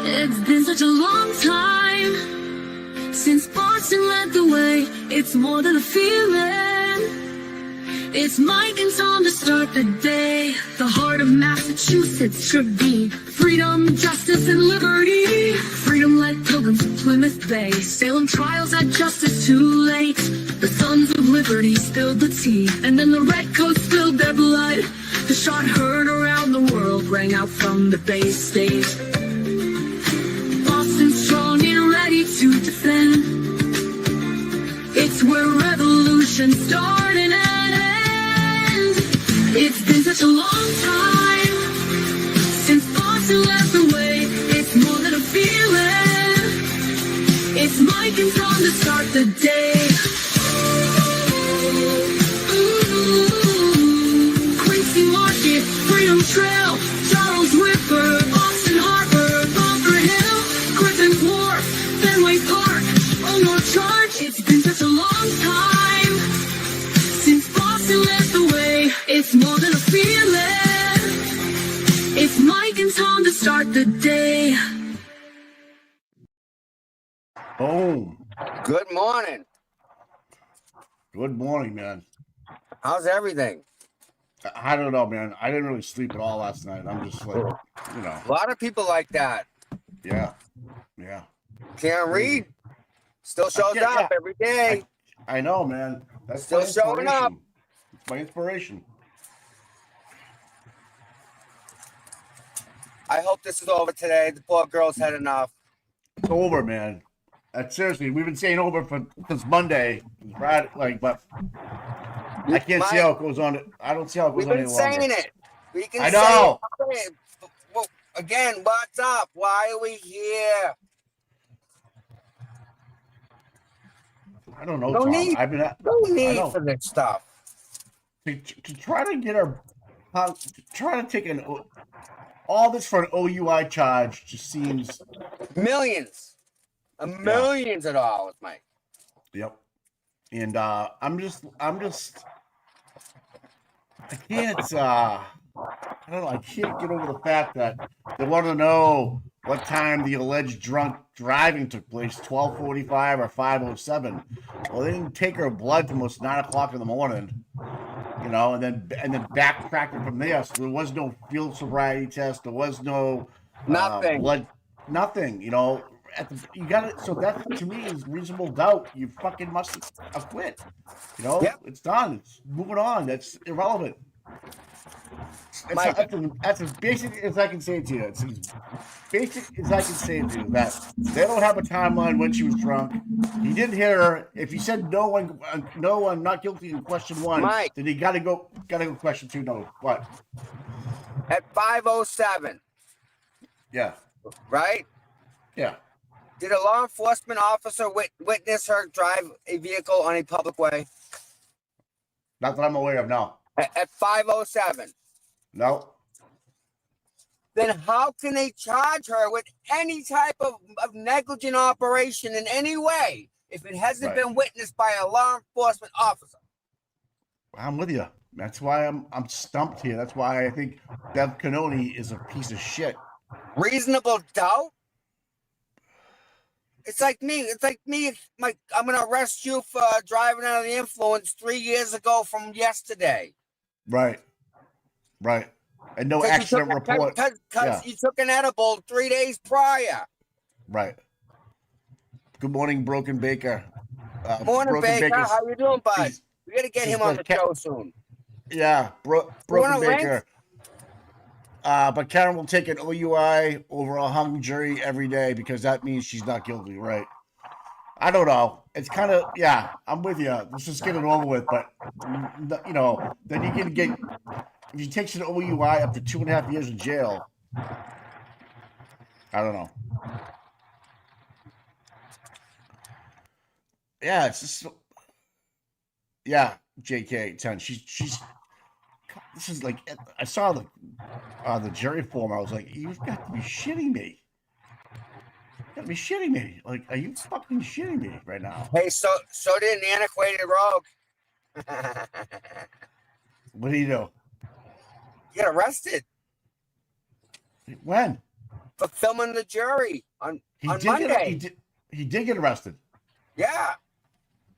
It's been such a long time since Boston led the way. It's more than a feeling. It's Mike and Tom to start the day. The heart of Massachusetts should be freedom, justice, and liberty. Freedom led pilgrims to Plymouth Bay. Salem trials had justice too late. The sons of liberty spilled the tea, and then the redcoats spilled their blood. The shot heard around the world rang out from the Bay State. Boston strong and ready to defend. It's where revolution started and ends. It's been such a long time since Boston led the way. It's more than a feeling. It's Mike and Tom to start the day. Quincy Market, Freedom Trail, Charles River, Boston Harbor, Bunker Hill, Griffin's Wharf, Fenway Park, Omar Charge. It's been such a long time since Boston led the way. It's more than a feeling. It's Mike and Tom to start the day. Boom. Good morning. Good morning, man. How's everything? I don't know, man. I didn't really sleep at all last night. I'm just like, A lot of people like that. yeah. Can't read. Still shows up every day. I know, man. That's Still my showing up. inspiration. It's my inspiration. I hope this is over today. The poor girl's had enough. It's over, man. Seriously, we've been saying over since Monday. Right? But I can't see how it goes on. I don't see how it goes on any longer. We've been saying it. We can I know. say it. Well, again, what's up? Why are we here? I don't know, No Tom. need. No need for this stuff. To try to get try to take all this for an OUI charge just seems Millions of dollars, Mike. Yep. And I'm just I can't I don't know, I can't get over the fact that they want to know what time the alleged drunk driving took place, 12:45 or 5:07. Well, they didn't take her blood from almost 9 o'clock in the morning, and then backtracking from there. So there was no field sobriety test. There was no nothing. Blood, nothing. You got it. So that to me is reasonable doubt. You fucking must acquit. Yep. It's done. It's moving on. That's irrelevant. That's as basic as I can say to you. It's as basic as I can say to you that they don't have a timeline when she was drunk. He didn't hit her. If he said no, I'm not guilty in question one, Mike, then he gotta go question two. No, what? At 5:07. Yeah. Right? Yeah. Did a law enforcement officer witness her drive a vehicle on a public way? Not that I'm aware of. No. At 5:07. No. Then how can they charge her with any type of negligent operation in any way if it hasn't been witnessed by a law enforcement officer? I'm with you. That's why I'm stumped here. That's why I think Bev Canoni is a piece of shit. Reasonable doubt? It's like me. I'm going to arrest you for driving under the influence 3 years ago from yesterday. Right. And no accident report. Because you took an edible 3 days prior. Right. Good morning, Broken Baker. Morning, Baker. How you doing, bud? We got to get him on the show soon. Yeah, Broken Baker. But Karen will take an OUI over a hung jury every day because that means she's not guilty, right? I don't know. It's kind of, I'm with you. Let's just get it over with. But, then you can get, if you take an OUI up to 2.5 years in jail, I don't know. Yeah, it's just, JK 10. She's. This is like, I saw the jury form. I was like, you've got to be shitting me. You've got to be shitting me. Like, are you fucking shitting me right now? Hey, so did an antiquated rogue. What do you do? You got arrested. When? for filming the jury on Monday. He did get arrested. Yeah.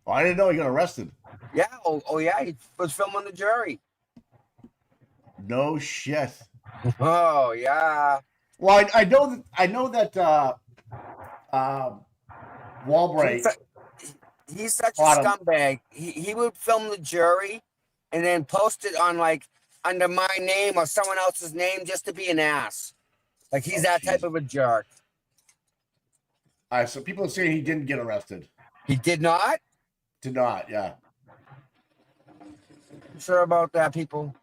Oh, I didn't know he got arrested. Yeah. Oh yeah. He was filming the jury. No shit. Oh yeah. Well, I know that Walbright. He's such a scumbag. He would film the jury and then post it on like under my name or someone else's name just to be an ass. Like he's that type of a jerk. All right, so people are saying he didn't get arrested. He did not? Did not, yeah. I'm sure about that, people.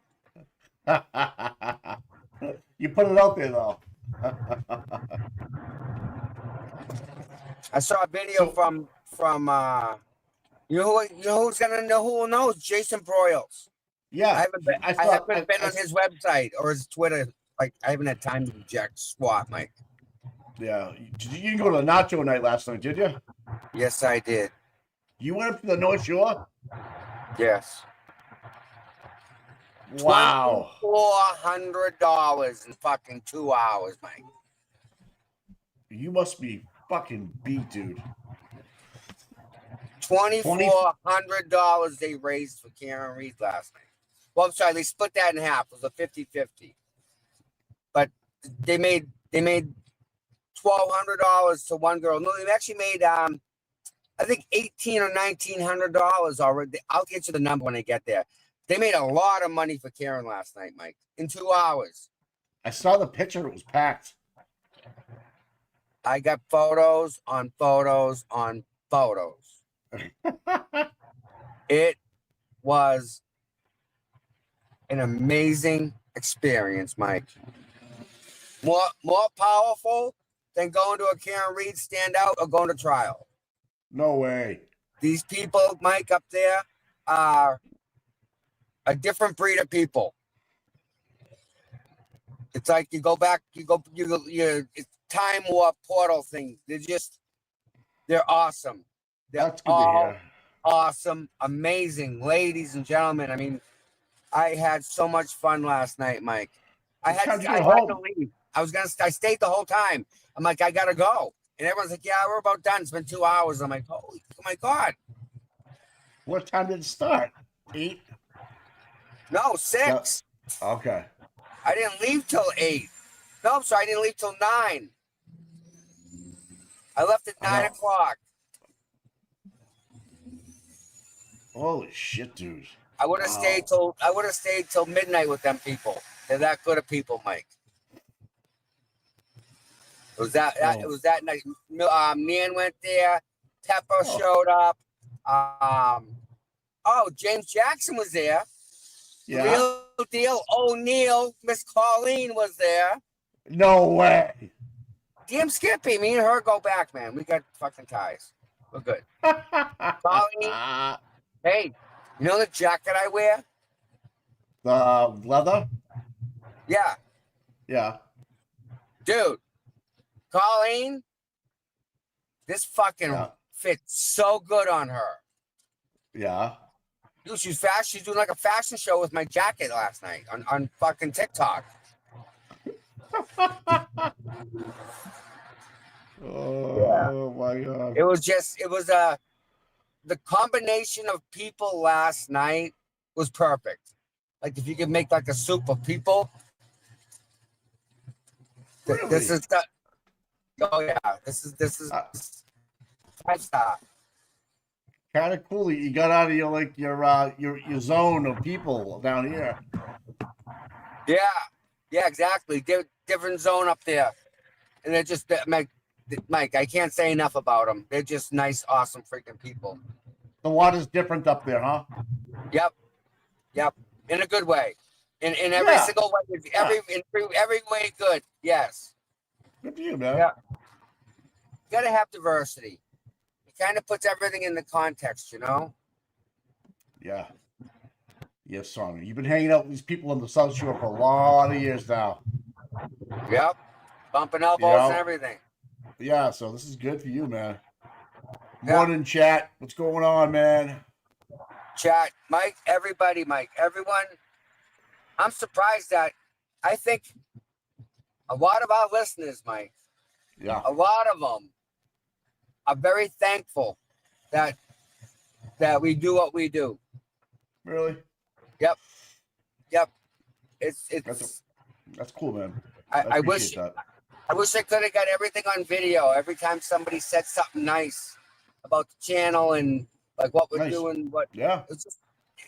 You put it out there though. I saw a video from you know who's gonna know who will know? Jason Broyles. Yeah. I haven't been on his website or his Twitter. Like I haven't had time to jack squat, Mike. Yeah. You didn't go to the nacho night last night, did you? Yes, I did. You went up to the North Shore? Yes. Wow. $2,400 in fucking 2 hours, Mike. You must be fucking beat, dude. $2,400 they raised for Karen Reed last night. Well, I'm sorry, they split that in half. It was a 50-50. But they made $1,200 to one girl. No, they actually made I think $1,800 or $1,900 already. I'll get you the number when I get there. They made a lot of money for Karen last night, Mike, in 2 hours. I saw the picture. It was packed. I got photos on photos on photos. It was an amazing experience, Mike. More powerful than going to a Karen Reed standout or going to trial. No way. These people, Mike, up there are a different breed of people. It's like you go back, it's time warp portal thing. They're awesome. That's good to hear. Awesome, amazing, ladies and gentlemen. I mean, I had so much fun last night, Mike. I had to leave. I stayed the whole time. I'm like, I gotta go. And everyone's like, yeah, we're about done. It's been 2 hours. I'm like, oh my God. What time did it start? 8? No, 6. No. Okay. I didn't leave till 8. No, I'm sorry, I didn't leave till 9. I left at 9 o'clock. Holy shit, dude. I would have stayed till midnight with them people. They're that good of people, Mike. It was that night. Nan went there. Pepper showed up. James Jackson was there. Yeah. Real deal. O'Neill, Miss Colleen was there. No way. Damn Skippy. Me and her go back, man. We got fucking ties. We're good. Colleen. Hey, you know the jacket I wear? The leather? Yeah. Yeah. Dude, Colleen, this fucking fits so good on her. Yeah. Dude, she's fast. She's doing like a fashion show with my jacket last night on fucking TikTok. Oh my God. It was the combination of people last night was perfect. Like if you could make like a soup of people. Really? This is 5-star. Kind of cool. You got out of your zone of people down here. Yeah, exactly. Different zone up there, and they're just Mike. I can't say enough about them. They're just nice, awesome, freaking people. The water's different up there, huh? Yep. In a good way. In every single way. Every way good. Yes. Good for you, man. Yeah. You gotta have diversity. It kind of puts everything in the context, you know? Yeah. Yes, son. You've been hanging out with these people on the South Shore for a lot of years now. Yep. Bumping elbows and everything. Yeah, so this is good for you, man. Morning, chat. What's going on, man? Chat. Mike, everybody, everyone. I'm surprised that I think a lot of our listeners, Mike, a lot of them are very thankful that we do what we do. Really? Yep. It's that's cool, man. I wish that. I wish I could have got everything on video. Every time somebody said something nice about the channel and like what we're doing, it's just,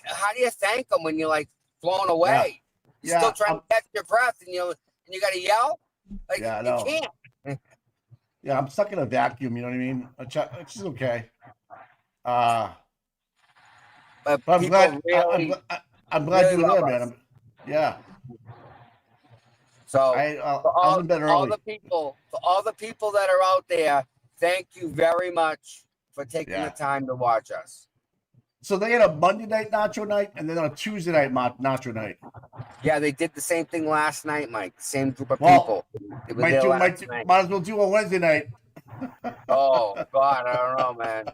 how do you thank them when you're like blown away? You're still trying to catch your breath and you got to yell. Like you can't. Yeah, I'm stuck in a vacuum. You know what I mean? It's okay. But I'm glad. Really, I'm glad really you're there, man. Yeah. So I was in bed early. For all the people that are out there, thank you very much for taking the time to watch us. So they had a Monday night nacho night and then a Tuesday night nacho night. Yeah, they did the same thing last night, Mike. Same group of people. Might as well do a Wednesday night. Oh God, I don't know, man.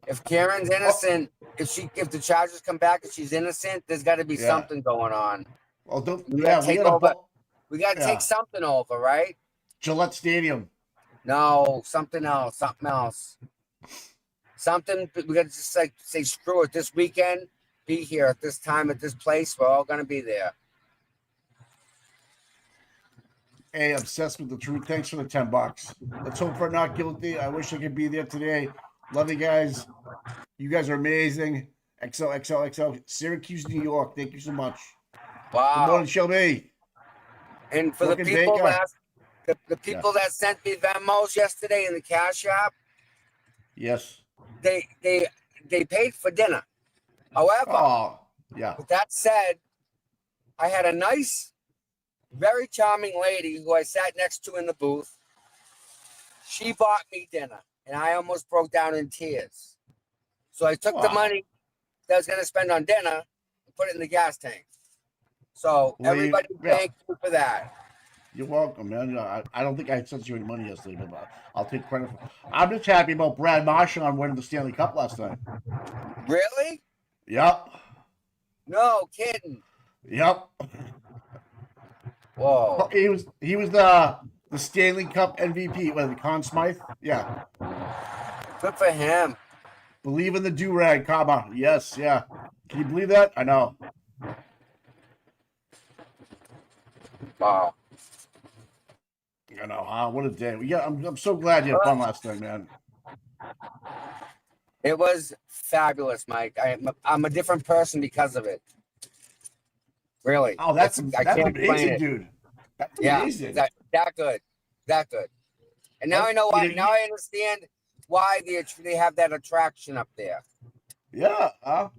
If Karen's innocent, if the charges come back and she's innocent, there's got to be something going on. Well, we got to take something over, right? Gillette Stadium. No, something else. Something we got to just like say screw it. This weekend, be here at this time at this place. We're all gonna be there. Hey, obsessed with the truth. Thanks for the $10. Let's hope for not guilty. I wish I could be there today. Love you guys. You guys are amazing. XOXOXO. Syracuse, New York. Thank you so much. Wow. Good morning, Shelby. And for the people that sent me Venmos yesterday in the Cash App. Yes. They paid for dinner. However, with that said, I had a nice, very charming lady who I sat next to in the booth. She bought me dinner, and I almost broke down in tears. So I took the money that I was going to spend on dinner and put it in the gas tank. So everybody, thank you for that. You're welcome, man. I don't think I sent you any money yesterday, but I'll take credit for it. I'm just happy about Brad Marchand winning the Stanley Cup last night. Really? Yep. No kidding. Yep. Whoa. He was the Stanley Cup MVP. Was it Conn Smythe? Yeah. Good for him. Believe in the do-rag, comma. Yes, yeah. Can you believe that? I know. Wow. I know. What a day. I'm so glad you had fun last night, man. It was fabulous, Mike. I'm a different person because of it. Really. Oh, that's amazing, dude. That's amazing. That good. And now I know why. Now I understand why they have that attraction up there. Yeah.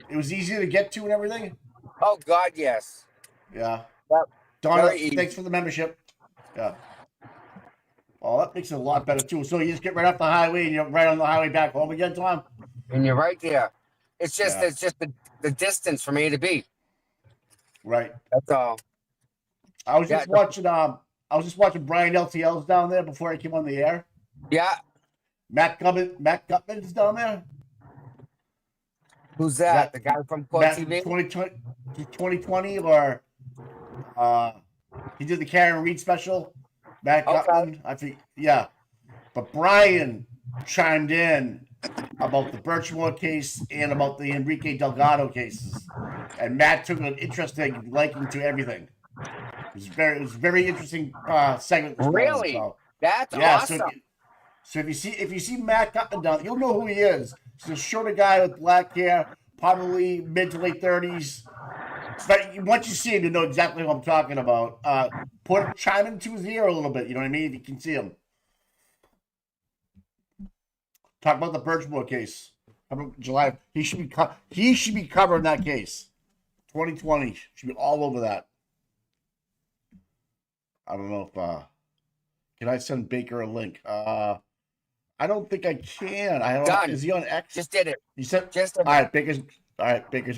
It was easy to get to and everything. Oh God, yes. Yeah. Yep. Donna, thanks for the membership. Yeah. Oh, that makes it a lot better too. So you just get right off the highway and you're right on the highway back home again, Tom. And you're right there. It's just the distance from A to B. Right. That's all. I was just watching Brian LTL's down there before I came on the air. Yeah. Matt Gutman's down there. Who's that? The guy from Court TV? 2020 or he did the Karen Reed special. Matt Gutman, I think, yeah. But Brian chimed in about the Birchmore case and about the Enrique Delgado cases, and Matt took an interesting liking to everything. It was very interesting segment. Really? So, that's awesome. So if you see Matt Gutman down, you'll know who he is. He's a shorter guy with black hair, probably mid to late 30s. But once you see him, you know exactly what I'm talking about. Chime into his ear a little bit, you know what I mean? If you can see him. Talk about the Birchmore case. July. He should be covering that case. 2020 should be all over that. I don't know if can I send Baker a link? I don't think I can. Done. Is he on X? Just did it. You said just did all right. Baker's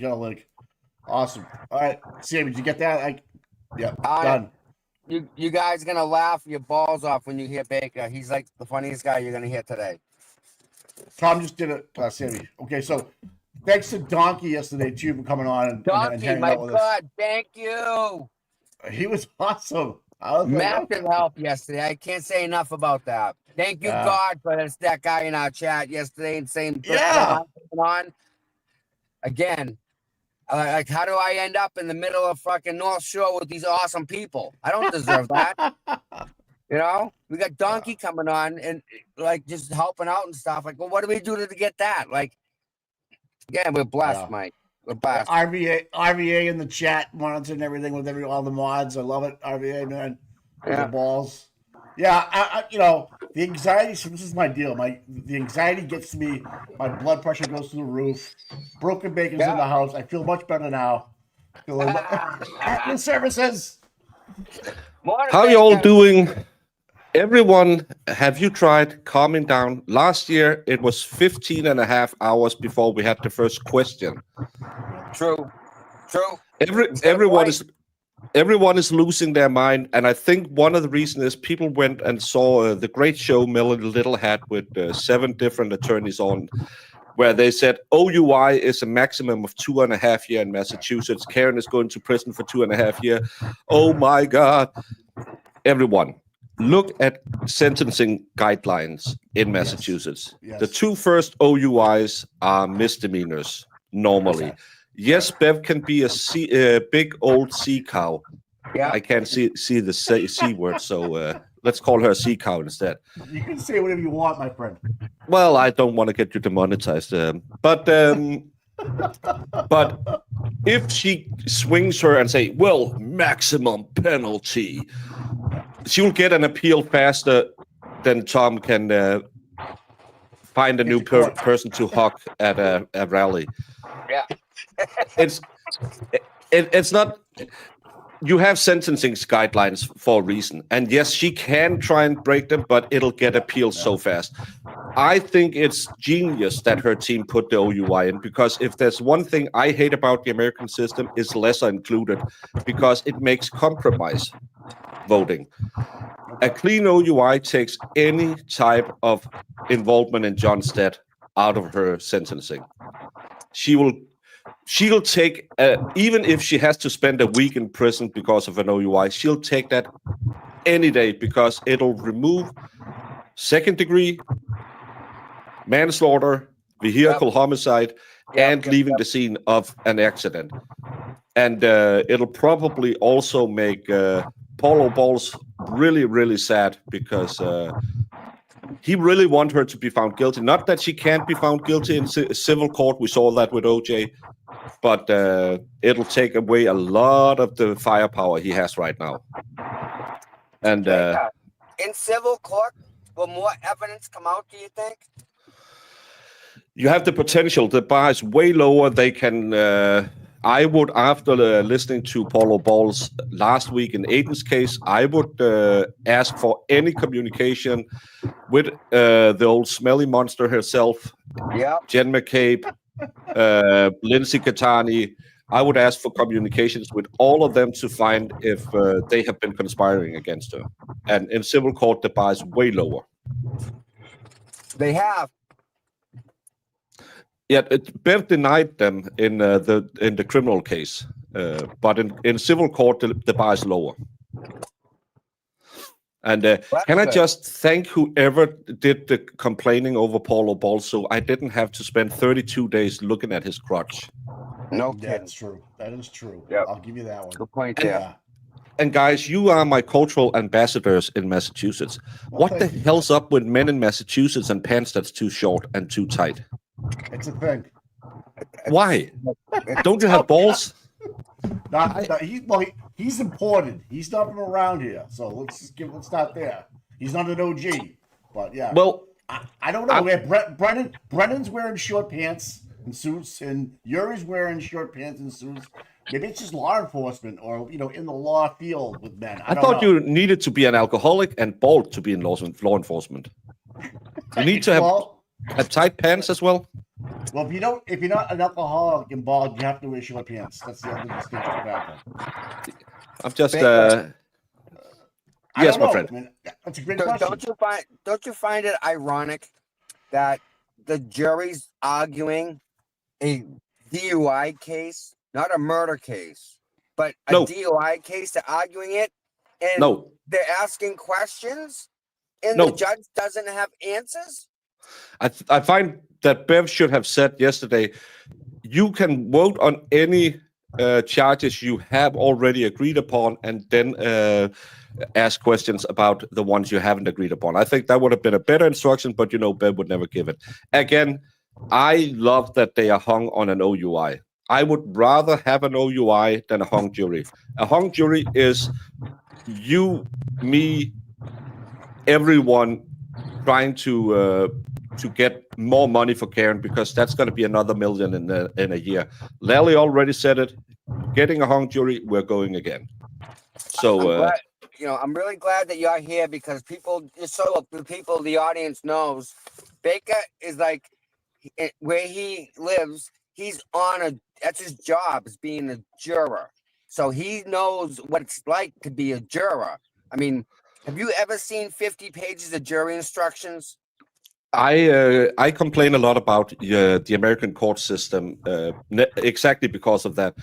got a link. Awesome. All right, Sammy, did you get that? Done. You guys are gonna laugh your balls off when you hear Baker. He's like the funniest guy you're gonna hear today. Tom just did it, Sammy. Okay, so thanks to Donkey yesterday too for coming on and Donkey, hanging my out with God, thank you. He was awesome. I was like, Massive okay. help yesterday. I can't say enough about that. Thank you, God, for that guy in our chat yesterday and saying, on. Again, like, how do I end up in the middle of fucking North Shore with these awesome people? I don't deserve that. You know, we got Donkey coming on and like just helping out and stuff. Like, well, what do we do to get that? Like, yeah, we're blessed, Mike. We're blessed. RVA in the chat monitoring everything with all the mods. I love it. RVA, man. The balls. Yeah, I the anxiety. So this is my deal. The anxiety gets to me. My blood pressure goes through the roof. Broken bacon's in the house. I feel much better now. At the services. How you all doing? Everyone, have you tried calming down? Last year, it was 15 and a half hours before we had the first question. True. Everyone is losing their mind, and I think one of the reasons is people went and saw the great show Melody Little had with 7 different attorneys on, where they said OUI is a maximum of 2.5 years in Massachusetts. Karen is going to prison for 2.5 years. Oh my God. Everyone, look at sentencing guidelines in Massachusetts. Yes. The 2 first OUIs are misdemeanors normally. Okay. Yes, Bev can be a big old sea cow. Yeah. I can't see the C word, so let's call her a sea cow instead. You can say whatever you want, my friend. Well, I don't want to get you demonetized, but if she swings her and say, well, maximum penalty, she will get an appeal faster than Tom can find a new person to hug at a rally. Yeah. It's not. You have sentencing guidelines for a reason, and yes, she can try and break them, but it'll get appealed so fast. I think it's genius that her team put the OUI in, because if there's one thing I hate about the American system, is lesser included, because it makes compromise voting. A clean OUI takes any type of involvement in John Stead out of her sentencing. She'll take, even if she has to spend a week in prison because of an OUI, she'll take that any day, because it'll remove second-degree manslaughter, vehicle homicide, and leaving the scene of an accident. And it'll probably also make Paul O'Balls really, really sad, because he really wants her to be found guilty. Not that she can't be found guilty in civil court. We saw that with OJ. But it'll take away a lot of the firepower he has right now. And in civil court, will more evidence come out, do you think? You have the potential. The bar is way lower. They can... I would, after listening to Paul O'Balls last week in Aiden's case, I would ask for any communication with the old smelly monster herself, Jen McCabe, Lindsay Catani. I would ask for communications with all of them to find if they have been conspiring against her. And in civil court, the bar is way lower. They have. Yeah, Bev denied them in the criminal case, but in civil court, the bar is lower. And can I just thank whoever did the complaining over Paul O'Balls, so I didn't have to spend 32 days looking at his crotch. No, that's true. That is true. Yep. I'll give you that one. Good point there. And guys, you are my cultural ambassadors in Massachusetts. What the hell's up with men in Massachusetts and pants that's too short and too tight? It's a thing. Why? Don't you have balls? He's imported. He's not from around here. So let's start there. He's not an OG. But yeah. Well, I don't know. Brennan's wearing short pants and suits, and Yuri's wearing short pants and suits. Maybe it's just law enforcement, or in the law field with men. I thought you needed to be an alcoholic and bald to be in law enforcement. You need to have tight pants as well. Well, if you're not an alcoholic and bald, you have to wear short pants. That's the other distinction factor. I'm just yes, my friend. Man. That's a great question. Don't you find it ironic that the jury's arguing a DUI case, not a murder case, but a DUI case? They're arguing it, And No. they're asking questions and No. the judge doesn't have answers? I find that Bev should have said yesterday, you can vote on any charges you have already agreed upon and then ask questions about the ones you haven't agreed upon. I think that would have been a better instruction, but Bev would never give it. Again, I love that they are hung on an OUI. I would rather have an OUI than a hung jury. A hung jury is you, me, everyone trying to get more money for Karen, because that's going to be another $1 million in a year. Lally already said it. Getting a hung jury, we're going again. So I'm really glad that you're here, because the audience knows Baker is like, where he lives, that's his job, is being a juror. So he knows what it's like to be a juror. I mean, have you ever seen 50 pages of jury instructions? I complain a lot about the American court system exactly because of that.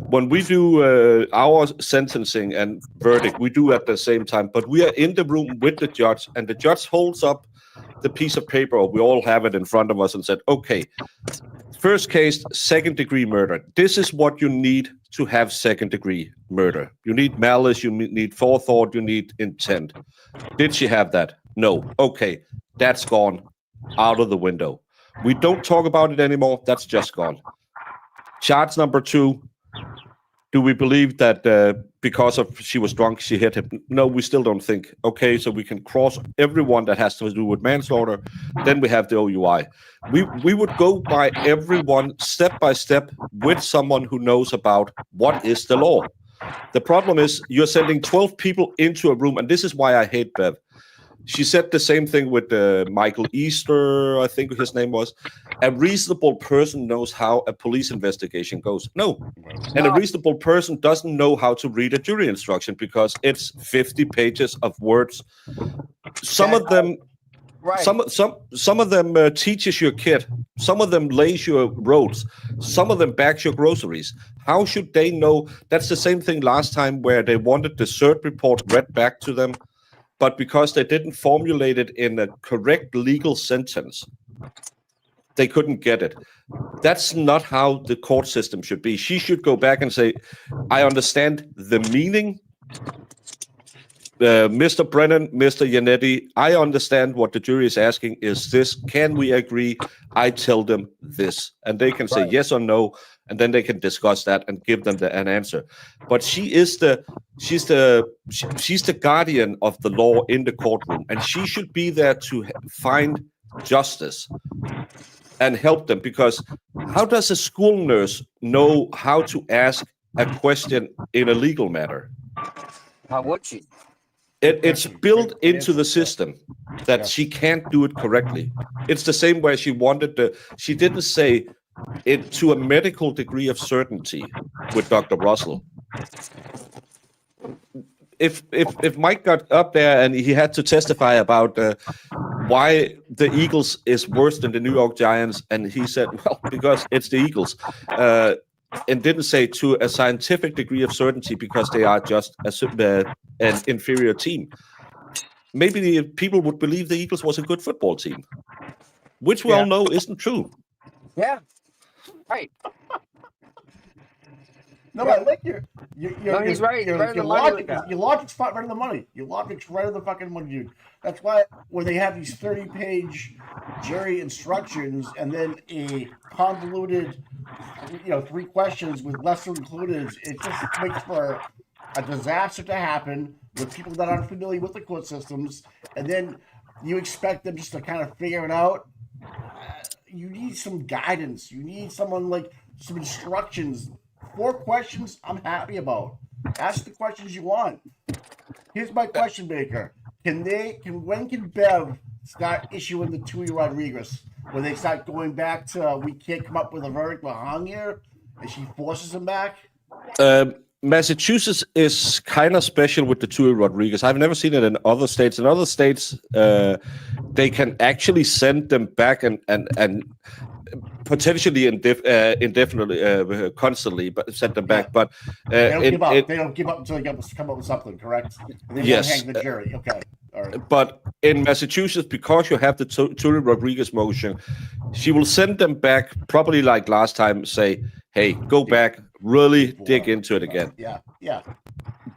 When we do our sentencing and verdict, we do at the same time, but we are in the room with the judge, and the judge holds up the piece of paper, or we all have it in front of us, and said, okay, first case, second-degree murder. This is what you need to have second-degree murder. You need malice, you need forethought, you need intent. Did she have that? No. Okay, that's gone out of the window. We don't talk about it anymore. That's just gone. Charge number 2. Do we believe that because she was drunk, she hit him? No, we still don't think. Okay, so we can cross everyone that has to do with manslaughter. Then we have the OUI. We would go by everyone step by step with someone who knows about what is the law. The problem is you're sending 12 people into a room, and this is why I hate Bev. She said the same thing with Michael Easter, I think his name was. A reasonable person knows how a police investigation goes. No. And a reasonable person doesn't know how to read a jury instruction, because it's 50 pages of words. Some of them, right. Some of them teaches your kid. Some of them lays your roads. Some of them bags your groceries. How should they know? That's the same thing last time, where they wanted the CERT report read back to them, but because they didn't formulate it in a correct legal sentence, they couldn't get it. That's not how the court system should be. She should go back and say, I understand the meaning. Mr. Brennan, Mr. Yannetti, I understand what the jury is asking is this. Can we agree? I tell them this. And they can say yes or no, and then they can discuss that and give them an answer. But she's the guardian of the law in the courtroom, and she should be there to find justice and help them, because how does a school nurse know how to ask a question in a legal matter? How would she? It's built into the system that she can't do it correctly. It's the same way she didn't say it to a medical degree of certainty with Dr. Russell. If Mike got up there and he had to testify about why the Eagles is worse than the New York Giants, and he said, well, because it's the Eagles, and didn't say to a scientific degree of certainty because they are just an inferior team, maybe the people would believe the Eagles was a good football team, which we all know isn't true. Yeah, right. No, but I like he's right. Your logic's right on the money. Your logic's right on the fucking money, dude. That's why when they have these 30-page jury instructions and then a convoluted, 3 questions with lesser included, it just makes for a disaster to happen with people that aren't familiar with the court systems, and then you expect them just to kind of figure it out. You need some guidance. You need someone some instructions. 4 questions I'm happy about. Ask the questions you want. Here's my question, Baker. When can Bev start issuing the Tui Rodriguez? When they start going back to, we can't come up with a verdict, we're hung here, and she forces them back? Massachusetts is kind of special with the Tui Rodriguez. I've never seen it in other states. In other states, they can actually send them back and potentially indefinitely, constantly, but send them back. But they don't give up. They don't give up until they come up with something, correct? And they yes. hang the jury. Okay. All right. But in Massachusetts, because you have the Tully Rodriguez motion, she will send them back, probably like last time, say, hey, go back, really dig into it again. Yeah.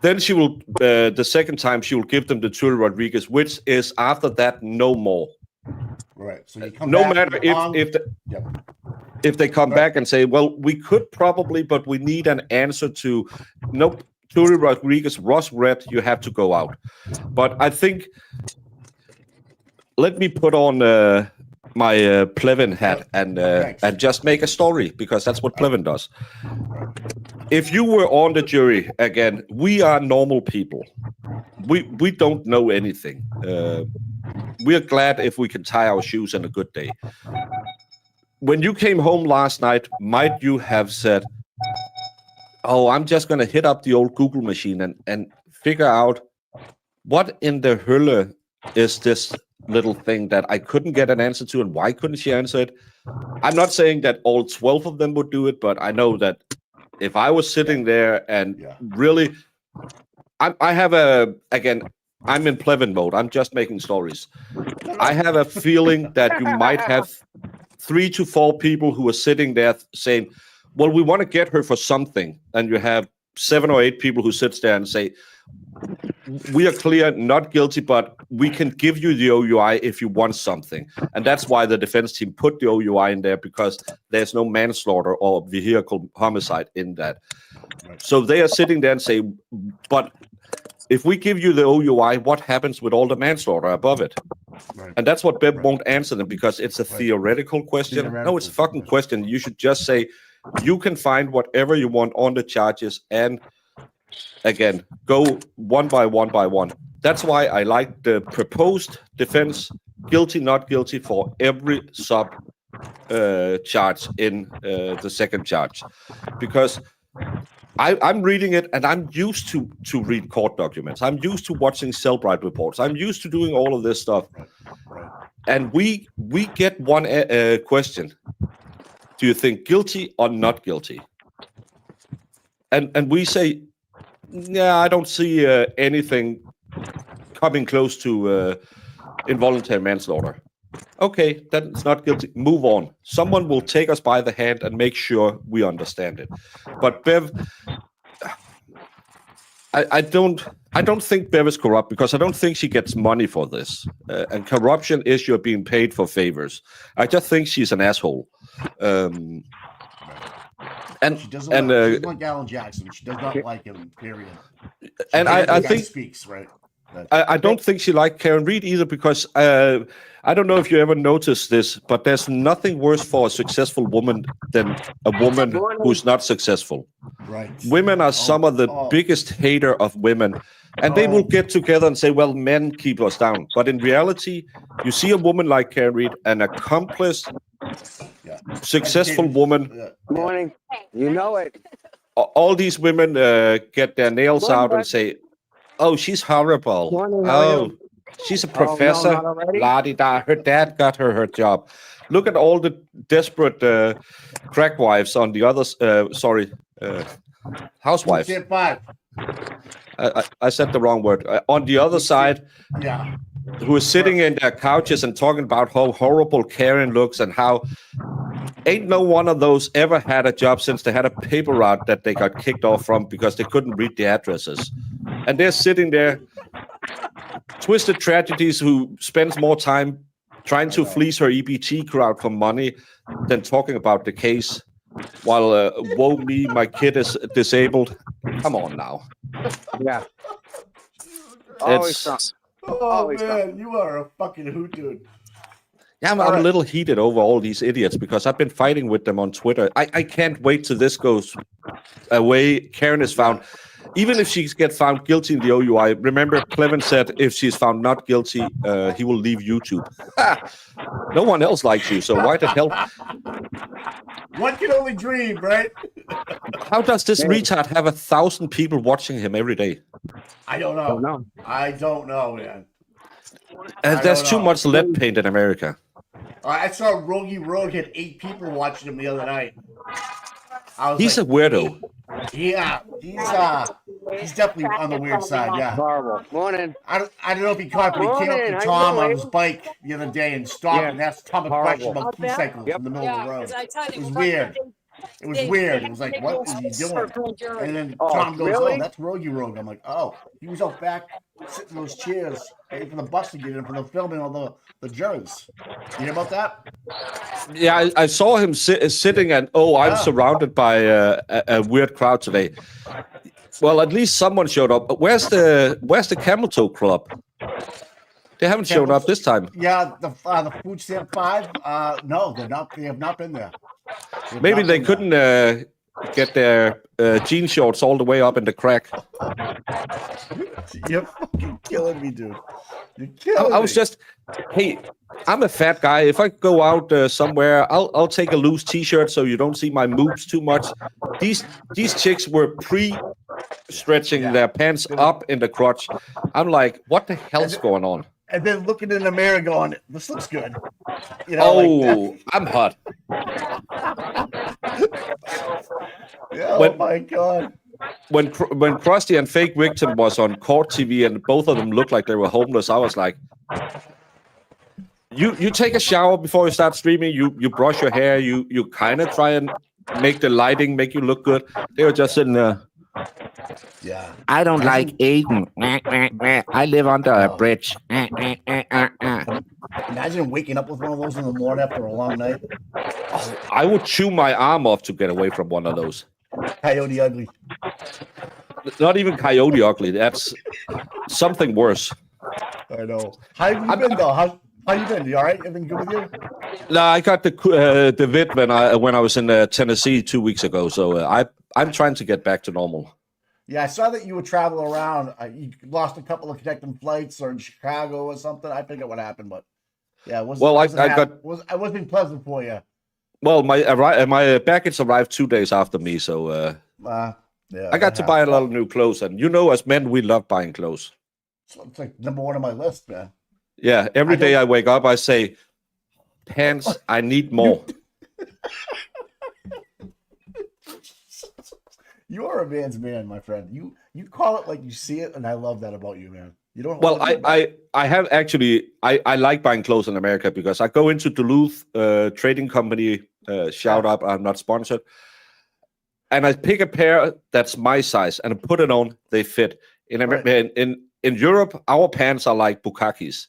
Then she will, the second time, she will give them the Tully Rodriguez, which is after that, no more. Right. So you come no back matter if they come back and say, well, we could probably, but we need an answer to, nope, Tully Rodriguez was red, you have to go out. But I think, let me put on my Plevin hat and just make a story, because that's what Plevin does. If you were on the jury, again, we are normal people. We don't know anything. We are glad if we can tie our shoes on a good day. When you came home last night, might you have said, oh, I'm just going to hit up the old Google machine and figure out what in the hölle is this little thing that I couldn't get an answer to, and why couldn't she answer it? I'm not saying that all 12 of them would do it, but I know that if I was sitting there and really, I have again, I'm in Plevin mode. I'm just making stories. I have a feeling that you might have 3 to 4 people who are sitting there saying, well, we want to get her for something. And you have 7 or 8 people who sits there and say, we are clear, not guilty, but we can give you the OUI if you want something. And that's why the defense team put the OUI in there, because there's no manslaughter or vehicle homicide in that. So they are sitting there and say, but if we give you the OUI, what happens with all the manslaughter above it? Right. And that's what Bev won't answer them, because it's a theoretical question. No, it's a fucking question. You should just say, you can find whatever you want on the charges, and again, go one by one. That's why I like the proposed defense, guilty, not guilty, for every sub charge in the second charge, because I'm reading it, and I'm used to read court documents. I'm used to watching Cellbrite reports. I'm used to doing all of this stuff. And we get one question. Do you think guilty or not guilty? And we say, yeah, I don't see anything coming close to involuntary manslaughter. Okay, then it's not guilty. Move on. Someone will take us by the hand and make sure we understand it. But Bev, I don't think Bev is corrupt, because I don't think she gets money for this. And corruption is you're being paid for favors. I just think she's an asshole. And she doesn't like Alan Jackson. She does not like him. Period. And I think speaks right. I don't think she liked Karen Reed either, because I don't know if you ever noticed this, but there's nothing worse for a successful woman than a woman who's not successful. Right. Women are some of the biggest hater of women, and they will get together and say, well, men keep us down. But in reality, you see a woman like Karen Reed, an accomplished, successful woman. Morning. You know it. All these women get their nails out and say, oh, she's horrible. Oh, she's a professor. La-di-da. Her dad got her job. Look at all the desperate crack wives on the other, housewives. I said the wrong word. On the other side, who are sitting in their couches and talking about how horrible Karen looks, and how ain't no one of those ever had a job since they had a paper route that they got kicked off from because they couldn't read the addresses. And they're sitting there, twisted tragedies, who spends more time trying to fleece her EBT crowd for money than talking about the case, while woe me, my kid is disabled. Come on now. Yeah. Man, you are a fucking hoot, dude. Yeah, I'm a little heated over all these idiots, because I've been fighting with them on Twitter. I can't wait till this goes away. Karen is found. Even if she gets found guilty in the OUI, remember Clevin said if she's found not guilty, he will leave YouTube. No one else likes you, so why the hell? One can only dream, right? How does this retard have 1,000 people watching him every day? I don't know. I don't know, man. There's too much lead paint in America. I saw Rogie Rogue had 8 people watching him the other night. He's a weirdo. Yeah, he's definitely on the weird side. Yeah. Horrible. Morning. I don't know if he caught, but he came up Morning, to how Tom you on doing? his bike the other day and stopped and asked Tom a question about key cycles in the middle of the road. It was weird. It was weird. It was like, what is he doing? And then Tom goes, really? "Oh, that's Rogie Rogue." I'm like, "Oh, he was out back sitting in those chairs waiting for the bus to get in for the filming all the jurors." You hear about that? Yeah, I saw him sitting, and I'm surrounded by a weird crowd today. Well, at least someone showed up. Where's the Camel Toe Club? They haven't shown up this time. Yeah, the Food Stamp 5. No, they're not. They have not been there. Maybe they couldn't get their jean shorts all the way up in the crack. You're fucking killing me, dude. You're killing me. I was just, hey, I'm a fat guy. If I go out somewhere, I'll take a loose T-shirt so you don't see my moves too much. These chicks were stretching their pants up in the crotch. I'm like, what the hell's going on? And then looking in the mirror, going, "This looks good." You know, I'm hot. Oh my god! When Krusty and Fake Victim was on Court TV and both of them looked like they were homeless, I was like, you take a shower before you start streaming. You brush your hair. You kind of try and make the lighting make you look good. They were just sitting there. Yeah. I don't like Aiden. I live under a bridge. Imagine waking up with one of those in the morning after a long night. I would chew my arm off to get away from one of those. Coyote ugly. Not even coyote ugly. That's something worse. I know. How have you been though? How you been? You all right? Everything good with you? No, I got the vid when I was in Tennessee 2 weeks ago. So I'm trying to get back to normal. Yeah, I saw that you would travel around. You lost a couple of connecting flights or in Chicago or something. I forget what happened, but yeah, it wasn't pleasant for you. Well, my baggage arrived 2 days after me, so I got to buy a lot of new clothes, and as men, we love buying clothes. So it's like number one on my list, man. Yeah, every day I wake up, I say, "Pants, I need more." You are a man's man, my friend. You call it like you see it, and I love that about you, man. You don't. Well, I have actually I like buying clothes in America because I go into Duluth trading company. Shout out! I'm not sponsored, and I pick a pair that's my size and I put it on. They fit. In Europe, our pants are like bukakis.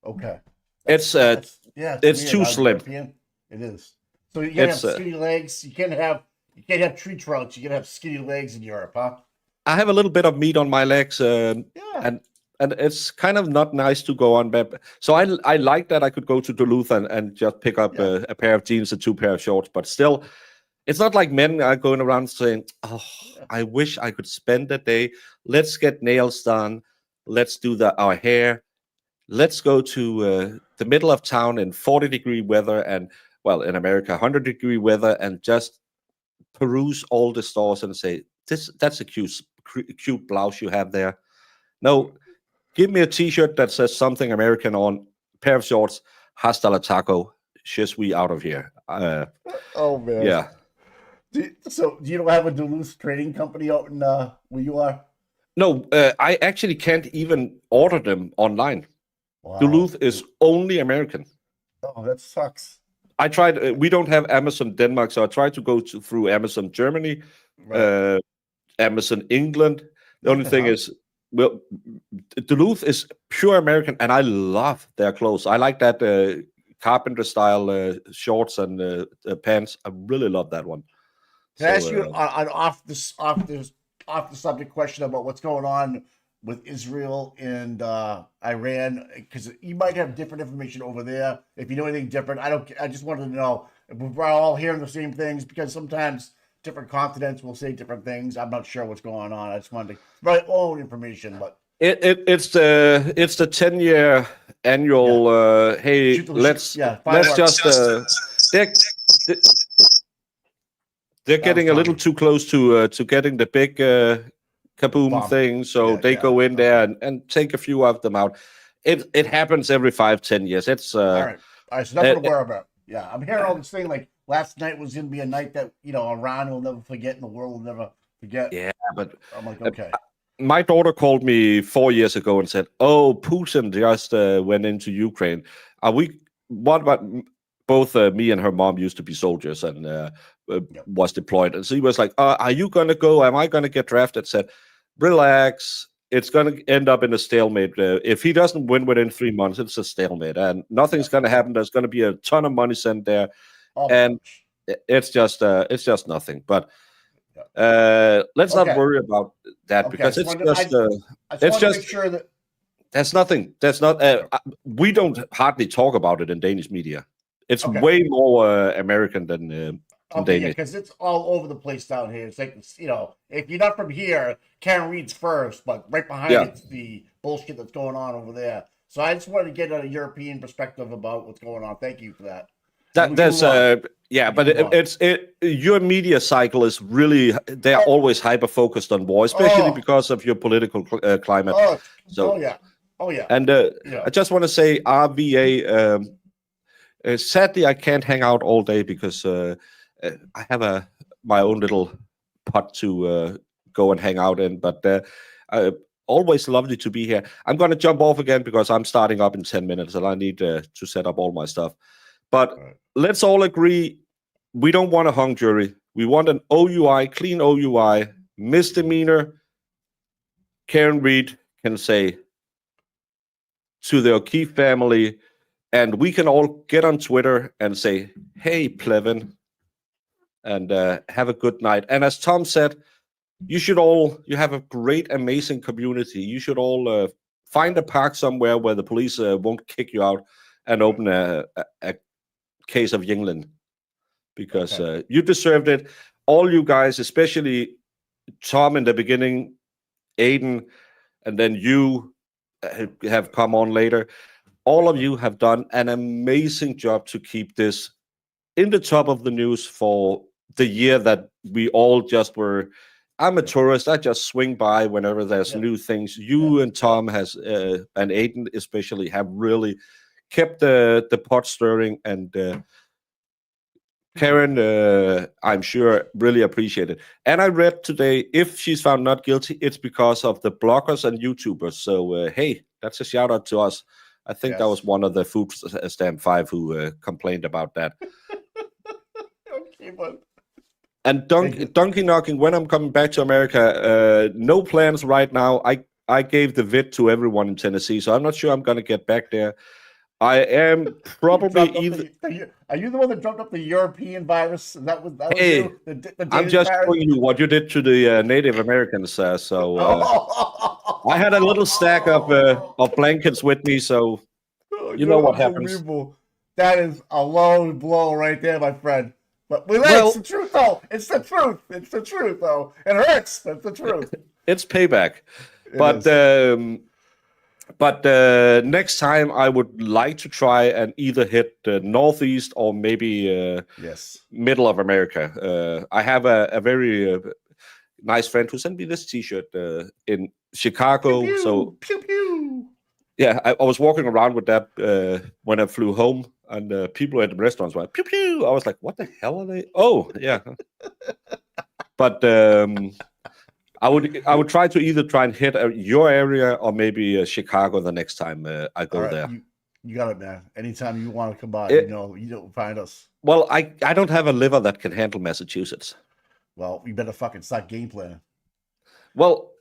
Okay. It's too slim. European. It is. So you gotta have skinny legs. You can't have tree trunks. You gotta have skinny legs in Europe, huh? I have a little bit of meat on my legs, and it's kind of not nice to go on. So I like that I could go to Duluth and just pick up a pair of jeans and 2 pair of shorts. But still, it's not like men are going around saying, "Oh, I wish I could spend a day. Let's get nails done. Let's do our hair. Let's go to the middle of town in 40-degree weather and, well, in America, 100-degree weather and just peruse all the stores and say, that's a cute blouse you have there." No, give me a T-shirt that says something American on, pair of shorts, hasta la taco, je suis out of here. Oh, man. Yeah. So you don't have a Duluth trading company out in where you are? No, I actually can't even order them online. Wow. Duluth is only American. Oh, that sucks. I tried. We don't have Amazon Denmark, so I tried to go through Amazon Germany, Amazon England. The only thing is, well, Duluth is pure American, and I love their clothes. I like that carpenter style shorts and pants. I really love that one. Can I ask you an off the subject question about what's going on with Israel and Iran? Because you might have different information over there. If you know anything different, I just wanted to know if we're all hearing the same things, because sometimes different continents will say different things. I'm not sure what's going on. I just wanted to my own information, but it's the 10-year annual. Hey, let's just they're getting a little too close to getting the big kaboom thing, so they go in there and take a few of them out. It happens every 5-10 years. It's All right, so that's what I'm aware about. Yeah, I'm hearing all this thing like last night was going to be a night that Iran will never forget and the world will never forget. Yeah, but I'm like, okay. My daughter called me 4 years ago and said, "Oh, Putin just went into Ukraine. What about both me and her mom used to be soldiers and was deployed?" And she was like, "Are you gonna go? Am I gonna get drafted?" Said, "Relax. It's gonna end up in a stalemate. If he doesn't win within 3 months, it's a stalemate, and nothing's gonna happen. There's gonna be a ton of money sent there, and it's just nothing." But let's not worry about that because it's just make sure that there's nothing. There's not. We don't hardly talk about it in Danish media. It's way more American than Danish. Because it's all over the place down here. It's like if you're not from here, Karen Reed's first, but right behind it's the bullshit that's going on over there. So I just wanted to get a European perspective about what's going on. Thank you for that. Your media cycle is really, they're always hyper focused on war, especially because of your political climate. And I just want to say RVA, sadly I can't hang out all day because I have my own little pot to go and hang out in, but always lovely to be here. I'm going to jump off again because I'm starting up in 10 minutes and I need to set up all my stuff. But let's all agree, we don't want a hung jury. We want an OUI, clean OUI, misdemeanor. Karen Reed can say to the O'Keefe family, and we can all get on Twitter and say, "Hey, Plevin," and have a good night. And as Tom said, you have a great, amazing community. You should all find a park somewhere where the police won't kick you out and open a case of Yingling, because you deserved it. All you guys, especially Tom in the beginning, Aiden, and then you have come on later. All of you have done an amazing job to keep this in the top of the news for the year that we all just were. I'm a tourist. I just swing by whenever there's new things. You and Tom and Aiden especially have really kept the pot stirring, and Karen, I'm sure, really appreciate it. And I read today, if she's found not guilty, it's because of the bloggers and YouTubers. So, hey, that's a shout out to us. I think that was one of the Food Stamp 5 who complained about that. And donkey knocking, when I'm coming back to America, no plans right now. I gave the vid to everyone in Tennessee, so I'm not sure I'm going to get back there. I am probably Are you the one that dropped up the European virus? That was hey, I'm just showing you what you did to the Native Americans. So I had a little stack of blankets with me, so you know what happens. That is a low blow right there, my friend. But it's the truth, though. It's the truth. It's the truth, though. It hurts. That's the truth. It's payback. But next time I would like to try and either hit the Northeast or maybe middle of America. I have a very nice friend who sent me this T-shirt in Chicago. Pew, pew, so pew, pew. Yeah, I was walking around with that when I flew home, and people at the restaurants went pew pew. I was like, "What the hell are they?" Oh, yeah. But I would try to either try and hit your area or maybe Chicago the next time I go there. You got it, man. Anytime you want to come by, you don't find us. Well, I don't have a liver that can handle Massachusetts. Well, you better fucking start game planning. Well,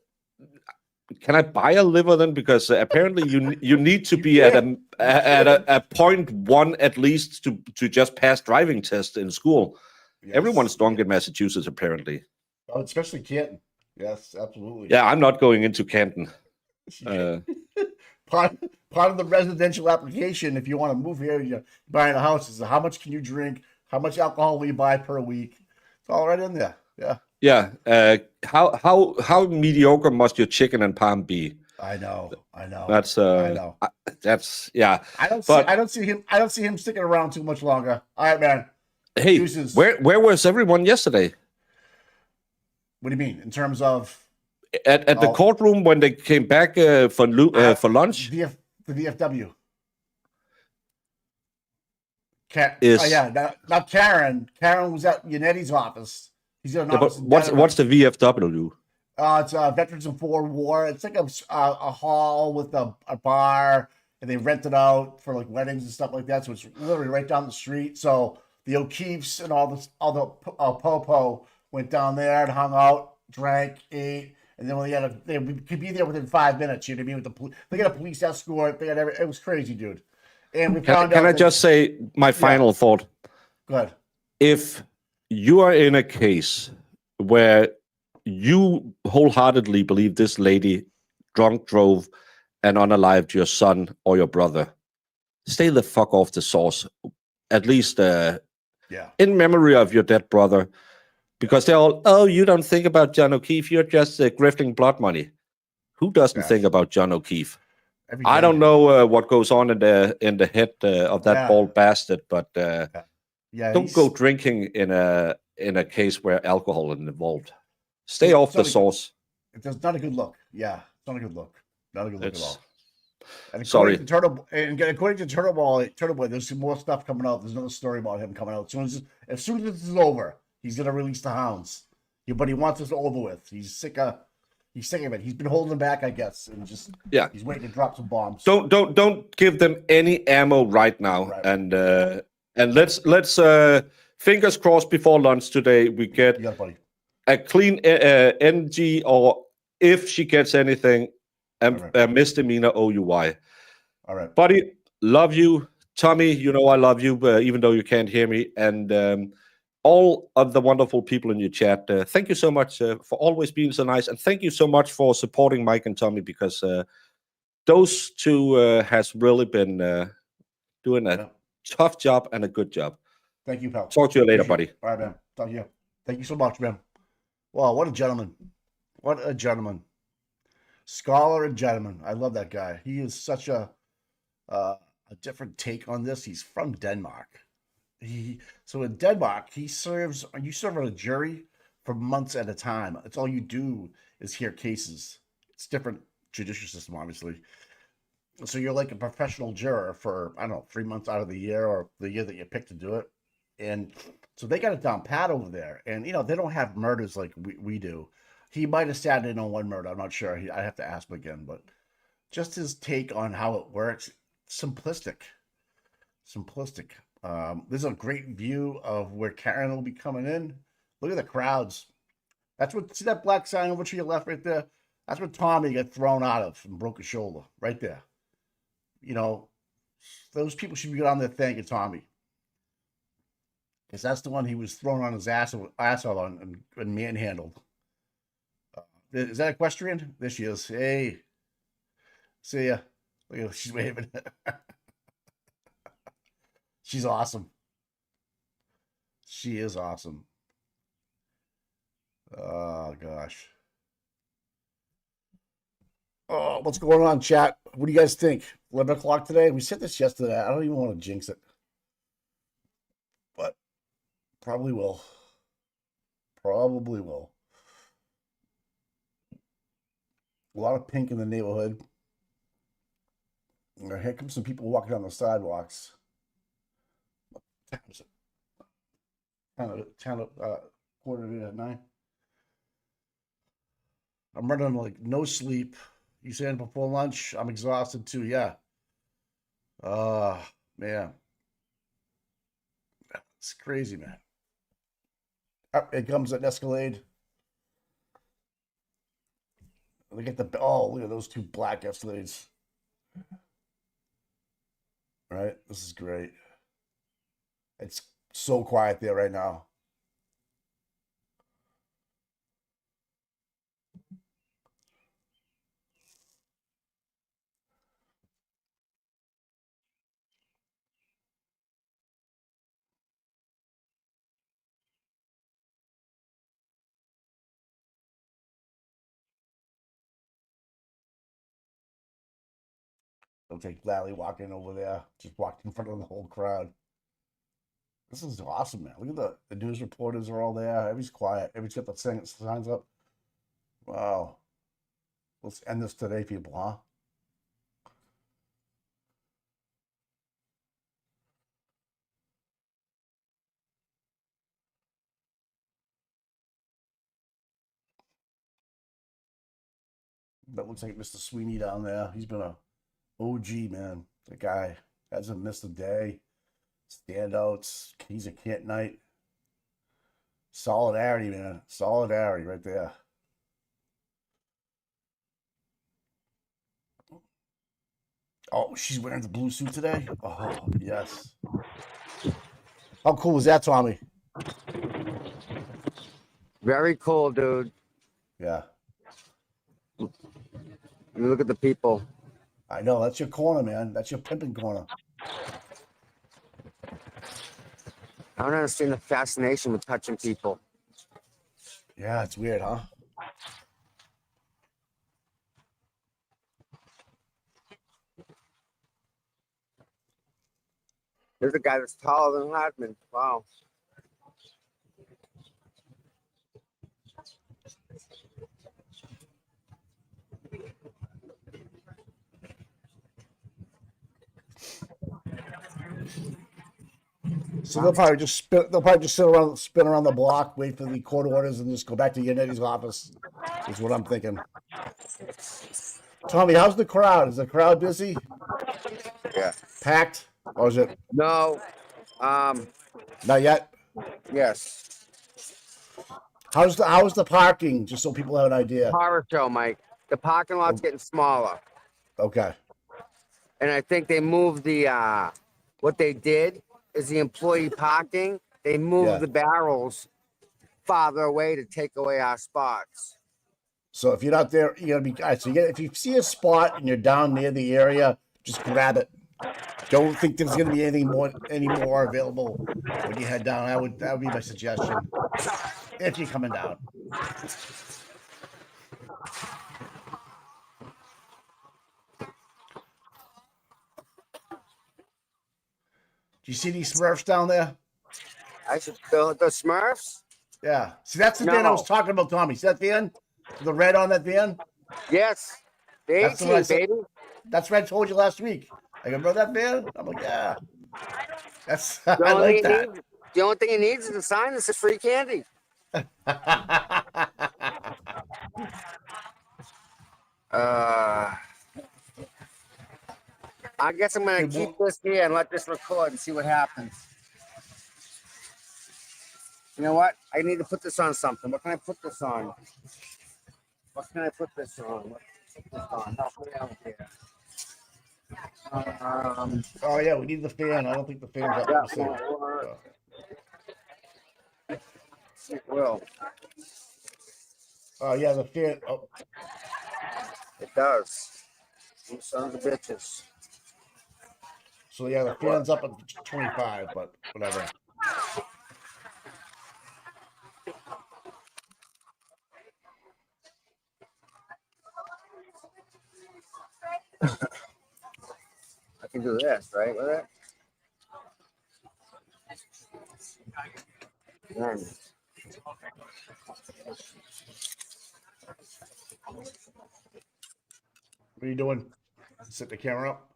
can I buy a liver then? Because apparently you need to be at a 0.1 at least to just pass driving test in school. Yes. Everyone's drunk in Massachusetts apparently. Oh, especially Canton. Yes, absolutely. Yeah, I'm not going into Canton. Part of the residential application, if you want to move here, you're buying a house, is how much can you drink? How much alcohol will you buy per week? It's all right in there. Yeah. Yeah. How mediocre must your chicken and parm be? I know. That's I know. That's yeah. I don't see him sticking around too much longer. All right, man. Hey, where was everyone yesterday? What do you mean in terms of at the courtroom when they came back for lunch? The VFW. is not Karen. Karen was at Yanetti's office. He's in an yeah, office. but what's the VFW? It's Veterans of War. It's like a hall with a bar, and they rent it out for like weddings and stuff like that. So it's literally right down the street. So the O'Keefes and all the Popo went down there and hung out, drank, ate, and then when they could be there within 5 minutes. You know what I mean? With they got a police escort. They got it was crazy, dude. And we found out. Can I just say my final thought? Go ahead. If you are in a case where you wholeheartedly believe this lady drunk drove and unalived your son or your brother, stay the fuck off the source. At least in memory of your dead brother. Because they're all, oh, you don't think about John O'Keefe, you're just grifting blood money. Who doesn't think about John O'Keefe? I don't know what goes on in the head of that bald bastard, but don't go drinking in a case where alcohol is involved. Stay off the source. It's not a good look. Yeah, it's not a good look. Not a good look at all. And Sorry. According to Turtle Boy, there's some more stuff coming out. There's another story about him coming out. As soon as this is over, he's gonna release the hounds. But he wants this over with. He's sick of it. He's been holding back, I guess, and he's waiting to drop some bombs. Don't give them any ammo right now. Right. And let's fingers crossed before lunch today we get a clean NG, or if she gets anything, a misdemeanor OUI. All right, buddy, love you. Tommy, you know I love you, even though you can't hear me. And all of the wonderful people in your chat, thank you so much for always being so nice. And thank you so much for supporting Mike and Tommy, because those two has really been doing a tough job and a good job. Thank you, pal. Talk to you later, buddy. All right, man. Talk to you. Thank you so much, man. Wow, what a gentleman. What a gentleman. Scholar and gentleman. I love that guy. He is such a different take on this. He's from Denmark. So in Denmark, you serve on a jury for months at a time. It's all you do is hear cases. It's different judicial system, obviously. So you're like a professional juror for, I don't know, 3 months out of the year, or the year that you pick to do it. And so they got it down pat over there. And, they don't have murders like we do. He might have sat in on one murder. I'm not sure. I have to ask him again. But just his take on how it works, simplistic. There's a great view of where Karen will be coming in. Look at the crowds. See that black sign over to your left right there? That's where Tommy got thrown out of and broke his shoulder. Right there. Those people should be on there thanking Tommy. Because that's the one he was thrown on his ass on and manhandled. Is that equestrian? There she is. Hey. See ya. Look at her. She's waving. She's awesome. She is awesome. Oh, gosh. Oh, what's going on, chat? What do you guys think? 11 o'clock today? We said this yesterday. I don't even want to jinx it. But probably will. Probably will. A lot of pink in the neighborhood. Here comes some people walking down the sidewalks. What time is it? 9:45. I'm running like no sleep. You saying before lunch? I'm exhausted too. Yeah. Man. It's crazy, man. It comes an Escalade. Look at look at those two black Escalades. All right, this is great. It's so quiet there right now. Don't take Lally walking over there. Just walked in front of the whole crowd. This is awesome, man. Look at the news reporters are all there. Everybody's quiet. Everybody's got the signs up. Wow. Let's end this today, people, huh? That looks like Mr. Sweeney down there. He's been a OG, man. The guy hasn't missed a day. Standouts. He's a Kent Knight. Solidarity, man. Solidarity right there. Oh, she's wearing the blue suit today? Oh, yes. How cool was that, Tommy? Very cool, dude. Yeah. You look at the people. I know. That's your corner, man. That's your pimping corner. I don't understand the fascination with touching people. Yeah, it's weird, huh? There's a guy that's taller than Hardman. Wow. So they'll probably just spin around the block, wait for the court orders, and just go back to Yannetti's office. Is what I'm thinking. Tommy, how's the crowd? Is the crowd busy? Yeah. Packed? Or is it No. not yet? Yes. How's the parking? Just so people have an idea. Horror show, Mike. The parking lot's getting smaller. Okay. And I think they moved the what they did is the employee parking, they moved the barrels farther away to take away our spots. So if you're not there, you gotta be. All right, so if you see a spot and you're down near the area, just grab it. Don't think there's gonna be any more available when you head down. That would be my suggestion. If you're coming down. Do you see these Smurfs down there? I should the Smurfs? Yeah. See, that's the van I was talking about, Tommy. See that van? The red on that van? Yes. The 18, baby. That's what I told you last week. I go, bro, that van? I'm like, yeah. That's I like that. The only thing he needs is a sign that says free candy. I guess I'm gonna keep this here and let this record and see what happens. You know what? I need to put this on something. What can I put this on? What can I put this on? Help me out here. Oh yeah, we need the fan. I don't think the fan's up for sale. It will. Oh yeah, the fan. Oh. It does. You sons of bitches. So yeah, the fan's up at 25, but whatever. I can do this, right, with it? What are you doing? Set the camera up.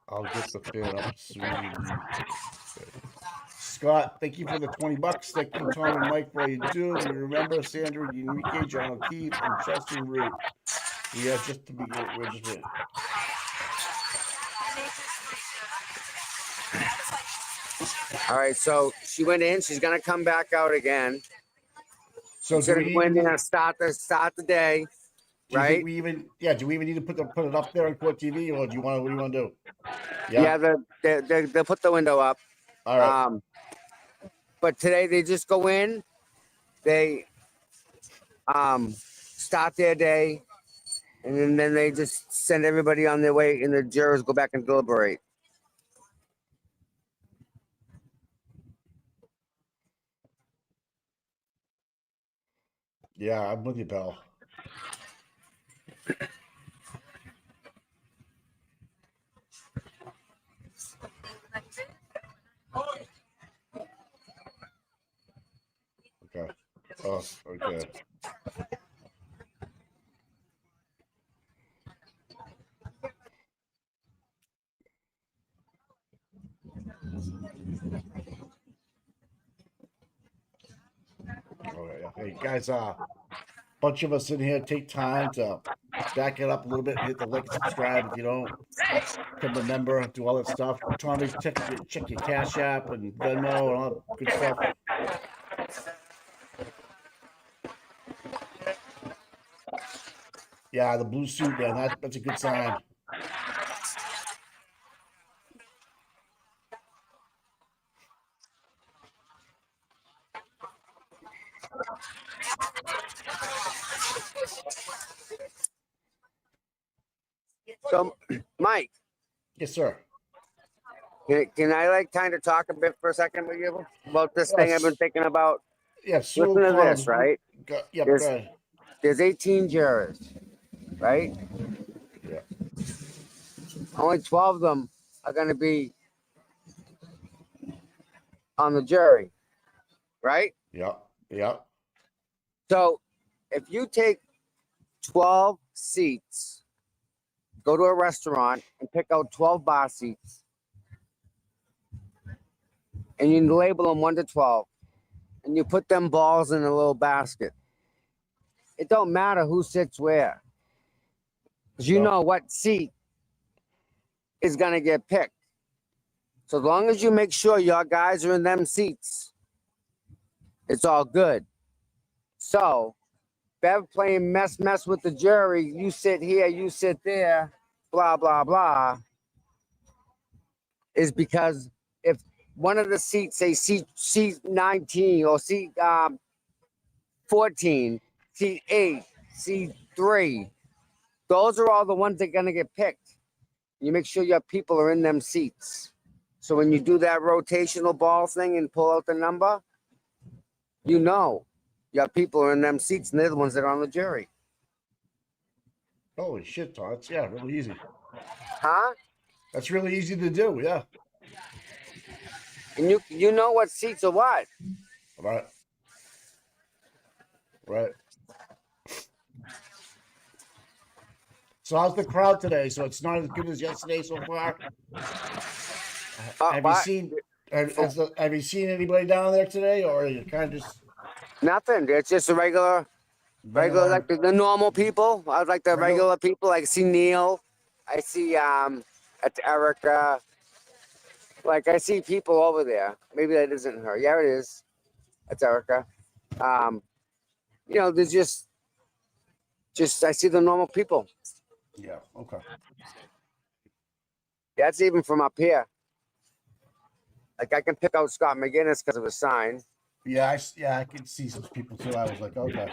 I'll get the fan up soon. Scott, thank you for the $20. Thank you, Tom and Mike, for all you do. We remember Sandra, Enrique, John O'Keefe, and Justin Root. Yeah, just to be we're just waiting. All right, so she went in. She's gonna come back out again. So she's gonna go in and start the day. Right? Do we even need to put it up there on Court TV, or what do you want to do? Yeah, they'll put the window up. All right. But today they just go in, they start their day, and then they just send everybody on their way, and the jurors go back and deliberate. Yeah, I'm with you, pal. Okay. Oh, okay. Hey guys, bunch of us in here take time to back it up a little bit, hit the like and subscribe if you don't become a member, do all that stuff. Tommy, check your Cash App and Venmo and all that good stuff. Yeah, the blue suit, man, that's a good sign. So, Mike, Yes, sir. can I like kind of talk a bit for a second with you about this thing I've been thinking about? Yeah, Listen to this, right? Yep, There's, go ahead. there's 18 jurors, right? Yeah. Only 12 of them are going to be on the jury, right? Yeah. So if you take 12 seats, go to a restaurant and pick out 12 bar seats, and you label them 1 to 12, and you put them balls in a little basket. It don't matter who sits where, because you know what seat is going to get picked. So as long as you make sure your guys are in them seats, it's all good. So Bev playing mess with the jury, you sit here, you sit there, blah, blah, blah, is because if one of the seats, say seat 19 or seat 14, seat 8, seat 3, those are all the ones that are going to get picked. You make sure your people are in them seats. So when you do that rotational ball thing and pull out the number, you know your people are in them seats and they're the ones that are on the jury. Holy shit, Todd. That's really easy. Huh? That's really easy to do, yeah. And you know what seats are what? Right. So how's the crowd today? So it's not as good as yesterday so far? Have you seen anybody down there today, or are you kind of just Nothing. It's just a regular like the normal people. I like the regular people. I see Neil. I see it's Erica. Like I see people over there. Maybe that isn't her. Yeah, it is. That's Erica. There's just I see the normal people. Yeah, okay. That's even from up here. Like I can pick out Scott McGinnis because of his sign. Yeah, I can see some people too. I was like, okay.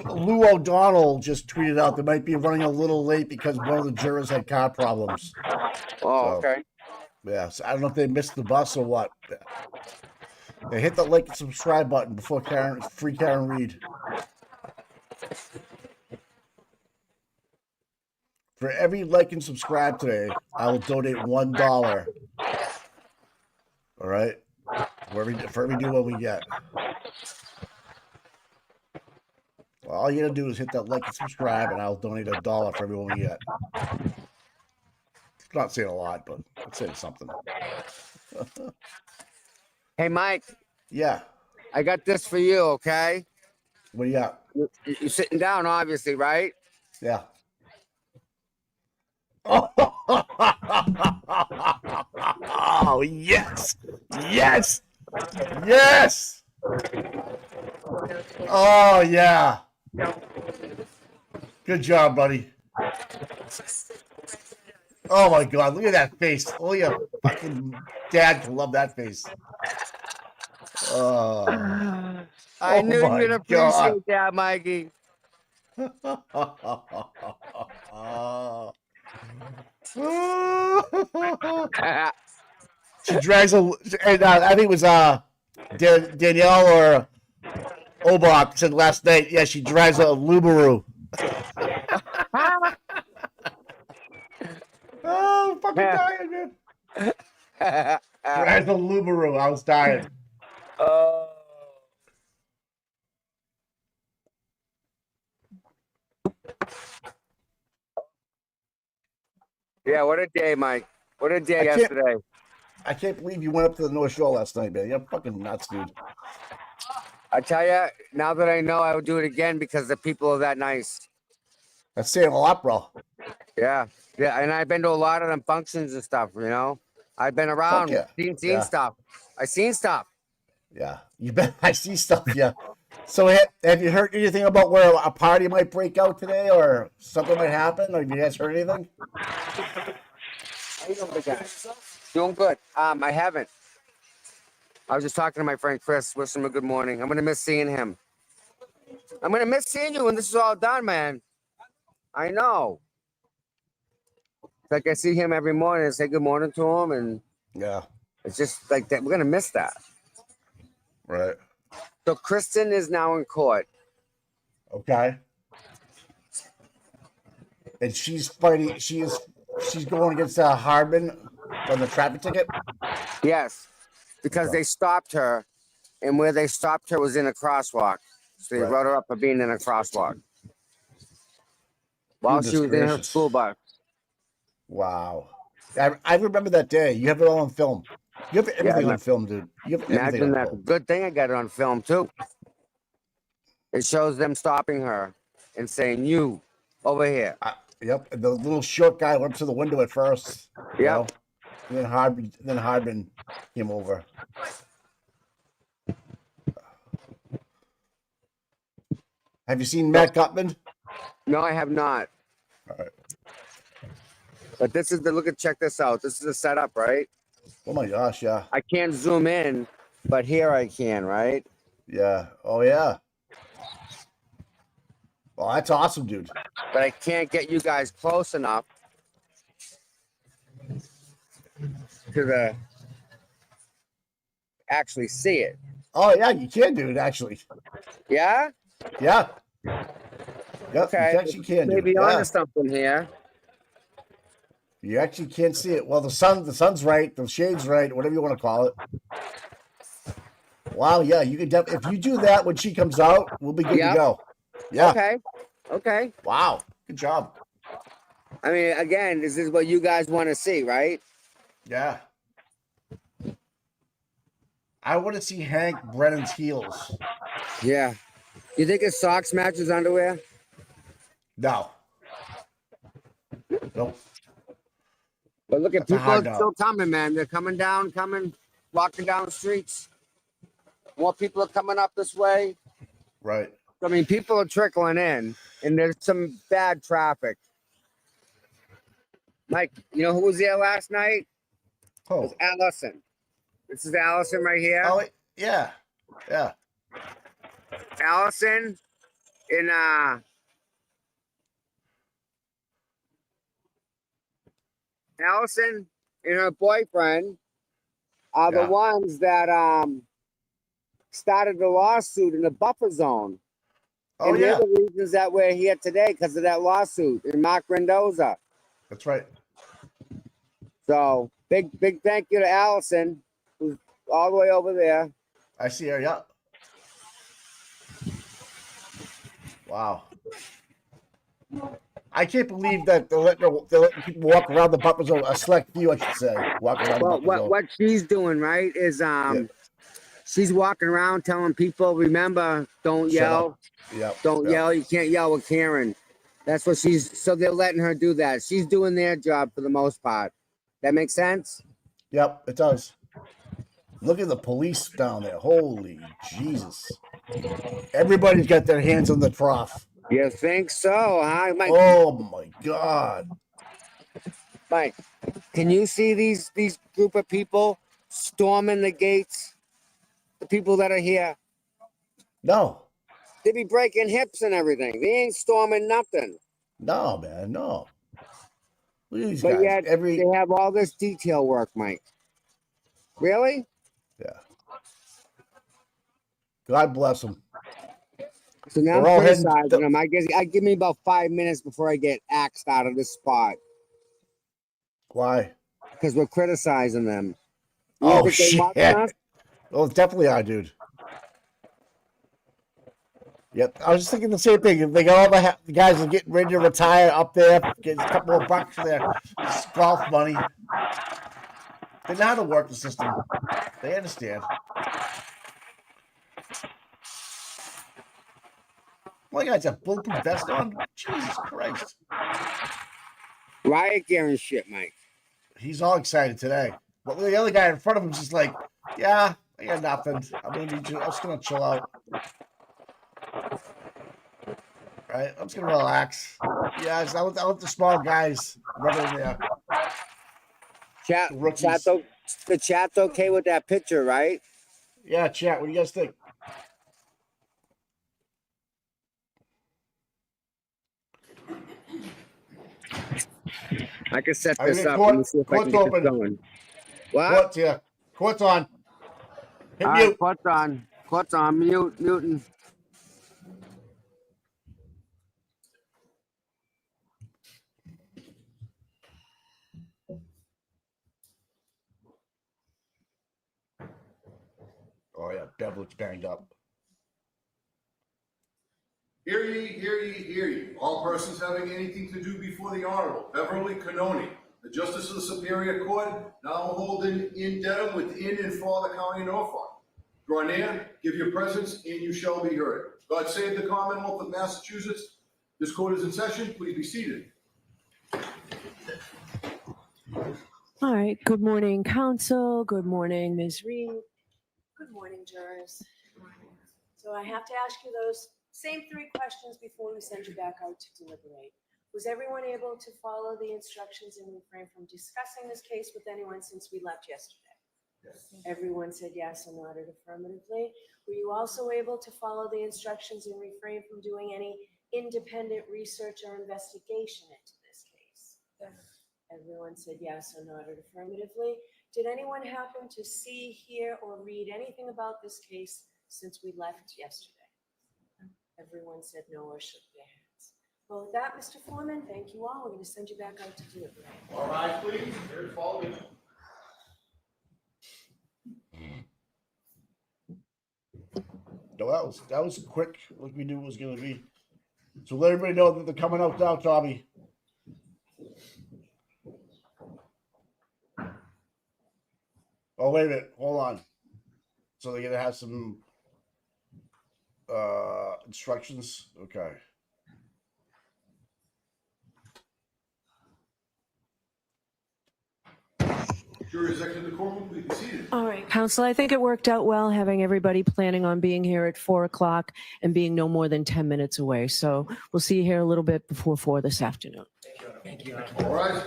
Lou O'Donnell just tweeted out they might be running a little late because one of the jurors had car problems. Oh, okay. Yeah, so I don't know if they missed the bus or what. They hit the like and subscribe button before free Karen Reed. For every like and subscribe today, I will donate $1. All right, for every new one we get. Well, all you gotta do is hit that like and subscribe, and I'll donate $1 for every one we get. It's not saying a lot, but it's saying something. Hey, Mike. Yeah. I got this for you. Okay. What do you got? You're sitting down, obviously, right? Yeah. Oh, yes. Yes. Yes. Oh, yeah. Good job, buddy. Oh, my God. Look at that face. Oh, your fucking dad can love that face. I knew you'd appreciate God. that, Mikey. She drags and I think it was Danielle or Obach said last night. Yeah, she drives a Lubaru. Oh, I'm fucking dying, man. Drives a Lubaru. I was dying. Yeah, what a day, Mike. What a day yesterday. I can't believe you went up to the North Shore last night, man. You're fucking nuts, dude. I tell you, now that I know, I would do it again because the people are that nice. That's saying a lot, bro. Yeah, and I've been to a lot of them functions and stuff. I've been around, yeah. seen stuff. I seen stuff. Yeah, you bet. I see stuff. Yeah. So have you heard anything about where a party might break out today, or something might happen? Or have you guys heard anything? How you doing, big guy? Doing good. I haven't. I was just talking to my friend Chris. Wishing him a good morning. I'm gonna miss seeing him. I'm gonna miss seeing you when this is all done, man. I know. It's like I see him every morning and say good morning to him, and Yeah. it's just like that. We're gonna miss that. Right. So Kristin is now in court. Okay. And she's fighting. She's going against Hardman on the traffic ticket. Yes, because they stopped her, and where they stopped her was in a crosswalk. So they wrote her up for being in a crosswalk while she was in her school bus. Wow. I remember that day. You have it all on film. You have everything on film, dude. You have everything on film. Good thing I got it on film, too. It shows them stopping her and saying, you, over here. Yep. And the little short guy went up to the window at first. Yep. And then Hardman came over. Have you seen Matt Gutman? No, I have not. All right. But this is check this out. This is a setup, right? Oh my gosh, yeah. I can't zoom in, but here I can, right? Yeah. Oh yeah. Well, that's awesome, dude. But I can't get you guys close enough to actually see it. Oh yeah, you can, dude. Actually. Yeah. Yeah. Yep, Okay. You actually can. Maybe onto something here. You actually can't see it. Well, the sun's right, the shade's right, whatever you want to call it. Wow, yeah, you can if you do that when she comes out, we'll be good to go. Yeah. Okay. Wow. Good job. I mean, again, this is what you guys want to see, right? Yeah. I want to see Hank Brennan's heels. Yeah. You think his socks match his underwear? No. Nope. But look at people are still coming, man. They're coming, walking down the streets. More people are coming up this way. Right. I mean, people are trickling in, and there's some bad traffic. Mike, you know who was there last night? Oh. It was Allison. This is Allison right here. Oh, yeah. Yeah. Allison in Allison and her boyfriend are the ones that started the lawsuit in the buffer zone. Oh, and they're the reasons that we're here today because of that lawsuit and Mark Mendoza. That's right. So big thank you to Allison, who's all the way over there. I see her, yeah. Wow. I can't believe that they're letting people walk around the buffer zone, a select few, I should say. Walk around the buffer zone. What she's doing, right, is she's walking around telling people, remember, don't yell. Don't yell. You can't yell with Karen. That's what so they're letting her do that. She's doing their job for the most part. That makes sense? Yep, it does. Look at the police down there. Holy Jesus. Everybody's got their hands on the trough. You think so, huh? Mike, oh my God. Mike, can you see these group of people storming the gates? The people that are here? No. They be breaking hips and everything. They ain't storming nothing. No, man, no. Look at these but guys. Yet they have all this detail work, Mike. Really? Yeah. God bless them. So now I'm criticizing them. I give me about 5 minutes before I get axed out of this spot. Why? Because we're criticizing them. Oh, shit. Oh, definitely are, dude. Yep, I was just thinking the same thing. If they got all the guys are getting ready to retire up there, get a couple of bucks for their golf money. They know how to work the system. They understand. My guy's got bulletproof vest on. Jesus Christ. Riot gear and shit, Mike. He's all excited today. But the other guy in front of him is just like, yeah, I got nothing. I'm just gonna chill out. Right? I'm just gonna relax. Yeah, I want the small guys running there. The chat's okay with that picture, right? Yeah, chat. What do you guys think? I can set this up. Court, Let me see if I can court's get open. this going. What? Court's here. Court's on. Hit All mute. right, court's on. Court's on. Muting. Oh yeah, Bev looks banged up. Hear ye, hear ye, hear ye. All persons having anything to do before the Honorable Beverly Canoni, the Justice of the Superior Court, now holding in Dedham within and for the County of Norfolk. Draw near, give your presence, and you shall be heard. God save the Commonwealth of Massachusetts. This court is in session. Please be seated. All right. Good morning, counsel. Good morning, Ms. Reed. Good morning, jurors. So I have to ask you those same 3 questions before we send you back out to deliberate. Was everyone able to follow the instructions and refrain from discussing this case with anyone since we left yesterday? Yes. Everyone said yes and nodded affirmatively. Were you also able to follow the instructions and refrain from doing any independent research or investigation into this case? Yes. Everyone said yes or nodded affirmatively. Did anyone happen to see, hear, or read anything about this case since we left yesterday? Everyone said no or shook their heads. Well, with that, Mr. Foreman, thank you all. We're going to send you back out to deliberate. All right, please. Here's follow me. No, that was quick, like we knew it was going to be. So let everybody know that they're coming out now, Tommy. Oh, wait a minute. Hold on. So they're going to have some instructions? Okay. Jury is exiting the courtroom. Please be seated. All right, counsel, I think it worked out well having everybody planning on being here at 4 o'clock and being no more than 10 minutes away. So we'll see you here a little bit before 4 this afternoon. Thank you. All right.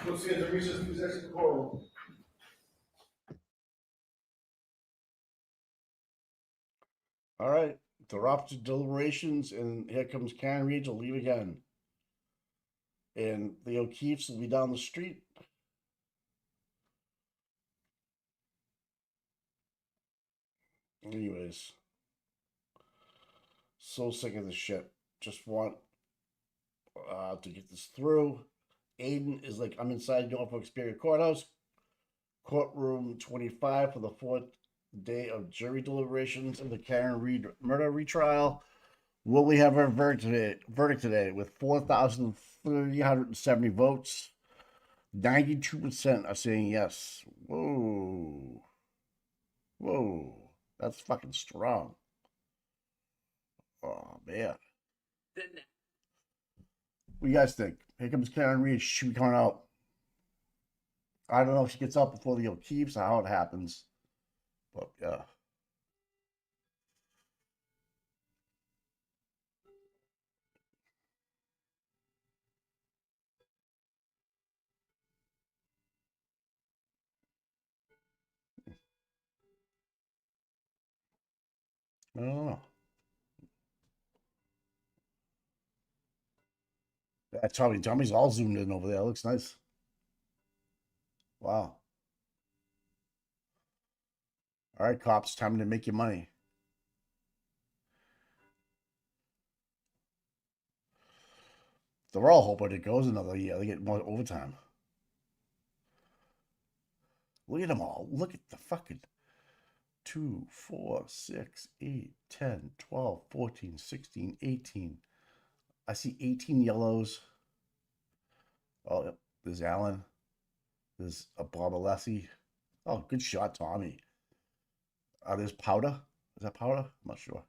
Let's see the recess. Please exit the courtroom. All right. They're off to deliberations, and here comes Karen Reed to leave again. And the O'Keefes will be down the street. Anyways, so sick of this shit. Just want to get this through. Aiden is like, I'm inside Norfolk Superior Courthouse, courtroom 25 for the 4th day of jury deliberations in the Karen Reed murder retrial. Will we have our verdict today with 4,370 votes? 92% are saying yes. Whoa. Whoa. That's fucking strong. Oh, man. What do you guys think? Here comes Karen Reed. She be coming out. I don't know if she gets out before the O'Keefes or how it happens. But, yeah. I don't know. That Tommy's all zoomed in over there. It looks nice. Wow. All right, cops, time to make your money. They're all hoping it goes another year. They get more overtime. Look at them all. Look at the fucking 2, 4, 6, 8, 10, 12, 14, 16, 18. I see 18 yellows. Oh, There's Allen. There's a Bob Alessi. Oh, good shot, Tommy. There's Powder. Is that Powder? I'm not sure.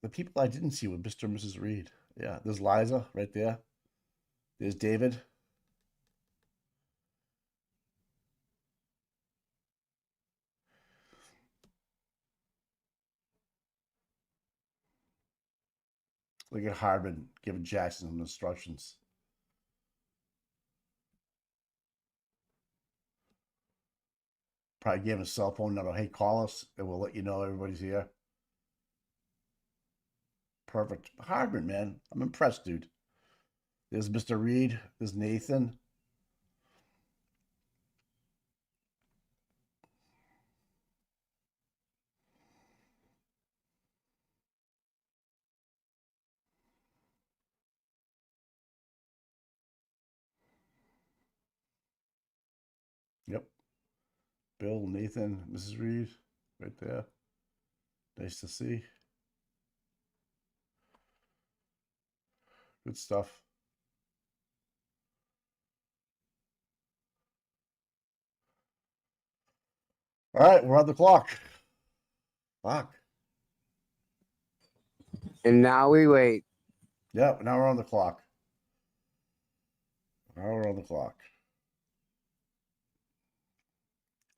The people I didn't see were Mr. and Mrs. Reed. Yeah, there's Liza right there. There's David. Look at Hardman giving Jackson some instructions. Probably gave him a cell phone number. Hey, call us and we'll let you know everybody's here. Perfect. Hardman, man. I'm impressed, dude. There's Mr. Reed. There's Nathan. Yep. Bill, Nathan, Mrs. Reed, right there. Nice to see. Good stuff. All right, we're on the clock. Fuck. And now we wait. Yep, now we're on the clock. Now we're on the clock.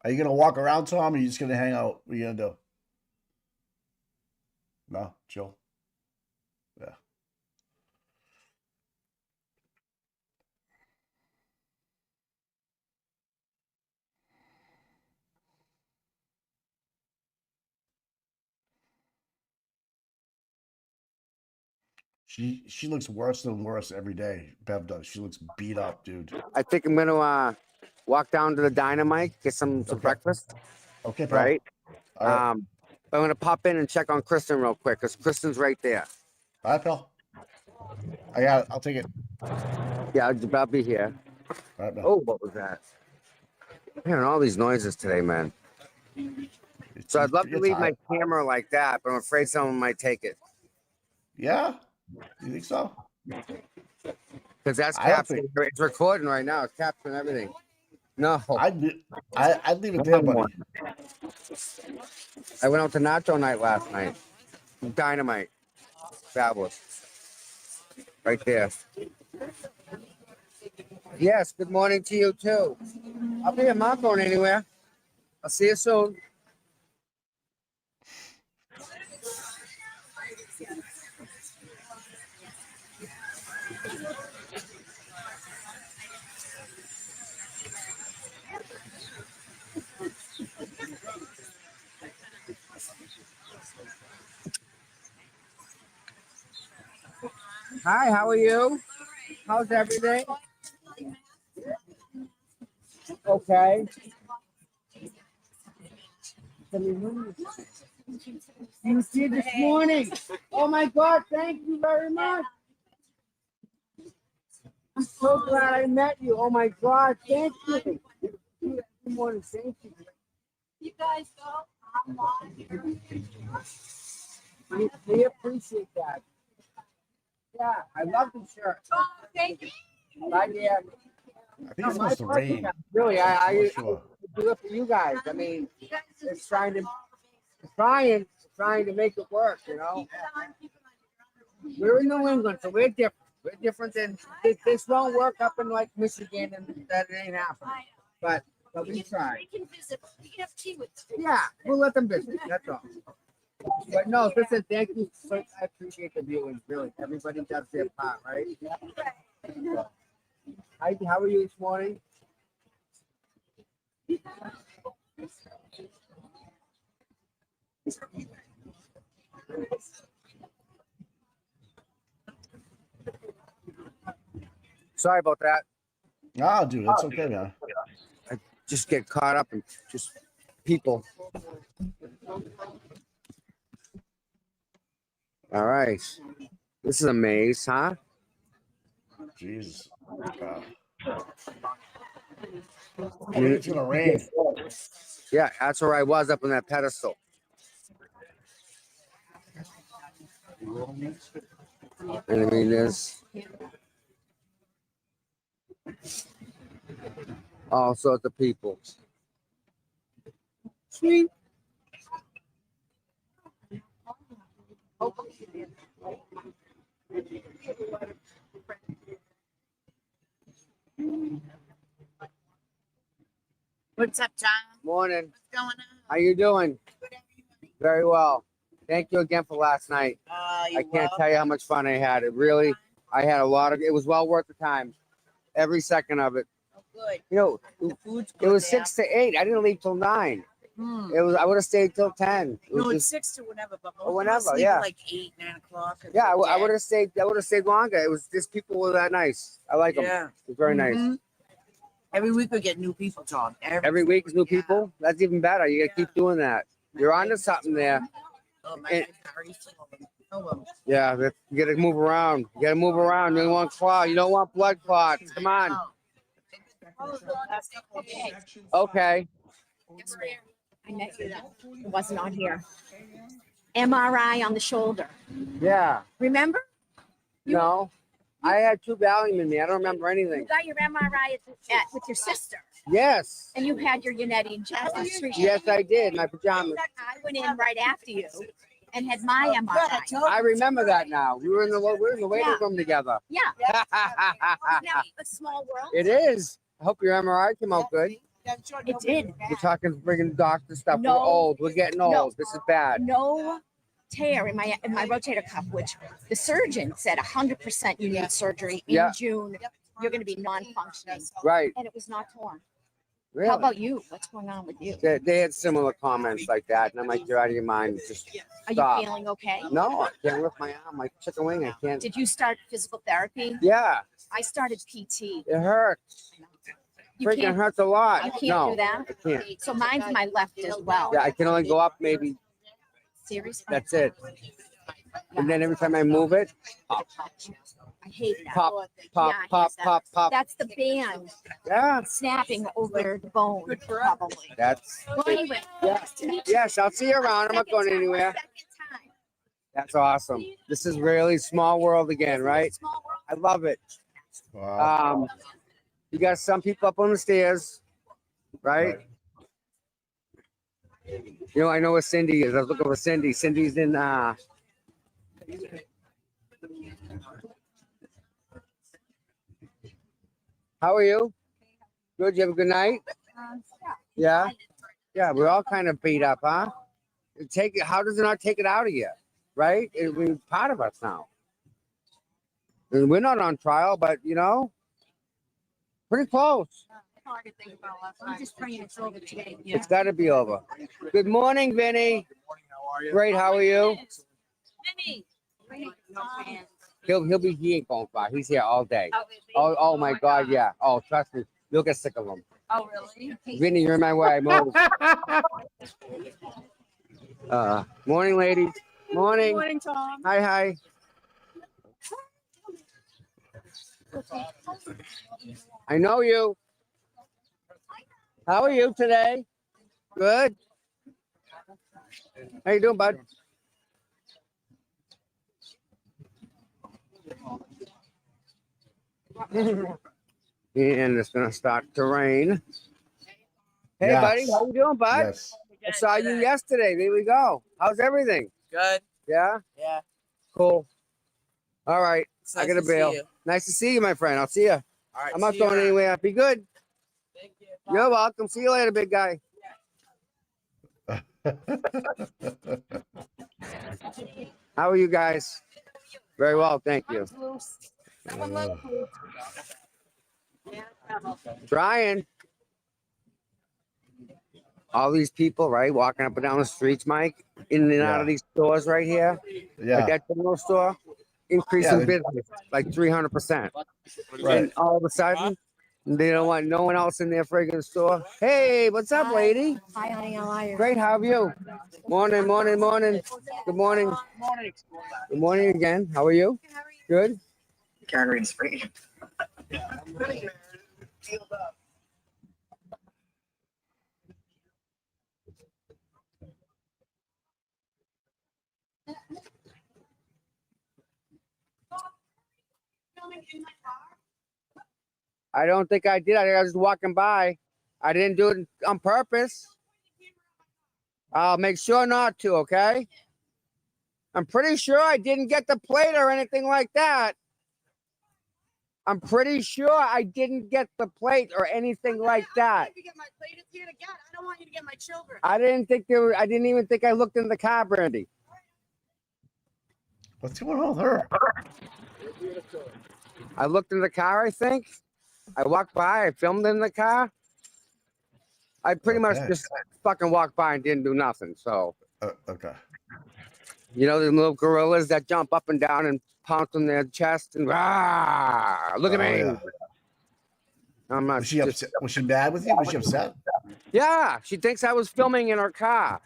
Are you gonna walk around, Tom, or are you just gonna hang out? What are you gonna do? No, chill. Yeah. She looks worse and worse every day. Bev does. She looks beat up, dude. I think I'm gonna walk down to the Dynamite, get some Okay. breakfast. Okay, pal. Right. All right. I'm gonna pop in and check on Kristin real quick because Kristen's right there. All right, pal. I got it. I'll take it. Yeah, I'll be here. All right, pal. Oh, what was that? I'm hearing all these noises today, man. So I'd love to leave my camera like that, but I'm afraid someone might take it. Yeah? You think so? Because that's I don't capturing. It's recording right now. It's capturing everything. No. I'd leave it there, buddy. I went out to Nacho Night last night. Dynamite. Fabulous. Right there. Yes, good morning to you too. I'll be here. I'm not going anywhere. I'll see you soon. Hi, how are you? How's everything? Okay. You see this morning. Oh my God, thank you very much. I'm so glad I met you. Oh my God, thank you. Good morning, thank you. You guys go. We appreciate that. Yeah, I love the shirt. Oh, thank you. Right here. I think it's supposed to rain. Really, I Sure. do it for you guys. I mean, it's trying to make it work, you know. We're in New England, so we're different. We're different than this won't work up in like Michigan, and that ain't happening. But we try. We can visit. We can have tea with them. Yeah, we'll let them visit. That's all. But no, listen, thank you. So I appreciate the viewing. Really, everybody does their part, right? Hi, how are you this morning? Sorry about that. Ah, dude, that's okay, man. I just get caught up in just people. All right. This is a maze, huh? Jesus. It's gonna rain. Yeah, that's where I was up on that pedestal. And I mean, All sorts of people. Sweet. What's up, John? Morning. What's going on? How you doing? Very well. Thank you again for last night. I can't tell you how much fun I had. I had a lot of, it was well worth the time. Every second of it. Oh, good. You know, The food's it good was there. 6 to 8. I didn't leave till 9. Hmm. I would have stayed till 10. It was No, it's just- 6 to whenever, but Or most whenever, of us leave yeah. at like 8, 9 o'clock. and yeah, we're I would dead. have stayed. I would have stayed longer. It was just people were that nice. I like them. Yeah. It's very nice. Mhm. Every week we get new people, Tom. Every week is new people. That's even better. You gotta keep doing that. You're onto something there. Oh, my And- carries some of them. Oh, well. Yeah, you gotta move around. You gotta move around. You don't want clot. You don't want blood clots. Come on. Okay. Okay. Guess where? I met you. It wasn't on here. MRI on the shoulder. Yeah. Remember? No. I had 2 Valium in me. I don't remember You anything. got your MRI with your sister, Yes. and you had your United injection. Yes, I did. My pajamas. I went in right after you and had my MRI. I remember that now. We were in the waiting Yeah. room together. Yeah. Now, a small world. It is. I hope your MRI came out good. It did. We're talking friggin' doctor stuff. No. We're old. We're getting old. No. This is bad. No tear in my rotator cuff, which the surgeon said 100% you need surgery in Yeah. June. You're going to be non-functioning, Right. and it was not torn. Really? How about you? What's going on with you? They had similar comments like that, and I'm like, you're out of your mind. Just Are stop. you feeling okay? No, I can't lift my arm like chicken wing. I can't. Did you start physical therapy? Yeah, I started PT. it hurts. You Freaking can't. hurts a lot. You can't no, do that? I can't. So mine's my left as well. Yeah, I can only go up maybe. Seriously? That's it. And then every time I move it, I hate that. pop, pop, Yeah, I pop, hate that. pop, pop. That's the band Yeah, snapping over the bone, probably. that's. Well, anyway. Yeah. nice to meet you. Yes, I'll see you around. I'm not Second going time, anywhere. second time. That's awesome. This is really small world again, right? Small world. I love it. Wow. You got some people up on the stairs, right? You know, I know where Cindy is. I was looking for Cindy. Cindy's in how are you? Good. You have a good night? Yeah. Yeah, we're all kind of beat up, huh? How does it not take it out of you? Right? We're part of us now. And we're not on trial, but you know, pretty close. I'm just praying it's over today. It's got to be over. Good morning, Vinny. Great. How are you? Vinny. He ain't going far. He's here all day. Oh my God, yeah. Oh, trust me, you'll get sick of him. Oh, really? Vinny, you're in my way. Move. Morning, ladies. Morning. Morning, Tom. Hi. I know you. How are you today? Good. How you doing, bud? And it's gonna start to rain. Hey, Yes. buddy, how you doing, bud? Yes. I saw you yesterday. There we go. How's everything? Good. Yeah. Yeah. Cool. All right. It's I nice gotta to see bail. you. Nice to see you, my friend. I'll see you. All right. I'm not see you going around. anywhere. Be good. Thank you. You're welcome. See you later, big guy. How are you guys? Very well, thank you. Trying. All these people, right, walking up and down the streets, Mike, in and out of Yeah. these stores right here, like Yeah. that general store, increasing Yeah, they- business like 300%. Right. And all of a sudden, they don't want no one else in their friggin' store. Hey, what's up, lady? Hi, honey. How are you? Great, how are you? Morning. Good morning. Good morning again. How are you? Good? Gathering free. I don't think I did. I was just walking by. I didn't do it on purpose. I'll make sure not to, okay? I'm pretty sure I didn't get the plate or anything like that. I'm pretty sure I didn't get the plate or anything like that. If you get my plate, it's here to get. I don't want you to get my children. I didn't even think I looked in the car, Brandy. What's going on with her? I looked in the car, I think. I walked by, I filmed in the car. I pretty much just fucking walked by and didn't do nothing. So, Okay. you know, the little gorillas that jump up and down and pounce on their chest and rah, look at me. Yeah. I'm not. Was she upset? Was she mad with you? Was she upset? Yeah, she thinks I was filming in her car.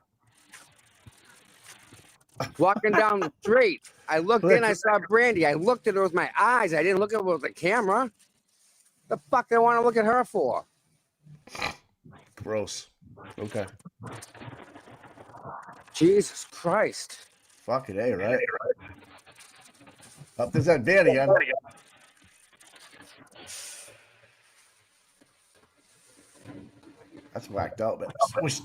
Walking down the street. I looked in, I saw Brandy. I looked at her with my eyes. I didn't look at her with the camera. The fuck do I want to look at her for? Gross. Okay. Jesus Christ. Fucking A, right? Up there's that van again. That's whacked out. But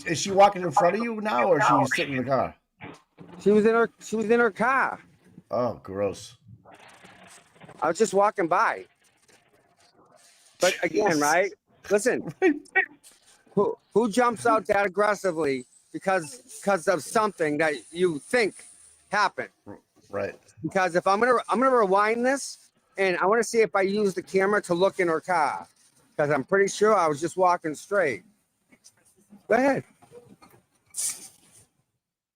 is she walking in front of you now, or is she sitting in the car? She was in her car. Oh, gross. I was just walking by. But again, right? Listen, who jumps out that aggressively because of something that you think happened? Right. Because if I'm gonna rewind this, and I want to see if I use the camera to look in her car, because I'm pretty sure I was just walking straight. Go ahead.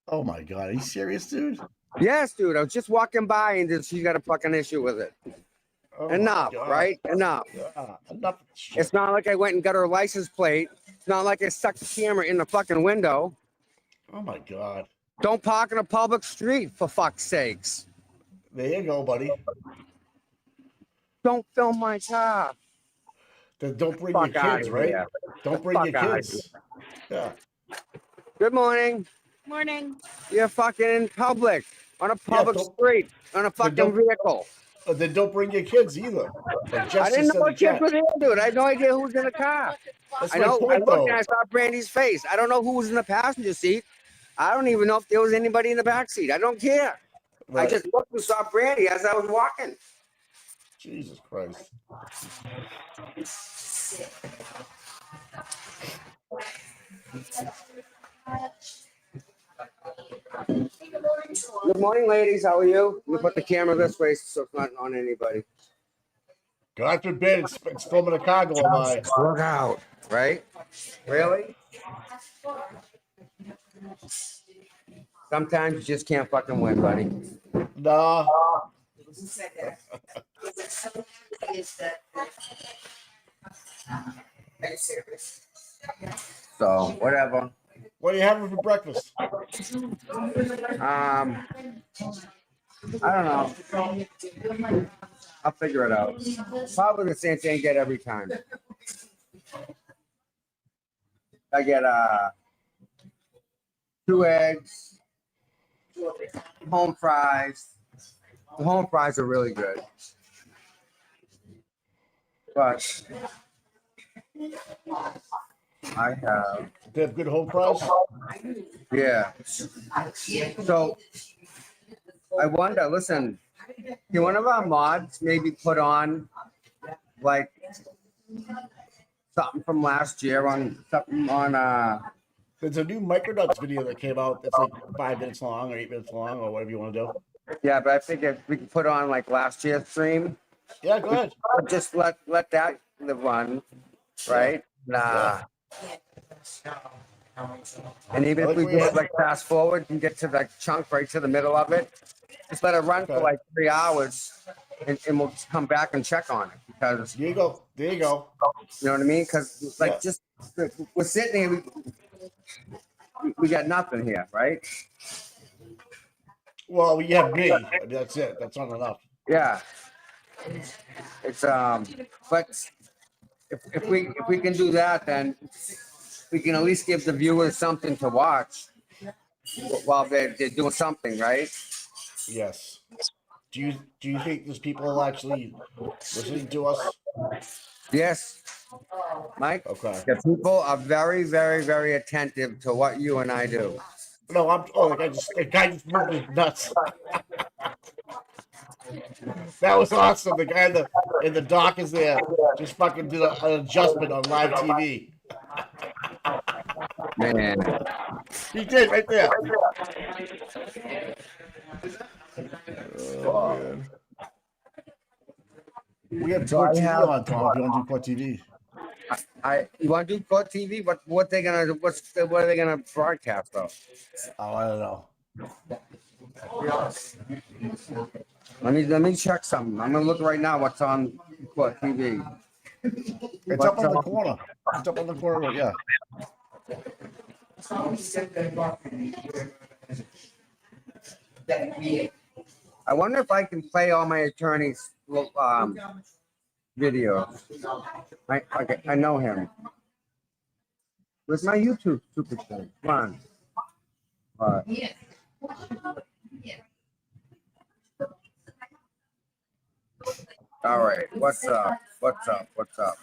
Oh my God, are you serious, dude? Yes, dude. I was just walking by, and she got a fucking issue with it. Oh Enough, right? Enough. Yeah, enough. It's not like I went and got her license plate. It's not like I stuck the camera in the fucking window. Oh my God. Don't park in a public street, for fuck's sakes. There you go, buddy. Don't film my car. Then don't bring Fuck your kids, outta right? here. Don't bring your Fuck outta kids. Yeah. Good morning. Morning. You're fucking in public, on a public don't- street, on a fucking don't- vehicle. Then don't bring your kids either. Like I Jesse didn't know said what in kids chat. were there, dude. I had no idea who was in the car. That's I my know. I point, looked though. and I saw Brandy's face. I don't know who was in the passenger seat. I don't even know if there was anybody in the back seat. I don't care. I Right. just looked and saw Brandy as I was walking. Jesus Christ. Good morning, ladies. How are you? Let me put the camera this way so it's not on anybody. God forbid it's filming a car going by. Look out. Right? Really? Sometimes you just can't fucking win, buddy. Nah. So, whatever. What are you having for breakfast? I don't know. I'll figure it out. Probably the same thing I get every time. I get 2 eggs, home fries. The home fries are really good. But I have, They have good home fries? yeah. So I wonder, listen, can one of our mods maybe put on like something from last year on something on There's a new Micronuts video that came out that's like 5 minutes long or 8 minutes long or whatever you want to do. yeah, but I figured we could put on like last year's stream. Yeah, go ahead. Just let that live on, right? Nah. And even I if like we where you're just like fast forward and get to the chunk right to the middle of it, just let it run for Okay. like 3 hours and we'll come back and check on it because There you go. There you go. you know what I mean? Because like Yeah. just we're sitting here, we got nothing here, right? Well, you have me. That's it. That's not enough. Yeah. It's but if we can do that, then we can at least give the viewers something to watch while they're doing something, right? Yes. Do you think there's people actually listening to us? Yes, Mike. Okay. The people are very, very, very attentive to what you and I do. No, the guy just moved his nuts. That was awesome. The guy in the dock is there. Just fucking did an adjustment on live TV. Man, He did right there. Oh, man. We have Court TV on, Tom. If you want to do Court TV. you want to do Court TV? What they gonna what are they gonna broadcast though? Oh, I don't know. Let me check something. I'm gonna look right now what's on Court TV. It's up on the corner. It's up on the corner. Yeah. I wonder if I can play all my attorneys' videos. I know him. Where's my YouTube super show? Come on. All right. All right. What's up? What's up? What's up?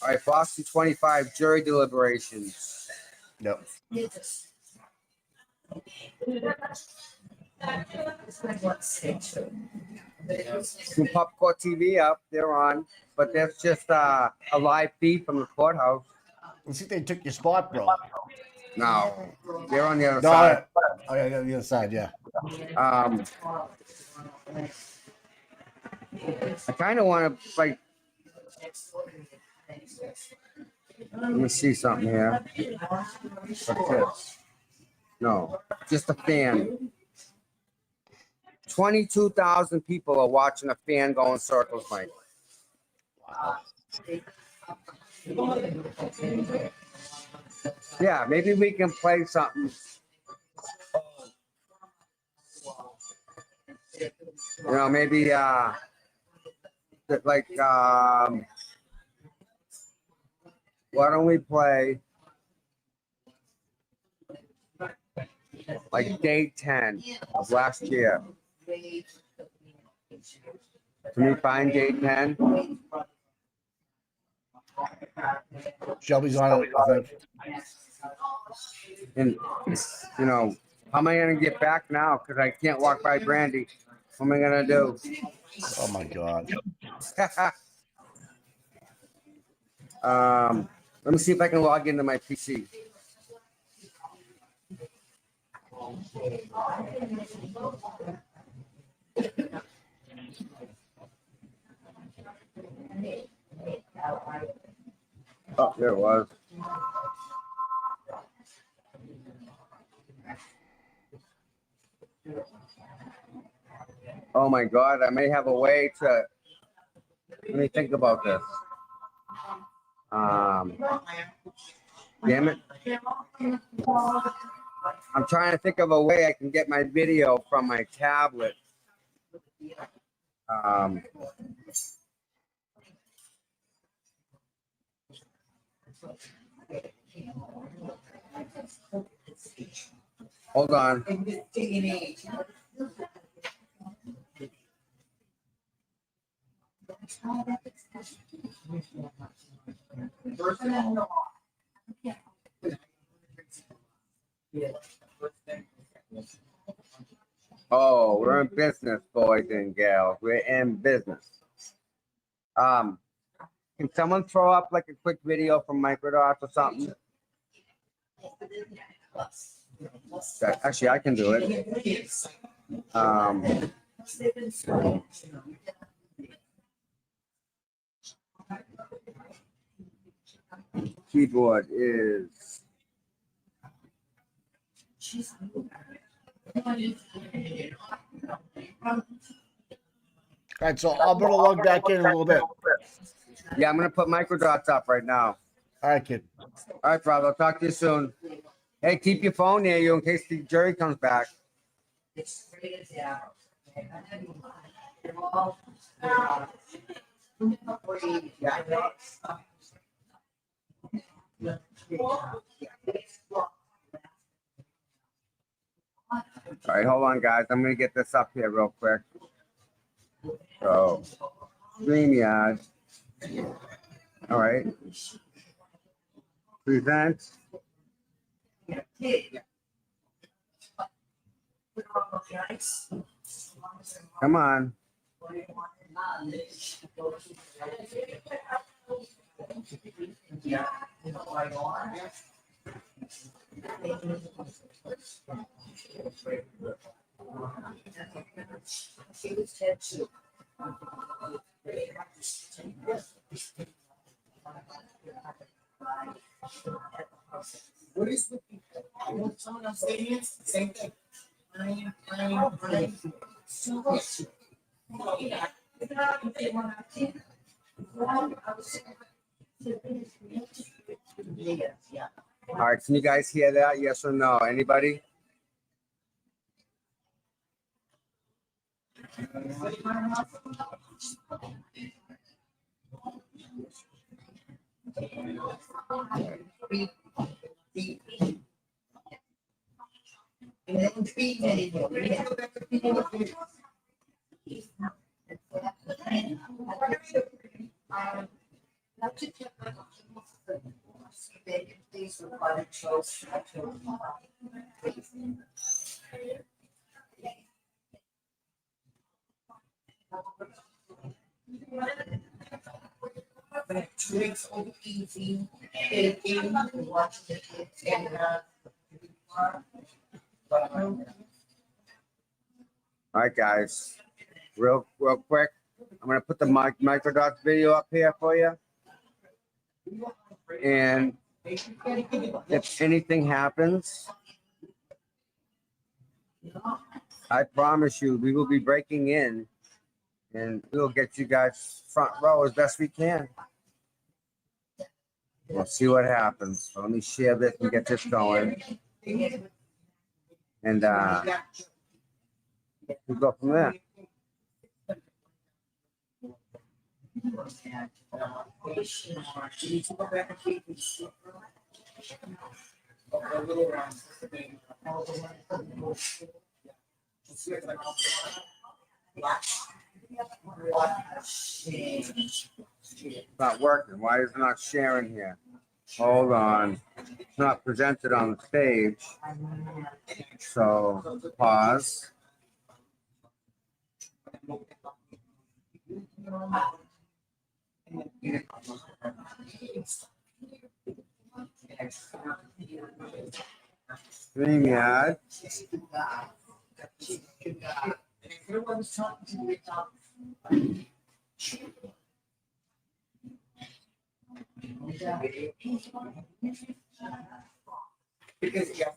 All right. Boston 25 jury deliberations. Yep. You pop Court TV up, they're on, but that's just a live feed from the courthouse. I think they took your spot, bro. No, they're on the other side. Oh, yeah, the other side, yeah. I kind of want to, like, let me see something here. What's this? No, just a fan. 22,000 people are watching a fan go in circles, Mike. Wow. Yeah, maybe we can play something. You know, maybe like why don't we play like day 10 of last year? Can we find day 10? Shelby's on it, I think. And, you know, how am I going to get back now? Because I can't walk by Brandy. What am I going to do? Oh, my God. Let me see if I can log into my PC. Oh, there it was. Oh my God, I may have a way to, let me think about this. Damn it. I'm trying to think of a way I can get my video from my tablet. Hold on. Oh, we're in business, boys and gals. We're in business. Can someone throw up like a quick video from Microdots or something? Actually, I can do it. Keyboard is. All right, so I'm going to log back in a little bit. Yeah, I'm going to put Microdots up right now. All right, kid. All right, brother. I'll talk to you soon. Hey, keep your phone near you in case the jury comes back. All right, hold on, guys. I'm going to get this up here real quick. So, StreamYard. All right. Present. Come on. What is the someone else saying it? Same thing. All right, can you guys hear that? Yes or no? Anybody? All right, guys, real quick. I'm gonna put the microdots video up here for you. And if anything happens, I promise you, we will be breaking in and we'll get you guys front row as best we can. We'll see what happens. So let me share this and get this going. And we'll go from there. It's not working. Why is it not sharing here? Hold on. It's not presented on the stage. So pause. StreamYard.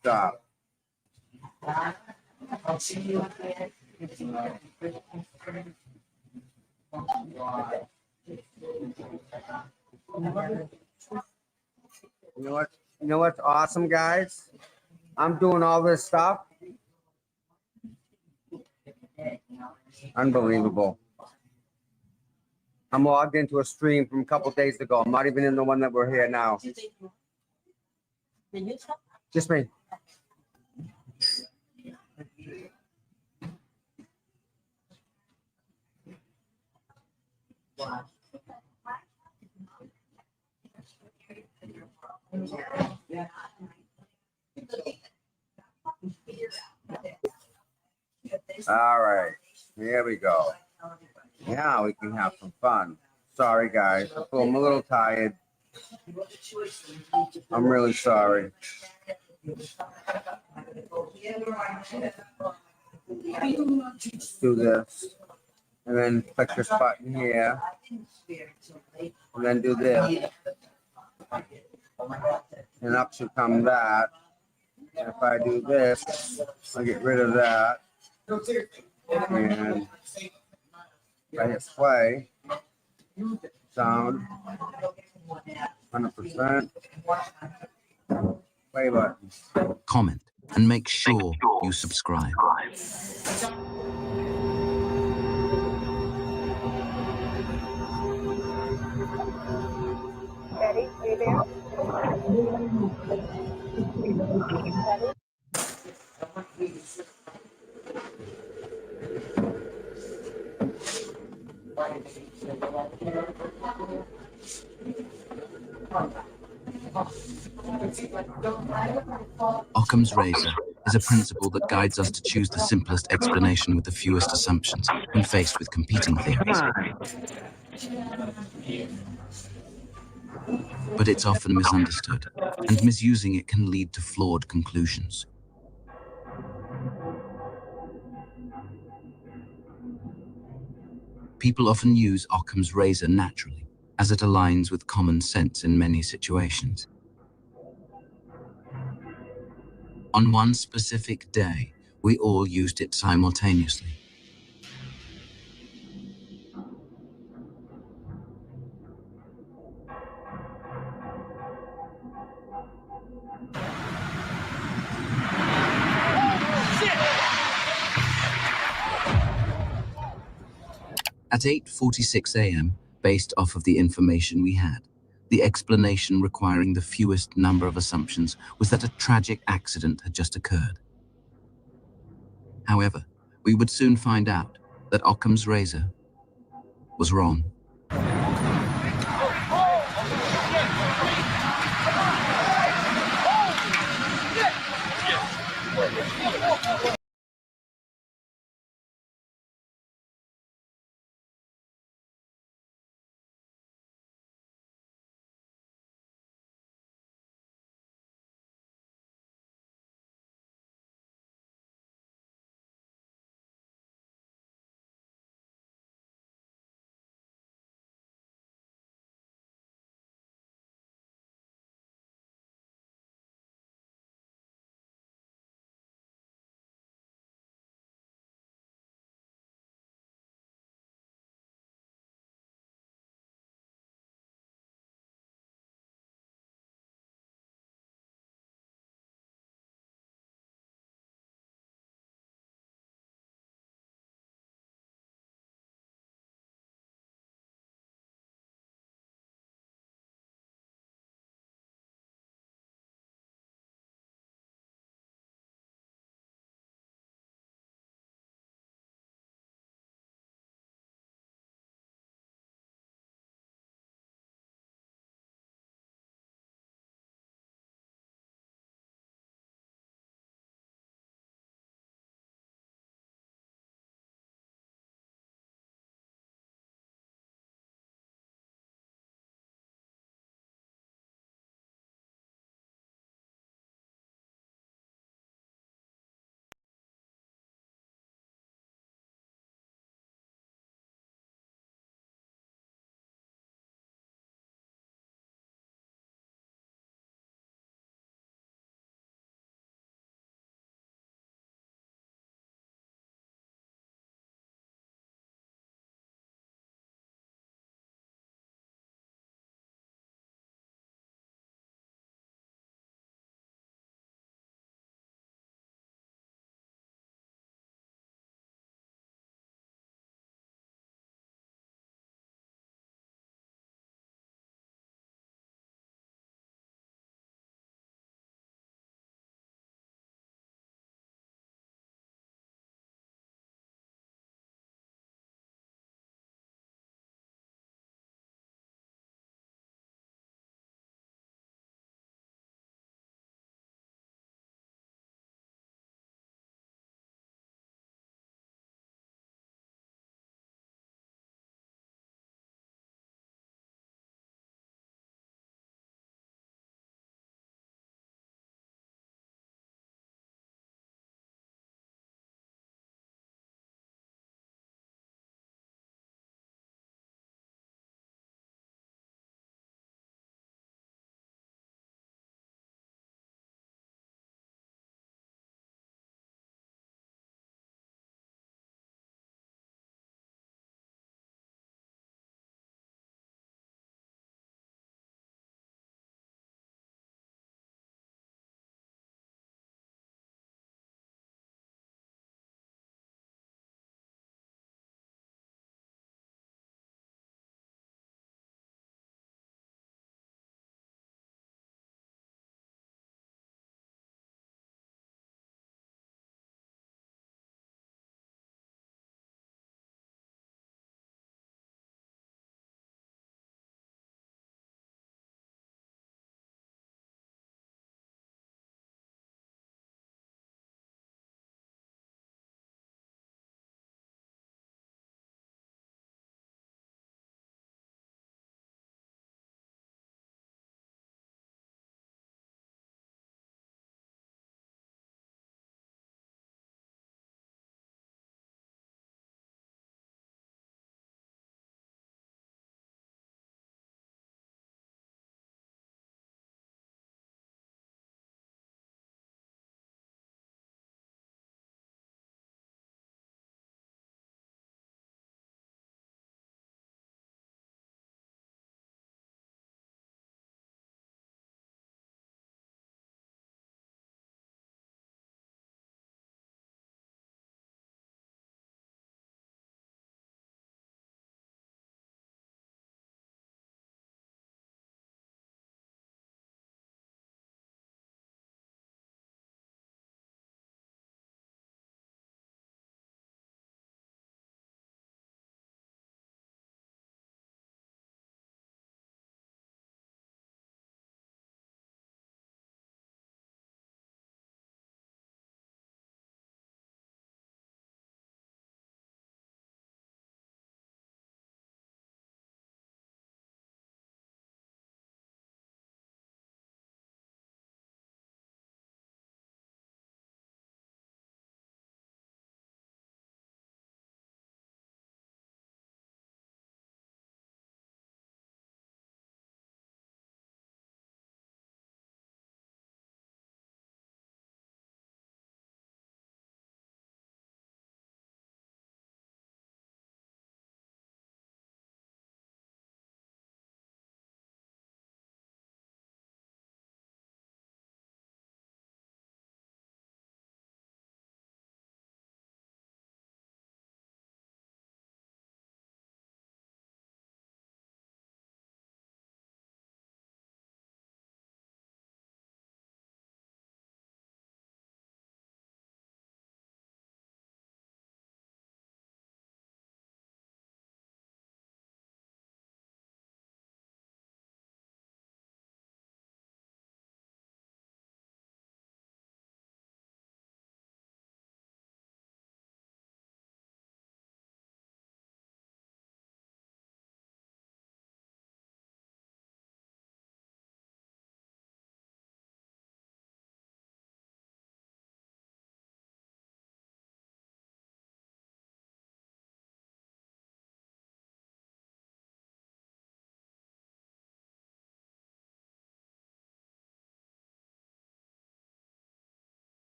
Stop. You know what? You know what's awesome, guys? I'm doing all this stuff. Unbelievable. I'm logged into a stream from a couple days ago. I'm not even in the one that we're here now. Just me. All right, here we go. Now we can have some fun. Sorry, guys. I'm a little tired. I'm really sorry. Let's do this. And then click this button here. And then do this. And up should come that. And if I do this, I get rid of that. And if I hit play, sound, 100%, play button. Comment and make sure you subscribe. Betty, are you there? Betty? Occam's razor is a principle that guides us to choose the simplest explanation with the fewest assumptions when faced with competing theories. But it's often misunderstood, and misusing it can lead to flawed conclusions. People often use Occam's razor naturally, as it aligns with common sense in many situations. On one specific day, we all used it simultaneously. At 8:46 a.m., based off of the information we had, the explanation requiring the fewest number of assumptions was that a tragic accident had just occurred. However, we would soon find out that Occam's razor was wrong.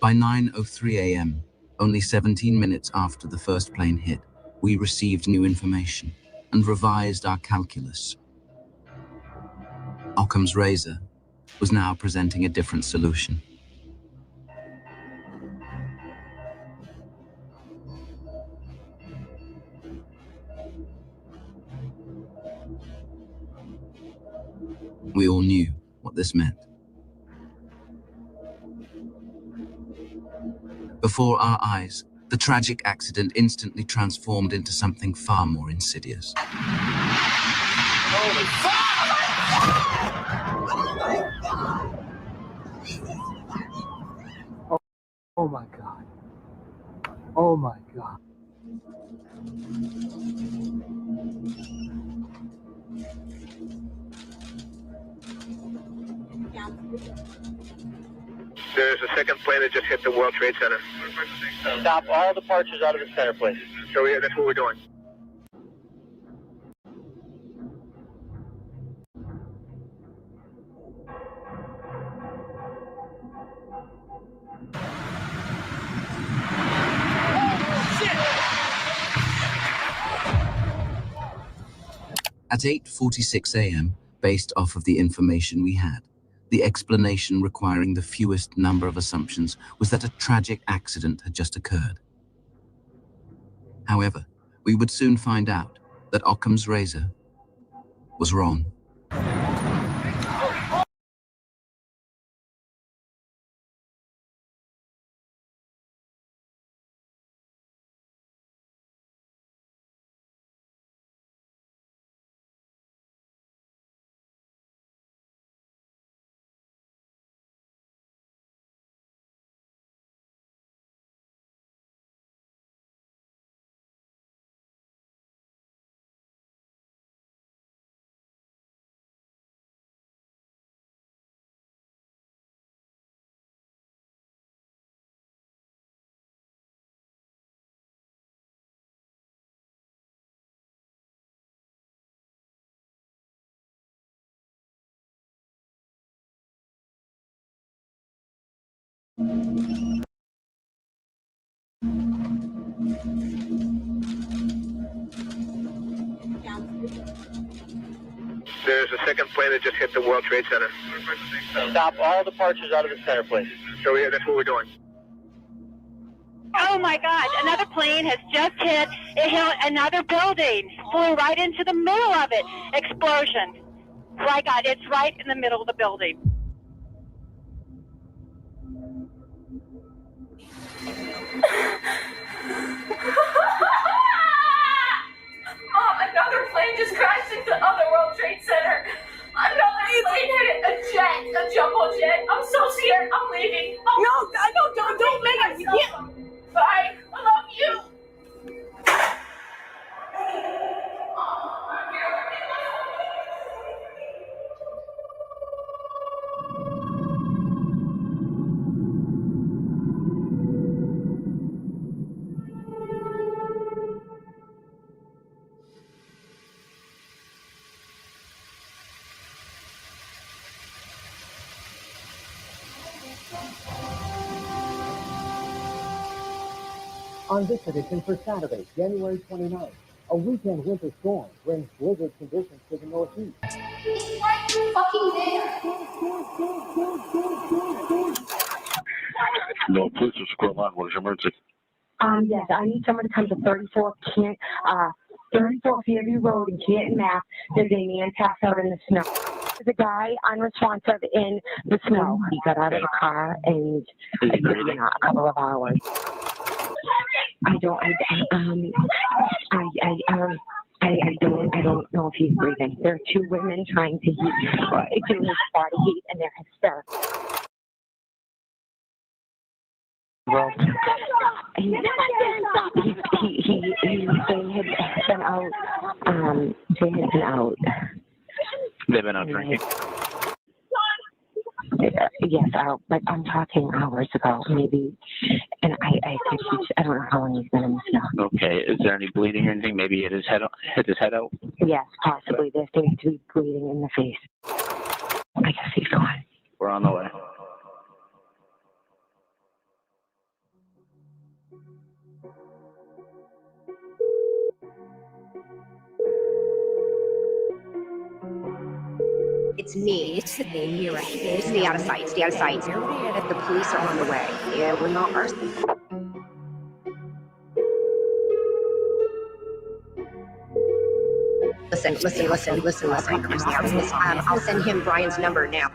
By 9:03 a.m., only 17 minutes after the first plane hit, we received new information and revised our calculus. Occam's razor was now presenting a different solution. We all knew what this meant. Before our eyes, the tragic accident instantly transformed into something far more insidious. Oh my God. Oh my God. There's a second plane that just hit the World Trade Center. Stop all departures out of the center, please. So yeah, that's what we're doing. At 8:46 a.m., based off of the information we had, the explanation requiring the fewest number of assumptions was that a tragic accident had just occurred. However, we would soon find out that Occam's razor was wrong. There's a second plane that just hit the World Trade Center. Stop all departures out of the center, please. So yeah, that's what we're doing. Oh my God, another plane has just hit another building, flew right into the middle of it. Explosion. My God, it's right in the middle of the building. Mom, another plane just crashed into the other World Trade Center. Another plane hit a jumbo jet. I'm so scared. I'm leaving. Oh. No, don't make it. You can't. Bye. I love you. On this edition for Saturday, January 29th, a weekend winter storm brings blizzard conditions to the Northeast. It's right fucking there. No, please just go on. What is your emergency? Yes, I need someone to come to 34 Fairview Road in Canton, Mass. There's a man passed out in the snow. There's a guy unresponsive in the snow. He got out of the car and a couple of hours. I don't know if he's breathing. There are two women trying to do his body heat, and they're hysterical. Well, they had been out. They've been out drinking. Yes, but I'm talking hours ago, maybe. And I think I don't know how long he's been in the snow. Okay, is there any bleeding or anything? Maybe hit his head out? Yes, possibly. There seems to be bleeding in the face. I guess he's gone. We're on the way. It's me. It's me. You're right. Stay out of sight. Stay out of sight. The police are on the way. Yeah, we're not arson. Listen. I'll send him Brian's number now.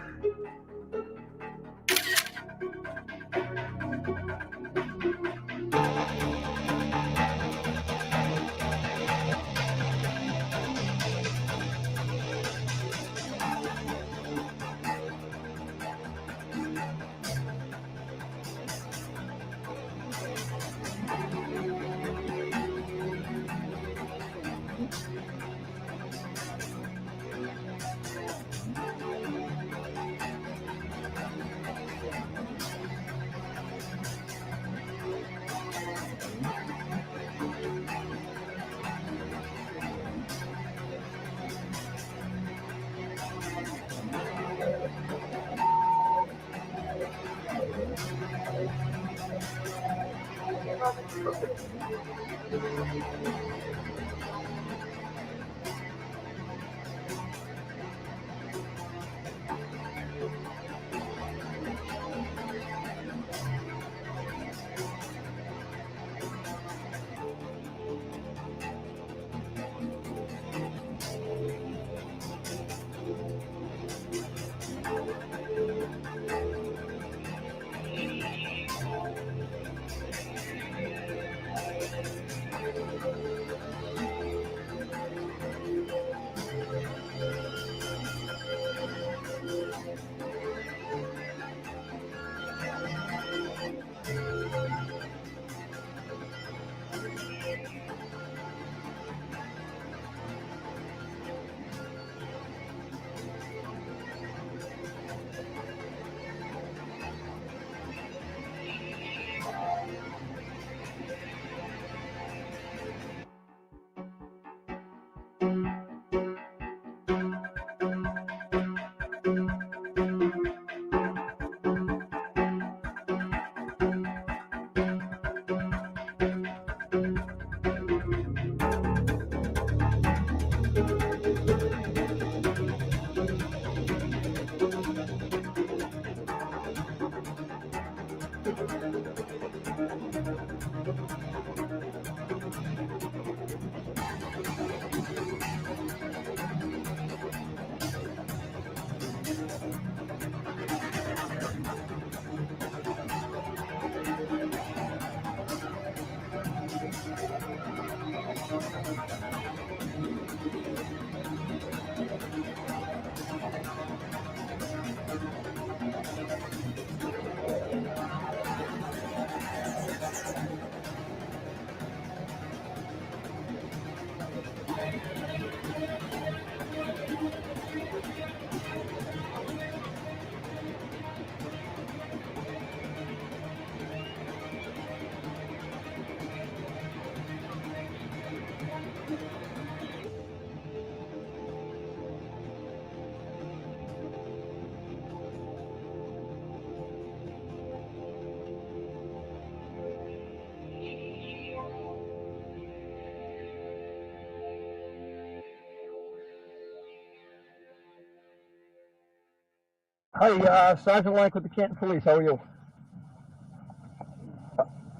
Hi, Sergeant Lank with the Canton Police. How are you?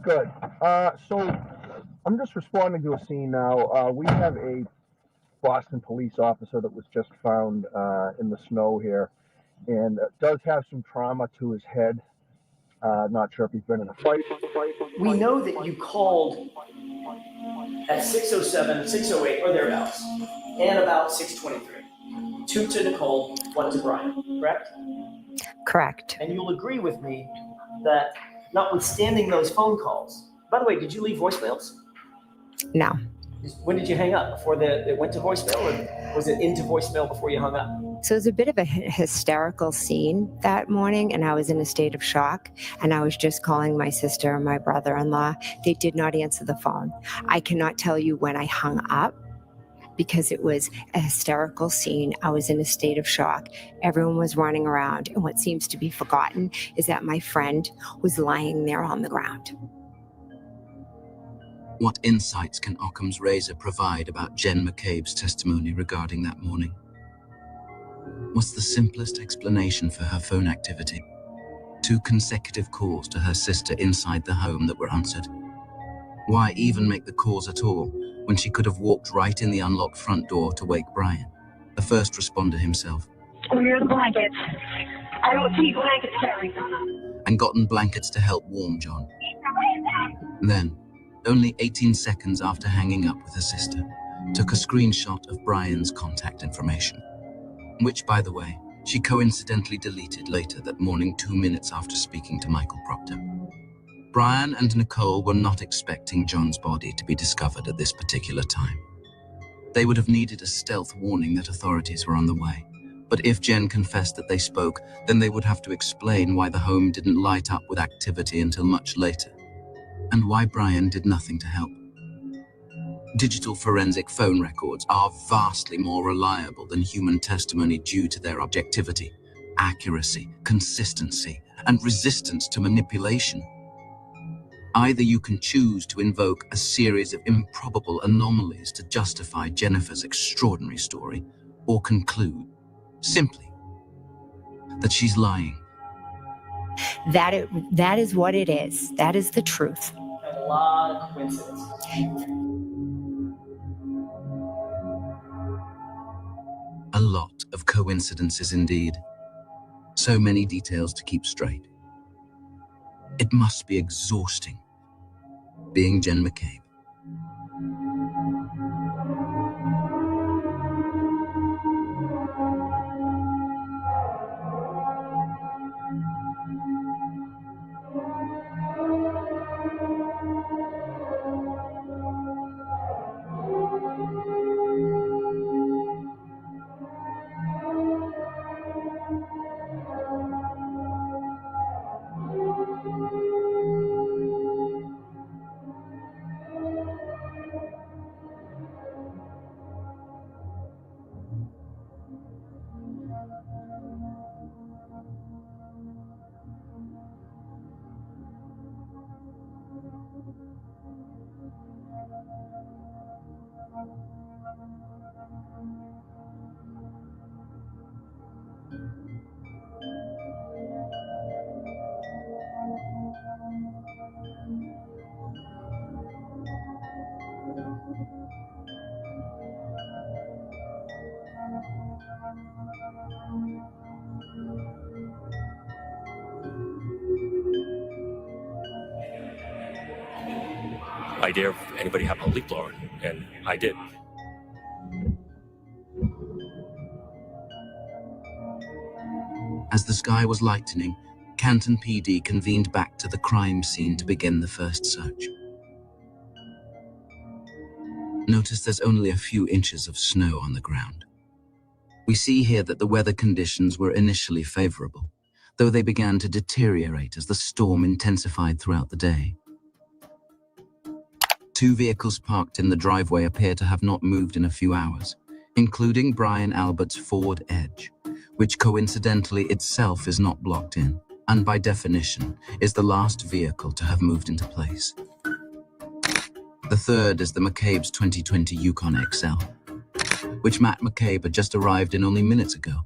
Good. So I'm just responding to a scene now. We have a Boston police officer that was just found in the snow here, and does have some trauma to his head. Not sure if he's been in a fight. We know that you called at 6:07, 6:08, or thereabouts, and about 6:23. 2 to Nicole, 1 to Brian, correct? Correct. And you'll agree with me that notwithstanding those phone calls, by the way, did you leave voicemails? No. When did you hang up? Before it went to voicemail, or was it into voicemail before you hung up? So it was a bit of a hysterical scene that morning, and I was in a state of shock, and I was just calling my sister and my brother-in-law. They did not answer the phone. I cannot tell you when I hung up, because it was a hysterical scene. I was in a state of shock. Everyone was running around, and what seems to be forgotten is that my friend was lying there on the ground. What insights can Occam's razor provide about Jen McCabe's testimony regarding that morning? What's the simplest explanation for her phone activity? 2 consecutive calls to her sister inside the home that were answered. Why even make the calls at all when she could have walked right in the unlocked front door to wake Brian, the first responder himself? Where are the blankets? I don't see blankets, Terry. And gotten blankets to help warm John. Then, only 18 seconds after hanging up with her sister, took a screenshot of Brian's contact information, which, by the way, she coincidentally deleted later that morning 2 minutes after speaking to Michael Proctor. Brian and Nicole were not expecting John's body to be discovered at this particular time. They would have needed a stealth warning that authorities were on the way. But if Jen confessed that they spoke, then they would have to explain why the home didn't light up with activity until much later, and why Brian did nothing to help. Digital forensic phone records are vastly more reliable than human testimony due to their objectivity, accuracy, consistency, and resistance to manipulation. Either you can choose to invoke a series of improbable anomalies to justify Jennifer's extraordinary story, or conclude, simply, that she's lying. That is what it is. That is the truth. A lot of coincidences. A lot of coincidences indeed. So many details to keep straight. It must be exhausting being Jen McCabe. Idea if anybody had a leaf blower, and I did. As the sky was lightening, Canton PD convened back to the crime scene to begin the first search. Notice there's only a few inches of snow on the ground. We see here that the weather conditions were initially favorable, though they began to deteriorate as the storm intensified throughout the day. 2 vehicles parked in the driveway appear to have not moved in a few hours, including Brian Albert's Ford Edge, which coincidentally itself is not blocked in, and by definition is the last vehicle to have moved into place. The third is the McCabe's 2020 Yukon XL, which Matt McCabe had just arrived in only minutes ago.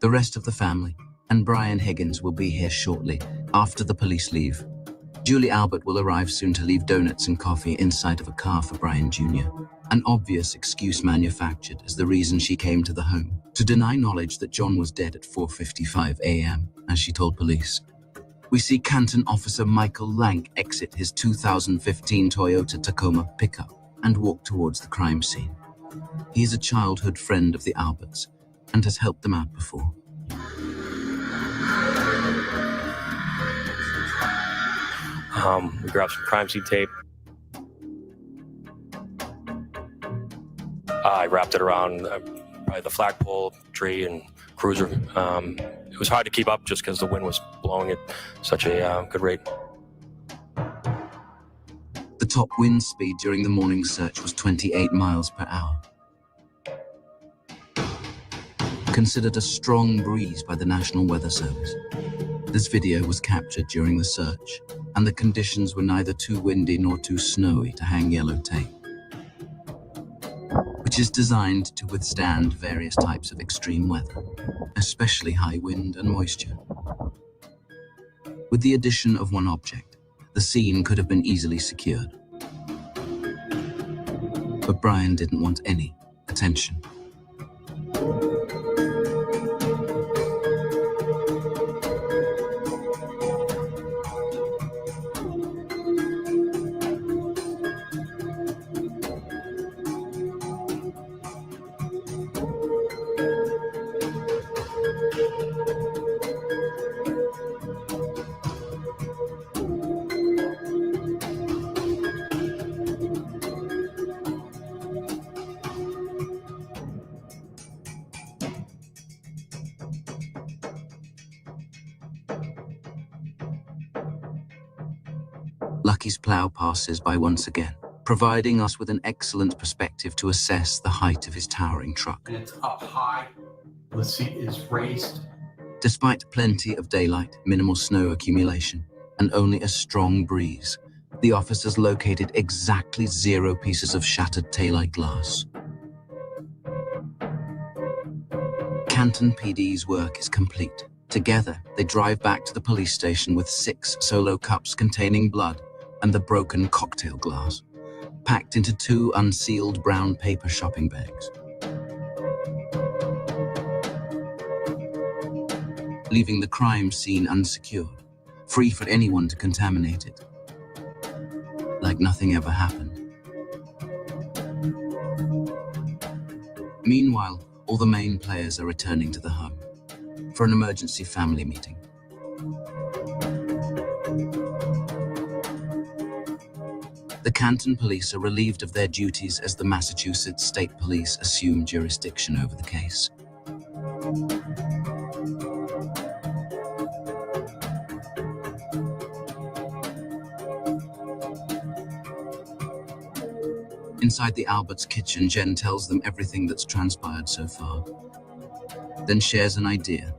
The rest of the family and Brian Higgins will be here shortly after the police leave. Julie Albert will arrive soon to leave donuts and coffee inside of a car for Brian Jr. An obvious excuse manufactured as the reason she came to the home, to deny knowledge that John was dead at 4:55 a.m., as she told police. We see Canton Officer Michael Lank exit his 2015 Toyota Tacoma pickup and walk towards the crime scene. He is a childhood friend of the Alberts and has helped them out before. We grabbed some crime scene tape. I wrapped it around probably the flagpole tree and cruiser. It was hard to keep up just because the wind was blowing at such a good rate. The top wind speed during the morning search was 28 miles per hour. Considered a strong breeze by the National Weather Service. This video was captured during the search and the conditions were neither too windy nor too snowy to hang yellow tape, which is designed to withstand various types of extreme weather, especially high wind and moisture. With the addition of one object, the scene could have been easily secured. But Brian didn't want any attention. Lucky's plow passes by once again, providing us with an excellent perspective to assess the height of his towering truck. And it's up high. The seat is raised. Despite plenty of daylight, minimal snow accumulation, and only a strong breeze, the officers located exactly 0 pieces of shattered taillight glass. Canton PD's work is complete. Together, they drive back to the police station with 6 solo cups containing blood and the broken cocktail glass, packed into 2 unsealed brown paper shopping bags, leaving the crime scene unsecured, free for anyone to contaminate it, like nothing ever happened. Meanwhile, all the main players are returning to the home for an emergency family meeting. The Canton police are relieved of their duties as the Massachusetts State Police assume jurisdiction over the case. Inside the Albert's kitchen, Jen tells them everything that's transpired so far, then shares an idea.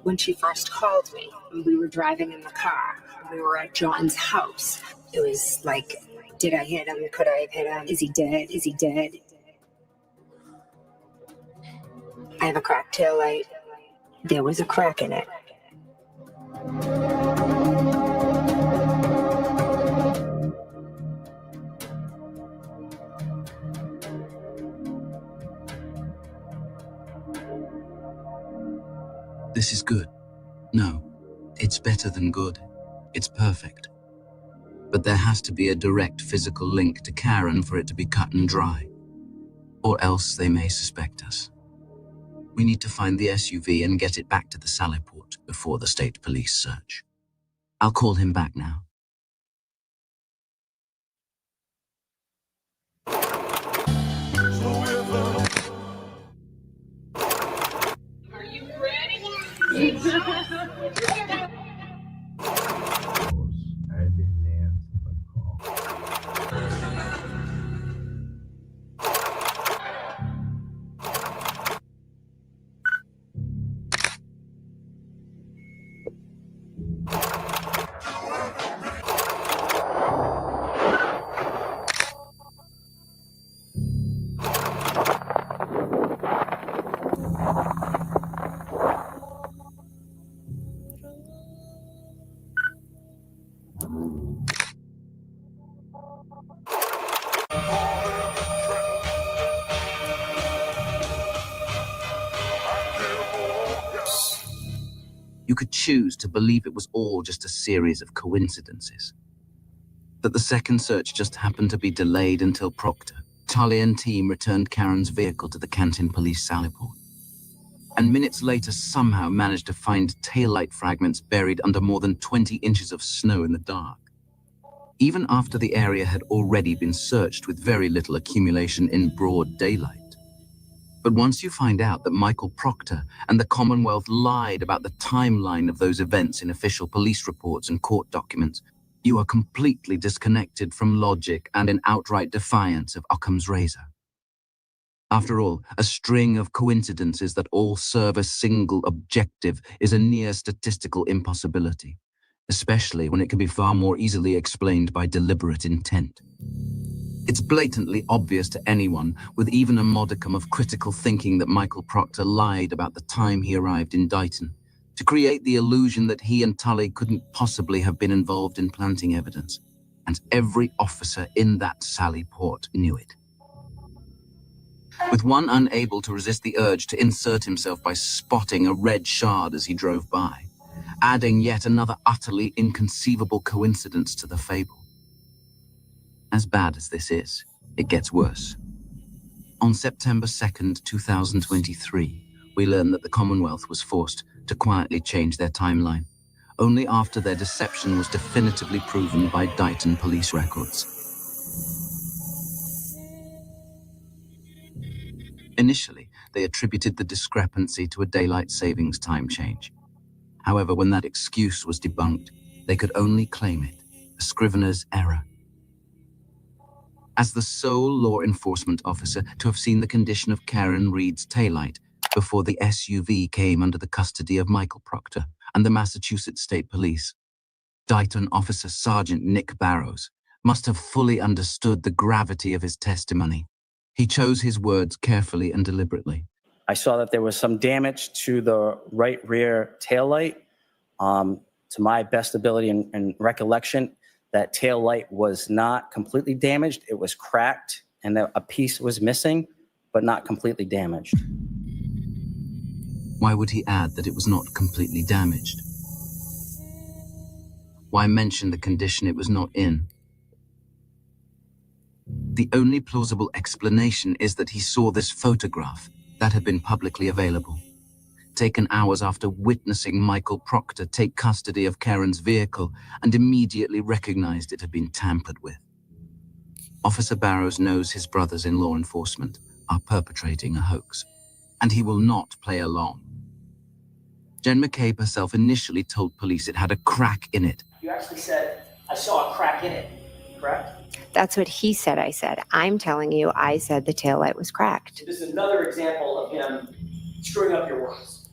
When she first called me, we were driving in the car. We were at John's house. It was like, did I hit him? Could I have hit him? Is he dead? Is he dead? I have a cracked tail light. There was a crack in it. This is good. No, it's better than good. It's perfect. But there has to be a direct physical link to Karen for it to be cut and dry. Or else they may suspect us. We need to find the SUV and get it back to the Sallyport before the state police search. I'll call him back now. Are you ready? You could choose to believe it was all just a series of coincidences. That the second search just happened to be delayed until Proctor, Tully and team returned Karen's vehicle to the Canton Police Sallyport, and minutes later somehow managed to find taillight fragments buried under more than 20 inches of snow in the dark, even after the area had already been searched with very little accumulation in broad daylight. But once you find out that Michael Proctor and the Commonwealth lied about the timeline of those events in official police reports and court documents, you are completely disconnected from logic and in outright defiance of Occam's razor. After all, a string of coincidences that all serve a single objective is a near statistical impossibility, especially when it can be far more easily explained by deliberate intent. It's blatantly obvious to anyone with even a modicum of critical thinking that Michael Proctor lied about the time he arrived in Dighton to create the illusion that he and Tully couldn't possibly have been involved in planting evidence. And every officer in that Sally Port knew it. With one unable to resist the urge to insert himself by spotting a red shard as he drove by, adding yet another utterly inconceivable coincidence to the fable. As bad as this is, it gets worse. On September 2nd, 2023, we learn that the Commonwealth was forced to quietly change their timeline, only after their deception was definitively proven by Dighton police records. Initially, they attributed the discrepancy to a daylight savings time change. However, when that excuse was debunked, they could only claim it, a scrivener's error. As the sole law enforcement officer to have seen the condition of Karen Reed's taillight before the SUV came under the custody of Michael Proctor and the Massachusetts State Police, Dighton Officer Sergeant Nick Barrows must have fully understood the gravity of his testimony. He chose his words carefully and deliberately. I saw that there was some damage to the right rear taillight. To my best ability and recollection, that tail light was not completely damaged. It was cracked and a piece was missing, but not completely damaged. Why would he add that it was not completely damaged? Why mention the condition it was not in? The only plausible explanation is that he saw this photograph that had been publicly available, taken hours after witnessing Michael Proctor take custody of Karen's vehicle and immediately recognized it had been tampered with. Officer Barrows knows his brothers in law enforcement are perpetrating a hoax, and he will not play along. Jen McCabe herself initially told police it had a crack in it. You actually said, I saw a crack in it, correct? That's what he said, I said. I'm telling you, I said the taillight was cracked. This is another example of him screwing up your words.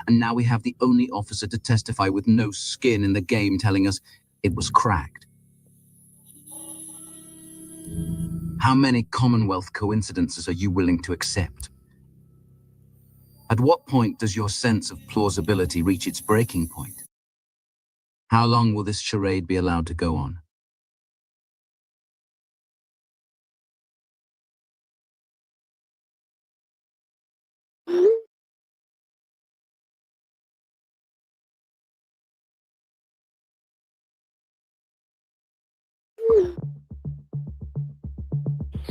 And now we have the only officer to testify with no skin in the game telling us it was cracked. How many Commonwealth coincidences are you willing to accept? At what point does your sense of plausibility reach its breaking point? How long will this charade be allowed to go on?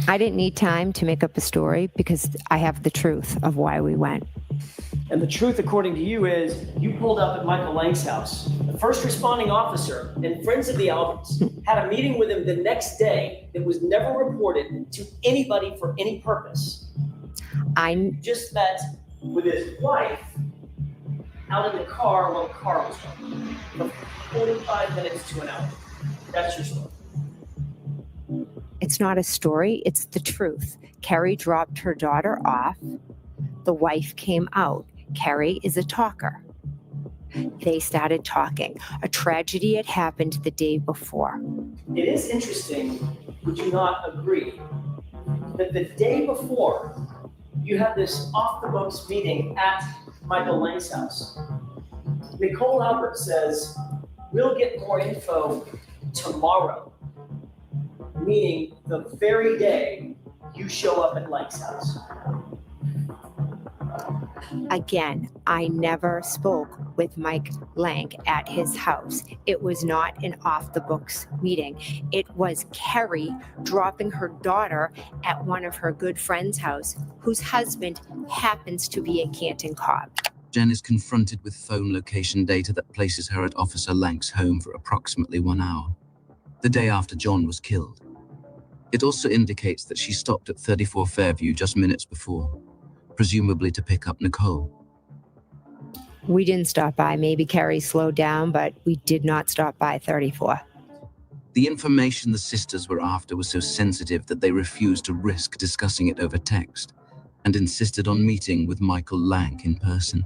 I didn't need time to make up a story because I have the truth of why we went. And the truth, according to you, is you pulled up at Michael Lang's house. The first responding officer and friends of the Alberts had a meeting with him the next day that was never reported to anybody for any purpose. I just met with his wife out in the car while the car was running from 45 minutes to an hour. That's your story. It's not a story, it's the truth. Carrie dropped her daughter off. The wife came out. Carrie is a talker. They started talking. A tragedy had happened the day before. It is interesting, would you not agree, that the day before you had this off-the-books meeting at Michael Lang's house. Nicole Albert says, we'll get more info tomorrow, meaning the very day you show up at Lang's house. Again, I never spoke with Mike Lang at his house. It was not an off-the-books meeting. It was Carrie dropping her daughter at one of her good friends' house, whose husband happens to be a Canton cop. Jen is confronted with phone location data that places her at Officer Lang's home for approximately 1 hour, the day after John was killed. It also indicates that she stopped at 34 Fairview just minutes before, presumably to pick up Nicole. We didn't stop by. Maybe Carrie slowed down, but we did not stop by 34. The information the sisters were after was so sensitive that they refused to risk discussing it over text and insisted on meeting with Michael Lang in person.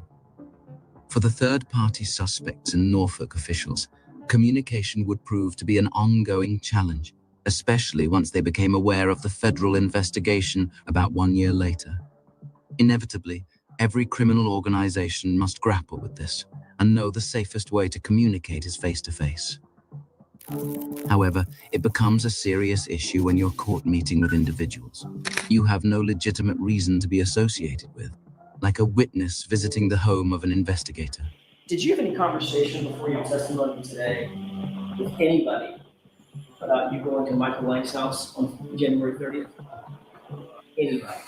For the third-party suspects and Norfolk officials, communication would prove to be an ongoing challenge, especially once they became aware of the federal investigation about 1 year later. Inevitably, every criminal organization must grapple with this and know the safest way to communicate is face-to-face. However, it becomes a serious issue when you're caught meeting with individuals you have no legitimate reason to be associated with, like a witness visiting the home of an investigator. Did you have any conversation before your testimony today with anybody about you going to Michael Lang's house on January 30th? Anybody?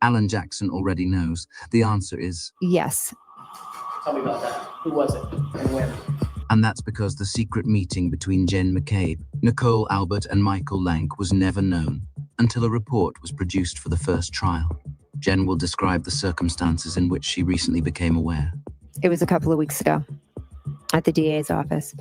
Alan Jackson already knows. The answer is yes. Tell me about that. Who was it and when? And that's because the secret meeting between Jen McCabe, Nicole Albert, and Michael Lang was never known until a report was produced for the first trial. Jen will describe the circumstances in which she recently became aware. It was a couple of weeks ago at the DA's office.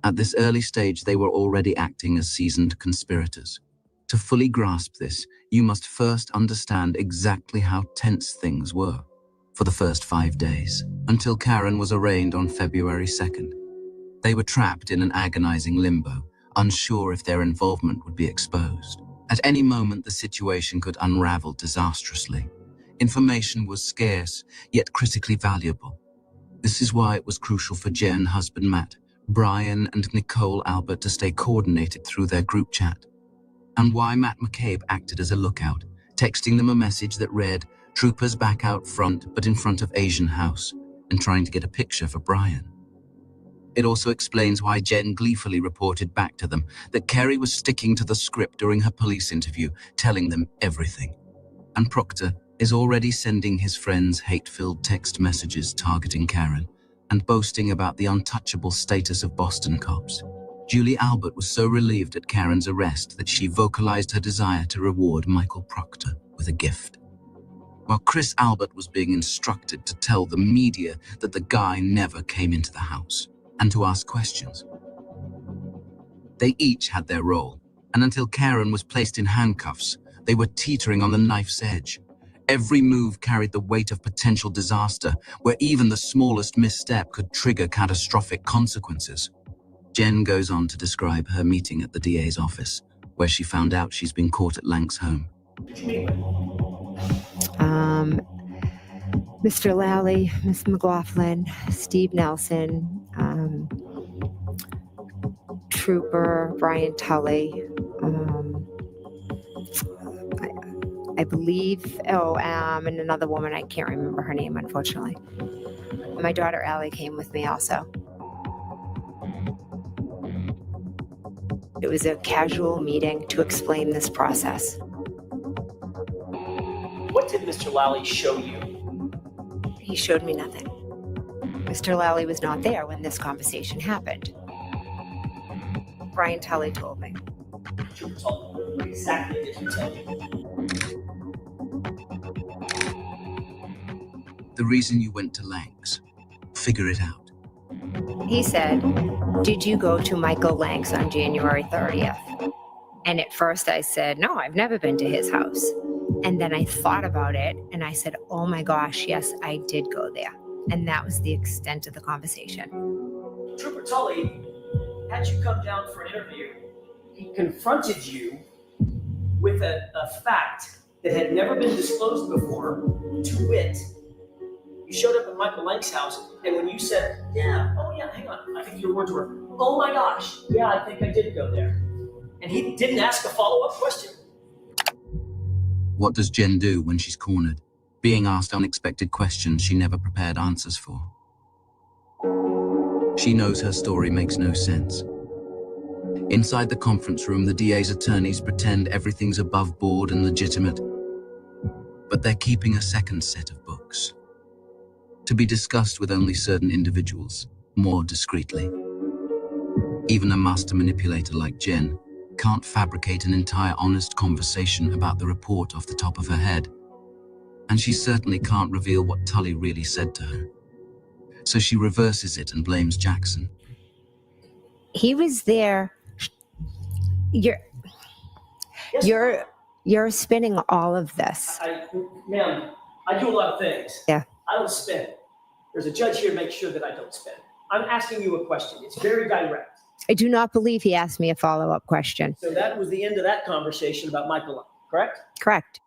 At this early stage, they were already acting as seasoned conspirators. To fully grasp this, you must first understand exactly how tense things were for the first 5 days, until Karen was arraigned on February 2nd. They were trapped in an agonizing limbo, unsure if their involvement would be exposed. At any moment, the situation could unravel disastrously. Information was scarce, yet critically valuable. This is why it was crucial for Jen, husband Matt, Brian, and Nicole Albert to stay coordinated through their group chat. And why Matt McCabe acted as a lookout, texting them a message that read, "Troopers back out front, but in front of Asian house," and trying to get a picture for Brian. It also explains why Jen gleefully reported back to them that Kerry was sticking to the script during her police interview, telling them everything. And Proctor is already sending his friends hate-filled text messages targeting Karen and boasting about the untouchable status of Boston cops. Julie Albert was so relieved at Karen's arrest that she vocalized her desire to reward Michael Proctor with a gift. While Chris Albert was being instructed to tell the media that the guy never came into the house and to ask questions. They each had their role, and until Karen was placed in handcuffs, they were teetering on the knife's edge. Every move carried the weight of potential disaster, where even the smallest misstep could trigger catastrophic consequences. Jen goes on to describe her meeting at the DA's office, where she found out she's been caught at Lang's home. Mr. Lally, Miss McLaughlin, Steve Nelson, Trooper Brian Tully, I believe, and another woman, I can't remember her name, unfortunately. My daughter Allie came with me also. It was a casual meeting to explain this process. What did Mr. Lally show you? He showed me nothing. Mr. Lally was not there when this conversation happened. Brian Tully told me. What exactly did he tell you? The reason you went to Lang's. Figure it out. He said, "Did you go to Michael Lang's on January 30th? And at first I said, "No, I've never been to his house." And then I thought about it and I said, "Oh my gosh, yes, I did go there." And that was the extent of the conversation. Trooper Tully had you come down for an interview. He confronted you with a fact that had never been disclosed before, to wit, you showed up at Michael Lang's house, and when you said, hang on, I think your words were, "Oh my gosh, yeah, I think I did go there." And he didn't ask a follow-up question. What does Jen do when she's cornered, being asked unexpected questions she never prepared answers for? She knows her story makes no sense. Inside the conference room, the DA's attorneys pretend everything's above board and legitimate, but they're keeping a second set of books, to be discussed with only certain individuals, more discreetly. Even a master manipulator like Jen can't fabricate an entire honest conversation about the report off the top of her head. And she certainly can't reveal what Tully really said to her. So she reverses it and blames Jackson. He was there. You're spinning all of this. Ma'am, I do a lot of things. Yeah. I don't spin. There's a judge here to make sure that I don't spin. I'm asking you a question. It's very direct. I do not believe he asked me a follow-up question. So that was the end of that conversation about Michael, correct? Correct.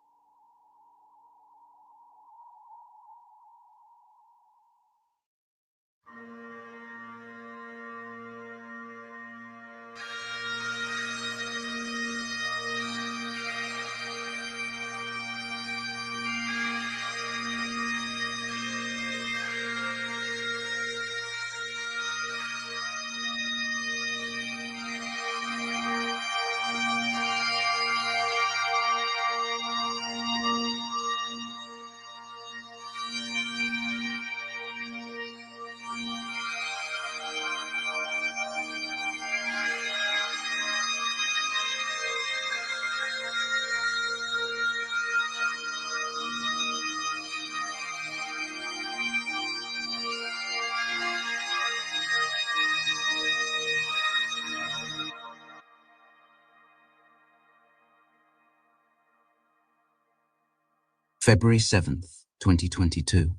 February 7th, 2022.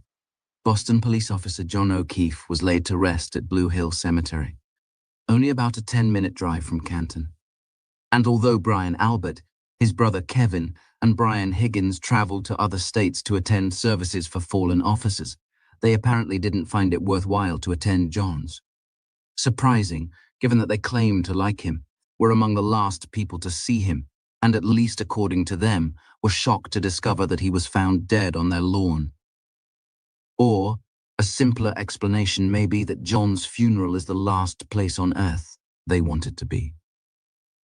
Boston police officer John O'Keefe was laid to rest at Blue Hill Cemetery, only about a 10-minute drive from Canton. And although Brian Albert, his brother Kevin, and Brian Higgins traveled to other states to attend services for fallen officers, they apparently didn't find it worthwhile to attend John's. Surprising, given that they claimed to like him, were among the last people to see him, and at least according to them, were shocked to discover that he was found dead on their lawn. Or, a simpler explanation may be that John's funeral is the last place on earth they wanted to be.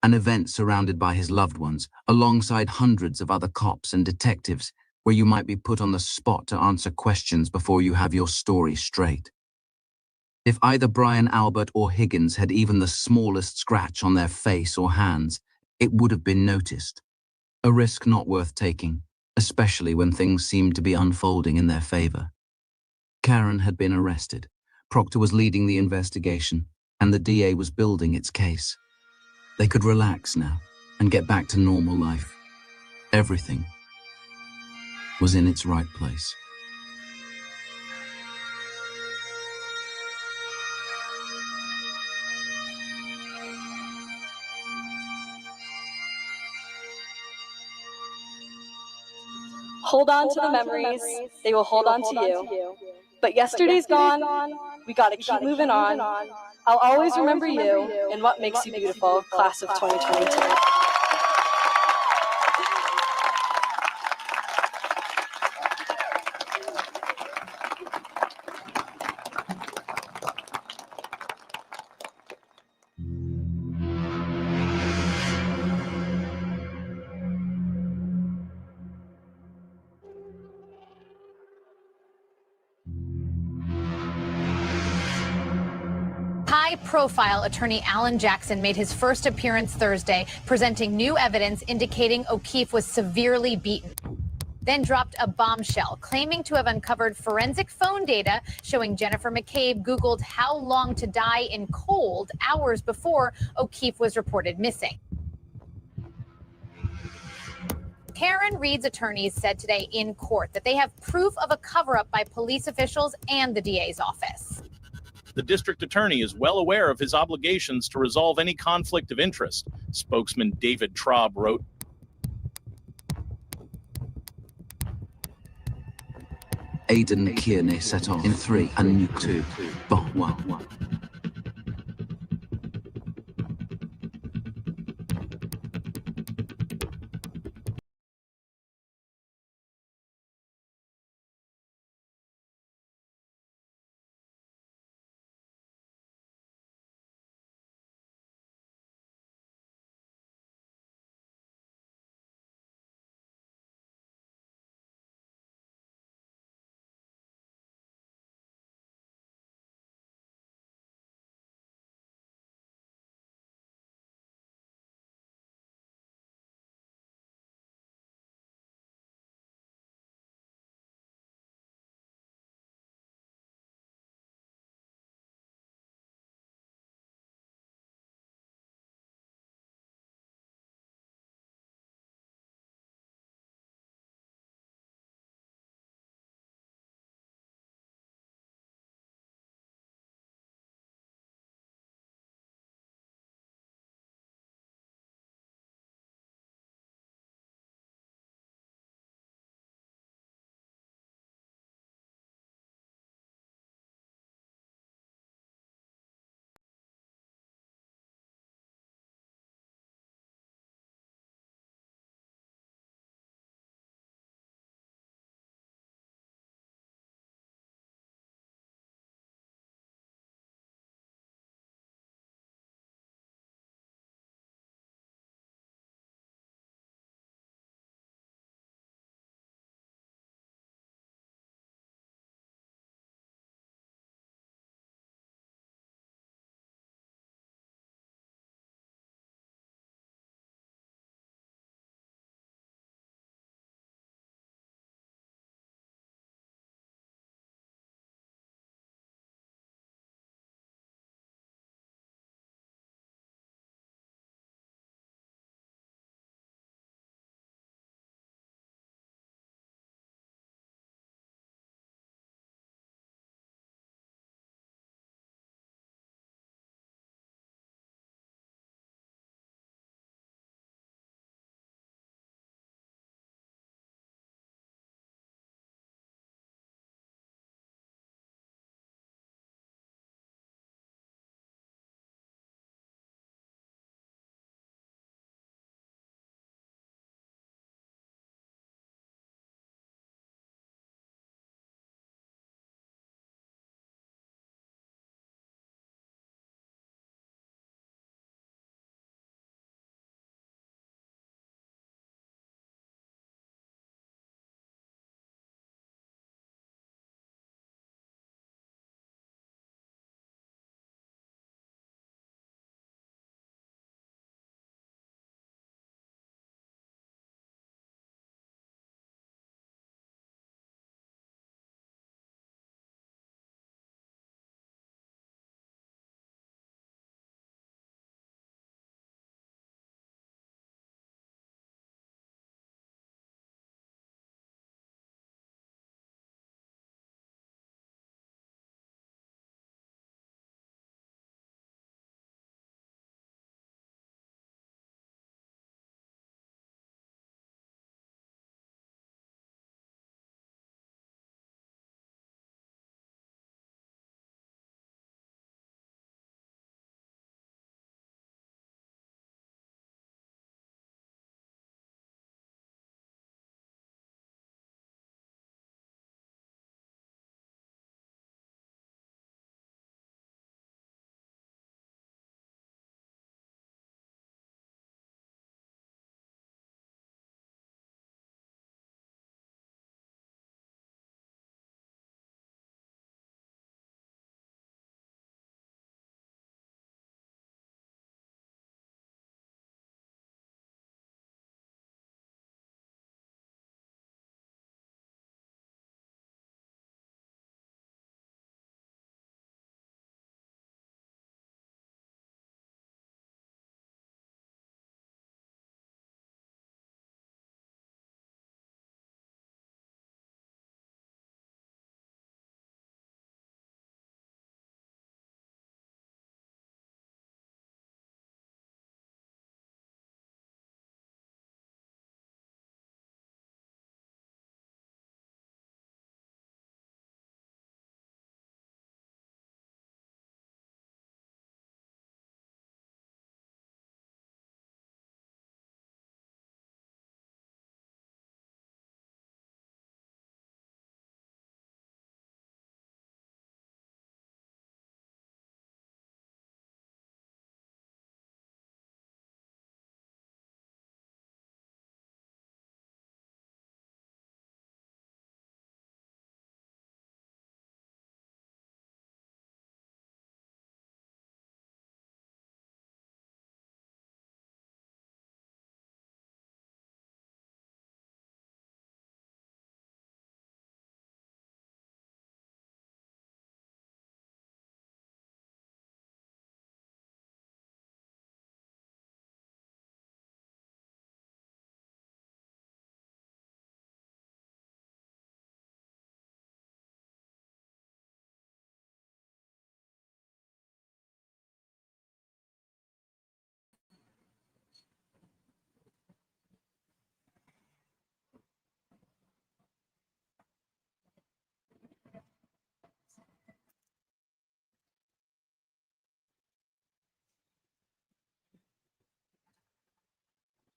An event surrounded by his loved ones, alongside hundreds of other cops and detectives, where you might be put on the spot to answer questions before you have your story straight. If either Brian Albert or Higgins had even the smallest scratch on their face or hands, it would have been noticed. A risk not worth taking, especially when things seemed to be unfolding in their favor. Karen had been arrested. Proctor was leading the investigation, and the DA was building its case. They could relax now and get back to normal life. Everything was in its right place. Hold on to the memories, they will hold on to you. But yesterday's gone, we gotta keep moving on. I'll always remember you and what makes you beautiful, class of 2022. High-profile attorney Alan Jackson made his first appearance Thursday, presenting new evidence indicating O'Keefe was severely beaten. Then dropped a bombshell, claiming to have uncovered forensic phone data showing Jennifer McCabe Googled how long to die in cold hours before O'Keefe was reported missing. Karen Reed's attorneys said today in court that they have proof of a cover-up by police officials and the DA's office. The district attorney is well aware of his obligations to resolve any conflict of interest, spokesman David Traub wrote. Aidan Kearney set off in 3 and nuke 2. Bomb 1.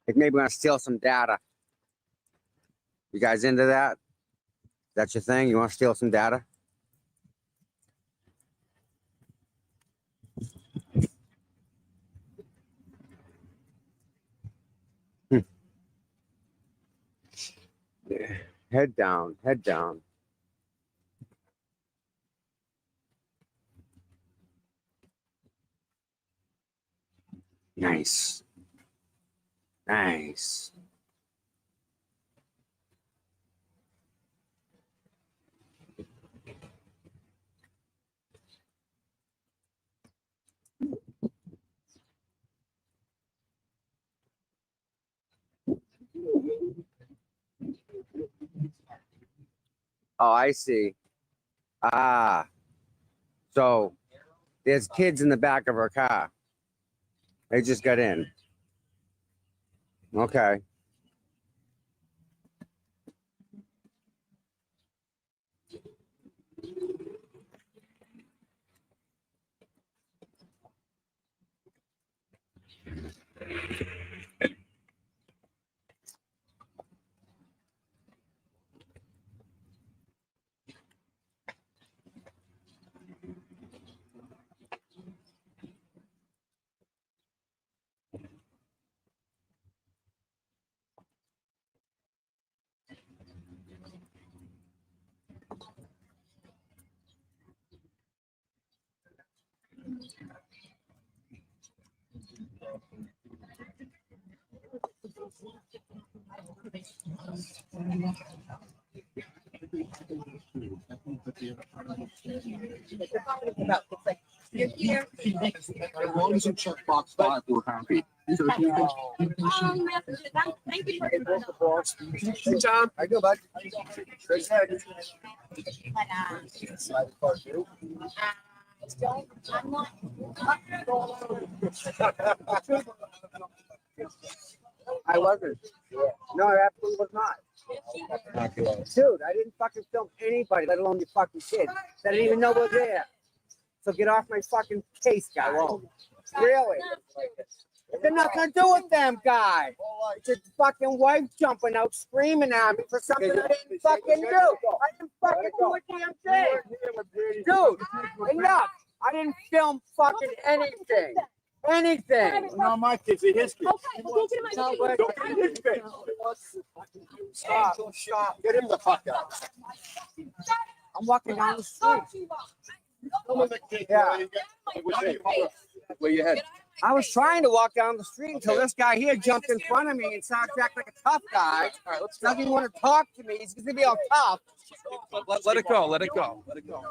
Like maybe we're gonna steal some data. You guys into that? That's your thing? You want to steal some data? Yeah. Head down, head down. Nice. Nice. Oh, I see. Ah. So there's kids in the back of her car. They just got in. Okay. As long as you check box 5, we're happy. So if you Thank you Hey, Tom. I go, bud. I wasn't. No, I absolutely was not. Dude, I didn't fucking film anybody, let alone your fucking kids. That didn't even know we're there. So get off my fucking case, guy. Really? It got nothing to do with them, guy. It's his fucking wife jumping out screaming at me for something I didn't fucking do. I didn't fucking do a damn thing. Dude, enough. I didn't film fucking anything. Anything. Not my kids, they're his kids. Okay, well, go get my face. Don't be his face. Stop. Get him the fuck out. I'm walking down the street. Yeah. Where you head? I was trying to walk down the street until this guy here jumped in front of me and started acting like a tough guy. Doesn't even want to talk to me. He's gonna be all tough. Let it go. Let it go. Let it go.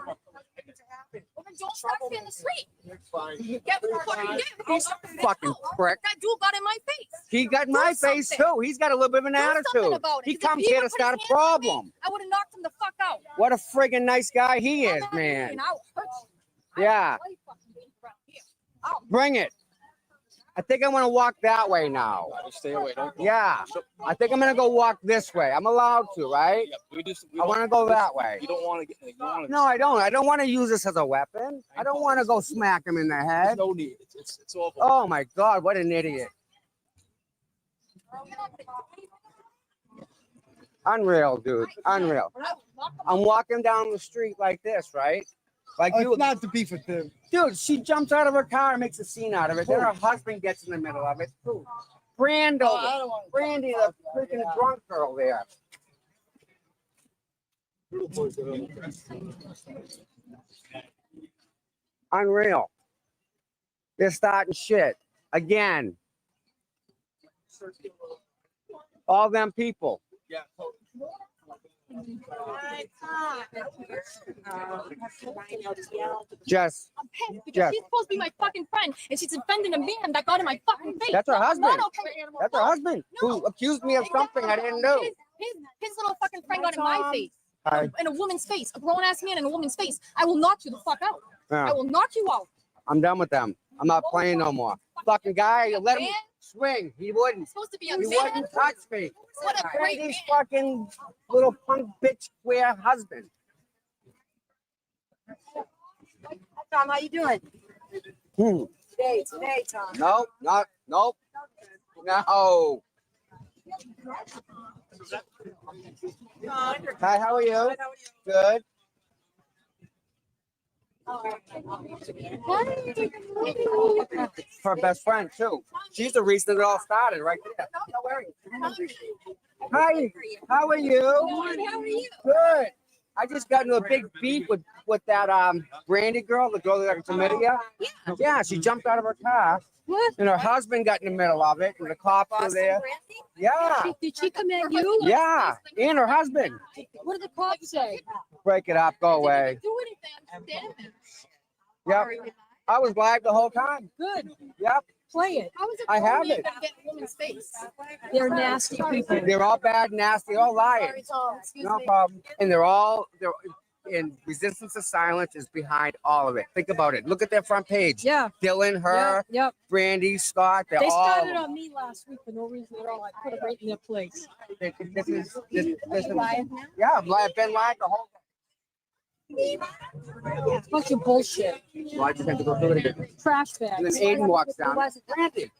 Well, then don't stop me in the street. Get the fucking Fucking prick. That dude got in my face. He got in my face too. He's got a little bit of an attitude. He comes here to start a problem. I would have knocked him the fuck out. What a friggin' nice guy he is, man. Yeah. Bring it. I think I want to walk that way now. Stay away. Don't go. Yeah. I think I'm gonna go walk this way. I'm allowed to, right? I want to go that way. You don't want to get. No, I don't. I don't want to use this as a weapon. I don't want to go smack him in the head. No need. It's over. Oh my God! What an idiot. Unreal, dude. Unreal. I'm walking down the street like this, right? Like you. It's not to be for them. Dude, she jumps out of her car and makes a scene out of it. Then her husband gets in the middle of it. Brandy, the freaking drunk girl there. Unreal. They're starting shit again. All them people. Yeah. Just. I'm pissed because she's supposed to be my fucking friend, and she's defending a man that got in my fucking face. That's her husband. Not okay. That's her husband who accused me of something I didn't do. His little fucking friend got in my face. Hi. In a woman's face, a grown ass man in a woman's face. I will knock you the fuck out. Yeah. I will knock you out. I'm done with them. I'm not playing no more. Fucking guy, you let him swing. He wouldn't. Supposed to be He a man. wouldn't touch me. What a great man. He's fucking little punk bitch square husband. Tom, how you doing? Hmm. Today, Tom. Nope, not, nope. No. Hi, how are you? Good. Her best friend too. She's the reason it all started right there. Hi, how are you? How are you? Good. I just got into a big beef with that Brandy girl, the girl that got chlamydia. Yeah, she jumped out of her car. What? And her husband got in the middle of it, and the cops were there. Yeah. Did she come at you? Yeah, and her husband. What did the cops say? Break it up, go away. Yep. I was live the whole time. Good. Yep. Play it. I have it. They're nasty people. They're all bad, nasty, all lying. No problem. And they're in resistance to silence is behind all of it. Think about it. Look at their front page. Yeah. Dylan, her, Yep. Brandy, Scott. They started on me last week for no reason at all. I put it right in their place. This is yeah, I've been live the whole It's a bunch of bullshit. Well, I just have to go through it again. Trash bags. And then Aiden walks down. Brandy.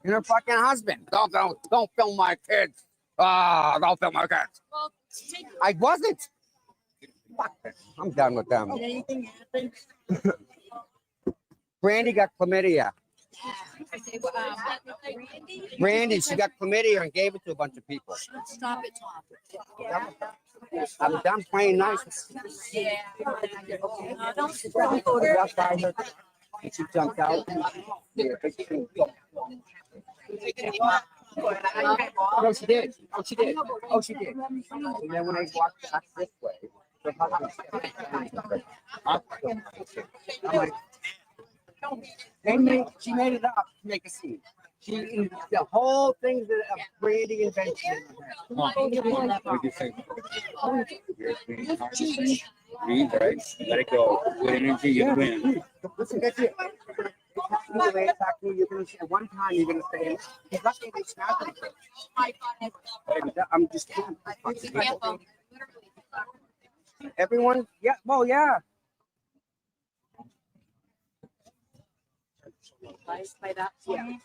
And her fucking husband. Don't film my kids. Don't film my kids. Well, I wasn't. Fuck this. I'm done with them. did anything happen? Brandy got chlamydia. Brandy, she got chlamydia and gave it to a bunch of people. Stop it, Tom. I'm done playing nice. Yeah. She jumped out. No, she did. Oh, she did. Oh, she did. And then when I walked back this way, the husband I'm like, she made it up to make a scene. The whole thing that Brandy invented. What do you think? Breathe, right? Let it go. Good energy, you win. Listen, that's it. You're gonna say one time. You're gonna say, "He's not going to snap it." I'm just kidding. Everyone, yeah. Well, yeah. By that point,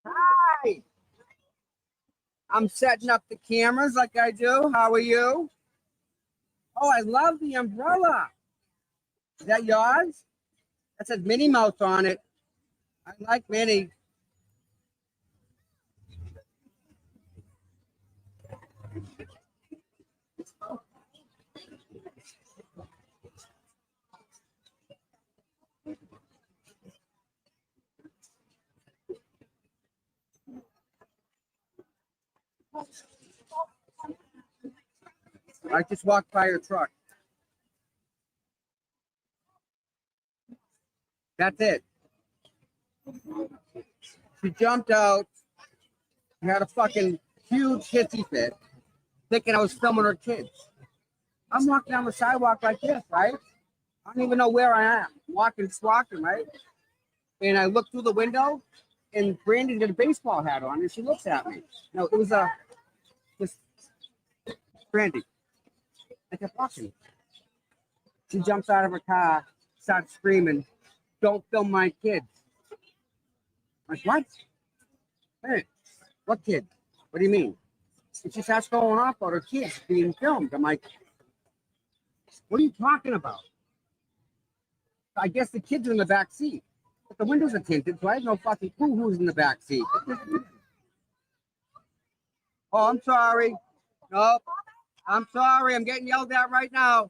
Hi. I'm setting up the cameras like I do. How are you? Oh, I love the umbrella. Is that yours? That says Minnie Mouse on it. I like Minnie. I just walked by her truck. That's it. She jumped out. She had a fucking huge hissy fit, thinking I was filming her kids. I'm walking down the sidewalk like this, right? I don't even know where I am. Walking, right? And I look through the window, and Brandy got a baseball hat on, and she looks at me. No, it was this Brandy. I kept watching. She jumps out of her car, starts screaming, "Don't film my kids." I'm like, what? Hey, what kid? What do you mean? And she starts going off about her kids being filmed. I'm like, what are you talking about? I guess the kids are in the back seat, but the windows are tinted, so I have no fucking clue who's in the back seat. Oh, I'm sorry. Nope. I'm sorry. I'm getting yelled at right now.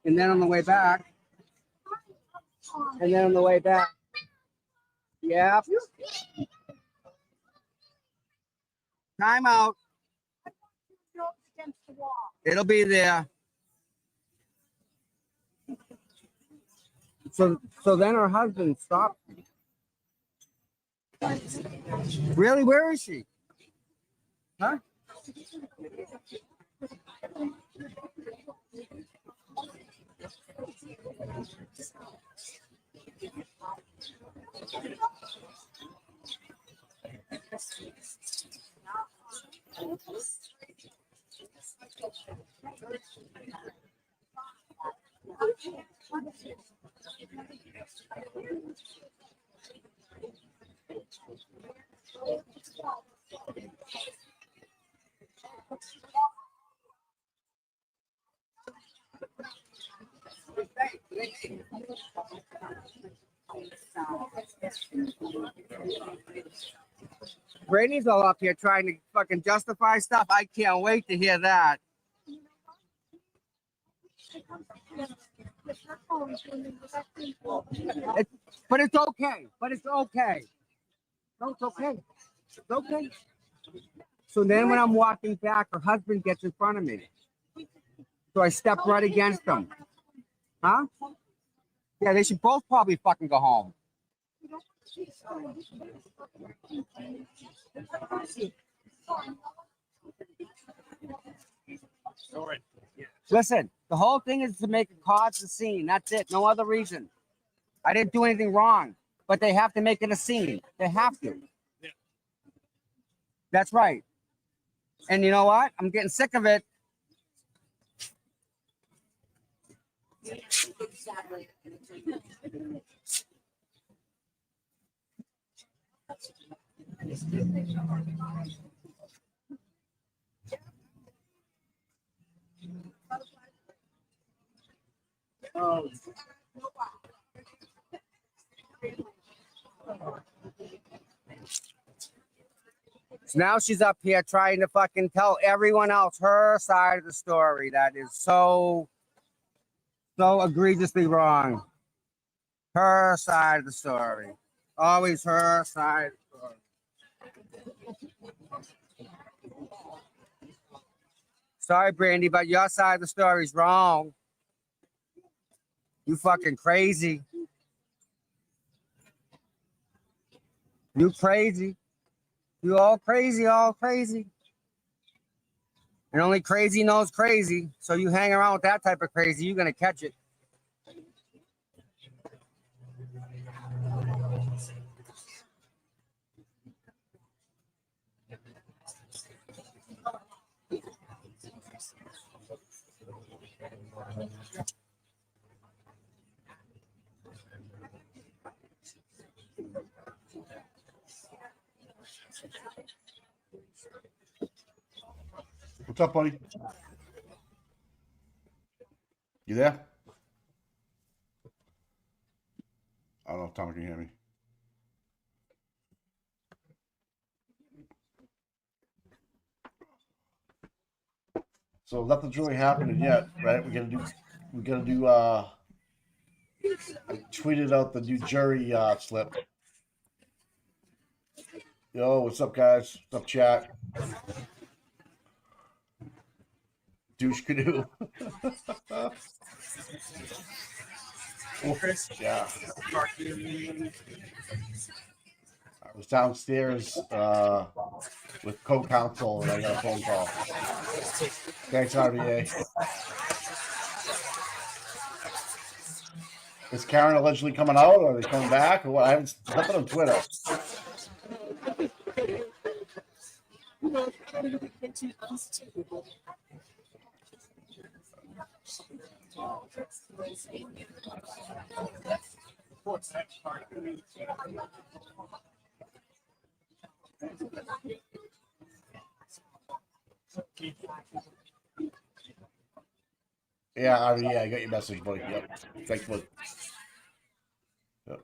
And then on the way back. Yeah. Time out. It'll be there. So then her husband stopped me. Really? Where is she? Huh? Brady's all up here trying to fucking justify stuff. I can't wait to hear that. But it's okay. But it's okay. No, it's okay. It's okay. So then when I'm walking back, her husband gets in front of me. So I step right against him. Huh? Yeah, they should both probably fucking go home. Listen, the whole thing is to make a cause a scene. That's it. No other reason. I didn't do anything wrong, but they have to make it a scene. They have to. That's right. And you know what? I'm getting sick of it. Oh. So now she's up here trying to fucking tell everyone else her side of the story. That is so egregiously wrong. Her side of the story. Always her side of the story. Sorry, Brandy, but your side of the story is wrong. You fucking crazy. You crazy. You all crazy, all crazy. And only crazy knows crazy. So you hang around with that type of crazy, you're gonna catch it. What's up, buddy? You there? I don't know if Tom can hear me. So nothing's really happening yet, right? We gotta do I tweeted out the new jury slip. Yo, what's up, guys? What's up, chat? Douche canoe. Yeah. I was downstairs with co-counsel and I got a phone call. Thanks, RVA. Is Karen allegedly coming out, or are they coming back, or what? I haven't nothing on Twitter. Yeah, I got your message, buddy. Yep. Thanks, bud. Yep.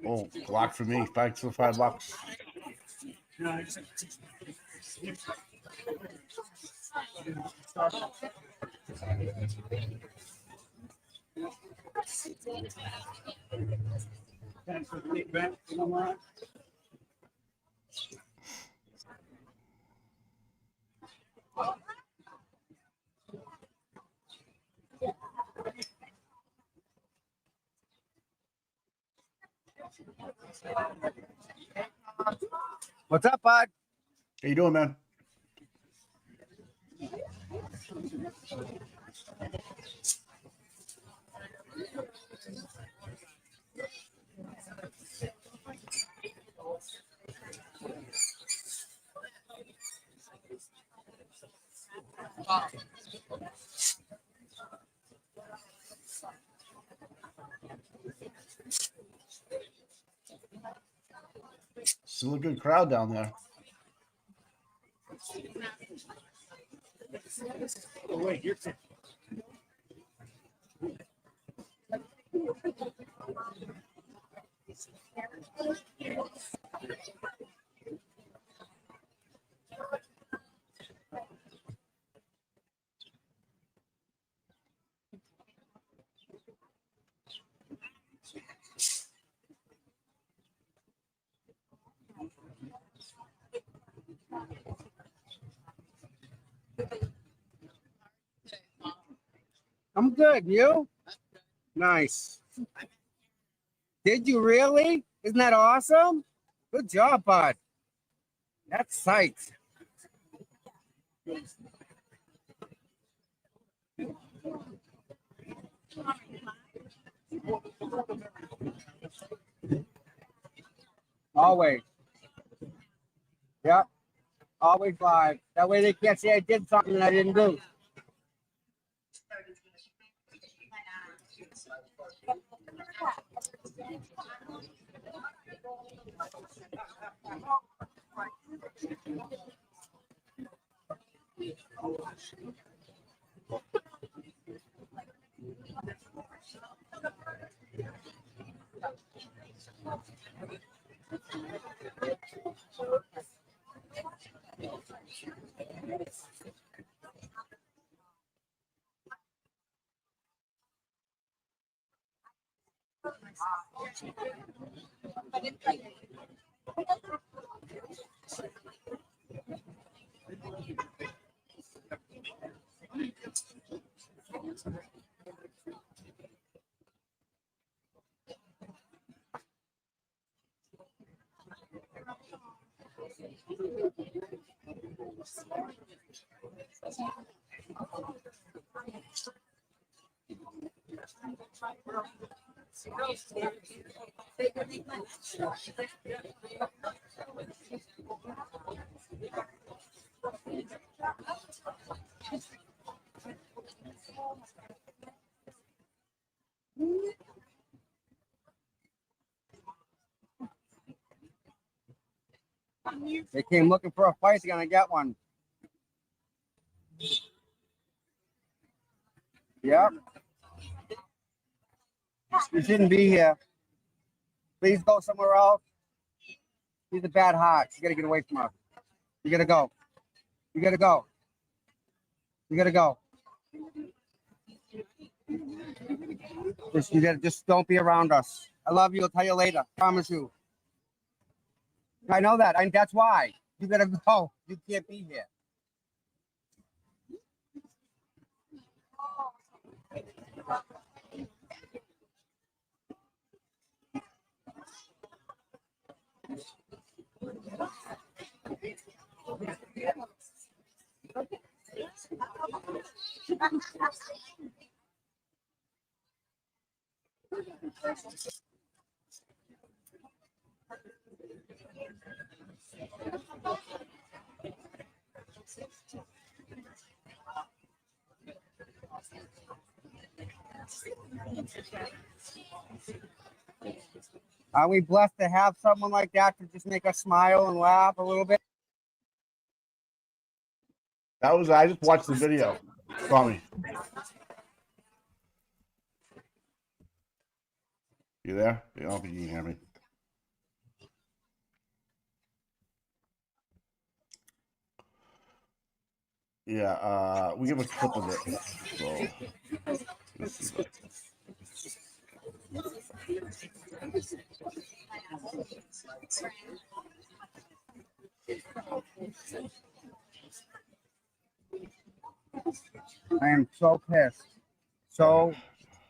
Oh, Glock for me. Thanks for the $5. What's up, bud? How you doing, man? Still a good crowd down there. Oh, wait, you're I'm good. You? Nice. Did you really? Isn't that awesome? Good job, bud. That's sight. Always. Yep. Always live. That way they can't say I did something that I didn't do. They came looking for a fight. They're gonna get one. Yep. You shouldn't be here. Please go somewhere else. He's a bad heart. You gotta get away from her. You gotta go. You gotta go. You gotta go. Just don't be around us. I love you. I'll tell you later. Promise you. I know that. That's why. You gotta go. You can't be here. Are we blessed to have someone like that to just make us smile and laugh a little bit? I just watched the video. Tommy. You there? I don't think you can hear me. Yeah, we give a clip of it. So let's see what. I am so pissed. So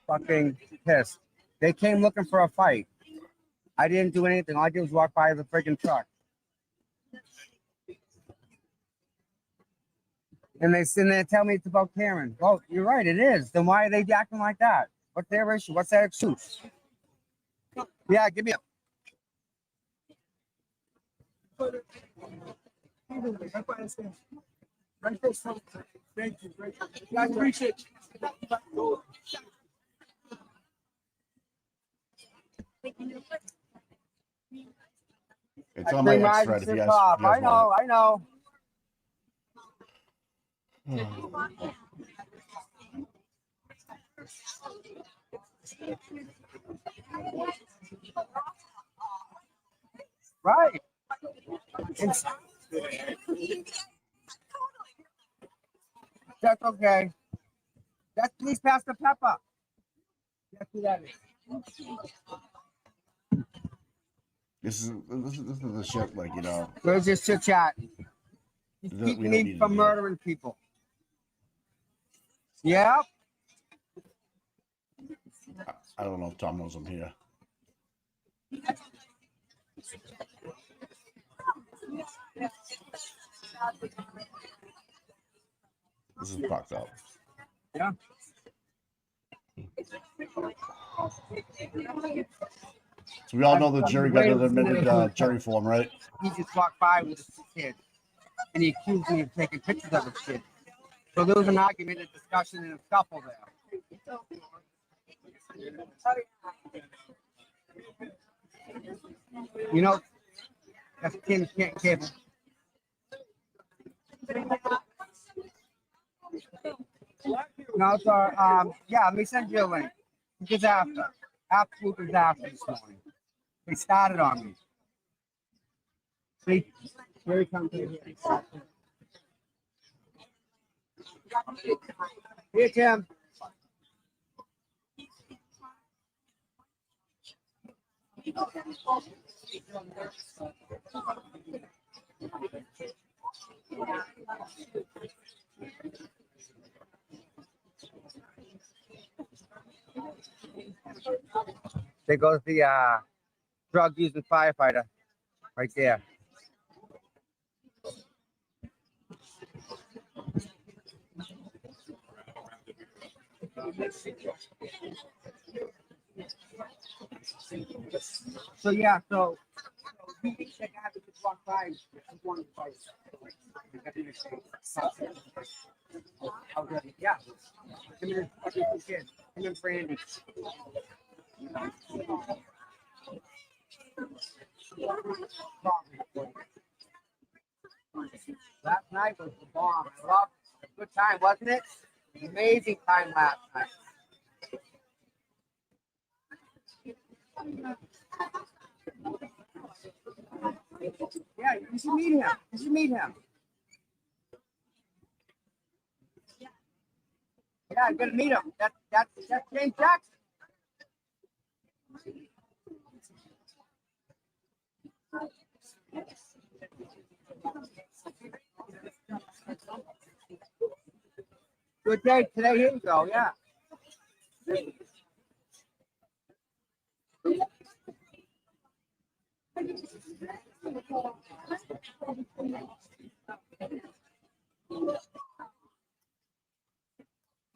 fucking pissed. They came looking for a fight. I didn't do anything. All I did was walk by the freaking truck. And they tell me it's about Karen. Well, you're right, it is. Then why are they acting like that? What's their issue? What's that excuse? Yeah, give me a. Thank you. I appreciate you. It's on my X thread if you guys I know. Right. That's okay. Please pass the pepper. That's who that is. This is the shit, like, you know. Where's this chit chat? He's We keeping don't me need from to do. murdering people. Yeah. I don't know if Tom knows I'm here. This is fucked up. Yeah. So we all know the jury got an admitted jury form, right? He just walked by with his kid, and he accused me of taking pictures of his kid. So there was an argument, a discussion, and a scuffle there. You know, that's Kim's cable. No, so, yeah, let me send you a link. Disaster. Absolute disaster this morning. They started on me. See? Here he comes. Here, Tim. There goes the drug using firefighter right there. So yeah, so he thinks that guy that just walked by is one of the fights. Yeah. Him and Brandy. Last night was the bomb. I loved it. Good time, wasn't it? Amazing time last night. Yeah, you should meet him. You should meet him. Yeah, I'm gonna meet him. That's James Jackson. Good day today. Here we go. Yeah.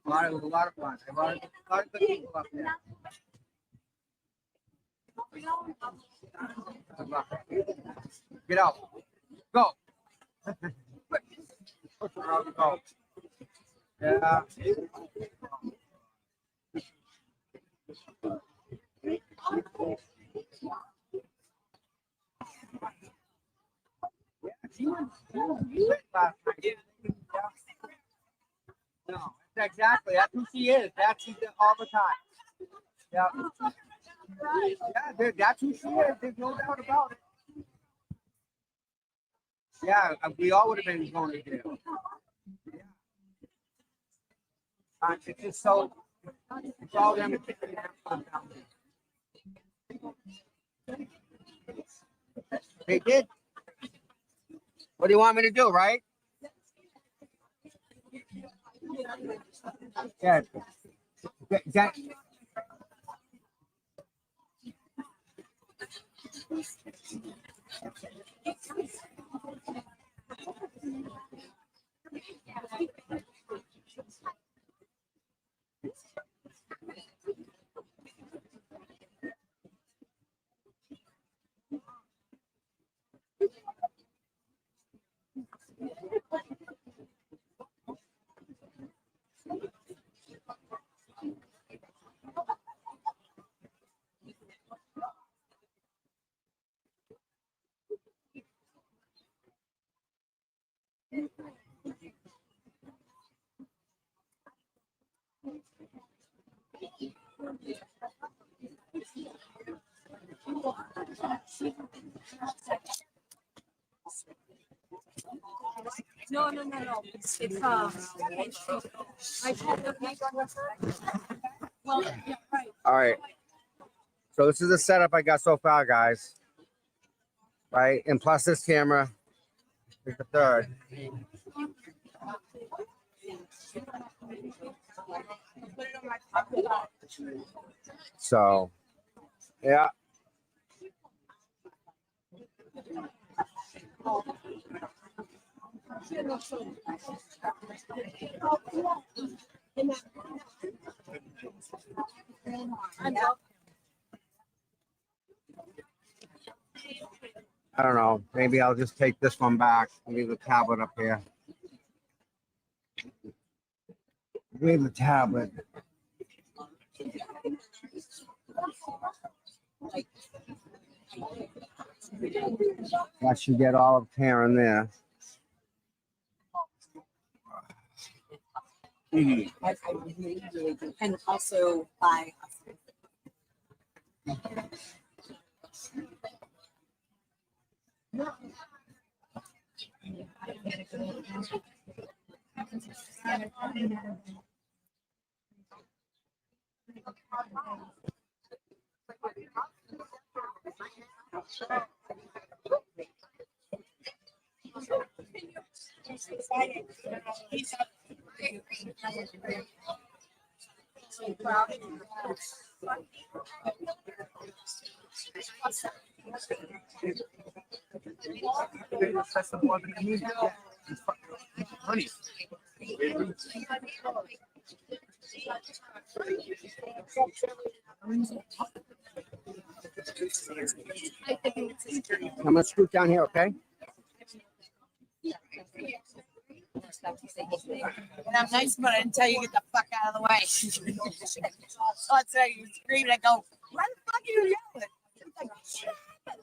It was a lot of fun. A lot of good people up there. Get out. Go. Go. Yeah. No, exactly. That's who she is. That's who all the time. Yeah. Yeah, that's who she is. There's no doubt about it. Yeah, we all would have been going to jail. Yeah. It's just so. It's all them. They did. What do you want me to do, right? Yeah. No. It's I told them well, yeah, right. All right. So this is the setup I got so far, guys. Right, and plus this camera is the third. So, yeah. I don't know. Maybe I'll just take this one back and leave the tablet up here. Leave the tablet. That should get all of Karen there. And also by I'm gonna scoot down here, okay? And I'm nice, but I didn't tell you to get the fuck out of the way. So I'd say you scream and I go, why the fuck are you yelling? It's like, shut up,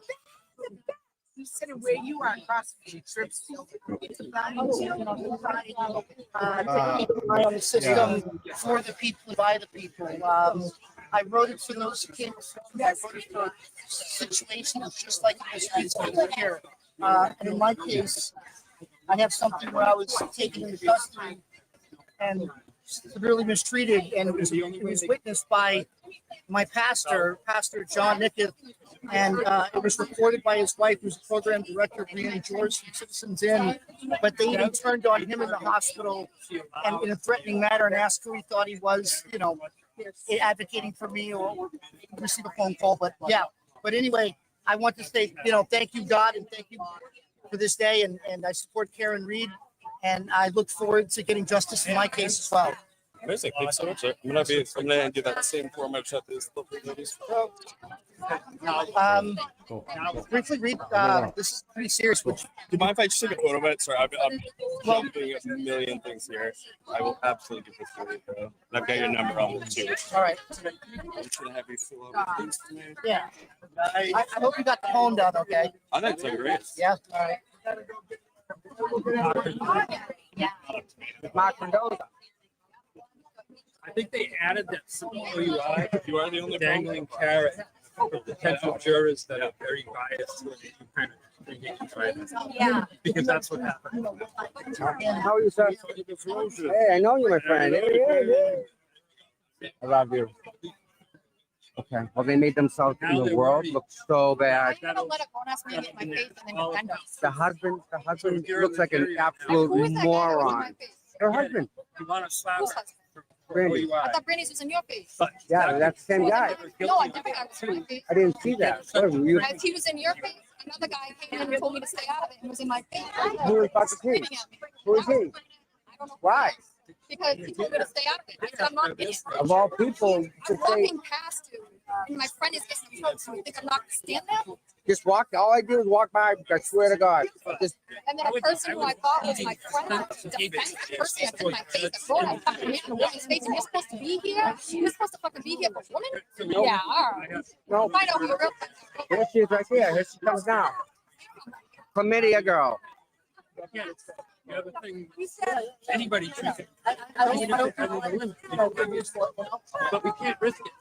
you sitting where you are across the trips. It's about on the system for the people, by the people. I wrote it for those who came before me. I wrote it for situations just like this one here. And in my case, I have something where I was taken into custody and severely mistreated, and it was witnessed by my pastor, Pastor John Nickett, and it was reported by his wife, who's the program director, Brianna George from Citizens Inn. But they even turned on him in the hospital and in a threatening manner and asked who he thought he was, you know, advocating for me or receive a phone call. But yeah, but anyway, I want to say, you know, thank you, God, and thank you for this day. And I support Karen Reed, and I look forward to getting justice in my case as well. Amazing. Thanks so much, sir. I'm gonna do that same form I've shot this lovely ladies. Briefly read, this is pretty serious. Do you mind if I just take a photo of it? Sorry, I'm jumping a million things here. I will absolutely do this for you, bro. And I've got your number on it too. All right. I'm just gonna have you fill out things for me. Yeah. I hope you got the phone done, okay? I think it's great. Yeah. All right. Mark Mendoza. I think they added that simple OUI. You are the only dangling carrot for potential jurors that are very biased. So you kind of investigations, right? Yeah. Because that's what happened. How are you, sir? Hey, I know you, my friend. I love you. Okay. Well, they made themselves in the world look so bad. I'm gonna let a grown ass man get in my face and then defend us. The husband looks like an absolute moron. Her husband. You want to slap Whose husband? Brandy. I thought Brandy's was in your face. Yeah, that's the same guy. No, I never got was in my face. I didn't see that. What, were you, As he was in your face, another guy came in and told me to stay out of it and was in my face. who was fucking Screaming he? at me. Who is he? I don't know. Why? Because he told me to stay out of it. I said, I'm not getting it. Of all people, to I'm say, walking past you, and my friend is getting approached. So you think I'm not gonna stand there? just walk. All I do is walk by. I swear to God. Just And then a person who I thought was my friend defends the person that's in my face. I thought I fucking hit in a woman's face, and you're supposed to be here? You're supposed to fucking be here for women? Yeah, all right. no. Find out who you're real. Here she is right there. Here she comes now. Chlamydia girl. Yeah, it's the other thing. Anybody treats it. But we can't risk it.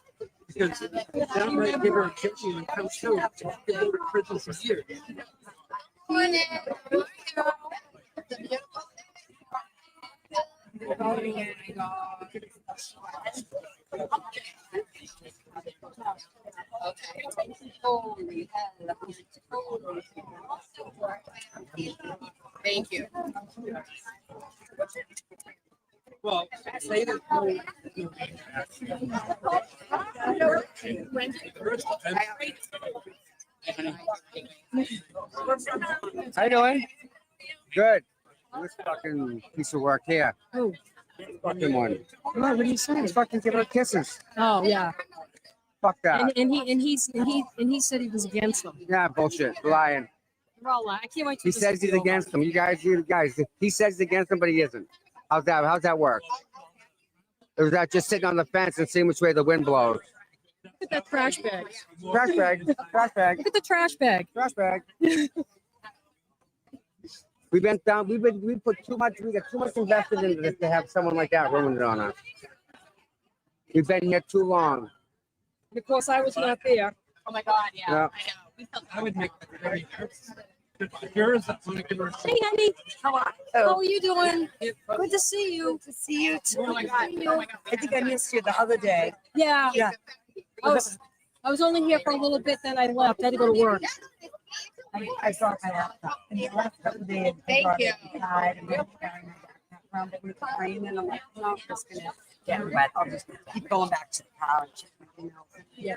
Because that might give her a kidney and come through. She could go to prison for years. Thank you. Well, say that. How you doing? Good. This fucking piece of work here. Who? Fucking one. What are you saying? He's fucking giving her kisses. Oh yeah. Fuck that. And he said he was against them. Yeah, bullshit. Lying. They're all lying. I can't wait. He says he's against them. You guys. He says he's against them, but he isn't. How's that work? Or is that just sitting on the fence and seeing which way the wind blows? Look at that trash bag. Trash bag. Trash bag. Look at the trash bag. Trash bag. We've been down. We put too much. We got too much invested into this to have someone like that ruin it on us. We've been here too long. Of course, I was not there. Oh my God, yeah. Yeah. I know. We felt I would make that very yours. Hey, honey. How are you doing? Good to see you. To see you too. Oh my God. Oh my God. I think I missed you the other day. Yeah. Yeah. I was only here for a little bit, then I left. I had to go to work. I brought my laptop. And the last couple of days, Thank you. And then around it with the rain, and I'm like, no, I'm just gonna get wet. I'll just keep going back to the car and check my email. Yeah.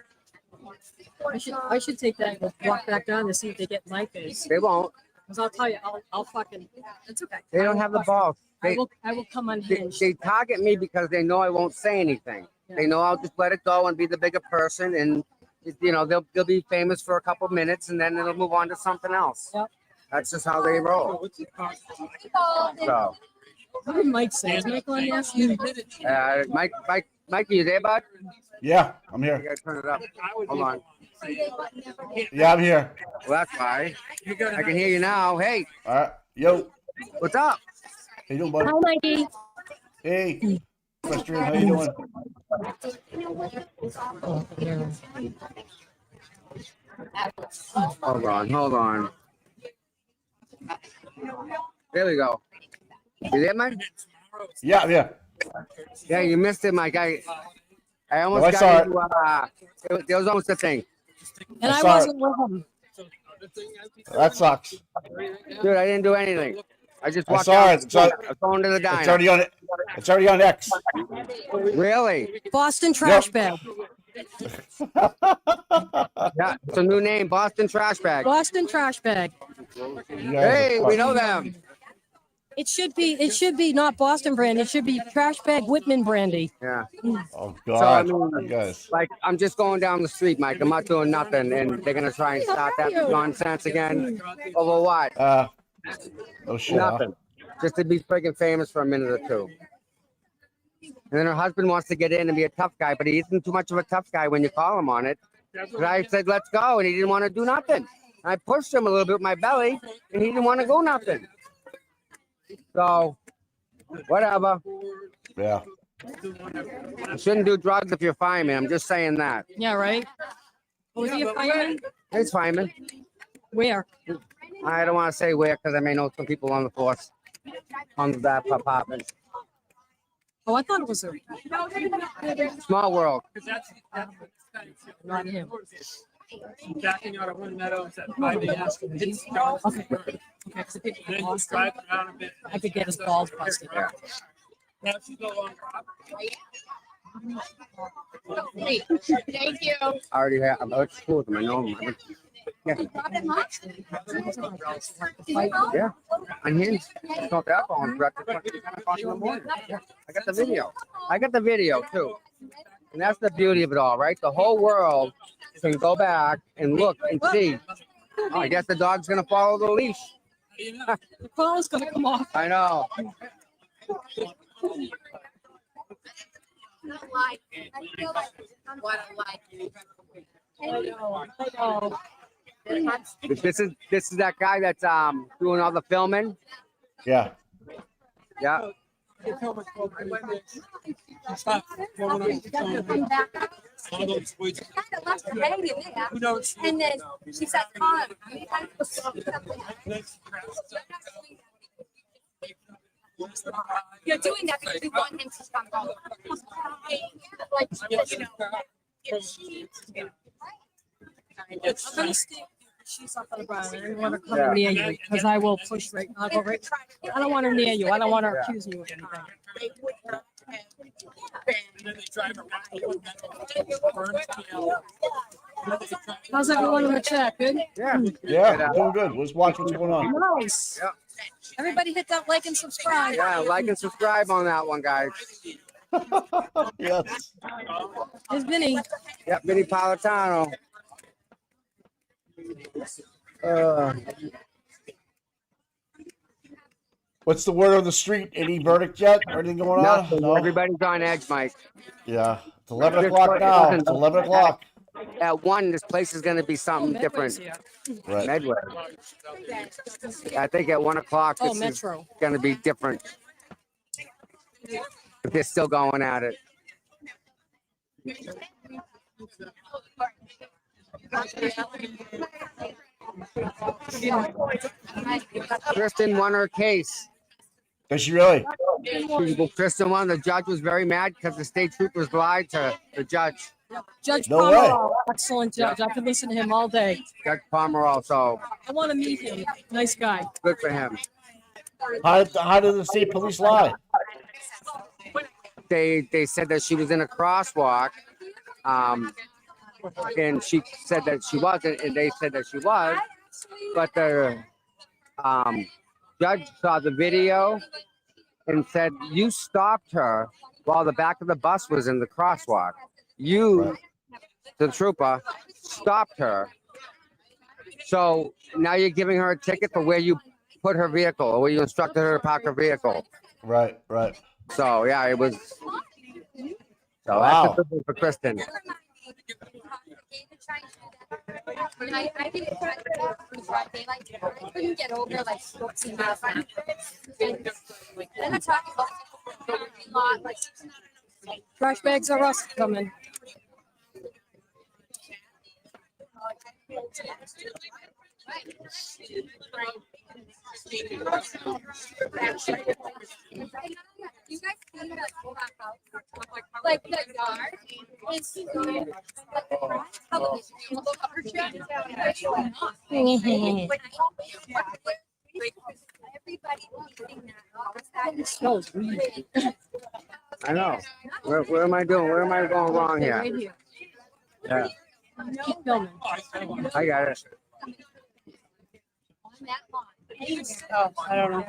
I should take that and walk back down to see if they get my face. They won't. Because I'll tell you, I'll fucking. It's okay. They don't have the balls. I will come unhinged. They target me because they know I won't say anything. Yeah. They know I'll just let it go and be the bigger person, and you know they'll be famous for a couple minutes, and then it'll move on to something else. Yep. That's just how they roll. So, What did Mike say? Is Mike on there? Mike, you there, bud? Yeah, I'm You here. gotta turn it up. Hold on. Yeah, I'm here. Well, that's why. I can hear you now. Hey, All right. Yo, what's up? how you doing, buddy? Hi, Mikey. Hey, Kristin, how you doing? Hold on. There we go. You there, Mike? Yeah, I'm here. Yeah, you missed it, Mike. I almost No, I got saw you. There was almost a thing. And I I saw wasn't with him. That sucks. Dude, I didn't do anything. I just I walked saw out. it. I was going to the diner. It's already on it. It's already on X. Really? Boston trash bag. Yeah, it's a new name, Boston Trash Bag. Boston trash bag. Hey, we know them. It should be not Boston brand. It should be trash bag Whitman brandy. Yeah. Oh So, I God, mean, you guys. like, I'm just going down the street, Mike. I'm not doing nothing, and they're gonna try and start that nonsense again. Over what? No shit. Huh? Nothing. Just to be friggin' famous for a minute or two. And then her husband wants to get in and be a tough guy, but he isn't too much of a tough guy when you call him on it. But I said, let's go, and he didn't want to do nothing. I pushed him a little bit with my belly, and he didn't want to go nothing. So, whatever. Yeah. You shouldn't do drugs if you're fireman. I'm just saying that. Yeah, right. Was he a fireman? He's fireman. Where? I don't want to say where because I may know some people on the force, on that apartment. Oh, I thought it was a Small world. not him. Backing out of One Meadows at 5 a.m. Okay. Then just drive around a bit. I could get his balls busted. Now she's no longer. Thank you. I already have. I'm at school with them. I know them. Yeah. Yeah. Unhinged. Smoked alcohol and breakfast in the morning. Yeah. I got the video. I got the video too. And that's the beauty of it all, right? The whole world can go back and look and see. Oh, I guess the dog's gonna follow the leash. The collar's gonna come off. I know. This is that guy that's doing all the filming. Yeah. Yeah. And then she said, "Come." You're doing that because you want him to come home. Like, you know, if she, I'm gonna stay. She's up on the ground. I don't want to come near you because I will push right. I'll go right. I don't want her near you. I don't want her accusing you of anything. How's everyone in the chat? Good? Yeah. Yeah, doing good. Let's watch what's going on. Nice. Yeah. Everybody hit that like and subscribe. Yeah, like and subscribe on that one, guys. Yes. Here's Vinny. Yep, Vinny Politano. What's the word on the street? Any verdict yet? Or anything going on? Nothing. No? Everybody's on edge, Mike. Yeah. It's 11 o'clock now. It's 11 o'clock. At 1, this place is going to be something different. Right. Medway. I think at 1 o'clock, this is Metro. going to be different. If they're still going at it. Kristin won her case. Does she really? Kristin won. The judge was very mad because the state troopers lied to the judge. Judge No Pomerol, way. excellent judge. I could listen to him all day. Judge Pomerol, so I want to meet him. Nice guy. good for him. How did the state police lie? They said that she was in a crosswalk, and she said that she wasn't, and they said that she was. But the judge saw the video and said, "You stopped her while the back of the bus was in the crosswalk. You, the trooper, stopped her. So now you're giving her a ticket for where you put her vehicle, or where you instructed her to park her vehicle." Right, right. So yeah, it was. So Wow. that's a good one for Kristin. I couldn't get over like seeing my friend. And I'm talking about a lot, like Trash bags are us coming. you guys see that like the yard is television. You look up her chat. What's going on? Everybody thinking that. Smells weird. I know. Where am I doing? Where am I going wrong here? Right here. Yeah, Keep filming. I got it. Oh, I don't know.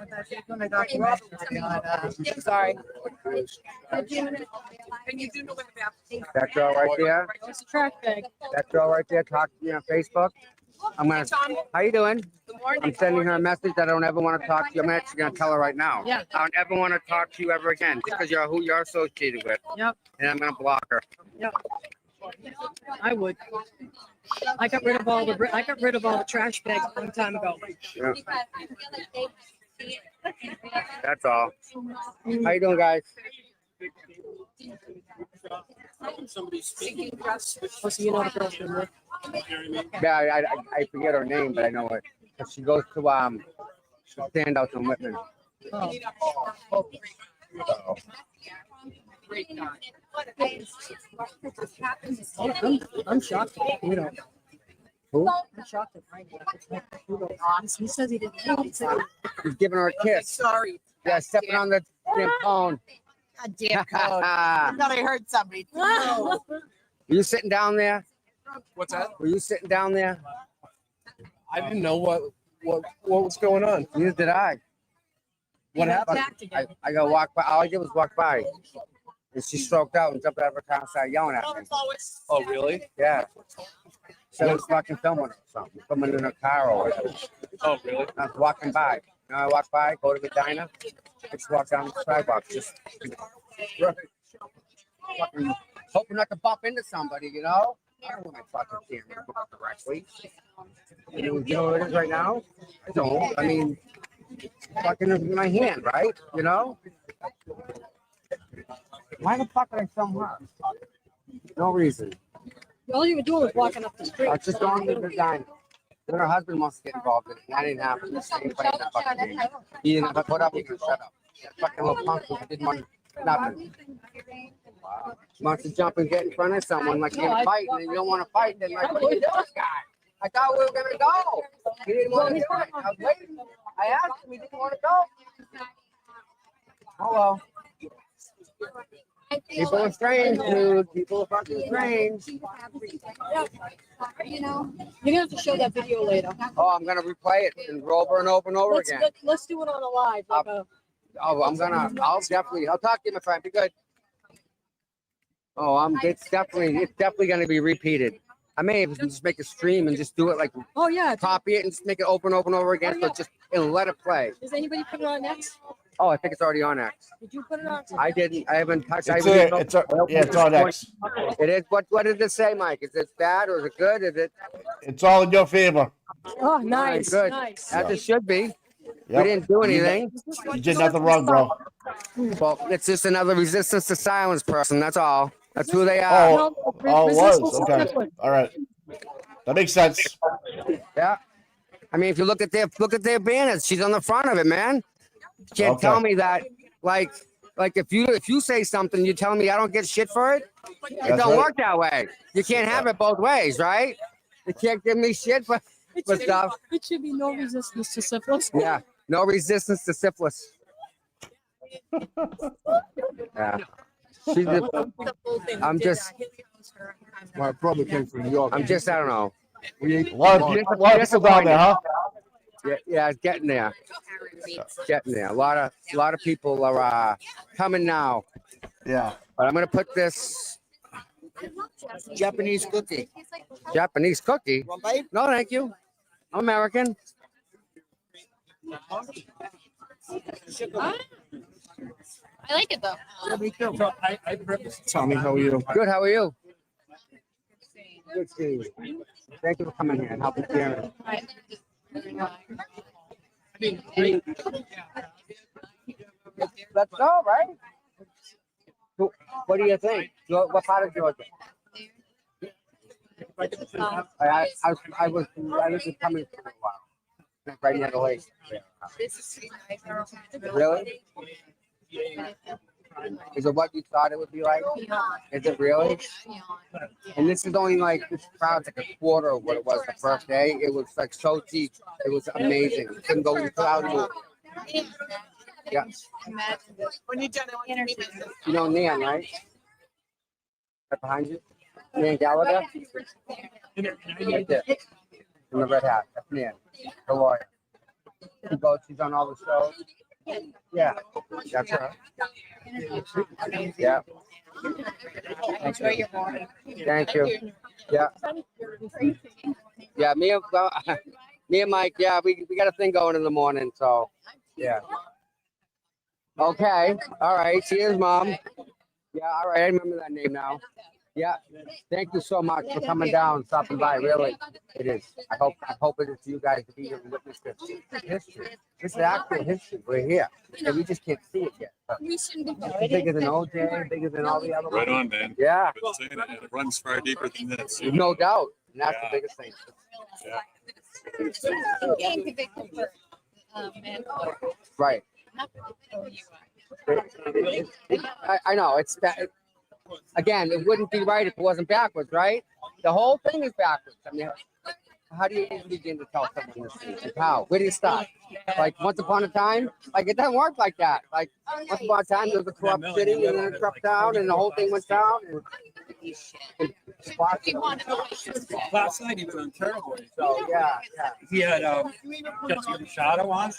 Sorry. That girl right there. It's a trash bag. That girl right there. Talk to me on Facebook. I'm gonna. How you doing? I'm sending her a message that I don't ever want to talk to you. I'm actually gonna tell her right now. Yeah. I don't ever want to talk to you ever again, just because you're who you're associated with. Yep. And I'm gonna block her. Yep. I would. I got rid of all the trash bags a long time ago. Yeah. That's all. How you doing, guys? Oh, so you know the girl's been with. Yeah, I forget her name, but I know it. She goes to stand out in Whitman. Oh. I'm shocked. You know. Who? I'm shocked at Frank. He says he didn't know. He said He's giving her a kiss. Sorry. Yeah, stepping on the damn phone. God damn code. I thought I heard somebody. No. Were you sitting down there? What's that? Were you sitting down there? I didn't know what was going on. Neither did I. What happened? I got walk by. All I did was walk by. And she stroked out and jumped out of her car and started yelling at me. Oh, really? Yeah. So I was fucking filming or something. Filming in her car or whatever. Oh, really? I was walking by. You know, I walk by, go to the diner. I just walk down the sidewalk. Just fucking hoping not to bump into somebody, you know? I don't want my fucking camera correctly. You know what it is right now? I don't. I mean, fucking in my hand, right? You know? Why the fuck did I film her? No reason. all you were doing was walking up the street. I was just going to the diner. Then her husband wants to get involved in it. I didn't have to. He didn't have to put up. He can shut up. Fucking little punk who didn't want nothing. Wow. Wants to jump and get in front of someone like you're gonna fight, and you don't want to fight. Then like, what are you doing, guy? I thought we were gonna go. He didn't want to do it. I was waiting. I asked him. He didn't want to go. Oh well. People are strange, dude. People are fucking strange. You know, you're gonna have to show that video later. Oh, I'm gonna replay it and go over and over and over again. Let's do it on a live. I'll talk to you, my friend. Be good. Oh, it's definitely gonna be repeated. I may even just make a stream and just do it like, oh yeah, copy it and just make it over and over and over again. So just and let it play. Does anybody put it on X? Oh, I think it's already on X. Did you put it on? I didn't. I haven't touched. It's on X. It is. What did it say, Mike? Is it bad or is it good? Is it? It's all in your favor. Oh, nice. Good. Nice. As it should be. Yep. We didn't do anything. You did nothing wrong, bro. Well, it's just another resistance to silence person. That's all. That's who they are. Oh, it was. Okay. All right. That makes sense. Yeah. I mean, if you look at their banners, she's on the front of it, man. You can't tell me that, like if you say something, you tell me I don't get shit for it. It don't work that way. You can't have it both ways, right? You can't give me shit for stuff. It should be no resistance to syphilis. Yeah, no resistance to syphilis. Yeah. I'm just. My brother came from New York. I'm just. I don't know. A lot of people down there, huh? Yeah, it's getting there. Getting there. A lot of people are coming now. Yeah. But I'm gonna put this Japanese cookie. Japanese cookie? No, thank you. I'm American. I like it though. Yeah, me too. Tommy, how are you? Good. How are you? Good, Steve. Thank you for coming here and helping Karen. Let's go, right? What do you think? What part of Georgia? I was coming for a while. Right near the lake. Really? Is it what you thought it would be like? Is it really? And this is only like, this crowd's like a quarter of what it was the first day. It was like so deep. It was amazing. Couldn't go without it. Yeah. When you're done, I want you to meet me. You know Nan, right? Right behind you? Nan Gallagher? Right there. In the red hat. That's Nan. The lawyer. She's on all the shows. Yeah, that's her. Yeah. Enjoy your morning. Thank you. Yeah. Yeah, me and Mike, yeah, we got a thing going in the morning, so yeah. Okay. All right. Cheers, Mom. Yeah, all right. I remember that name now. Yeah. Thank you so much for coming down, stopping by. Really, it is. I hope it is for you guys to be here and witness this history. This is actual history. We're here, and we just can't see it yet. It's bigger than OJ, bigger than all the other Right ones. on, man. Yeah. It runs far deeper than this. No doubt. And that's the biggest thing. Yeah. Getting convicted for manslaughter. Right. I know it's bad. Again, it wouldn't be right if it wasn't backwards, right? The whole thing is backwards. I mean, how do you even begin to tell someone this? Like how? Where do you start? Like once upon a time? Like it doesn't work like that. Like once upon a time there was a corrupt city and then a corrupt town and the whole thing went down. Last night he was on terrible. So yeah. He had Jessica Machado on.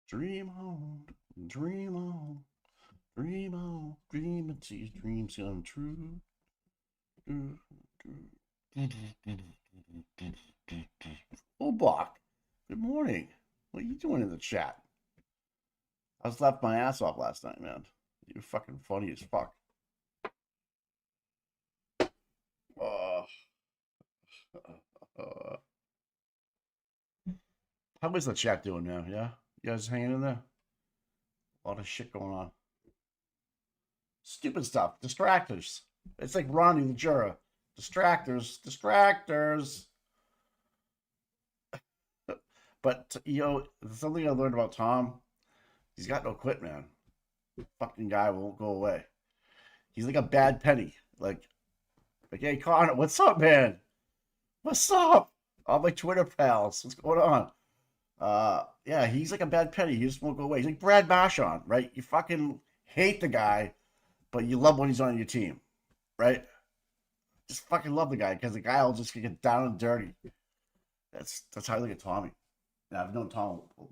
Dream on, dream on, dream on, dream and see dreams come true. Oh, Block. Good morning. What are you doing in the chat? I was left my ass off last night, man. You're fucking funny as fuck. How is the chat doing now? Yeah? You guys hanging in there? A lot of shit going on. Stupid stuff. Distractors. It's like Ronnie the Juror. Distractors. Distractors. But, you know, something I learned about Tom, he's got no quit, man. Fucking guy won't go away. He's like a bad penny. Like, hey, Connor, what's up, man? What's up? All my Twitter pals. What's going on? Yeah, he's like a bad penny. He just won't go away. He's like Brad Marchand, right? You fucking hate the guy, but you love when he's on your team, right? Just fucking love the guy because the guy will just get down and dirty. That's how I look at Tommy. Now, I've known Tom a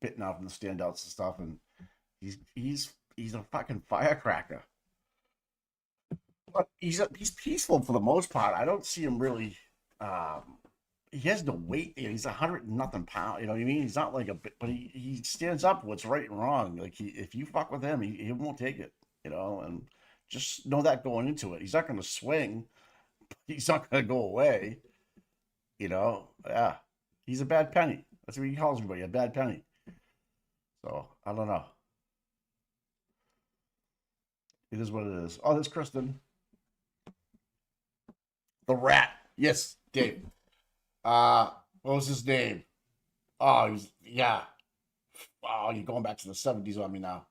bit now from the standouts and stuff, and he's a fucking firecracker. But he's peaceful for the most part. I don't see him really. He has no weight. He's 100 and nothing pound. You know what I mean? He's not like but he stands up what's right and wrong. Like if you fuck with him, he won't take it. You know, and just know that going into it. He's not going to swing. But he's not going to go away. You know, yeah. He's a bad penny. That's what he calls everybody, a bad penny. So I don't know. It is what it is. Oh, there's Kristin. The rat. Yes, Dave. What was his name? Oh, yeah. Oh, you're going back to the 70s on me now.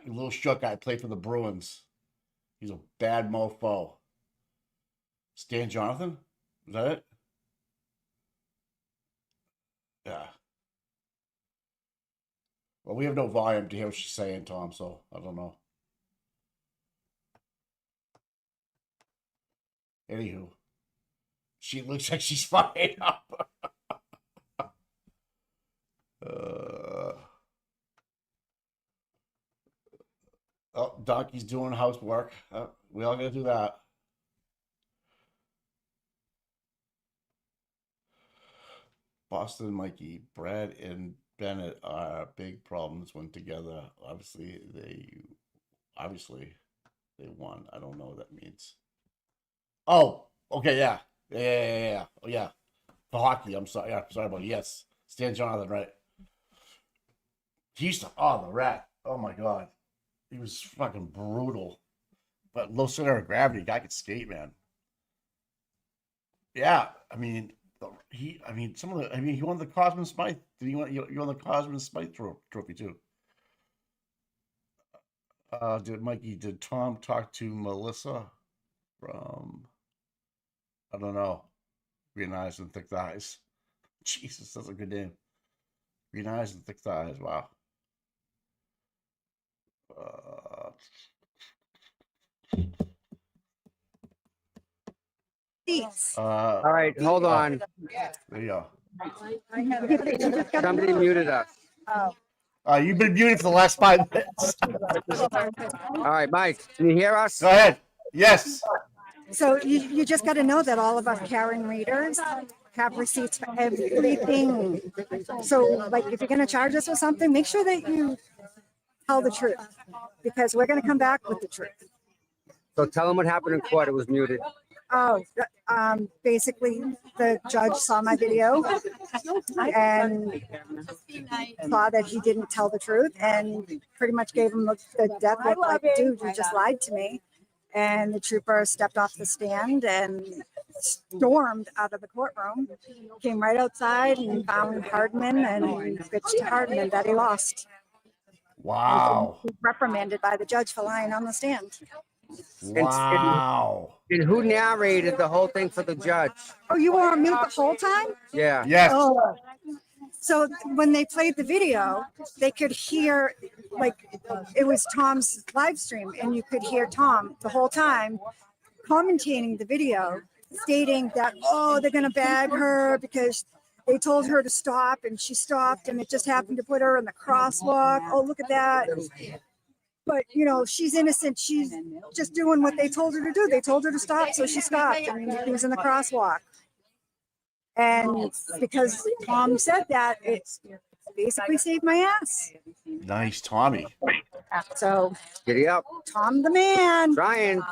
Little short guy played for the Bruins. He's a bad mofo. Stan Jonathan? Is that it? Yeah. Well, we have no volume to hear what she's saying, Tom, so I don't know. Anywho. She looks like she's fired up. Oh, Donkey's doing housework. We all gotta do that. Boston, Mikey, Brad, and Bennett are big problems when together. Obviously they won. I don't know what that means. Oh, okay, yeah. Yeah. Oh, yeah. For hockey, I'm sorry. Yeah, sorry about it. Yes. Stan Jonathan, right? He used to, the rat. Oh my God. He was fucking brutal. But low center of gravity, guy could skate, man. Yeah, I mean, he won the Cosman Smythe. He won the Cosman Smythe trophy too. Did Tom talk to Melissa from, I don't know, Green Eyes and Thick Thighs? Jesus, that's a good name. Green Eyes and Thick Thighs, wow. All right, hold on. There you go. Somebody muted us. You've been muted for the last 5 minutes. All right, Mike, can you hear us? Go ahead. Yes. So you just got to know that all of us Karen readers have receipts for everything. So like if you're going to charge us with something, make sure that you tell the truth because we're going to come back with the truth. So tell them what happened in court. It was muted. Oh, basically the judge saw my video and saw that he didn't tell the truth and pretty much gave him the death look like, dude, you just lied to me. And the trooper stepped off the stand and stormed out of the courtroom, came right outside and found Hardman and bitched to Hardman that he lost. Wow. And he was reprimanded by the judge for lying on the stand. Wow. And who narrated the whole thing for the judge? Oh, you were on mute the whole time? Yeah. Yes. Oh. So when they played the video, they could hear, like, it was Tom's live stream, and you could hear Tom the whole time commentating the video, stating that, oh, they're going to bag her because they told her to stop, and she stopped, and it just happened to put her in the crosswalk. Oh, look at that. But, you know, she's innocent. She's just doing what they told her to do. They told her to stop, so she stopped. I mean, he was in the crosswalk. And because Tom said that, it basically saved my ass. Nice, Tommy. So, giddy up. Tom the man. Trying.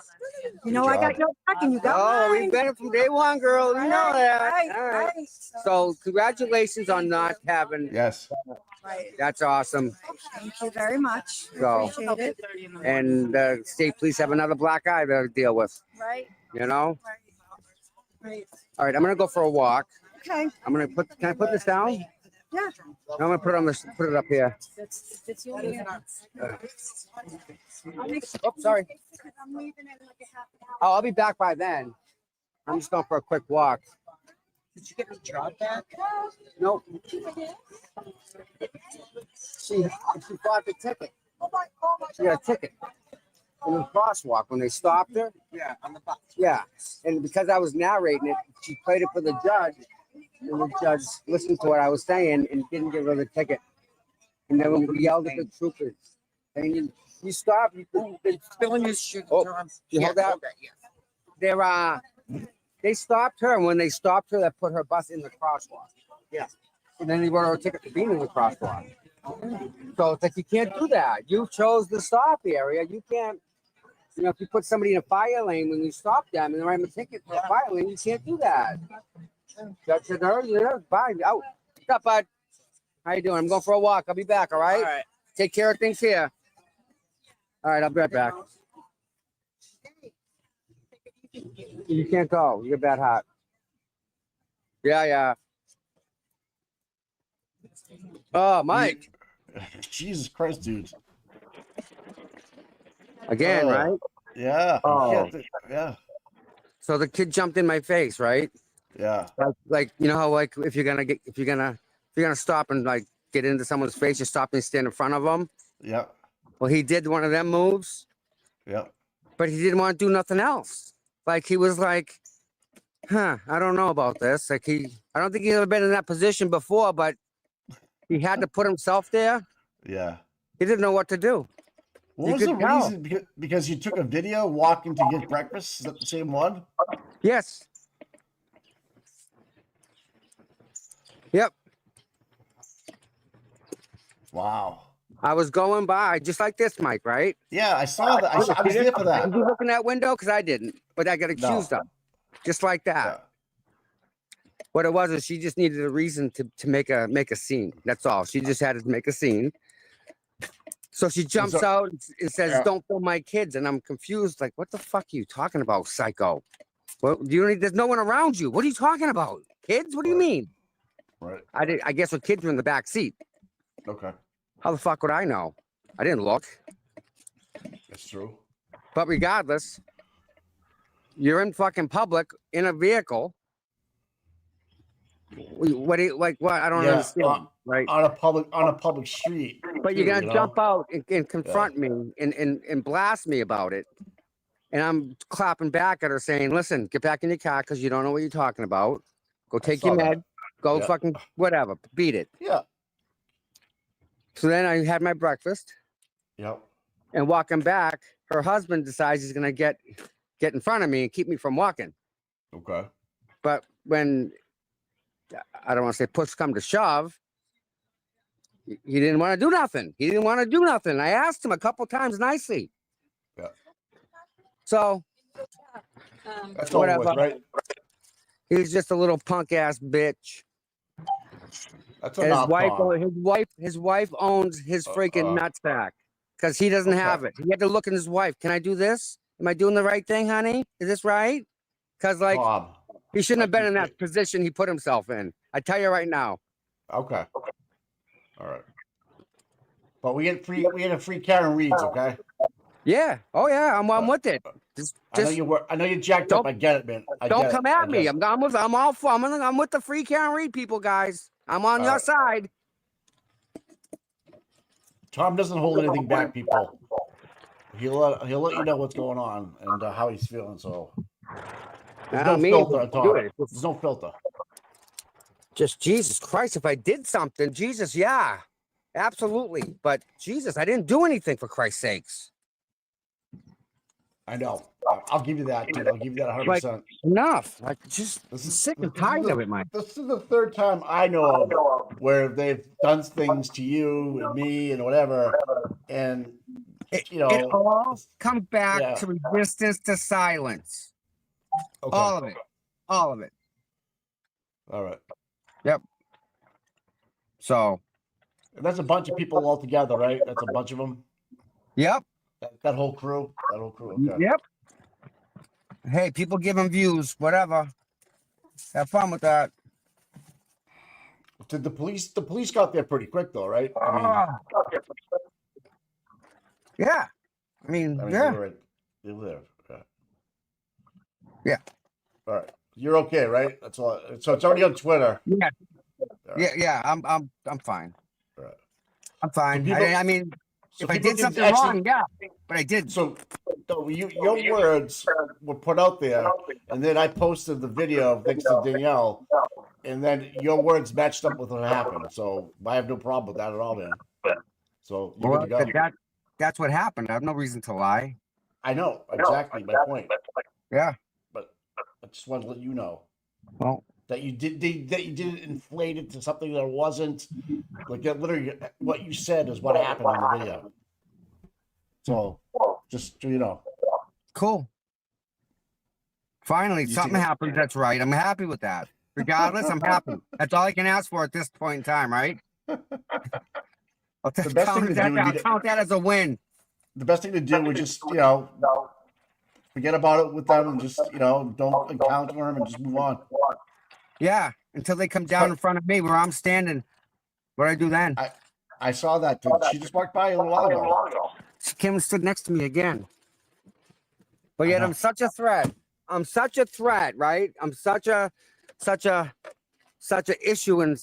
You know, I got no back and you got Oh, mine. we've been it from day one, girl. You know that. Right, All right. right. So, congratulations on not having. Yes. Right. That's awesome. Thank you very much. So, Appreciate it. and state police have another black eye to deal with. Right. You know? Right. All right, I'm going to go for a walk. Okay. I'm going to put, can I put this down? Yeah. I'm going to put it on this, put it up here. Oh, sorry. Oh, I'll be back by then. I'm just going for a quick walk. Did you get the job back? Nope. She bought the ticket. She got a ticket. In the crosswalk when they stopped her. Yeah, on the bus. Yeah. And because I was narrating it, she played it for the judge. And the judge listened to what I was saying and didn't give her the ticket. And then when we yelled at the troopers, and you stop, you Spilling his sugar. Oh, you hold that? Yeah. They stopped her, and when they stopped her, they put her bus in the crosswalk. Yeah. And then they wrote her a ticket for being in the crosswalk. So it's like, you can't do that. You chose the stop area. You can't, you know, if you put somebody in a fire lane when you stop them and they write them a ticket for a fire lane, you can't do that. Judge said, no, bye. Out. What's up, bud? How you doing? I'm going for a walk. I'll be back, all right? All right. Take care of things here. All right, I'll be right back. You can't go. You're bad hot. Yeah. Oh, Mike. Jesus Christ, dude. Again, right? Yeah. Oh. Yeah. So the kid jumped in my face, right? Yeah. Like you know how, like, if you're gonna stop and like get into someone's face, you stop and stand in front of them. Yeah. Well, he did one of them moves. Yeah. But he didn't want to do nothing else. Like, he was like, I don't know about this. Like, I don't think he's ever been in that position before, but he had to put himself there. Yeah. He didn't know what to do. What was the reason? Because you took a video walking to get breakfast? Is that the same one? Yes. Yep. Wow. I was going by just like this, Mike, right? Yeah, I saw that. I was there for that. Did you look in that window? Because I didn't, but I got accused of. Just like that. Yeah. What it was is she just needed a reason to make a scene. That's all. She just had to make a scene. So she jumps out and says, "Don't film my kids," and I'm confused. Like, what the fuck are you talking about, psycho? Well, there's no one around you. What are you talking about? Kids? What do you mean? Right. I guess the kids were in the back seat. Okay. How the fuck would I know? I didn't look. That's true. But regardless, you're in fucking public in a vehicle. What do you like? What I don't understand. Right on a public street. But you're gonna jump out and confront me and blast me about it. And I'm clapping back at her saying, "Listen, get back in your car because you don't know what you're talking about. Go take your med. Go fucking whatever. Beat it." Yeah. So then I had my breakfast. Yep. And walking back, her husband decides he's gonna get in front of me and keep me from walking. Okay. But when I don't want to say push come to shove, he didn't want to do nothing. He didn't want to do nothing. I asked him a couple times nicely. Yeah. So that's all it was, right? He's just a little punk ass bitch. That's his wife owns his freaking nutsack because he doesn't have it. He had to look at his wife. Can I do this? Am I doing the right thing, honey? Is this right? Because like Bob, he shouldn't have been in that position he put himself in. I tell you right now. Okay. All right. But we get a free Karen Reeds, okay? Yeah. Oh yeah. I'm with it. I know you're jacked up. I get it, man. Don't come at me. I'm all for. I'm with the free Karen Reed people, guys. I'm on your side. Tom doesn't hold anything back, people. He'll let you know what's going on and how he's feeling. So there's no filter, Tom. There's no filter. Just Jesus Christ, if I did something, Jesus, yeah, absolutely. But Jesus, I didn't do anything, for Christ's sakes. I know. I'll give you that, dude. I'll give you that 100%. Like, enough. Like, just sick and tired of it, Mike. This is the third time I know of where they've done things to you and me and whatever, and you know, it all comes back to resistance to silence. Okay. All of it. All of it. All right. Yep. So. And that's a bunch of people all together, right? That's a bunch of them. Yep. That whole crew. Okay. Yep. Hey, people give them views, whatever. Have fun with that. Did the police got there pretty quick though, right? Yeah. Yeah. They were there. Okay. Yeah. All right. You're okay, right? That's all. So it's already on Twitter. Yeah. Right. Yeah. I'm fine. All right. I'm fine. So people, if I did something wrong, yeah, but I did. So your words were put out there, and then I posted the video thanks to Danielle, and then your words matched up with what happened. So I have no problem with that at all, man. So you're good to go. That's what happened. I have no reason to lie. I know exactly my point. Yeah, but I just want to let you know. Well, that you didn't inflate it to something that wasn't. Like literally, what you said is what happened in the video. So, just so you know. Cool. Finally, something happened that's right. I'm happy with that. Regardless, I'm happy. That's all I can ask for at this point in time, right? I'll count that as a win. The best thing to do would just, forget about it with them and just, don't encounter them and just move on. Yeah, until they come down in front of me where I'm standing. What do I do then? I saw that. She just walked by a little while ago. She came and stood next to me again. But yet I'm such a threat. I'm such a threat, right? I'm such a issue, and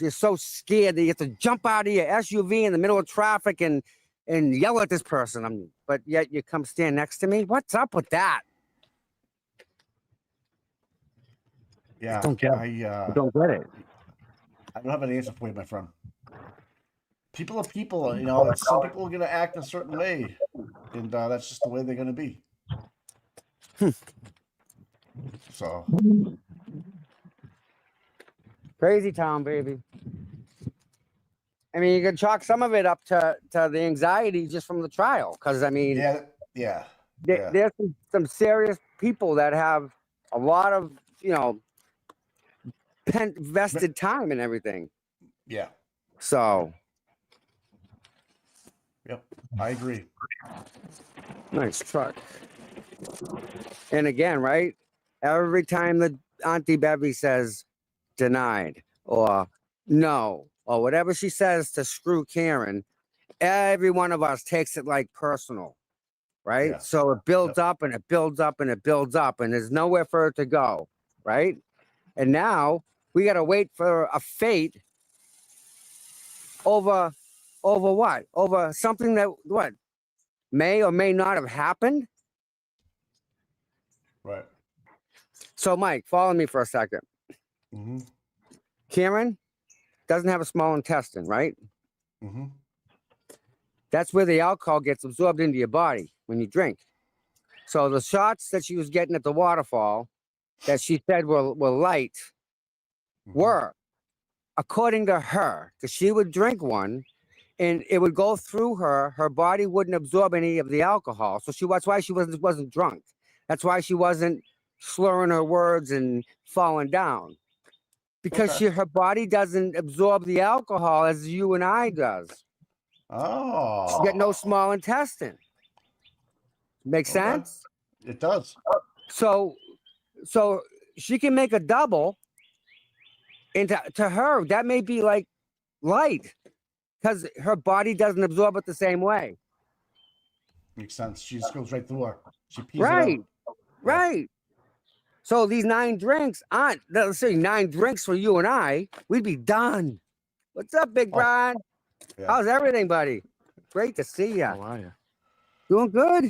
you're so scared that you have to jump out of your SUV in the middle of traffic and yell at this person. But yet you come stand next to me. What's up with that? Yeah, I don't get it. I don't have an answer for you, my friend. People are people, some people are going to act a certain way, and that's just the way they're going to be. So. Crazy town, baby. I mean, you can chalk some of it up to the anxiety just from the trial. Because, there's some serious people that have a lot of, vested time and everything. Yeah. So. Yep, I agree. Nice truck. And again, right? Every time the Auntie Bevy says denied or no or whatever she says to screw Karen, every one of us takes it like personal, right? Yeah. So it builds up and it builds up and it builds up and there's nowhere for it to go, right? And now we got to wait for a fate over what? Over something that may or may not have happened. Right. So, Mike, follow me for a second. Mm-hmm. Karen doesn't have a small intestine, right? Mm-hmm. That's where the alcohol gets absorbed into your body when you drink. So the shots that she was getting at the waterfall that she said were light were, according to her, because she would drink one and it would go through her body wouldn't absorb any of the alcohol. So that's why she wasn't drunk. That's why she wasn't slurring her words and falling down. Because her body doesn't absorb the alcohol as you and I does. Oh. She's got no small intestine. Make sense? It does. So she can make a double, and to her that may be like light, because her body doesn't absorb it the same way. Makes sense. She just goes right through her. She pees Right, it out. right. So these 9 drinks aren't. Let's say 9 drinks for you and I, we'd be done. What's up, Big Brian? Yeah. How's everything, buddy? Great to see you. How are you? Doing good.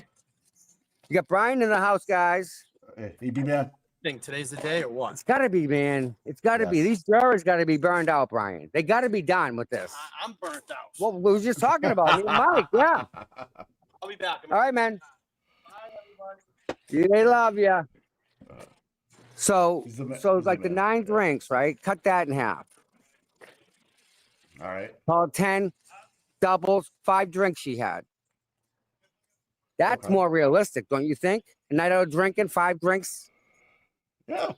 You got Brian in the house, guys. Hey, be man. Think today's the day or what? It's gotta be, man. It's gotta be. These jurors gotta be burned out, Brian. They gotta be done with this. I'm burnt out. Well, we were just talking about me and Mike. Yeah. I'll be back. All right, man. They love you. So it's like the 9 drinks, right? Cut that in half. All right. Call it 10 doubles, 5 drinks she had. That's more realistic, don't you think? A night out drinking, 5 drinks. Yeah.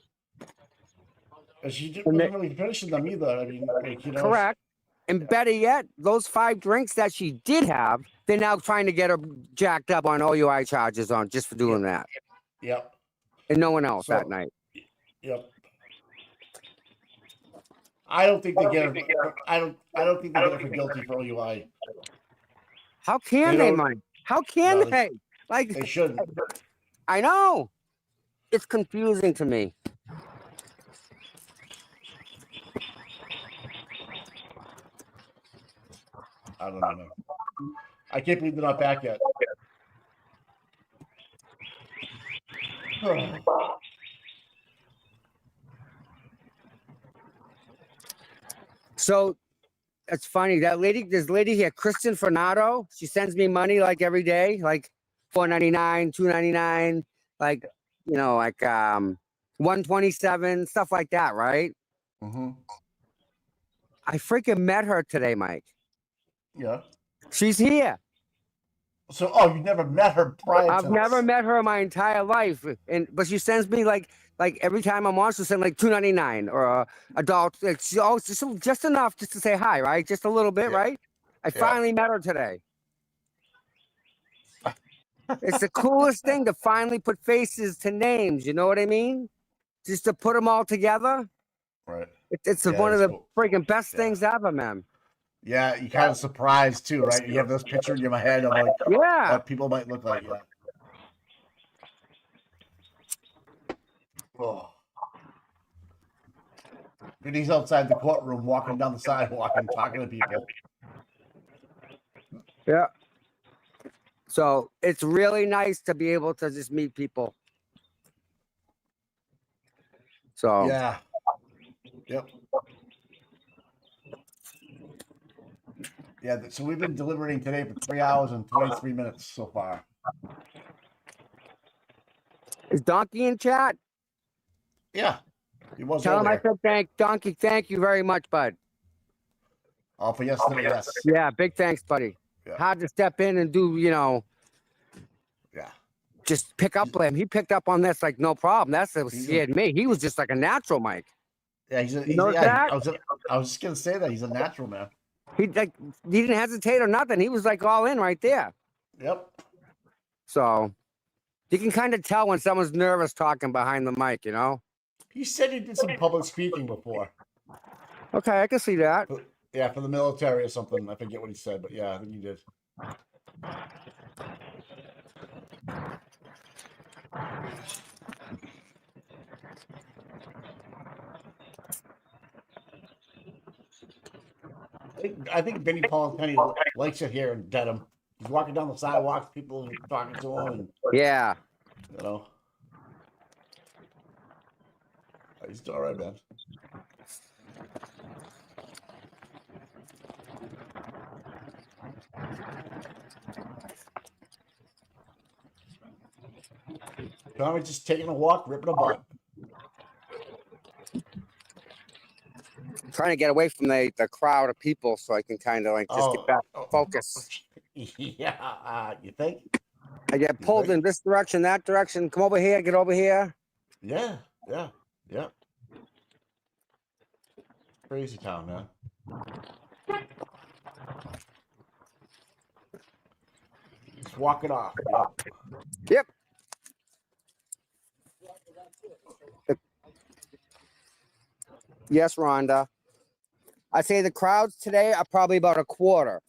And she didn't really finish them either. I mean, like, you know. Correct. And better yet, those 5 drinks that she did have, they're now trying to get her jacked up on OUI charges on just for doing that. Yep. And no one else that night. Yep. I don't think they get her. I don't think they get her for guilty for OUI. How can they, Mike? How can they? Like they shouldn't. I know. It's confusing to me. I don't know. I can't believe they're not back yet. So it's funny. This lady here, Kristin Fornato, she sends me money like every day, like $4.99, $2.99, like, you know, like $1.27, stuff like that, right? Mm-hmm. I freaking met her today, Mike. Yeah. She's here. So, you never met her prior to I've never met her in my entire life, but she sends me like every time I'm on, she'll send like $2.99 or $1. It's just enough just to say hi, right? Just a little bit, right? I finally met her today. It's the coolest thing to finally put faces to names. You know what I mean? Just to put them all together. Right. It's one of the freaking best things ever, man. Yeah, you kind of surprised too, right? You have this picture in your head of like what people might look like. Yeah. Oh. And he's outside the courtroom, walking down the sidewalk and talking to people. Yeah. So it's really nice to be able to just meet people. So yeah. Yep. Yeah, so we've been deliberating today for 3 hours and 23 minutes so far. Is Donkey in chat? Yeah. He was Tell him I said Donkey, thank you very much, bud. All for yesterday, yes. Yeah, big thanks, buddy. Yeah. Hard to step in and do, you know. Yeah. Just pick up him. He picked up on this like no problem. That's what scared me. He was just like a natural, Mike. Yeah, I was just gonna say that he's a natural, man. He didn't hesitate or nothing. He was like all in right there. Yep. So you can kind of tell when someone's nervous talking behind the mic, you know? He said he did some public speaking before. Okay, I can see that. Yeah, for the military or something. I forget what he said, but yeah, I think he did. I think Benny Penny likes it here in Dedham. He's walking down the sidewalk, people talking to him. And, yeah. You know. He's all right, man. Tommy's just taking a walk, ripping a butt. Trying to get away from the crowd of people so I can kind of like just get back focus. Yeah, you think? I get pulled in this direction, that direction. Come over here, get over here. Yeah. Crazy town, man. Just walk it off. Yep. Yes, Rhonda. I say the crowds today are probably about a quarter.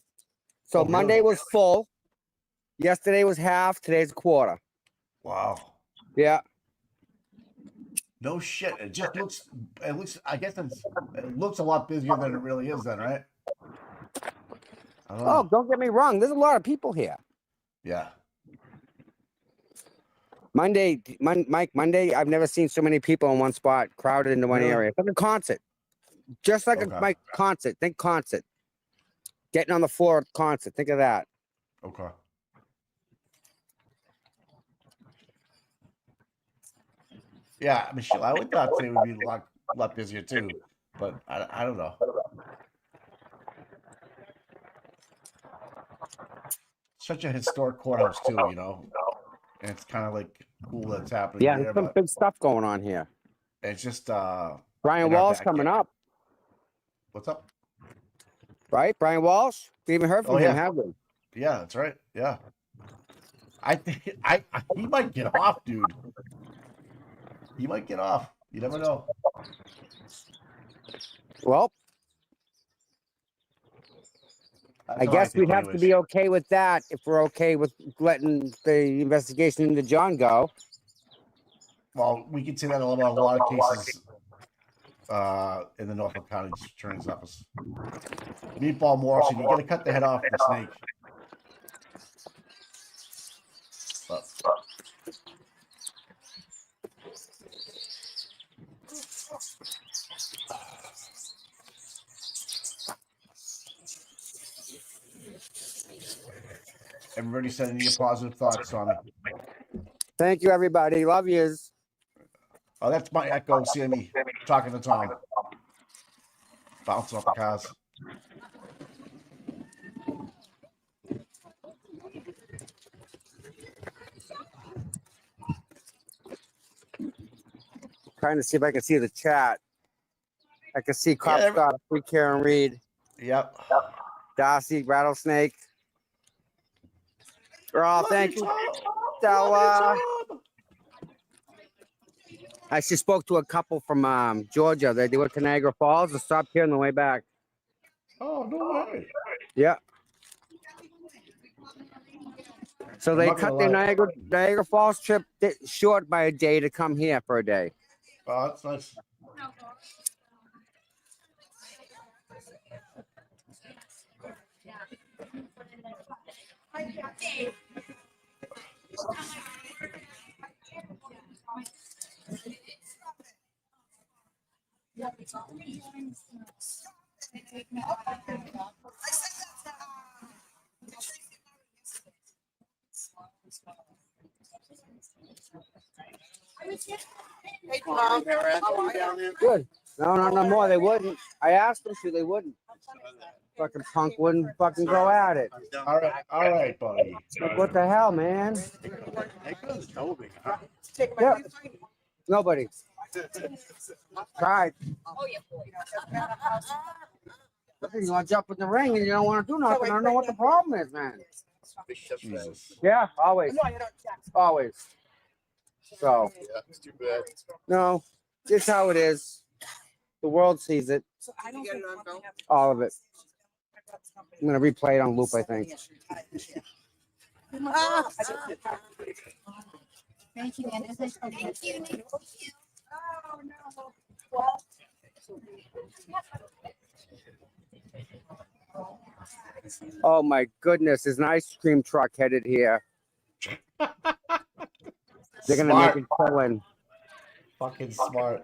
So Oh, Monday really? was full. Yesterday was half. Today's a quarter. Wow. Yeah. No shit. It looks, I guess it looks a lot busier than it really is then, right? I don't know. Don't get me wrong. There's a lot of people here. Yeah. Monday, Mike, Monday, I've never seen so many people in one spot, crowded into one Really? area. It's like a concert. Just like Okay. a concert. Think concert. Getting on the floor at concert. Think of that. Okay. Yeah, Michelle, I would thought today would be a lot busier too, but I don't know. Such a historic courthouse too, you know, and it's kind of like cool that's happening Yeah, there, there's some but big stuff going on here. it's just Brian in our Walsh coming backyard. up, What's up? right? Brian Walsh. We haven't heard from Oh him, yeah, have we? yeah, that's right. Yeah, I think he might get off, dude. He might get off. You never know. Well, That's I how guess think we'd have to anyways. be okay with that if we're okay with letting the investigation into John go. Well, we can say that about a lot of cases in the Norfolk County Attorney's Office. Meatball Morrison, you got to cut the head off the snake. But, everybody said any positive thoughts, Tommy. Thank you, everybody. Love yous. Oh, that's my echo, Sammy, talking to Tom. Bouncing off the cars. Trying to see if I can see the chat. I can see Cop Scott, Free Karen Reed. Yep. Darcy, Rattlesnake. Oh, thank you, Stella. I just spoke to a couple from Georgia. They went to Niagara Falls and stopped here on the way back. Oh, no way. Yeah. So I'm they not cut gonna their lie. Niagara Falls trip short by a day to come here for a day. Oh, that's nice. Good. No more. They wouldn't. I asked them to. They wouldn't. Fucking punk wouldn't fucking go at it. All right, buddy. Like, what the hell, man? Yeah. Nobody. Tried. You want to jump in the ring and you don't want to do nothing. I don't know what the problem is, man. Jesus. Yeah, always. Always. So, It's too bad. no, it's how it is. The world sees it. All of it. I'm going to replay it on loop, I think. Thank you, man. Thank you. Oh my goodness, there's an ice cream truck headed here. They're going to make it killing. Fucking smart.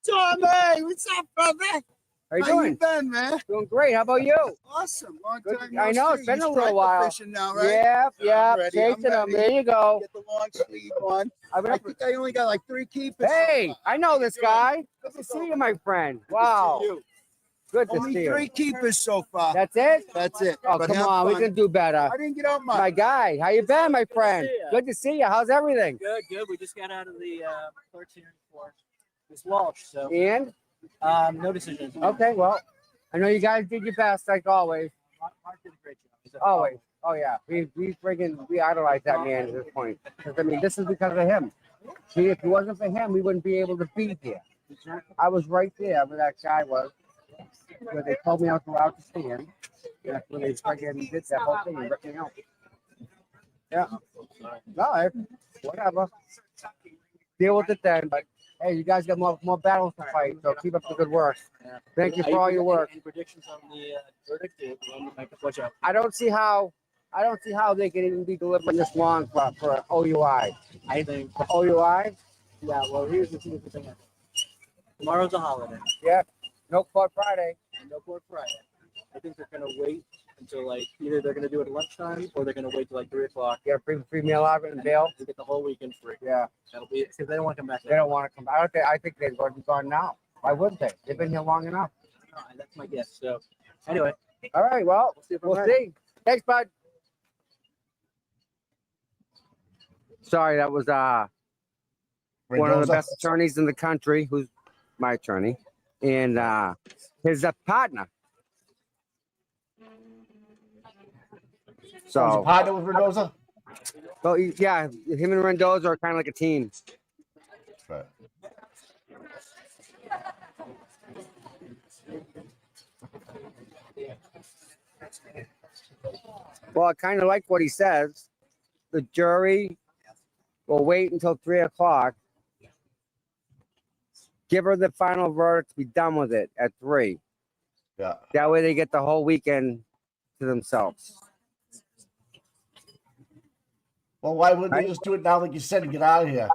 Tommy, what's up, brother? How you How doing? you been, man? Doing great. How about you? Awesome. Long Good. time no I know, see. it's been You a little striker while. fishing now, right? Yep, I'm yep. ready, Chasing I'm them. ready. There you go. Get the long sleeve one. I think I only got like 3 keepers. Hey, I know this guy. Good to see you, my friend. Wow. Good to Only see you. 3 keepers so far. That's it? That's it. Oh, But come have on. We fun. can do better. I didn't get out much. My guy. How you been, my friend? Good to see you. How's everything? Good, good. We just got out of the clerk's hearing for Miss Walsh. So And? no decision. Okay, well, I know you guys did your best, like always. Mark did a great job. He's a Always. Oh, yeah. We idolize that man at this point. 'Cause, I mean, this is because of him. See, if it wasn't for him, we wouldn't be able to be here. I was right there where that guy was, where they told me I was allowed to stand. That's when they friggin' did that whole thing and ripped me out. Yeah. No, whatever. Deal with it then. But hey, you guys got more battles to fight, so keep up the good work. Thank you for all your work. Any predictions on the verdict? Watch out. I don't see how they can even be delivering this long for OUI. I think for OUI. Yeah. Well, here's the thing. Tomorrow's a holiday. Yeah. No court Friday. No court Friday. I think they're gonna wait until like either they're gonna do it at lunchtime or they're gonna wait till like 3 o'clock. Get a free meal out of it and bail. To get the whole weekend free. Yeah. That'll be it because they don't want to come back. They don't want to come back. I think they're going to be gone now. Why wouldn't they? They've been here long enough. That's my guess. So anyway. All right. Well, we'll see. Thanks, bud. Sorry, that was one of the best attorneys in the country, who's my attorney, and his partner. So Was he partner with Mendoza? Well, yeah, him and Mendoza are kind of like a team. Right. Well, I kind of like what he says. The jury will wait until 3 o'clock. Give her the final verdict, be done with it at 3. Yeah. That way they get the whole weekend to themselves. Well, why wouldn't they just do it now, like you said, and get out of here?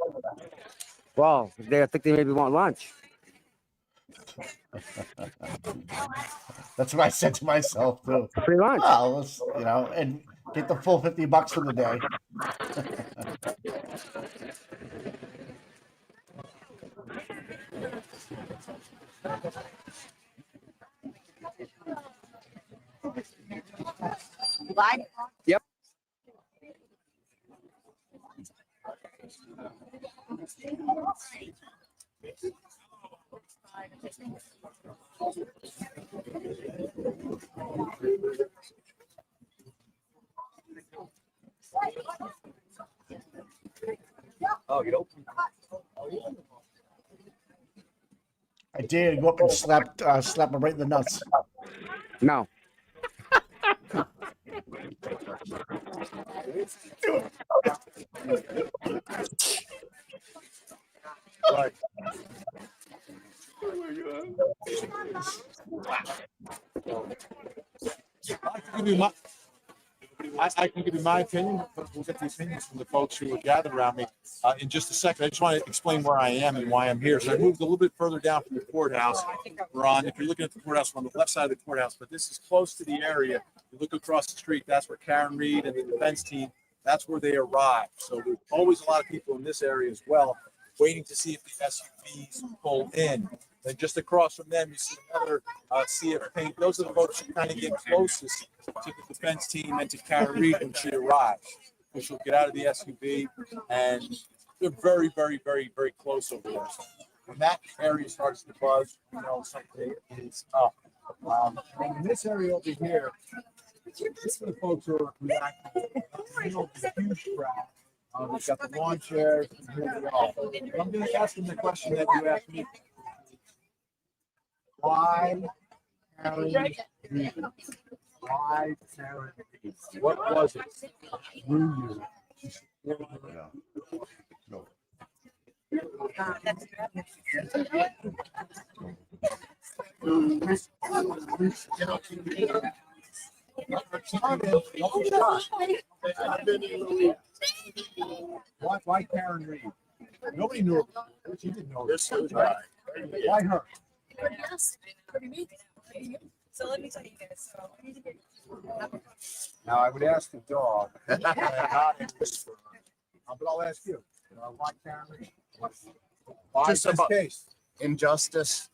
Well, I think they maybe want lunch. That's what I said to myself too. Free lunch. Well, let's, and get the full $50 for the day. Yep. Oh, you don't. I dare you go up and slap him right in the nuts. No. Right. I can give you my opinion, but we'll get the opinions from the folks who are gathered around me in just a second. I just want to explain where I am and why I'm here. So I moved a little bit further down from the courthouse. We're on, if you're looking at the courthouse, we're on the left side of the courthouse, but this is close to the area. You look across the street, that's where Karen Reed and the defense team, that's where they arrive. So there's always a lot of people in this area as well, waiting to see if the SUVs pull in. Then just across from them, you see another sea of paint. Those are the folks who kind of get closest to the defense team and to Karen Reed when she arrives. So she'll get out of the SUV, and they're very, very, very, very close over there. So when that area starts to buzz, something is up. And in this area over here, this are the folks who are reacting. The huge crowd. We've got the lawn chairs. And here we are. I'm going to ask them the question that you asked me. Why Karen Reed? Why Karen Reed? What was it? Through you. No. Why Karen Reed? Nobody knew her. She didn't know this. Why her? So let me tell you guys. So I need to get. Now, I would ask the dog, not in whisper, but I'll ask you. Why Karen? Why Just this about case? injustice.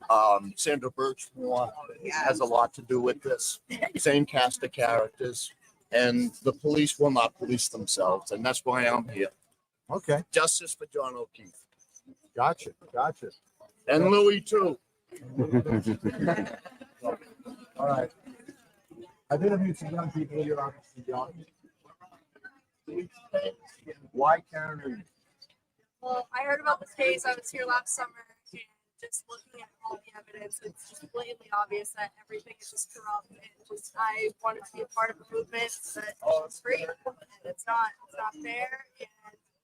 Sandra Birchmore has a lot to do with this. Same cast of characters, and the police will not police themselves, and that's why I'm here. Okay. Justice for John O'Keefe. Gotcha. And Louis too. All right. I've interviewed some young people here, obviously young. Why Karen Reed? Well, I heard about this case. I was here last summer, and just looking at all the evidence, it's just blatantly obvious that everything is just corrupt. And just I wanted to be a part of a movement that it's free, and it's not fair. And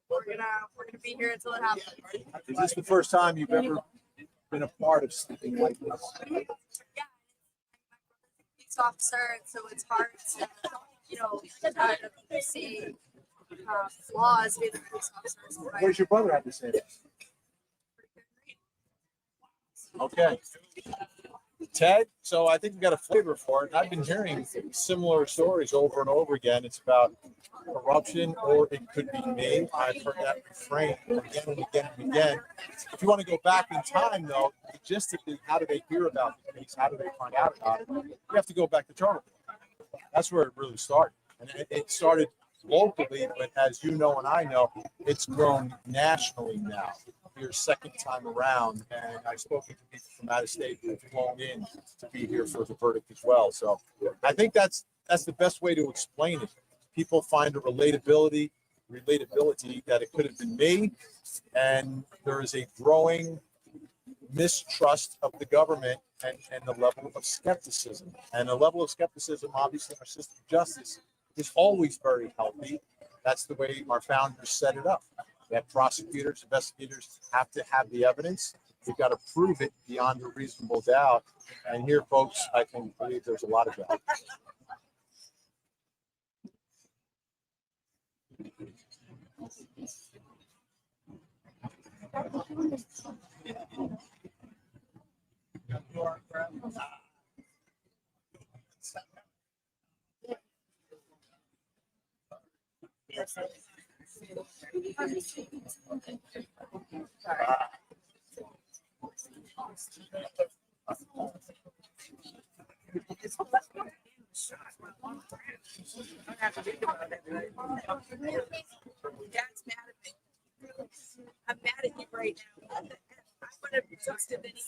we're gonna be here until it happens. Is this the first time you've ever been a part of something like this? Yeah, police officer, and so it's hard to, kind of see flaws with the police officers. What does your brother have to say? Okay. Ted, so I think we got a flavor for it. I've been hearing similar stories over and over again. It's about corruption, or it could be me. I've heard that refrain again and again and again. If you want to go back in time, though, logistically, how do they hear about the case? How do they find out about it? You have to go back to Charter. That's where it really started. And it started locally, but as you know and I know, it's grown nationally now. Your second time around, and I've spoken to people from out of state who have flown in to be here for the verdict as well. So I think that's the best way to explain it. People find a relatability that it could have been me, and there is a growing mistrust of the government and the level of skepticism. And the level of skepticism, obviously, in our system of justice is always very healthy. That's the way our founders set it up. That prosecutors, investigators have to have the evidence. They've got to prove it beyond a reasonable doubt. And here, folks, I can believe there's a lot of doubt. Dad's mad at me. I'm mad at you right now. I would have trusted any.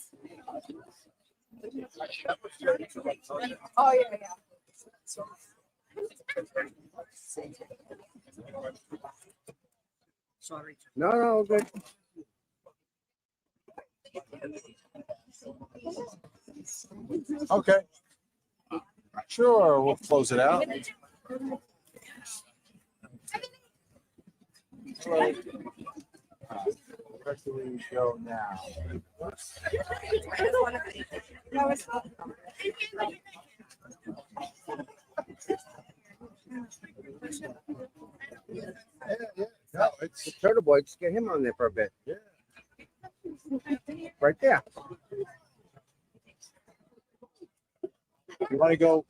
Oh yeah. Sorry. No, good. Okay. Sure, we'll close it out. Where do we go now? No, it's the turtle boy. Just get him on there for a bit. Yeah. Right there. You want to go?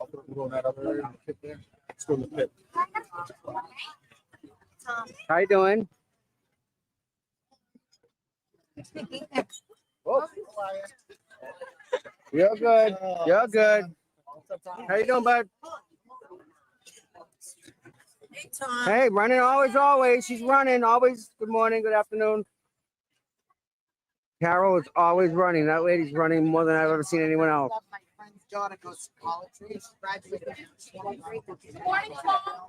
I'll go in that other area, the pit there. Let's go to the pit. How you doing? Oh. You're good. You're good. How you doing, bud? Hey, Tom. Hey, running always. She's running always. Good morning, good afternoon. Carol is always running. That lady's running more than I've ever seen anyone else. My friend's daughter goes to college. She's graduated.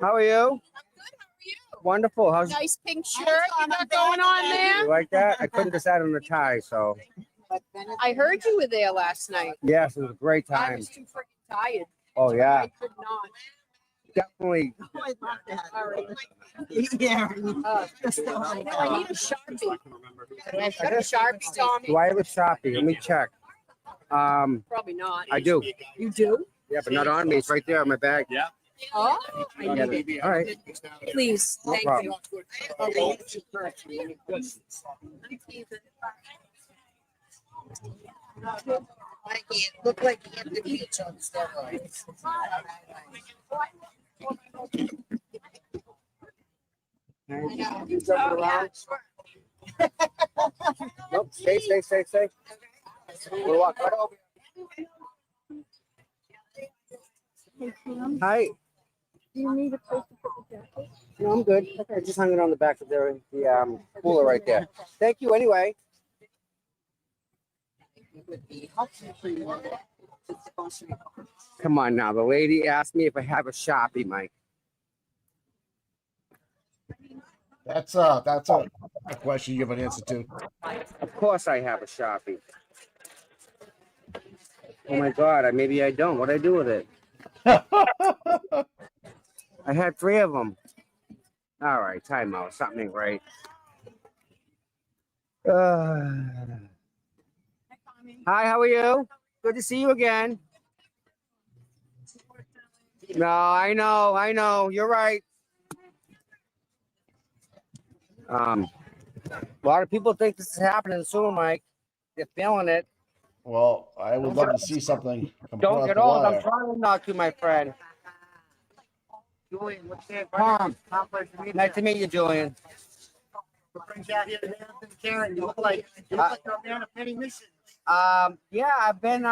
How are you? Wonderful. How's Nice pink shirt you got going on there. you like that? I couldn't decide on the tie, so I heard you were there last night. yes, it was a great I time. was too freaking tired. Oh yeah, I could not. definitely. I love that. All right. Yeah. I need a Sharpie. I got a Sharpie, Tommy. Do I have a Sharpie? Let me check. Probably not. I do. You do? Yeah, but not on me. It's right there in my bag. Yeah. Oh, I get it. All right. please. No Thank problem. you. Like he looked like he hit the beach on steroids. You jump it around? Nope, stay. We'll walk right over. Hi. Do you need a place to put the jacket? No, I'm good. I just hung it on the back of the cooler right there. Thank you anyway. Come on now. The lady asked me if I have a Sharpie, Mike. That's a question you give an answer to. Of course I have a Sharpie. Oh my God, maybe I don't. What'd I do with it? I had 3 of them. All right, time out. Something ain't right. Hi, how are you? Good to see you again. No, I know. You're right. A lot of people think this is happening soon, Mike. They're feeling it. Well, I would love to see something come Don't across get the old. I'm wire. trying not to, my friend. Julian, what's your Tom. Nice to meet you, Julian. What brings you out here today? Karen, you look like you're a man of many missions. Yeah, I've been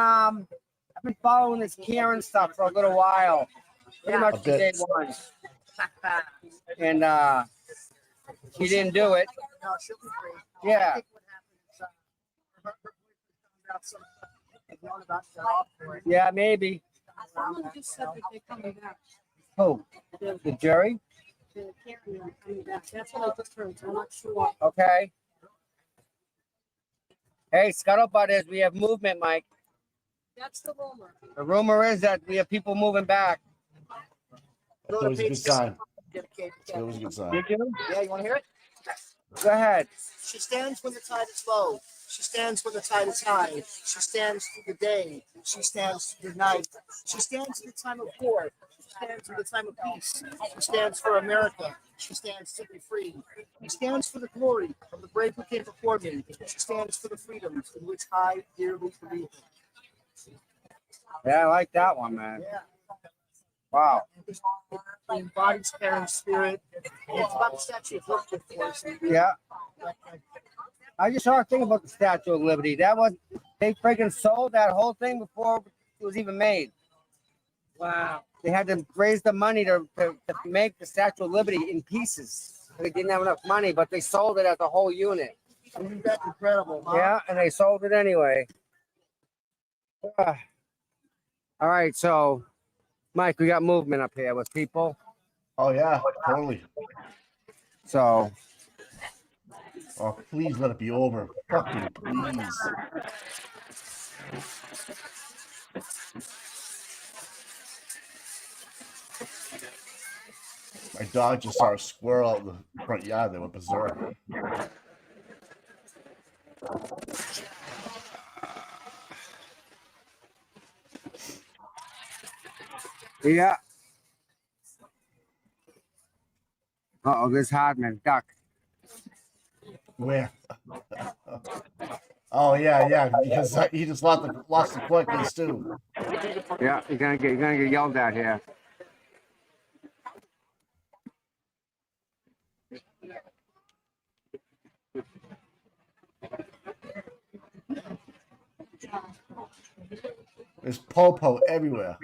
following this Karen stuff for a little while. Pretty much from day one. And she didn't do it. No, she'll be free. Yeah. I think what happens, Yeah, maybe. Someone just said that they're coming back. Who? The jury? The Karen are coming back. That's what I just heard. So I'm not sure. Okay. Hey, Scuttlebutt is we have movement, Mike. That's the rumor. The rumor is that we have people moving back. That was a good sign. That was a good sign. Did you? Yeah, you want to hear it? Go ahead. She stands when the tide is low. She stands when the tide is high. She stands through the day. She stands through the night. She stands in the time of war. She stands in the time of peace. She stands for America. She stands to be free. She stands for the glory of the brave who came before me. She stands for the freedoms in which I dearly believe. Yeah, I like that one, man. Yeah. Wow. It embodies Karen's spirit. It's about the Statue of Liberty, of course. Yeah. I just saw a thing about the Statue of Liberty. They freaking sold that whole thing before it was even made. Wow. They had to raise the money to make the Statue of Liberty in pieces. They didn't have enough money, but they sold it as a whole unit. Isn't that incredible, huh? Yeah, and they sold it anyway. All right, so, Mike, we got movement up here with people. Oh, yeah, totally. So. Oh, please let it be over. Fucking please. My dog just saw a squirrel out in the front yard. They went berserk. Yeah. Uh-oh, this Hardman, duck. Where? Oh, yeah, because he just lost the quickness, too. Yeah, you're gonna get yelled at here. There's popo everywhere.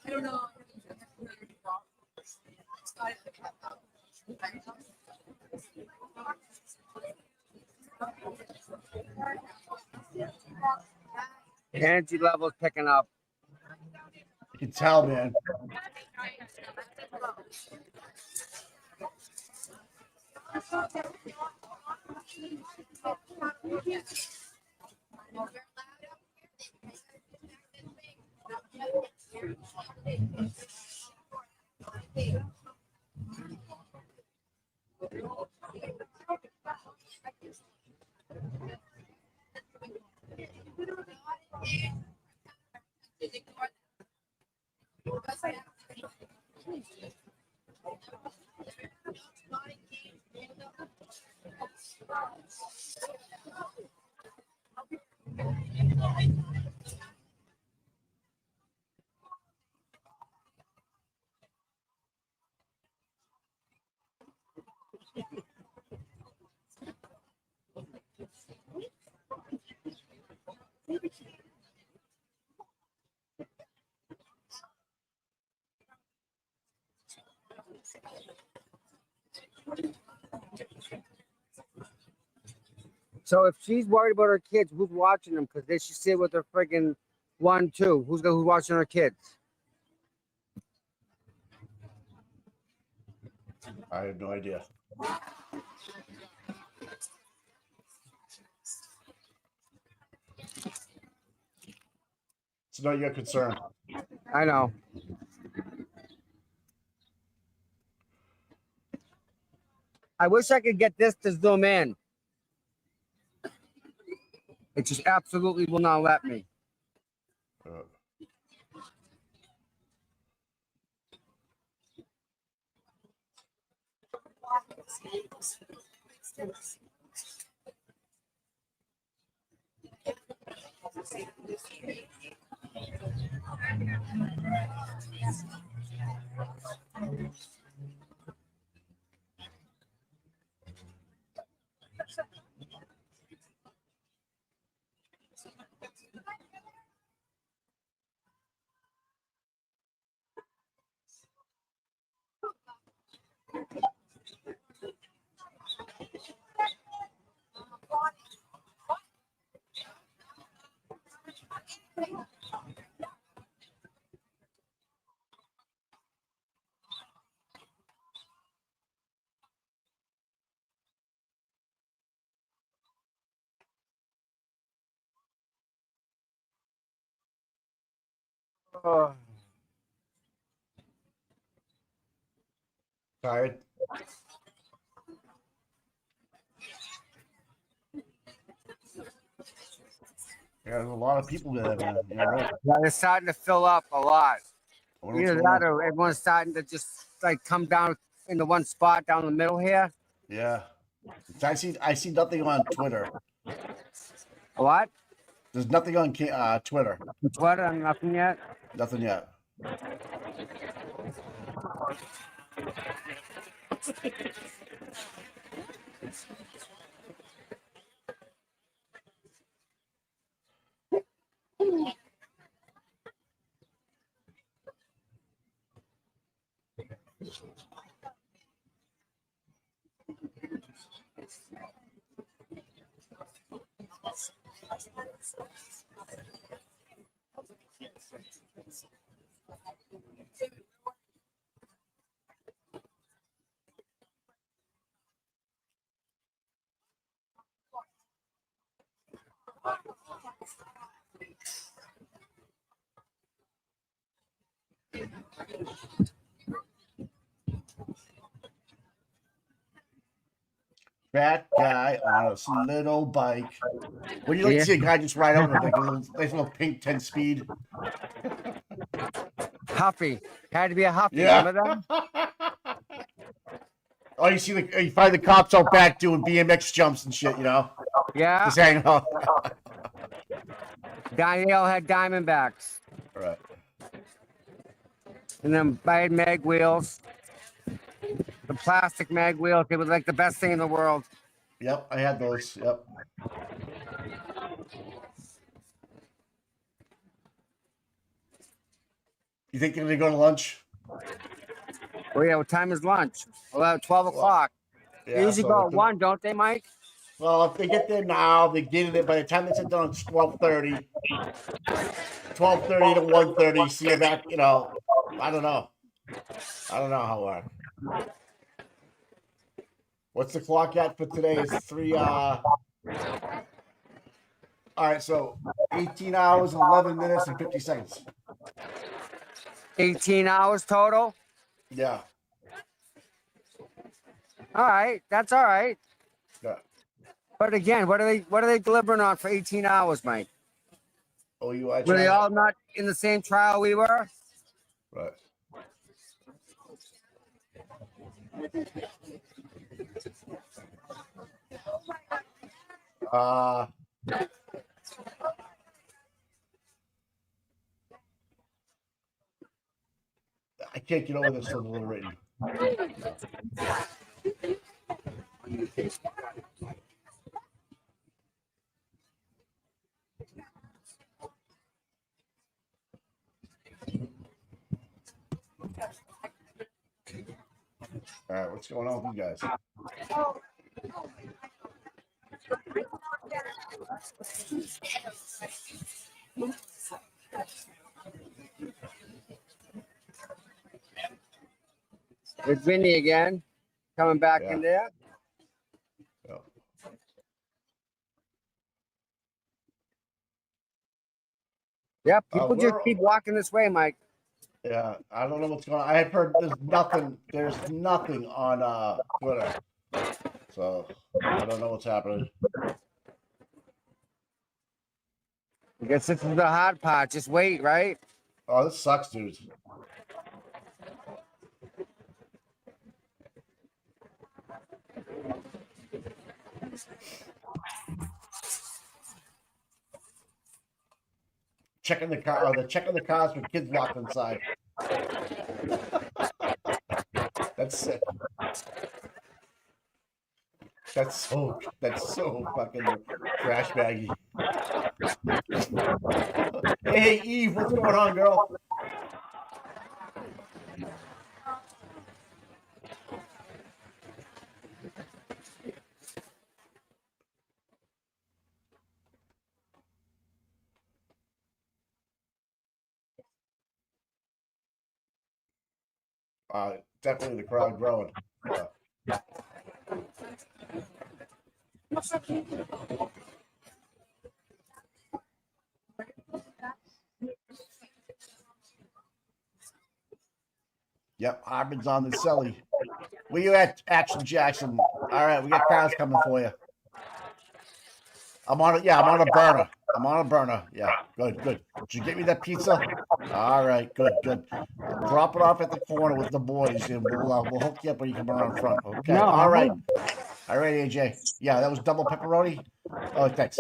I don't know. Energy levels picking up. You can tell, man. So if she's worried about her kids, who's watching them? Because they should sit with her friggin' 1-2. Who's watching her kids? I have no idea. It's not your concern. I know. I wish I could get this to zoom in. It just absolutely will not let me. Oh. Tired? Yeah, there's a lot of people there, man. You're right. Yeah, it's starting to fill up a lot. What's Either going that on? or everyone's starting to just like come down into one spot down the middle here. Yeah. I see nothing on Twitter. What? There's nothing on Twitter. Twitter, nothing yet? Nothing yet. Fat guy on a little bike. When you like to see a guy just ride out with like a little pink 10-speed. Huffy. Had to be a Huffy. Yeah. Remember Oh, you find the cops out back doing BMX jumps and shit, you know? Yeah. Just hanging out. Danielle had Diamondbacks. Right. And then I had mag wheels. The plastic mag wheels. They were like the best thing in the world. Yep, I had those. Yep. You think you're gonna go to lunch? Well, yeah, what time is lunch? 12 o'clock. Yeah, They usually so go like at the- 1, don't they, Mike? Well, if they get there now, they get it. By the time they sit down, it's 12:30. 12:30 to 1:30. See you back. You know, I don't know. I don't know how long. What's the clock at for today? It's 3. All right, so 18 hours, 11 minutes, and 50 seconds. 18 hours total. Yeah. All right, that's all right. Yeah. But again, what are they delivering on for 18 hours, Mike? Oh, Were they all not in the same trial we were? Right. I can't get over this still deliberating. All right, what's going on with you guys? It's Vinny again, coming back in there. Yeah. Yep, people just keep walking this way, Mike. Yeah, I don't know what's going on. I have heard there's nothing on Twitter. So I don't know what's happening. I guess this is the hard part. Just wait, right? Oh, this sucks, dude. Checking the car. Oh, they're checking the cars with kids locked inside. That's sick. That's so fucking trash baggy. Hey, Eve, what's going on, girl? Definitely the crowd growing. Yep, Harbin's on the celly. Where you at, Action Jackson? All right, we got cars coming for you. I'm on it. Yeah, I'm on a burner. I'm on a burner. Yeah, good. Did you get me that pizza? All right, good. Drop it off at the corner with the boys, and we'll hook you up when you come around front. Okay. No, All right, AJ. Yeah, that was double pepperoni. Oh, thanks.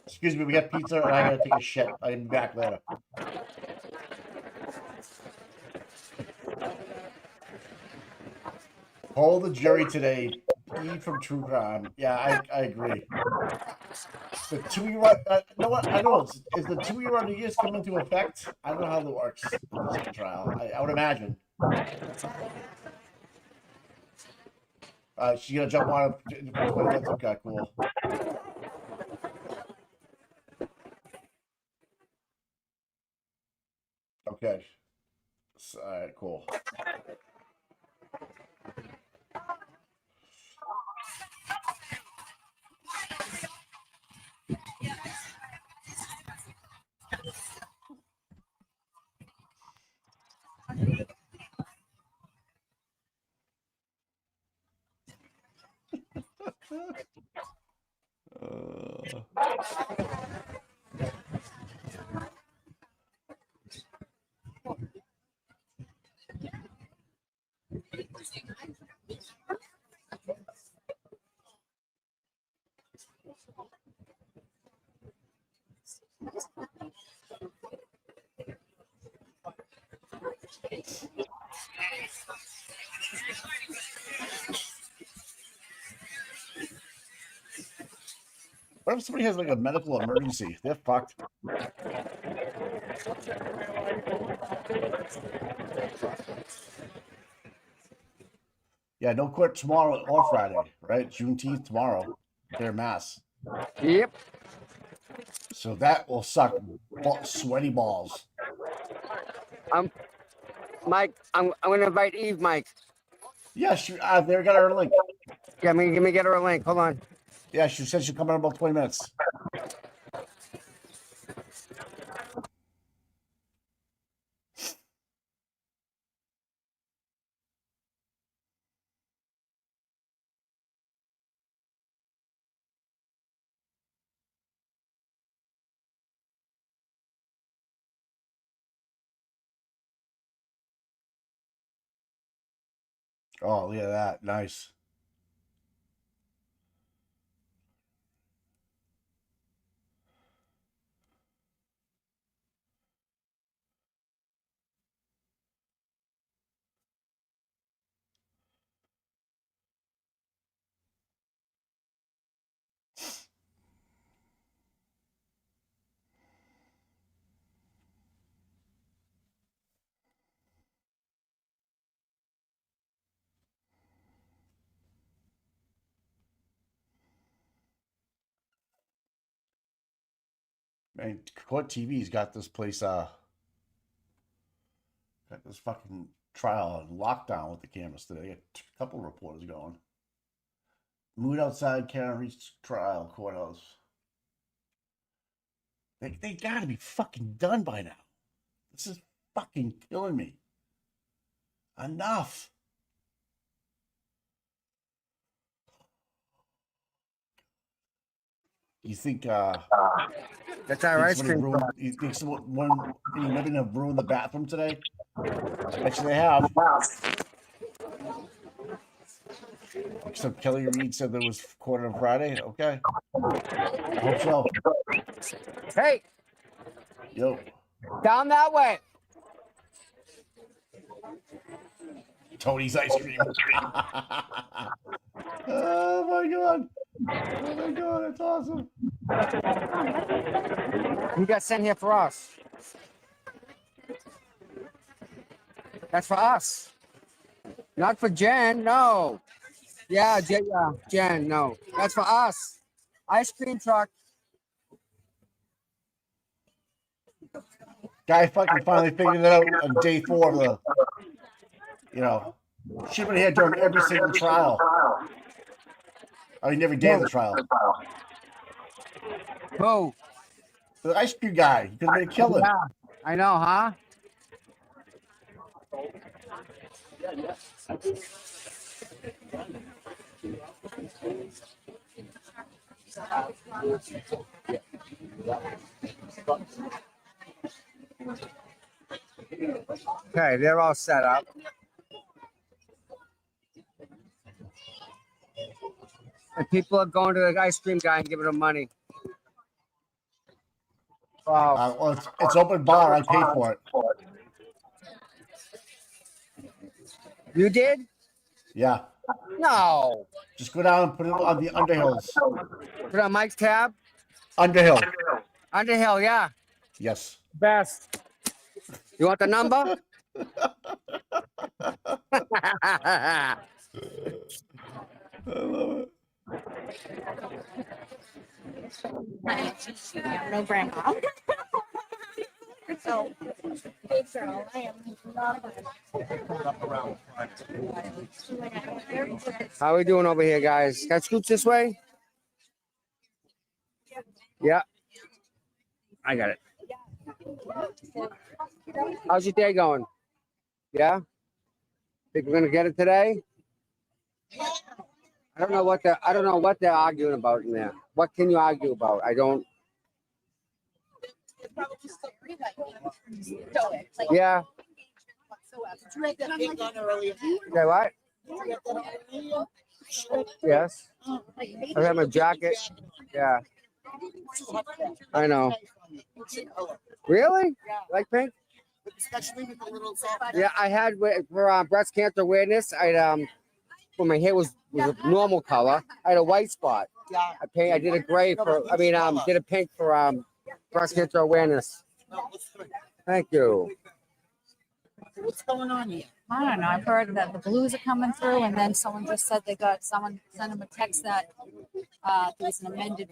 Excuse me, we got pizza, and I gotta take a shit. I'll be back later. Hold the jury today. E from True Crime. Yeah, I agree. The 2-year-old. No, what? I know. Is the 2-year-old years come into effect? I don't know how that works in the second trial. I would imagine. She's gonna jump on it for 20 minutes. Okay, cool. Okay. All right, cool. What if somebody has like a medical emergency? They're fucked. Yeah, no court tomorrow or Friday, right? Juneteenth tomorrow. Their mass. Yep. So that will suck sweaty balls. Mike, I'm gonna invite Eve, Mike. Yeah, they got her link. Yeah, let me get her a link. Hold on. Yeah, she said she'll come in about 20 minutes. Oh, look at that. Nice. Man, Court TV's got this place, got this fucking trial on lockdown with the cameras today. A couple of reporters going. Mood outside Karen Reed's trial, courthouse. They gotta be fucking done by now. This is fucking killing me. Enough. You think that's our ice cream? You think someone any women have ruined the bathroom today? I bet you they have. Except Kelly Reed said there was court on Friday. Okay. I hope so. Hey. Yo. Down that way. Tony's ice cream. Oh my god. Oh my god, that's awesome. You got sent here for us. That's for us. Not for Jen, no. Yeah, Jen, no. That's for us. Ice cream truck. Guy fucking finally figured it out on day 4 of the, she's been here during every single trial. I mean, every day of the trial. Who? The ice cream guy. He could have been a killer. Yeah, I know, huh? Okay, they're all set up. And people are going to the ice cream guy and giving him money. Wow. Well, it's open bar. I paid for it. You did? Yeah. No. Just go down and put it on the Underhills. Put it on Mike's tab? Underhill. Underhill, yeah. Yes. Best. You want the number? I love it. No grandma. So, big girl, I am not. How are we doing over here, guys? Can I scoot this way? Yeah. I got it. How's your day going? Yeah? Think we're gonna get it today? I don't know what they're arguing about in there. What can you argue about? I don't. Yeah. Okay, what? Yes. I have my jacket. Yeah. I know. Really? Like pink? Especially with the little soft. Yeah, I had for breast cancer awareness. When my hair was a normal color, I had a white spot. Yeah. I did a gray for. Did a pink for breast cancer awareness. Thank you. What's going on here? I don't know. I've heard that the blues are coming through, and then someone just said someone sent them a text that there was an amended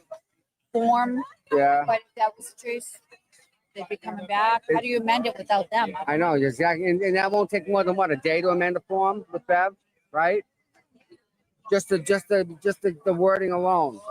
form. Yeah. But if that was the case, they'd be coming back. How do you amend it without them? I know, exactly. And that won't take more than what, a day to amend the form with Bev, right? Just the wording alone.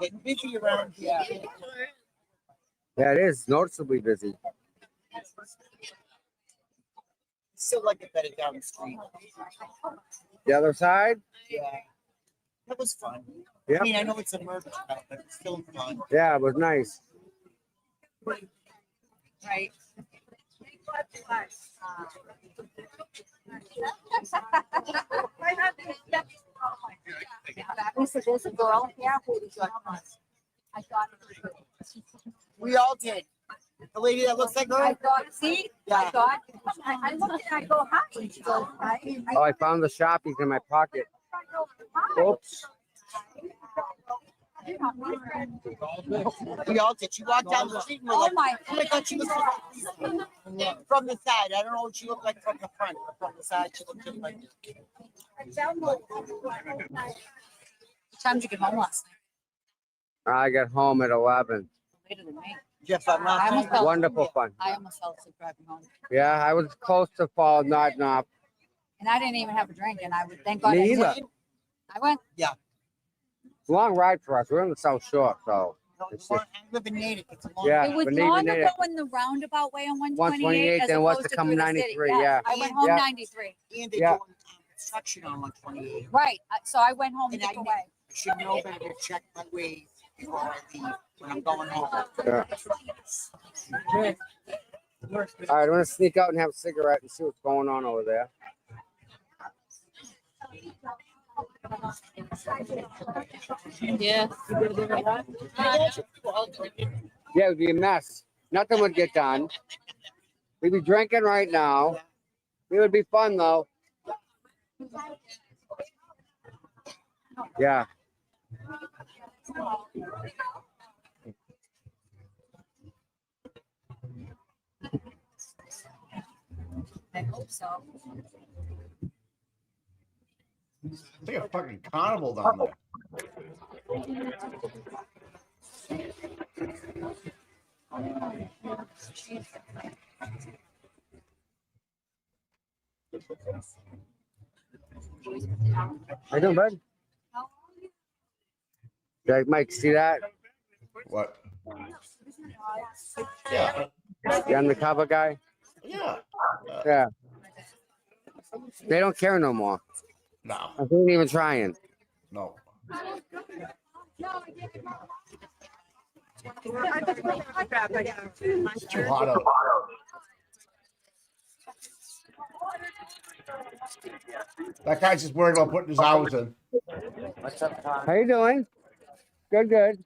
Getting busy around here. Yeah, it is noticeably busy. Still like it better down the street. The other side? Yeah. That was fun. Yep. I mean, I know it's a murder trial, but it's still fun. Yeah, it was nice. Right. Lisa, there's a girl here who is like, I thought We all did. The lady that looks like her? I thought, see? Yeah. I thought, I looked and I go, hi. And she goes, hi. Oh, I found the Sharpies in my pocket. Oops. We all did. She walked down the street and we're like, oh my God, she was from the side. I don't know what she looked like from the front, but from the side, she looked just like What time did you get home last night? I got home at 11. Later than me. Jeff, I'm not. I almost fell Wonderful fun. I almost fell asleep driving home. Yeah, I was close to fall, nodding off. And I didn't even have a drink, and I would thank God Me I either. did. I went. Yeah. Long ride for us. We're on the South Shore, so. I live in Natick. It's a long Yeah, It was but even longer Natick. going the roundabout way on 128 128 than was opposed to come through the 93, city. yeah. I went home Yeah. 93. And they're Yeah. doing construction on 128. Right. So I went home a And I different way. should know better to check my ways before I leave when I'm going home. Yeah. All right, I'm gonna sneak out and have a cigarette and see what's going on over there. Yeah. Yeah, it would be a mess. Nothing would get done. We'd be drinking right now. It would be fun though. Yeah. I hope so. It's like a fucking carnival down there. How you doing, bud? Yeah, Mike, see that? What? Yeah. The undercover guy? Yeah. Yeah. They don't care no more. No. I ain't even trying. No. It's too hot out. That guy's just worried about putting his hours in. How you doing? Good, good.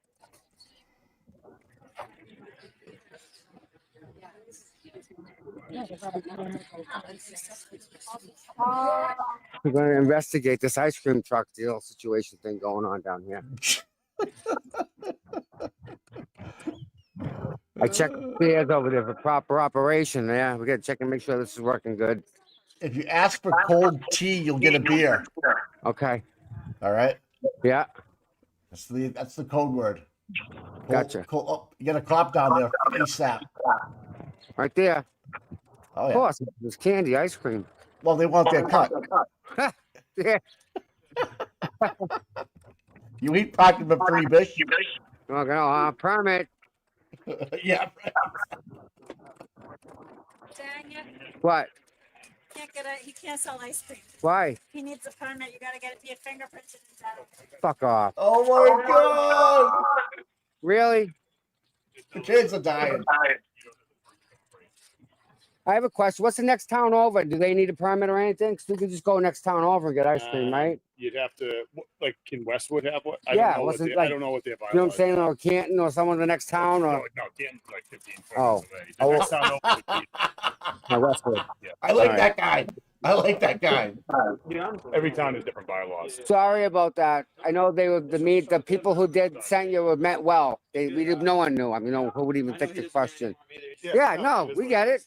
We're going to investigate this ice cream truck deal situation thing going on down here. I checked upstairs over there for proper operation. Yeah, we got to check and make sure this is working good. If you ask for cold tea, you'll get a beer. Okay. All right. Yeah. That's the code word. Gotcha. Oh, you got a cop down there ASAP. Right there. Oh, Of yeah. course, there's candy, ice cream. Well, they want their cut. Yeah. You eat pocket for free, bitch. Oh, no, permit. Yeah. Dang it. What? He can't sell ice cream. Why? He needs a permit. You gotta get it via fingerprinted inside. Fuck off. Oh my God. Really? The kids are dying. I have a question. What's the next town over? Do they need a permit or anything? Because we can just go next town over and get ice cream, right? You'd have to, like, can Westwood have what? I Yeah, don't know what wasn't they, like- I don't know what their You know what I'm bylaws saying? are. Or Canton or someone in the next town or No, Canton's like 15 minutes Oh. away. The Oh. next town over would be- Westwood. Yeah. I like All right. that guy. I like that guy. Every town has different bylaws. Sorry about that. I know they were the people who did sent you were meant well. No one knew. I mean, who would even think the question? Yeah, no, we get it.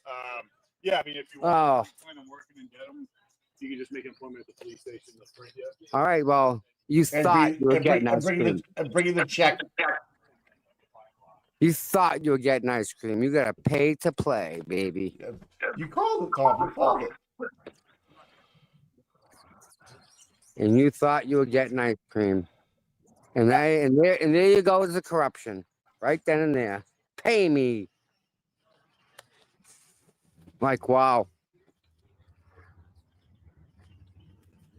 Yeah, I mean, if you Oh. want to plan on working and get them, you can just make an appointment at the police station. They'll bring you. All right. Well, you thought you were getting ice cream. Bringing the check. You thought you were getting ice cream. You gotta pay to play, baby. You called it, Tom. You called it. And you thought you were getting ice cream. And there you go with the corruption. Right then and there. Pay me. Like, wow.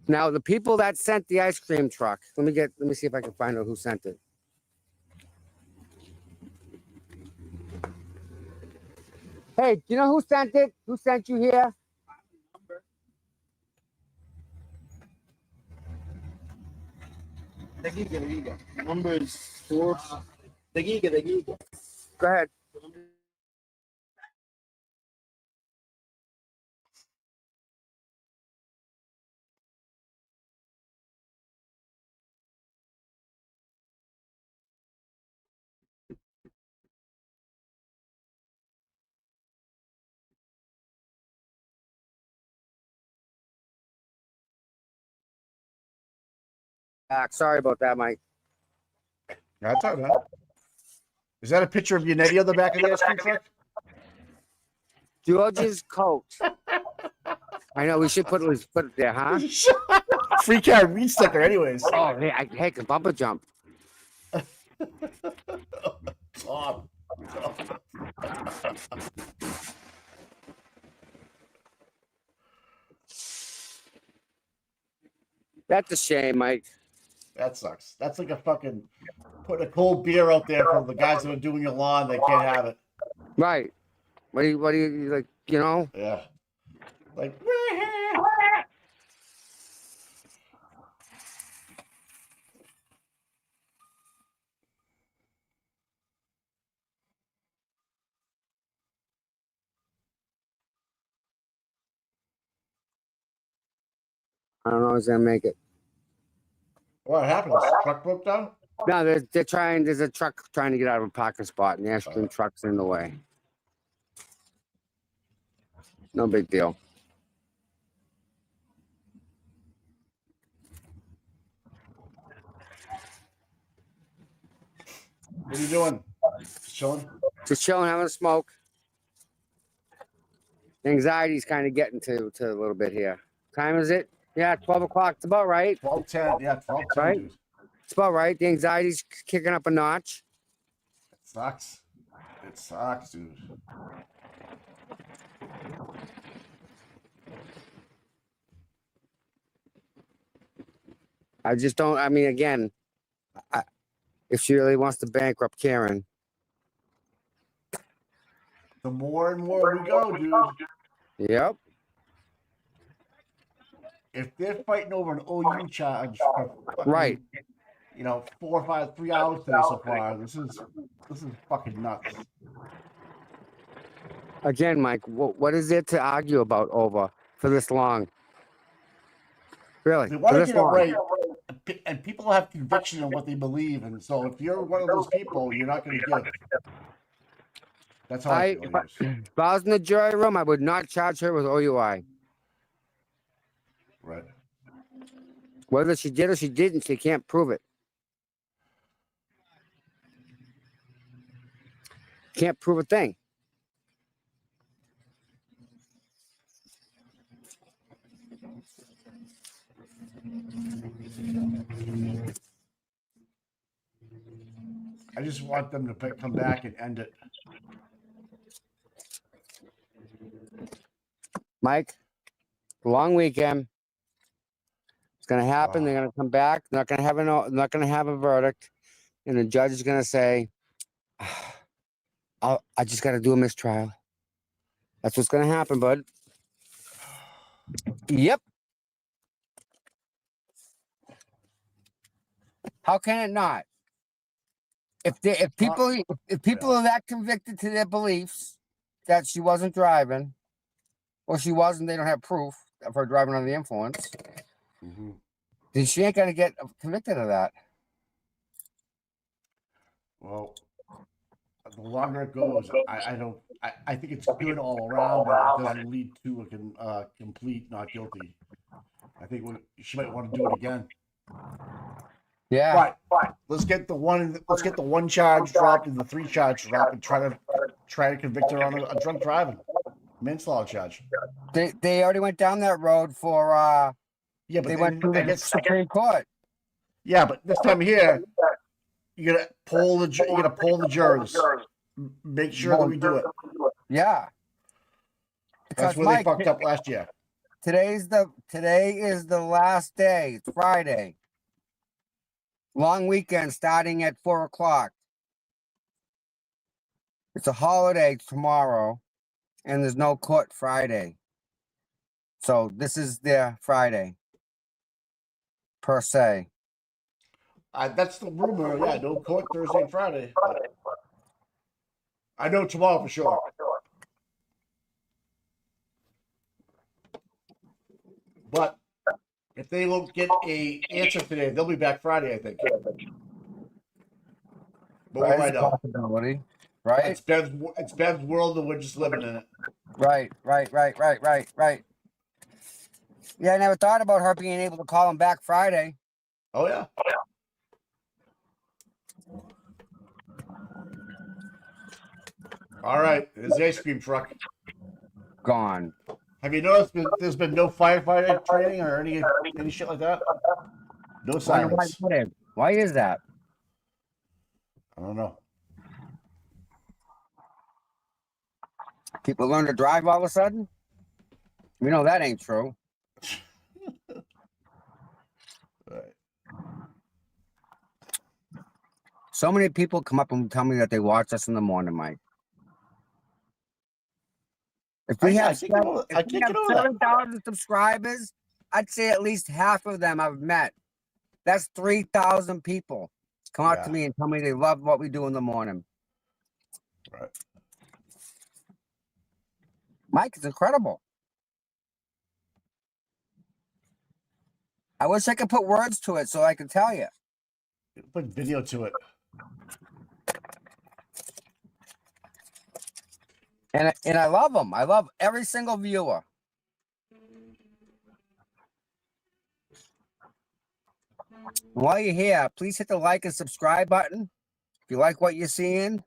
Now the people that sent the ice cream truck, let me see if I can find out who sent it. Hey, do you know who sent it? Who sent you here? Number is 4. Dagiga. Go ahead. Sorry about that, Mike. That's all right. Is that a picture of Yannetti on the back of the ice cream truck? George's coat. I know we should put it there, huh? Free card read sticker, anyways. Oh, hey, I can bumper jump. Tom. That's a shame, Mike. That sucks. That's like a fucking putting a cold beer out there for the guys that are doing your lawn. They can't have it. Right. What do you like? You know? Yeah. Like. I don't know if he's gonna make it. What happened? This truck broke down? No, they're trying. There's a truck trying to get out of a parking spot, and the ice cream truck's in the way. No big deal. What are you doing? Just chilling? Just chilling, having a smoke. Anxiety's kind of getting to a little bit here. Time is it? Yeah, 12 o'clock. It's about right. 12:10. Yeah, 12:10. Right? Dude. It's about right. The anxiety's kicking up a notch. It sucks. It sucks, dude. I just don't. I mean, again, if she really wants to bankrupt Karen, The more and more we go, dude. yep. If they're fighting over an OU charge for fucking, Right. 4 or 5, 3 hours today so far, this is fucking nuts. Again, Mike, what is it to argue about over for this long? Really? They For want to this get it long? right, and people have conviction in what they believe, and so if you're one of those people, you're not going to give. That's how I feel. If I was in the jury room, I would not charge her with OUI. Right. Whether she did or she didn't, she can't prove it. Can't prove a thing. I just want them to come back and end it. Mike, long weekend. It's gonna happen. They're gonna come back. They're not gonna have a verdict, and the judge is gonna say, "I just got to do a mistrial." That's what's gonna happen, bud. Yep. How can it not? If people are that convicted to their beliefs that she wasn't driving, or she was and they don't have proof of her driving under the influence, then she ain't gonna get convicted of that. Well, the longer it goes, I think it's good all around, but it doesn't lead to a complete not guilty. I think she might want to do it again. Yeah. Right. Let's get the one charge dropped and the 3 charge dropped, and try to convict her on a drunk driving, manslaughter charge. They already went down that road for but they went to the Supreme Court. Yeah, but this time here, you're gonna poll the jurors. Make sure that we do it. Yeah. That's where they fucked up last year. Today is the last day. It's Friday. Long weekend starting at 4 o'clock. It's a holiday tomorrow, and there's no court Friday. So this is their Friday, per se. That's the rumor. Yeah, no court Thursday and Friday. I know tomorrow for sure. But if they won't get an answer today, they'll be back Friday, I think. But what do I know? Possibility, right? It's Bev's world, and we're just living in it. Right. Yeah, I never thought about her being able to call him back Friday. Oh yeah. All right, there's the ice cream truck. Gone. Have you noticed there's been no firefighter training or any shit like that? No sirens. Why is that? I don't know. People learn to drive all of a sudden? We know that ain't true. Right. So many people come up and tell me that they watch us in the morning, Mike. If we have 7,000 subscribers, I'd say at least half of them I've met. That's 3,000 people come out to me and tell me they love what we do in the morning. Right. Mike, it's incredible. I wish I could put words to it so I could tell you. Put video to it. And I love them. I love every single viewer. While you're here, please hit the like and subscribe button. If you like what you're seeing,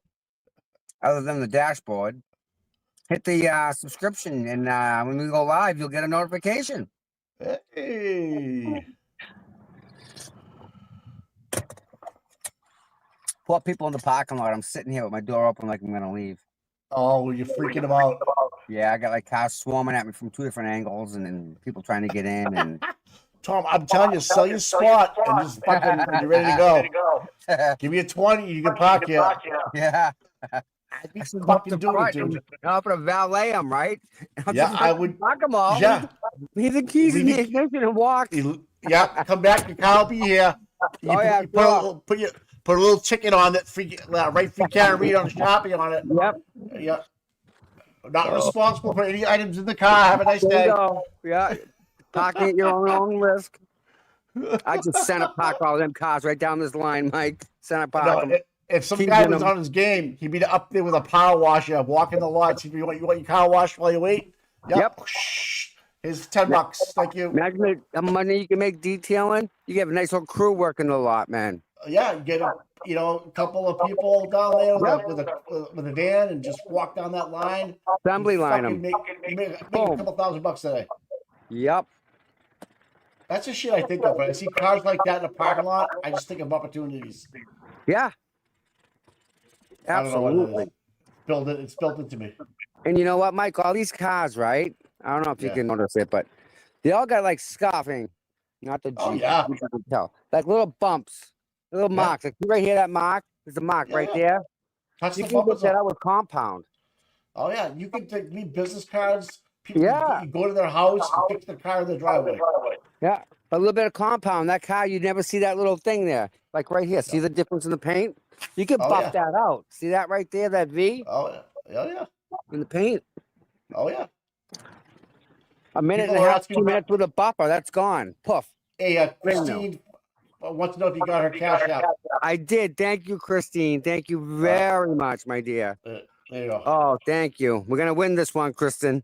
other than the dashboard, hit the subscription, and when we go live, you'll get a notification. Hey. Poor people in the parking lot. I'm sitting here with my door open like I'm going to leave. Oh, you're freaking them out. Yeah, I got like cars swarming at me from 2 different angles, and then people trying to get in. And Tom, I'm telling you, sell your spot and just fucking when you're ready to go. Give me a 20, you can park here. Yeah. I'd be fucking doing it, dude. I'll put a valet them, right? Yeah, I would. Knock them all. Yeah. Leave the keys in the ignition and walk. Yeah, come back. Your car will be here. Put a little ticket on that free, right free carry read on Sharpie on it. Yep. Yep. Not responsible for any items in the car. Have a nice day. Yeah. Parking at your own risk. I just center park all them cars right down this line, Mike. Center park them. If some guy was on his game, he'd be up there with a power washer, walking the lot. See if you want your car washed while you wait. Yep. Here's $10. Thank you. Imagine how much money you can make detailing. You have a nice little crew working the lot, man. Yeah, you get a couple of people down there with a van and just walk down that line. Assembly line them. Make a couple $1,000 today. Yep. That's the shit I think of. When I see cars like that in a parking lot, I just think of opportunities. Yeah. Absolutely. It's built into me. And you know what, Mike? All these cars, right? I don't know if you can notice it, but they all got like scuffing. Not the Jeep. Oh, yeah. You can tell. Like little bumps, little marks. Like you right here, that mark. There's a mark right there. Touch You the can bumpers get that out with compound. Oh yeah, you can leave business cards. People Yeah. you go to their house, you fix the car in the driveway. Yeah, a little bit of compound. That car, you never see that little thing there. Like right here. See the difference in the paint? You can Oh, buff yeah. that out. See that right there? That V Oh yeah, yeah. in the paint. Oh yeah. A minute People and a are half, asking 2 about- minutes with a buffer. That's gone. Poof. Hey, Brand new. Christine wants to know if you got her cash out. I did. Thank you, Christine. Thank you very much, my dear. There you go. Oh, thank you. We're gonna win this one, Kristin.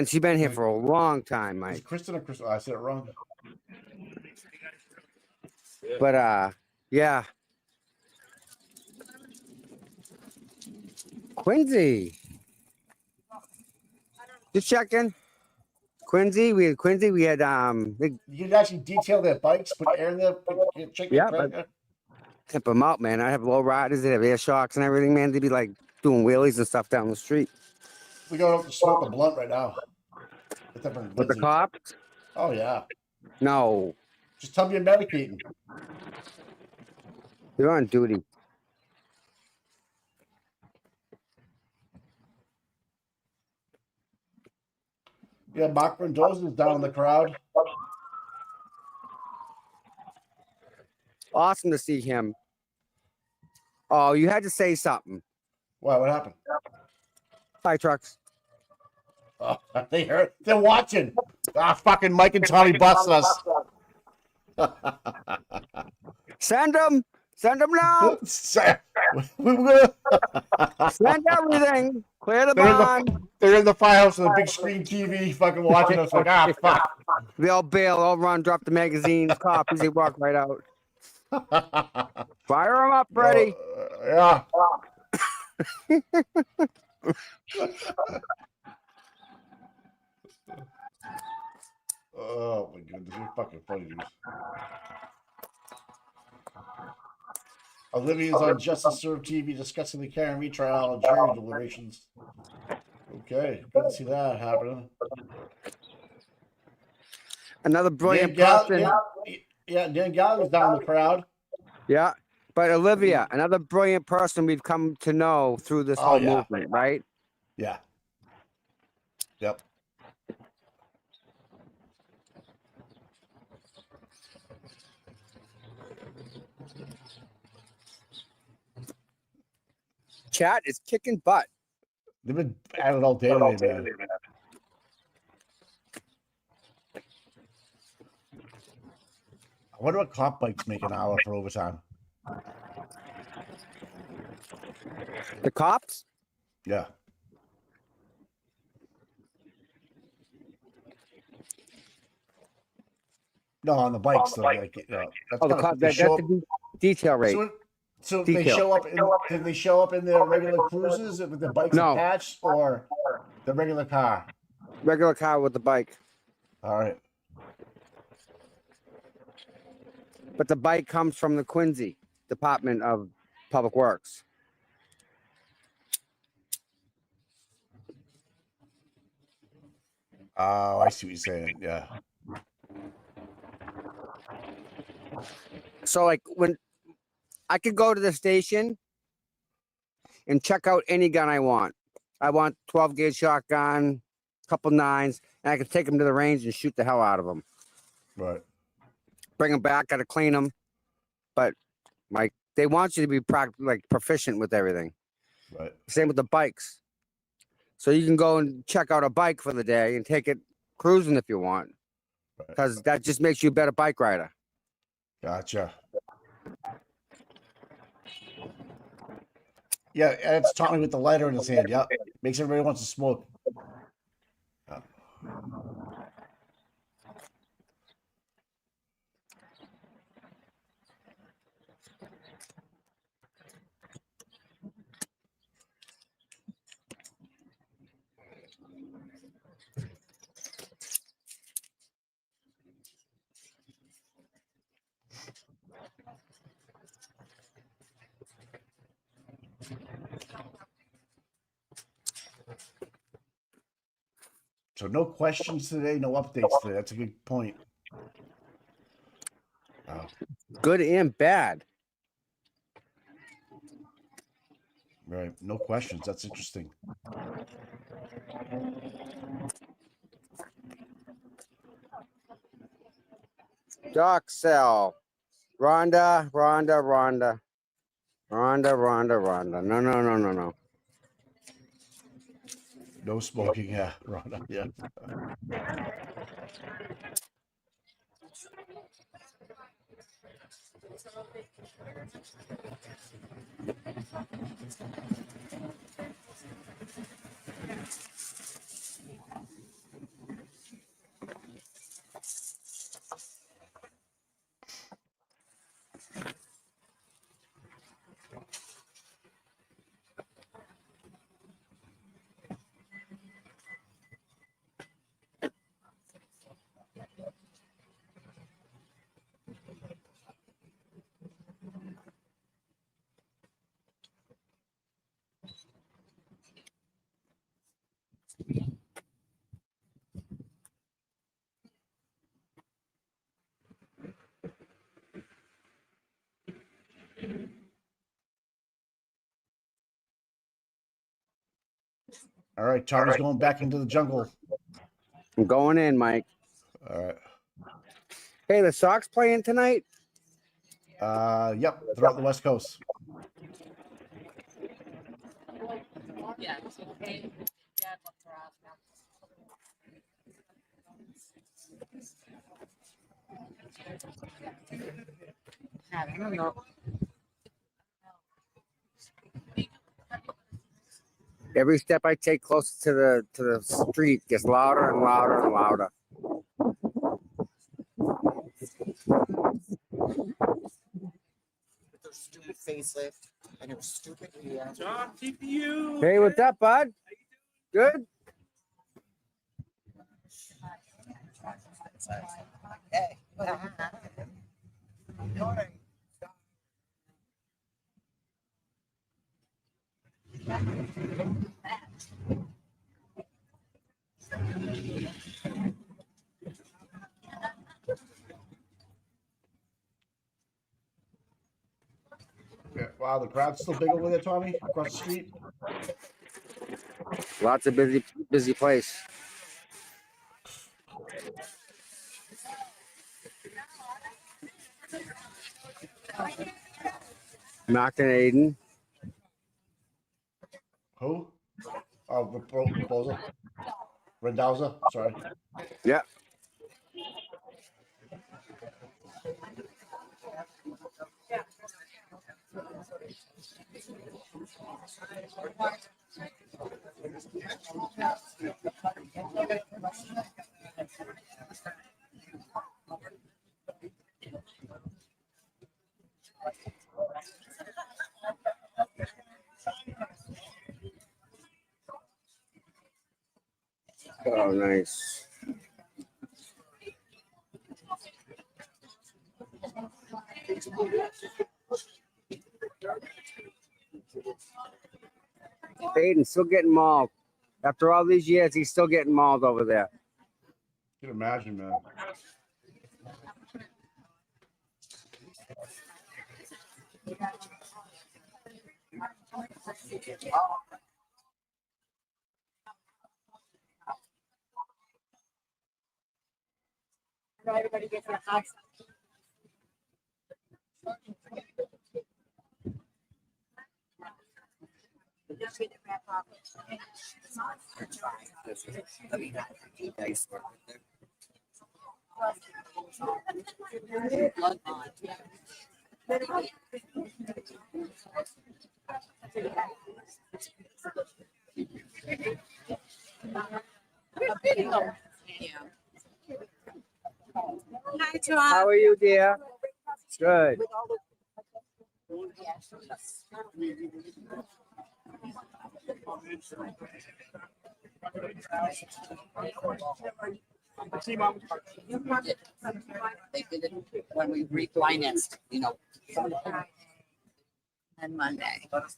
She's been here for a long time, Is Mike. it Kristin or Chris? I said it wrong. But yeah. Quincy. Just checking. Quincy, we had You can actually detail their bikes, put air in there, check your yeah, but pressure. tip them out, man. I have low riders, they have air shocks and everything, man. They'd be like doing wheelies and stuff down the street. We go out to smoke a blunt right now. With the cops? Oh yeah. No. Just tell me you're medicating. You're on duty. Yeah, Mark Mendoza's down in the crowd. Awesome to see him. Oh, you had to say something. Why? What happened? Fire trucks. Oh, they heard. They're watching. Ah, fucking Mike and Tommy busted us. Send them. Send them now. Send everything. Clear the bond. They're in the firehouse with a big screen TV, fucking watching us like, ah, fuck. They all bail, all run, drop the magazines, copies, they walk right out. Fire them up, Freddie. Yeah. Oh my goodness, you're fucking funny, dude. Olivia's on Justice Served TV discussing the Karen retrial and jury deliberations. Okay, good to see that happening. Another brilliant person. Dan Gallagher's down in the crowd. Yeah, but Olivia, another brilliant person we've come to know through this whole movement, right? Yeah. Yep. Chat is kicking butt. They've been at it all day today, man. I wonder what cop bikes make an hour for overtime. The cops? Yeah. No, on the bikes, though. Like, that's the cop, that's the detail rate. So they show up. Did they show up in their regular cruises with the bikes attached, or the regular car? Regular car with the bike. All right. But the bike comes from the Quincy Department of Public Works. Oh, I see what you're saying. Yeah. So, like, when I could go to the station and check out any gun I want. I want 12 gauge shotgun, couple 9s, and I could take them to the range and shoot the hell out of them. Right. Bring them back, gotta clean them. But like, they want you to be proficient with everything. Right. Same with the bikes. So you can go and check out a bike for the day and take it cruising if you want, because that just makes you a better bike rider. Gotcha. Yeah, and it's Tommy with the lighter in his hand. Yep. Makes everybody wants to smoke. So no questions today, no updates today. That's a good point. Good and bad. Right. No questions. That's interesting. Doc cell. Rhonda. No. No smoking. Yeah. Rhonda. Yeah. All right, Tommy's going back into the jungle. I'm going in, Mike. All right. Hey, the Sox playing tonight? Yep, throughout the West Coast. I don't know. Every step I take closer to the street gets louder and louder and louder. With their stupid facelift and her stupid hair. John, TPU. Hey, what's up, bud? Good? Hey. Yeah. Wow, the crowd's still big over there, Tommy, across the street. Lots of busy place. Mark and Aiden. Who? Oh, Reposa. Rendauza. Sorry. Yeah. Oh, nice. Aiden's still getting mauled. After all these years, he's still getting mauled over there. You can imagine, man. Everybody gets a hot. Hi, John. How are you, dear? Good. They did it when we refinanced, you know. And Monday. What's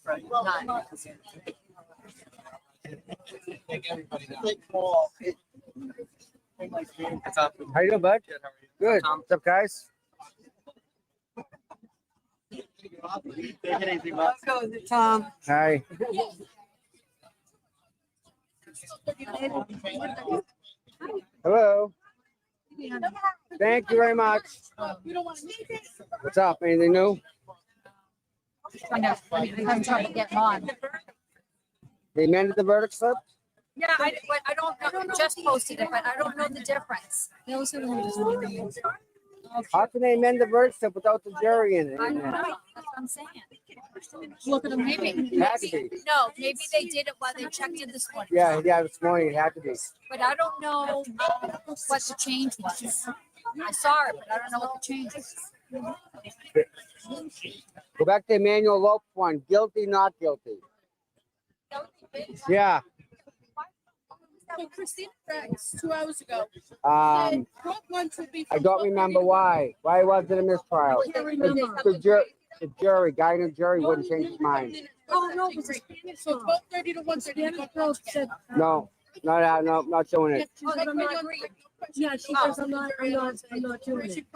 up? How you doing, bud? Good. What's up, guys? Tom. Hi. Hello. Thank you very much. What's up? Anything new? I'm trying to get them on. They amended the verdict slip? Yeah, I don't know, just posted it, but I don't know the difference. How can they amend the verdict slip without the jury in it? I don't know, that's what I'm saying. Look at them, maybe, It has to be. no, maybe they did it while they checked it this morning. Yeah, this morning it had to be. But I don't know what the change was. I saw it, but I don't know what the change was. Go back to Emmanuel Lopez one. Guilty, not guilty. Yeah. So Kristin, 2 hours ago. I don't remember why. Why was it a mistrial? The jury, guy in the jury wouldn't change his mind. Oh, no, so 12:30 to 1:30. No, not doing it. Oh, I'm not agreeing. Yeah, she goes, I'm not doing it.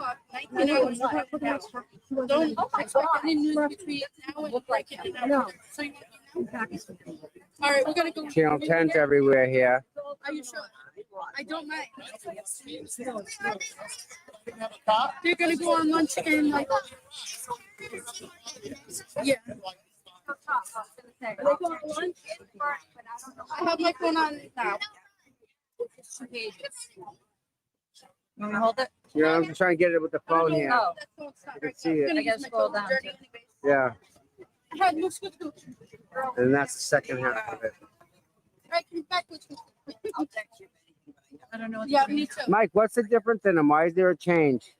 Don't expect any news between now and like it. No. So you all right, we're gonna go. Channel 10's everywhere here. Are you sure? I don't mind. They're gonna go on lunch and like. Yeah. They go on lunch. I have my phone on now. Want me to hold it? Yeah, I'm just trying to get it with the phone here. Oh. You can see it. I gotta scroll down. Yeah, I had no scoop. and that's the second half of it. Right, come back with me. I don't know. Yeah, me too. Mike, what's the difference in them? Why is there a change?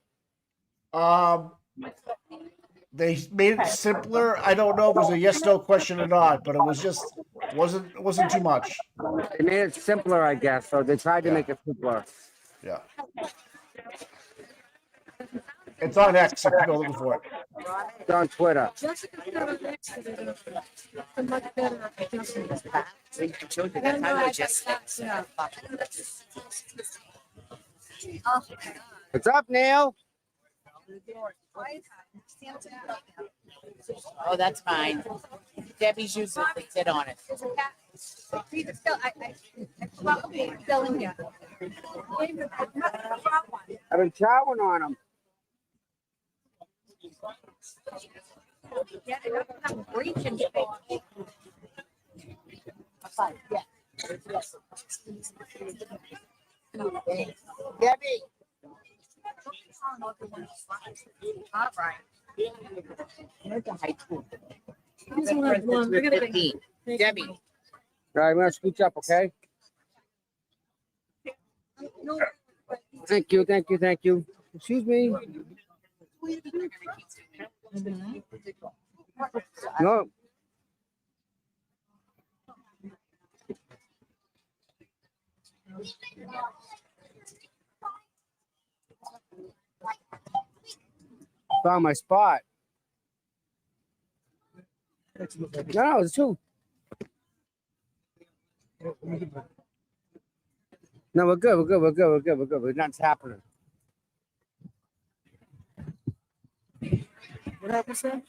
They made it simpler. I don't know if it was a yes/no question or not, but it was just wasn't too much. They made it simpler, I guess. So they tried to make it simpler. Yeah. It's on X if you're looking for it. It's on Twitter. Jessica's got an accident. A much better adjustment. What's up, Neil? Oh, that's fine. Debbie's using it. Sit on it. I've been chowing on them. Debbie. All right. Where's the high school? Here's one of one. We're gonna be- Debbie. All right, I'm gonna scooch up, okay? Thank you. Excuse me. No. Found my spot. No, it's two. No, we're good. Nothing's happening. What happened, Sam?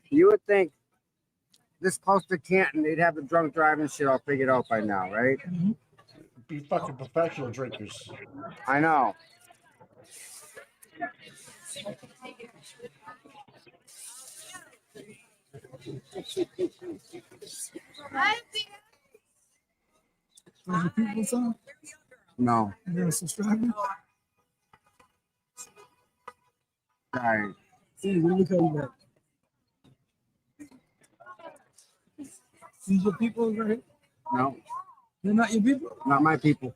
You would think this close to Canton, they'd have the drunk driving shit all figured out by now, right? Be fucking professional drinkers. I know. No. You got a subscriber? Sorry. See, let me call you back. These your people right here? No. They're not your people? Not my people.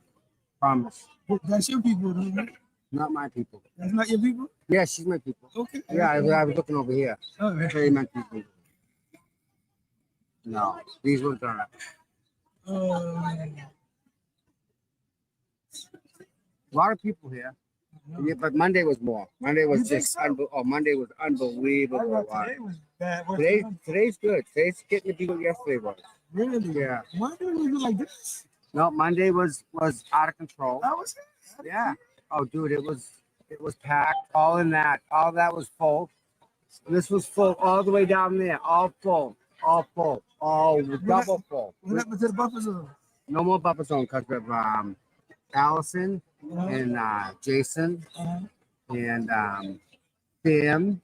Promise. That's your people, though, right? Not my people. That's not your people? Yeah, she's my people. Okay. Yeah, I was looking over here. All right. Very my people. No, these ones are. A lot of people here. Yeah, but Monday was more. Monday was just Monday was unbelievable. Today was bad. Today's good. Today's getting to be what yesterday was. Really? Yeah. Monday was like this? No, Monday was out of control. I was Yeah. Oh, dude, it was packed. All that was full. This was full all the way down there. All full. All double full. What happened to the buffer zone? No more buffer zone because of Allison and Jason and Tim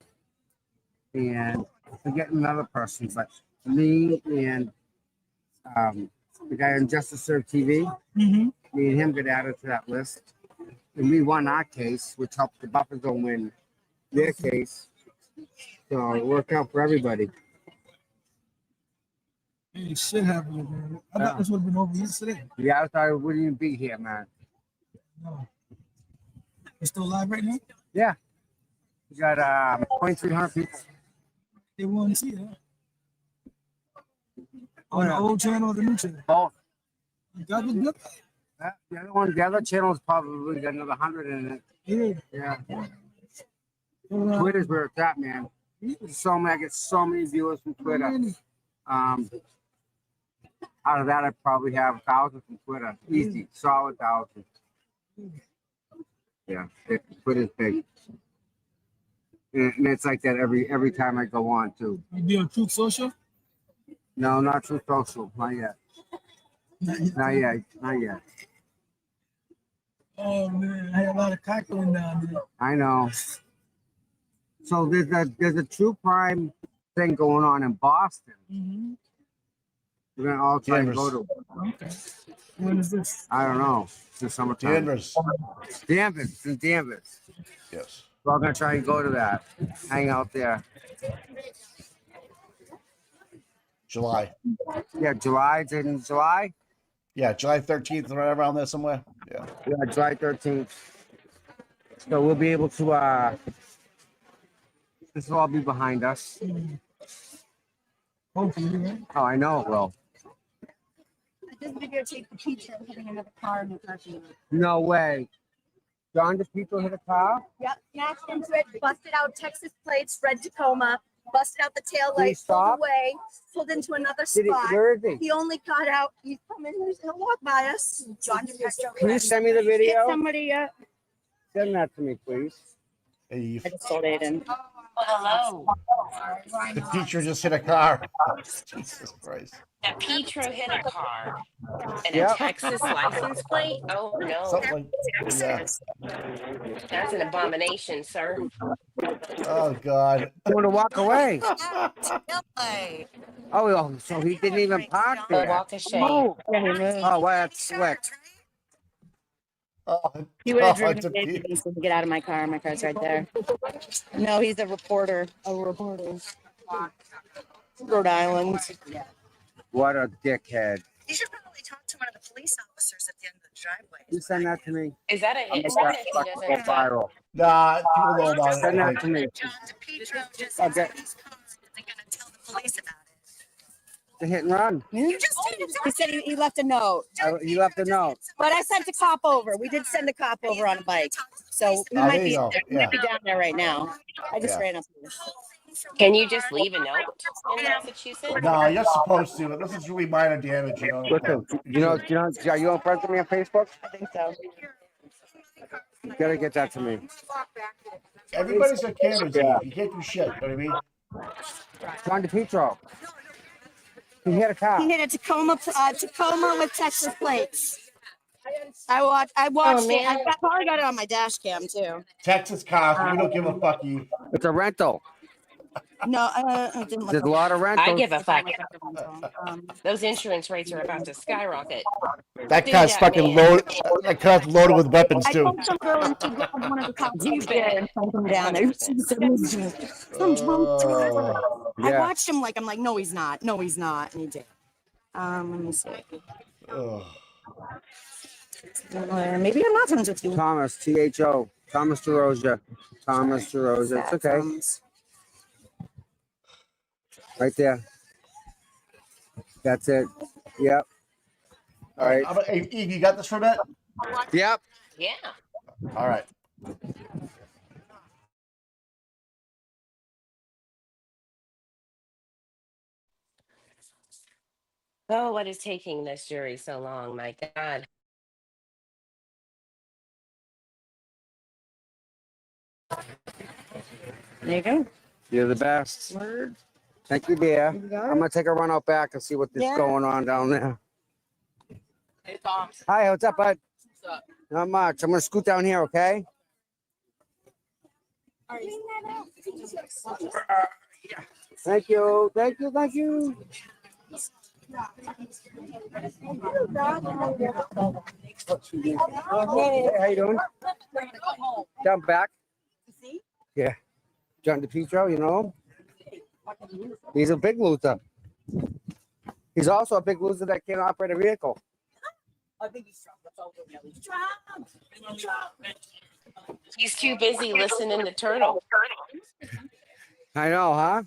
and I'm forgetting another person, but me and the guy on Justice Serve TV. Mm-hmm. Me and him got added to that list, and we won our case, which helped the buffer zone win their case. So it worked out for everybody. Hey, shit happened, man. I thought this would have been over yesterday. Yeah, I thought it wouldn't even be here, man. No. It's still live right now? Yeah. We got 2,300 people. They want to see it, huh? On the old channel or the new channel? Both. That was good. The other channel's probably got another 100 in it. Yeah. Twitter's where it's at, man. I get so many viewers from Twitter. Out of that, I probably have 1,000 from Twitter. Easy, solid 1,000. Yeah, Twitter's big. And it's like that every time I go on, too. You be on Truth Social? No, not Truth Social. Not yet. Not yet. Oh, man. I had a lot of cackling down there. I know. So there's a true crime thing going on in Boston. Mm-hmm. We're gonna all try to go to it. Okay. When is this? I don't know. It's the summertime. Danvers. In Danvers. Yes. We're all gonna try and go to that. Hang out there. July. Yeah, July. In July? Yeah, July 13th, right around there somewhere. Yeah. Yeah, July 13th. So we'll be able to this will all be behind us. Hopefully, right? Oh, I know it will. I just videotaped the teacher hitting another car in the parking lot. No way. John DePietro hit a car? Yep, smashed into it, busted out Texas plates, red Tacoma, busted out the tail Did he light, stop? pulled away, pulled into another Did he- spot. where is he? He only got out. He's coming. He'll walk by us. John DePietro. Can you send me the video? Hit somebody. Send that to me, please. Hey, I just told Aiden. Hello. the teacher just hit a car. Jesus Christ. That Petro hit a car and a Yep. Texas license plate. Oh no. Something yeah. That's an abomination, sir. Oh God. I want to walk away. Oh, so he didn't even park there. Walk of shame. Oh, well, that's slick. Oh, He would have oh, driven away to get out of my car. My car's right there. No, he's a reporter. Rhode Island. What a dickhead. You should probably talk to one of the police officers at the end of the driveway. You send that to me. Is that a I'm hit? gonna go viral. Nah, people know about it. Send I that think. to me. Okay. Police about it. The hit and run. You just did. He said he left a note. You left a note. But I sent a cop over. We did send a cop over on a bike. So he Oh, might there be you go. he might be down there right now. I just Yeah. ran up here. Can you just leave a note in Massachusetts? No, you're supposed to. This is really minor damage, you know. Listen, are you on friends with me on Facebook? I think so. You gotta get that to me. Everybody's got cameras. Yeah. You can't do shit. You know what I mean? John DePietro. He hit a car. He hit a Tacoma with Texas plates. I watched it. I probably got it on my dash cam too. Texas cops, we don't give a fuck you. It's a rental. No, I didn't look There's a up. lot of I rentals. give a fuck. Um, Those insurance rates are about to skyrocket. That Sue car's that fucking man. loaded. That car's loaded with weapons I too. told some girl and she grabbed one of the cops You up there bet. and sent him down there. She said, some drunk driver. I Yeah. watched him like, I'm like, no, he's not. No, he's not. And he did. Let me see. Maybe I'm not friends with you. Thomas, THO. Thomas DeRosa. Thomas DeRosa. It's okay. Right there. That's it. Yep. All right. Hey, Eve, you got this for a minute? Yep. Yeah. All right. Oh, what is taking this jury so long? My God. There you go. You're the best. Thank you, dear. I'm gonna take a run out back and see what is going on down there. Hey, Tom. Hi, what's up, bud? What's up? Not much. I'm gonna scoot down here, okay? Thank you. Thank you. Thank you. Hey, how you doing? Down back. Yeah. John DePietro, you know him? He's a big loser. He's also a big loser that can't operate a vehicle. I think he's drunk. That's all He's too busy listening to Turtle. I know, huh?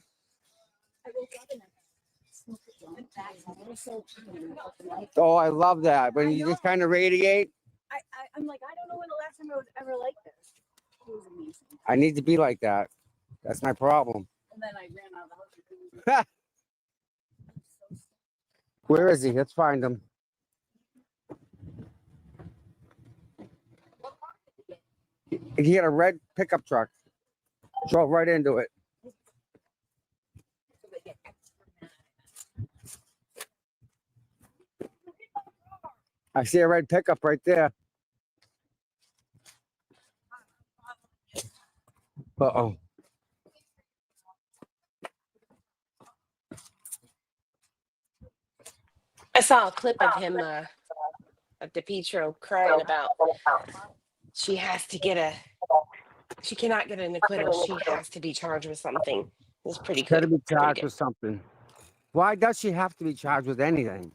Oh, I love that. When you just kind of radiate. I'm like, I don't know when the last time I was ever like this. It was amazing. I need to be like that. That's my problem. And then I ran out of the house. Where is he? Let's find him. He had a red pickup truck. Drove right into it. I see a red pickup right there. Uh-oh. I saw a clip of him, of DePietro crying about she cannot get an acquittal. She has to be charged with something. It's pretty Got to good. be charged with something. Why does she have to be charged with anything?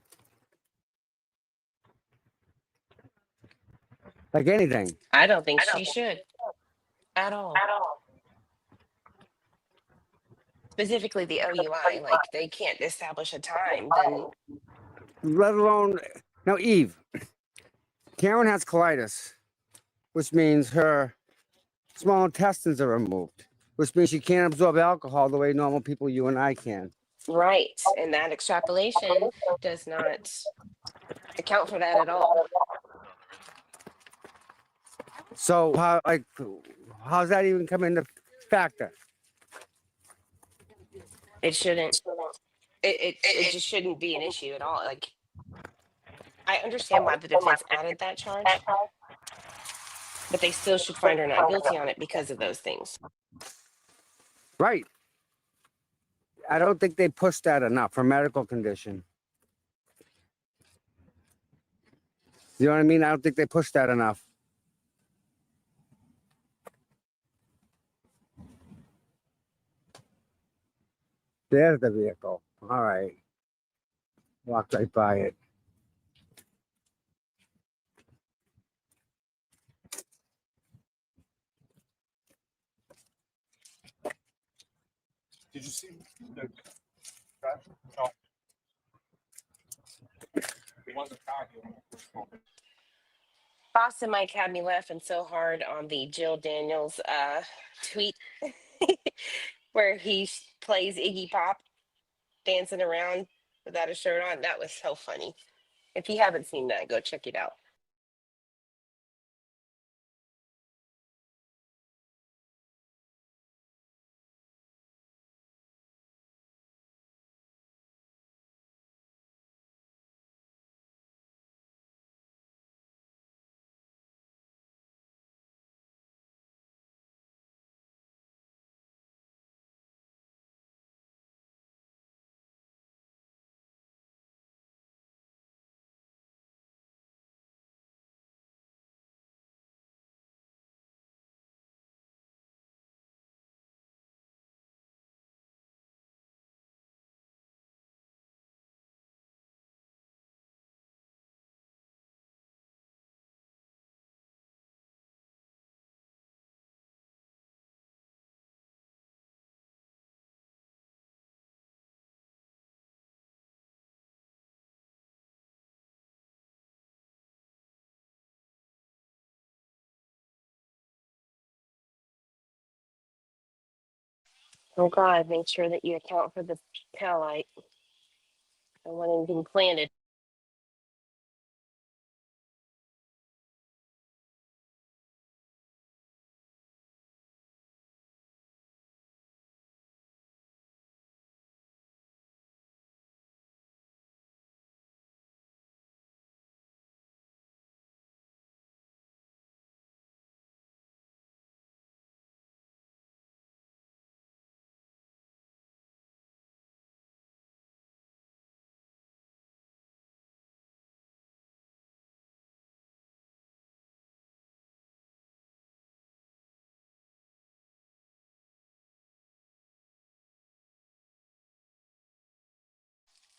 Like anything. I don't think she should at all. Specifically the OUI, like they can't establish a time, then Let alone now, Eve. Karen has colitis, which means her small intestines are removed, which means she can't absorb alcohol the way normal people, you and I can. right. And that extrapolation does not account for that at all. So how's that even come into factor? It shouldn't. It just shouldn't be an issue at all. Like, I understand why the defense added that charge, but they still should find her not guilty on it because of those things. Right. I don't think they pushed that enough for medical condition. You know what I mean? I don't think they pushed that enough. There's the vehicle. All right. Walked right by it. Did you see the crash? No. It wasn't car here. Boston Mike had me laughing so hard on the Jill Daniels tweet where he plays Iggy Pop dancing around without a shirt on. That was so funny. If you haven't seen that, go check it out. Oh God, make sure that you account for the taillight. I don't want anything planted.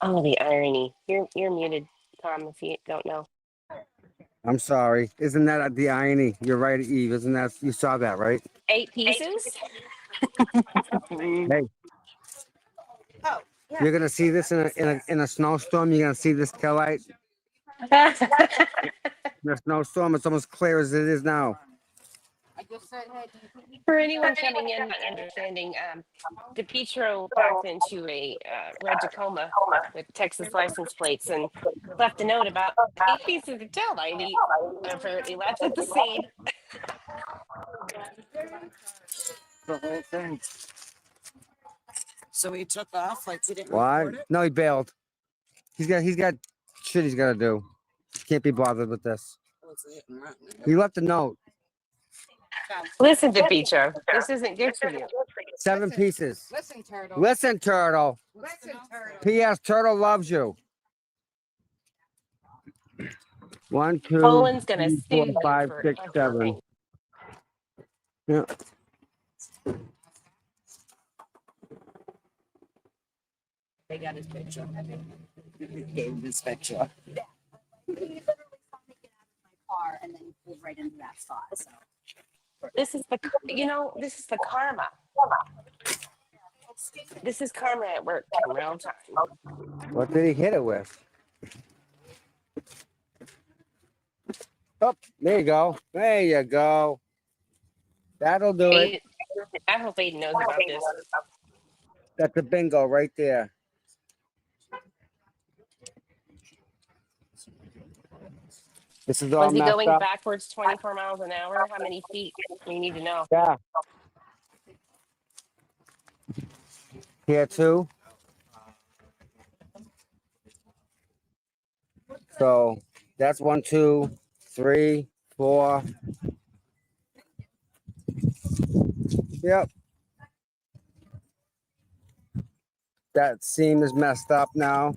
Oh, the irony. You're muted, Tom, if you don't know. I'm sorry. Isn't that the irony? You're right, Eve. Isn't that you saw that, right? 8 pieces? Hey, you're gonna see this in a snowstorm. You're gonna see this taillight in a snowstorm. It's almost clear as it is now. For anyone coming in not understanding, DePietro backed into a red Tacoma with Texas license plates and left a note about 8 pieces of taillight. He apparently left at the scene. The whole thing. So he took off like he didn't Why? record it? No, he bailed. He's got shit he's gotta do. Can't be bothered with this. He left a note. Listen, DePietro, this isn't good for you. 7 pieces. Listen, Turtle. Listen, Turtle. Listen, Turtle. P.S. Turtle loves you. 1, 2, Poland's gonna 3, sue 4, you 5, for 6, 7. everything. Yeah. They got his picture. Gave him his picture. Car and then pulled right into that spot. So This is the karma. This is karma at work in real time. What did he hit it with? Oh, there you go. There you go. That'll do it. I hope Aiden knows about this. That's a bingo right there. This is all Was he messed going up. backwards 24 miles an hour? How many feet? We need to know. Yeah. Here too. So that's 1, 2, 3, 4. Yep. That seam is messed up now.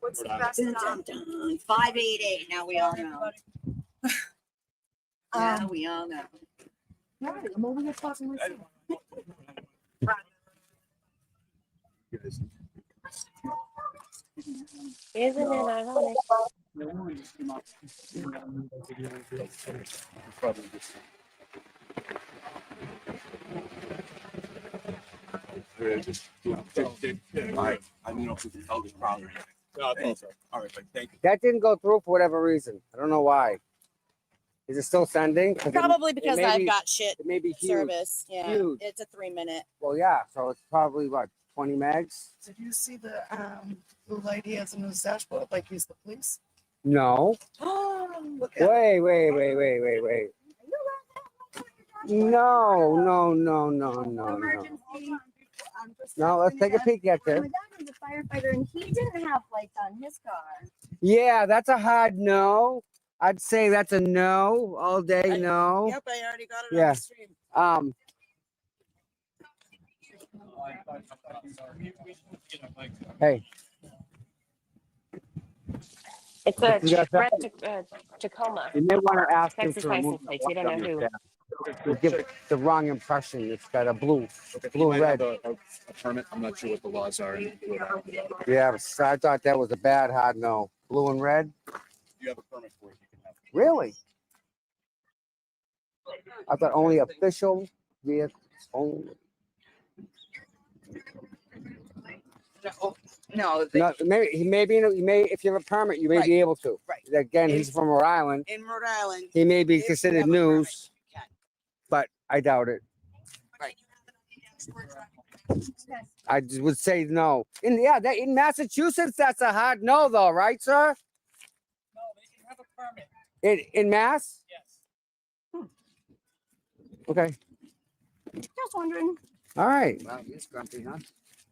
What's the best? 588. Now we all know. Now we all know. Right, I'm over here talking myself. Isn't it ironic? I don't know if we can tell this problem. No, I think so. All right, but thank you. That didn't go through for whatever reason. I don't know why. Is it still sending? Probably because I've got shit It may be huge. service. Yeah, Huge. it's a 3-minute. Well, yeah. So it's probably what, 20 megs? Did you see the light he has in his dashboard like he's the police? No. Look at Wait. No. No, let's take a peek at this. My dad was a firefighter and he didn't have lights on his car. Yeah, that's a hard no. I'd say that's a no all day. No. Yep, I already got it Yeah. on the stream. Hey. It's a You got red Tacoma. You may want to ask him Texas to remove license plates. You don't know who. You give the wrong impression. It's got a blue red. A permit. I'm not sure what the laws are. Yeah, I thought that was a bad hard no. Blue and red. You have a permit for it. You can have it. Really? I thought only official vehicles only. No, No, maybe he may be. You may, if you have a permit, you may be able to. Right. Again, he's from Rhode Island. in Rhode Island. He may be if you considered have a permit, news, you can. but I doubt it. Right. I would say no. In Massachusetts, that's a hard no, though, right, sir? No, they can have a permit. In Mass? Yes. Okay. Just wondering. All right. Well, he's grumpy, huh?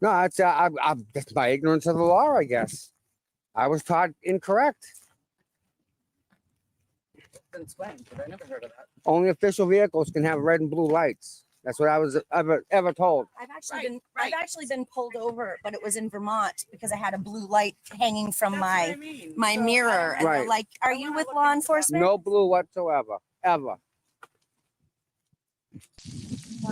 No, that's my ignorance of the law, I guess. I was taught incorrect. Since when? Because I never heard of that. Only official vehicles can have red and blue lights. That's what I was ever told. I've actually been pulled over, but it was in Vermont because I had a blue light hanging from my mirror. And they're Right. like, "Are you with law enforcement?" No blue whatsoever, ever.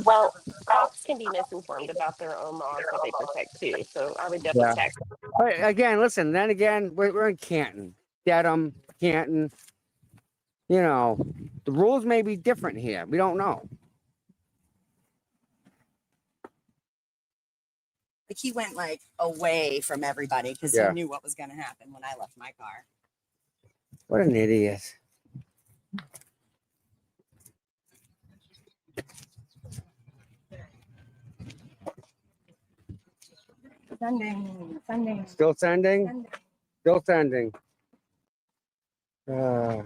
Well, cops can be misinformed about their own laws that they protect too. So I would double Yeah. check. But again, listen. Then again, we're in Canton, Dedham, Canton. You know, the rules may be different here. We don't know. Like he went like away from everybody because Yeah. he knew what was going to happen when I left my car. What an idiot. Sending. Still sending? Still sending. Okay.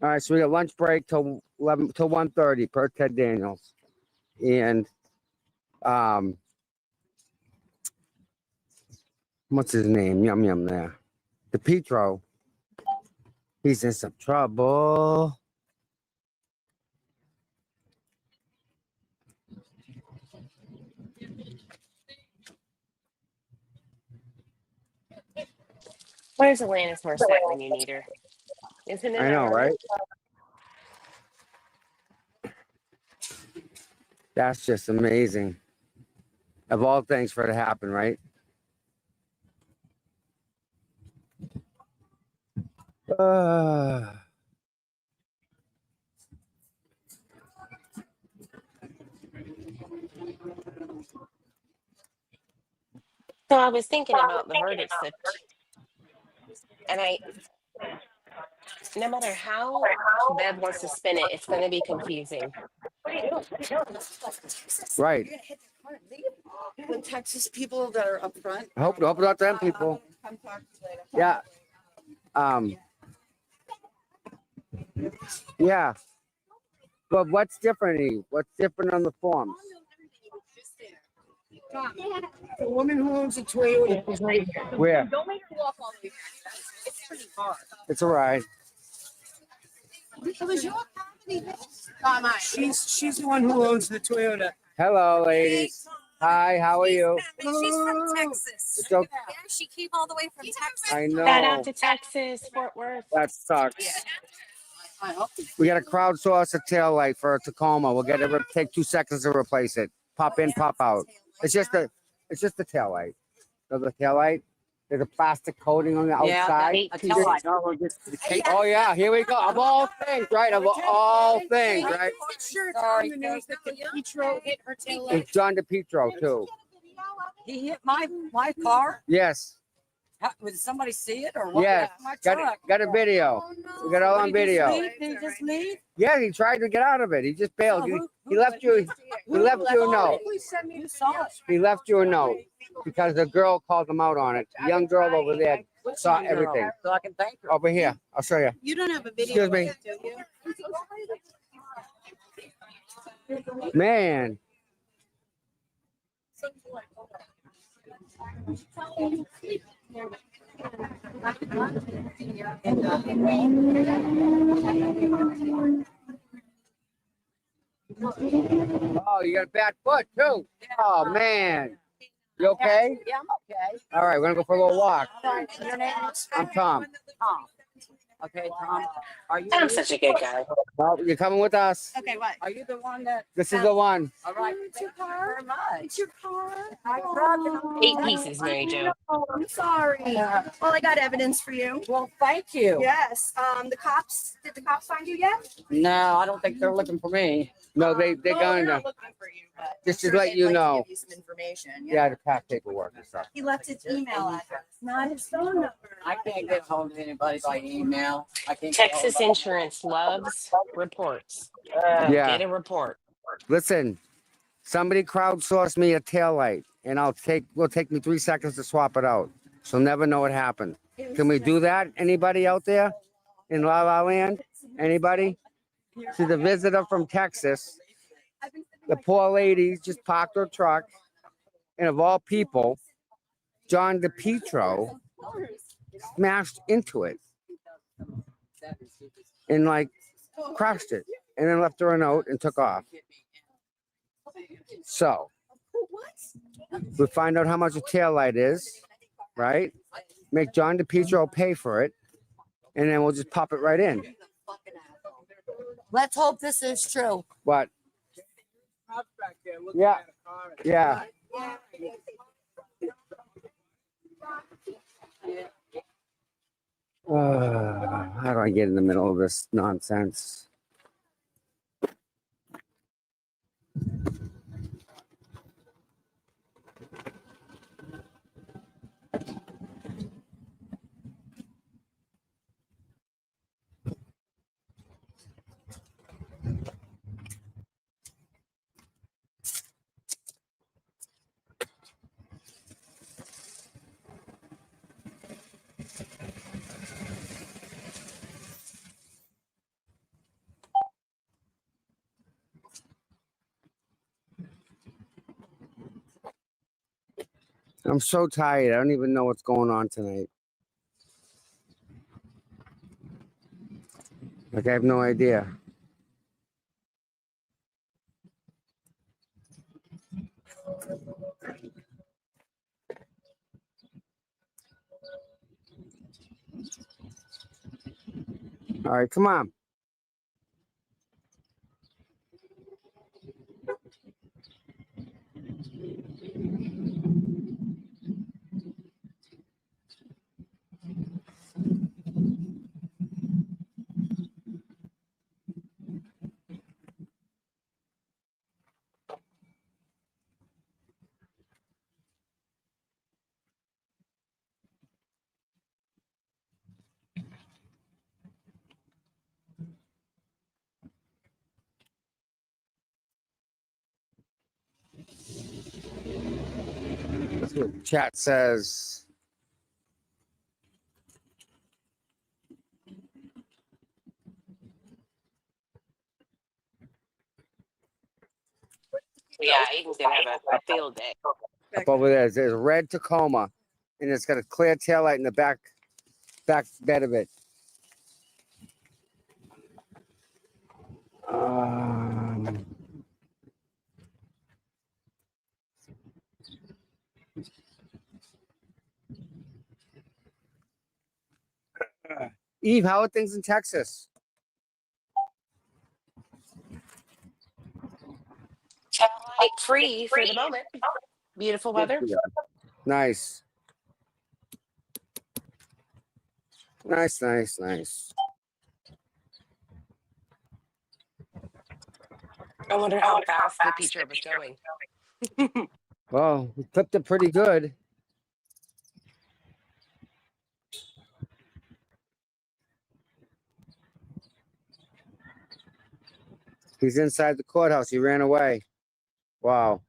All right, so we got lunch break till 1:30 per Ted Daniels. And what's his name? Yum yum there. DePietro. He's in some trouble. Where's Alanis Morissette when you need her? Isn't it? I know, right? That's just amazing. Of all things for it to happen, right? So I was thinking about the verdict slip, and no matter how Bev wants to spin it, it's going to be confusing. Right. The Texas people that are up front. I hope not them people. Come talk to you later. Yeah. Yeah. But what's different, Eve? What's different on the forms? The woman who owns the Toyota is right here. Where? Don't make her walk all the way back. It's pretty far. It's all right. It was your company. Not mine. She's the one who owns the Toyota. Hello, ladies. Hi, how are you? She's from Texas. It's okay. Yeah, she came all the way from Texas. I know. Shout out to Texas, Fort Worth. That sucks. We got to crowdsource a tail light for a Tacoma. We'll get it. Take 2 seconds to replace it. Pop in, pop out. It's just the tail light. So the tail light. There's a plastic coating on the outside. A tail light. Oh yeah, here we go. Of all things, right? Of all things, right? Sure, on the news that the Petro hit her tail light. It's John DePietro too. He hit my car. Yes. Did somebody see it or what? Yes. My truck. Got a video. We got it all on video. Did he just leave? Yeah, he tried to get out of it. He just bailed. He left you. He left you a note. You saw it. He left you a note because the girl called him out on it. The young girl over there saw everything. So I can thank her. Over here, I'll show you. You don't have a video. Excuse me. Do you? Man. Oh, you got a bad foot too. Oh man. You okay? Yeah, I'm okay. All right, we're gonna go for a little walk. Your name is? I'm Tom. Tom. Okay, Tom. Are you? I'm such a good guy. Well, you're coming with us. Okay, what? Are you the one that? This is the one. All right. It's your car. Very much. It's your car. I 8 pieces, Mary Jo. I'm sorry. Well, I got evidence for you. Well, thank you. Yes. Did the cops find you yet? No, I don't think they're looking for me. No, they're Well, going they're to. not looking for you, but Just I'm to sure let they'd you like to know. give you some information. Yeah, the pack paperwork and stuff. He left his email address, not his phone number. I can't get hold of anybody by email. I can't. Texas Insurance loves reports. Yeah. Get a report. Listen, somebody crowdsourced me a taillight, and will take me 3 seconds to swap it out. She'll never know what happened. Can we do that? Anybody out there in La La Land? Anybody? She's a visitor from Texas. The poor lady just parked her truck, and of all people, John DePietro smashed into it and like crushed it, and then left her a note and took off. So we find out how much a taillight is, right? Make John DePietro pay for it, and then we'll just pop it right in. Let's hope this is true. What? Yeah. Yeah. How do I get in the middle of this nonsense? I'm so tired. I don't even know what's going on tonight. Like, I have no idea. All right, come on. That's what chat says. Yeah, Aiden's gonna have a field day. Up over there, there's red Tacoma, and it's got a clear taillight in the back bed of it. Eve, how are things in Texas? Satellite free for the moment. Beautiful weather. Nice. Nice, nice, nice. I wonder how fast the Petro was going. Well, we clipped it pretty good. He's inside the courthouse. He ran away. Wow.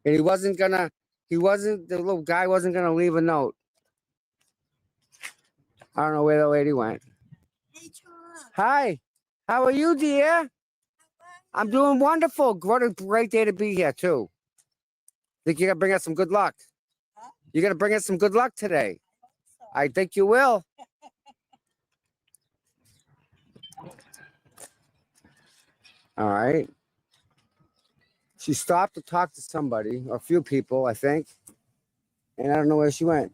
And the little guy wasn't gonna leave a note. I don't know where the lady went. Hi, how are you, dear? I'm doing wonderful. What a great day to be here, too. Think you're gonna bring us some good luck? You're gonna bring us some good luck today. I think you will. All right. She stopped to talk to somebody, or a few people, I think. And I don't know where she went.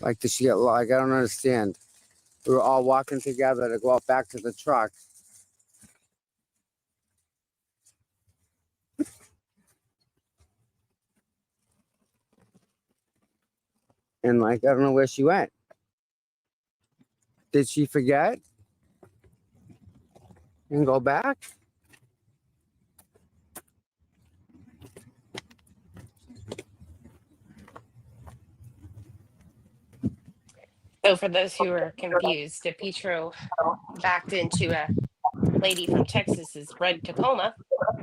Like, does she get like? I don't understand. We were all walking together to go out back to the truck. And like, I don't know where she went. Did she forget and go back? So for those who are confused, DePietro backed into a lady from Texas's red Tacoma,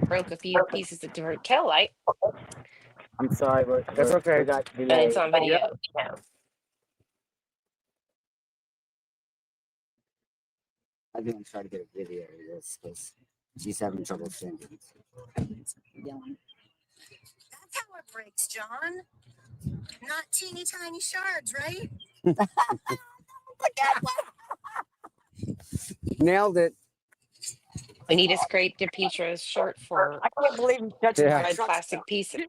broke a few pieces of her tail light, I'm sorry, but that's okay. and it's on video. I didn't try to get a video of this because she's having trouble singing. That's how it breaks, John. Not teeny tiny shards, right? Nailed it. We need to scrape DePietro's shirt for I can't believe I'm touching my red truck plastic still. pieces.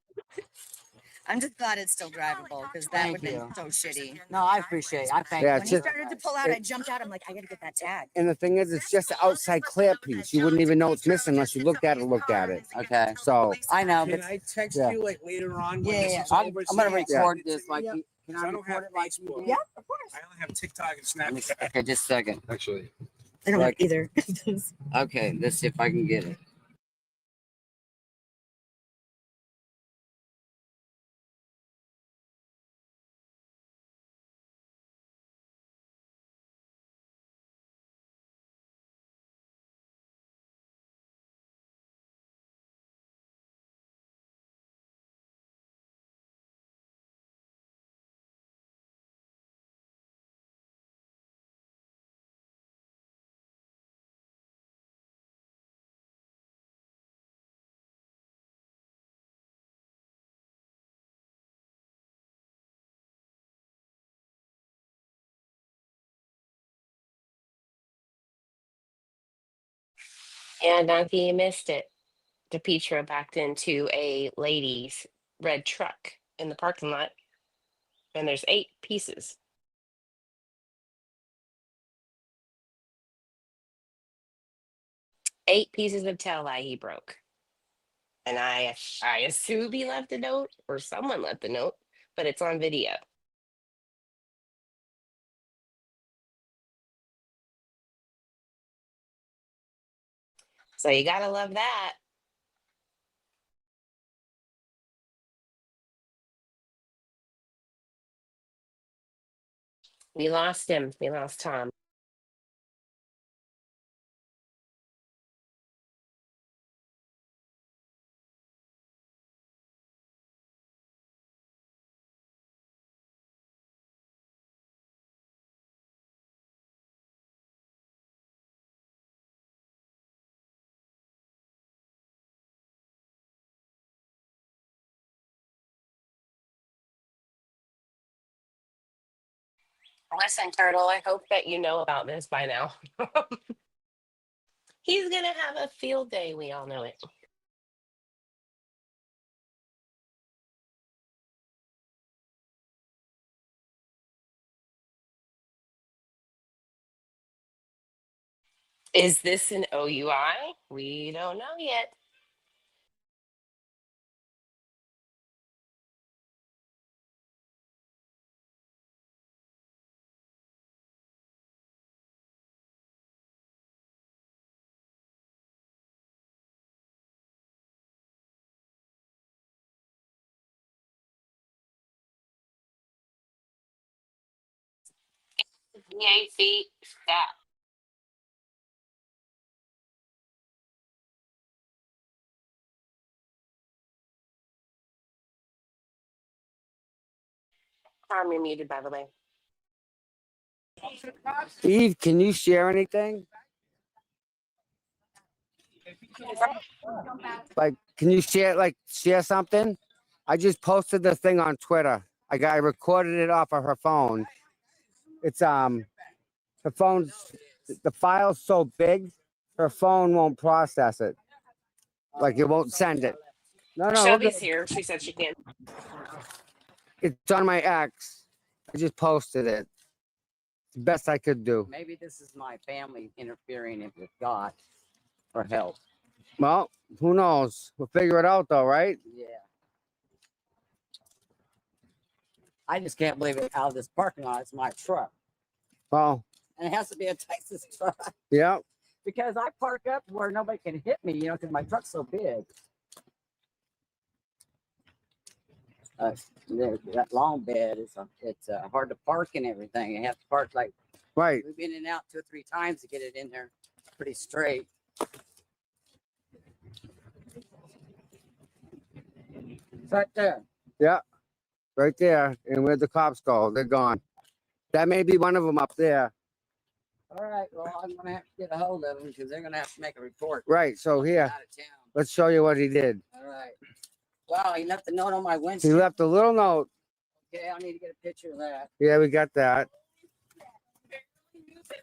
I'm just glad it's still drivable because that would Thank have been you. so shitty. No, I appreciate it. I thank Yeah, When it's he just, started to pull out, I jumped out. I'm like, I gotta get that tag. and the thing is, it's just the outside clear piece. You wouldn't even know it's missing unless you looked at it. Okay. So I know, Can but I text Yeah. you like later on? Yeah, when this yeah. is I'm over, gonna so you record can this. Like, send it can to me? I I don't have record it like you Facebook. do? of course. I only have TikTok and Snapchat. okay, just a second. Actually, I don't Like- have either. Okay, let's see if I can get it. And Donkey, you missed it. DePietro backed into a lady's red truck in the parking lot, and there's 8 pieces. 8 pieces of tail light he broke. And I assume he left a note or someone left a note, but it's on video. So you gotta love that. We lost him. We lost Tom. Listen, Turtle, I hope that you know about this by now. He's gonna have a field day. We all know it. Is this an OUI? We don't know yet. VA feet, staff. Tom, you're muted, by the way. Eve, can you share anything? Like, can you share something? I just posted the thing on Twitter. I recorded it off of her phone. It's the file's so big, her phone won't process it. Like, it won't send it. No, Shelby's here. She said she can. it's on my ex. I just posted it. The best I could do. Maybe this is my family interfering with God for help. Well, who knows? We'll figure it out though, right? Yeah. I just can't believe it. Out of this parking lot, it's my truck, Well, and it has to be a Texas truck yeah. because I park up where nobody can hit me, you know, because my truck's so big. That long bed is it's hard to park and everything. You have to park like Right. we've been in and out 2 or 3 times to get it in there pretty straight. It's right there. Yeah. Right there. And where'd the cops go? They're gone. That may be one of them up there. All right. Well, I'm gonna have to get a hold of them because they're gonna have to make a report. Right. So here, Out of town. let's show you what he did. All right. Wow, he left a note on my He windshield. left a little note. Okay, I need to get a picture of that. Yeah, we got that.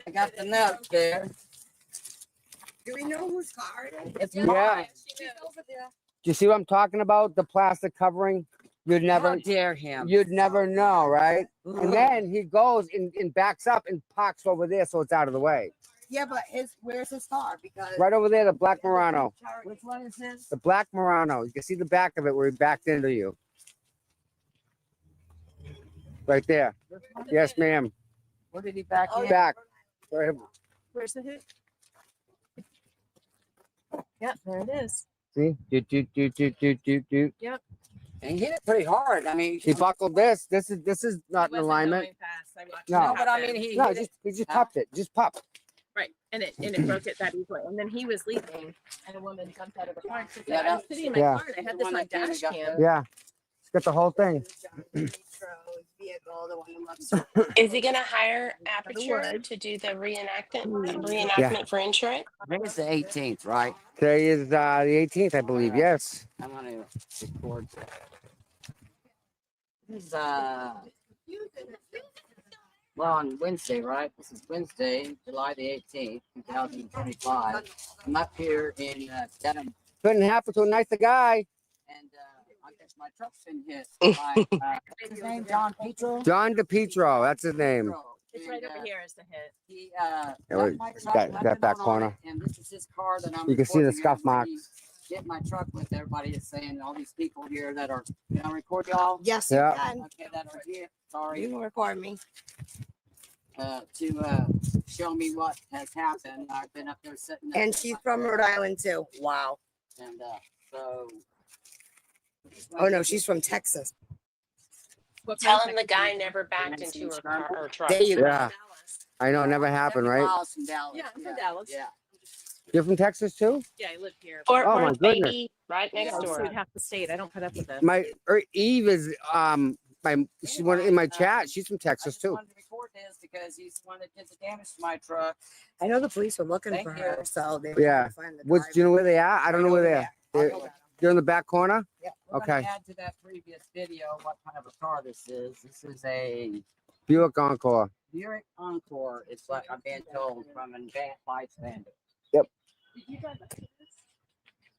I got the note there. Do we know whose car it is? It's Yeah. mine. She's over there. Do you see what I'm talking about? The plastic covering. You'd never How dare him? You'd never know, right? And then he goes and backs up and parks over there so it's out of the way. Yeah, but where's his car? Because Right over there, the black Murano. Which one is this? The black Murano. You can see the back of it where he backed into you. Right there. Yes, ma'am. Where did he back in? Back. Right. Where's the hood? Yep, there it is. See? Do. Yep. And he hit it pretty hard. I mean, He buckled this. This is not in alignment. no, but I mean, he No, hit it. he just popped it. Just pop. Right, and it broke it that easily. And then he was leaving, and a woman jumped out of the car. And said, Yeah, I was that's sitting in my Yeah. car, and I had this on dash cam. Yeah. It's got the whole thing. vehicle, the one who loves Is he gonna hire Aperture to do the reenactment for insurance? I think it's the 18th, right? Today is the 18th, I believe. Yes. I'm gonna record that. This is well, on Wednesday, right? This is Wednesday, July the 18th, 2025. I'm up here in Dedham, Couldn't happen to a nicer guy. and I guess my truck's been hit by his name John Petro. John DePietro. That's his name. It's right over here is the hit. He Yeah, left my truck, that left that a back note on corner. it, and this is his car that I'm You can see the recording scuff everybody marks. Get my truck with. Everybody is saying all these people here that are, can I record y'all? Yes, Yeah. you can. Okay, that are here. Sorry. You can record me. To show me what has happened. I've been up there sitting. And she's from Rhode Island too. Wow. And so. Oh no, she's from Texas. Tell him the guy never backed into her car or truck. There you go. Yeah. I know it never happened, right? Miles from Dallas. Yeah, I'm from Dallas. Yeah. You're from Texas too? Yeah, I live here. Fort Oh, my Worth, goodness. baby, right next So door. we'd have to state. I don't put up with this. My Eve is she's one in my chat. She's from Texas too. I wanted to record this because he's the one that did the damage to my truck. I know the police were looking Thank for you. her, so they were Yeah. trying to find the Which do you know where they are? I don't know where they are. They're, I'll go back. they're in the back corner. Yeah, we're gonna Okay. add to that previous video what kind of a car this is. This is a Buick Encore. Buick Encore. It's like I'm being told from an advanced bystander. Yep.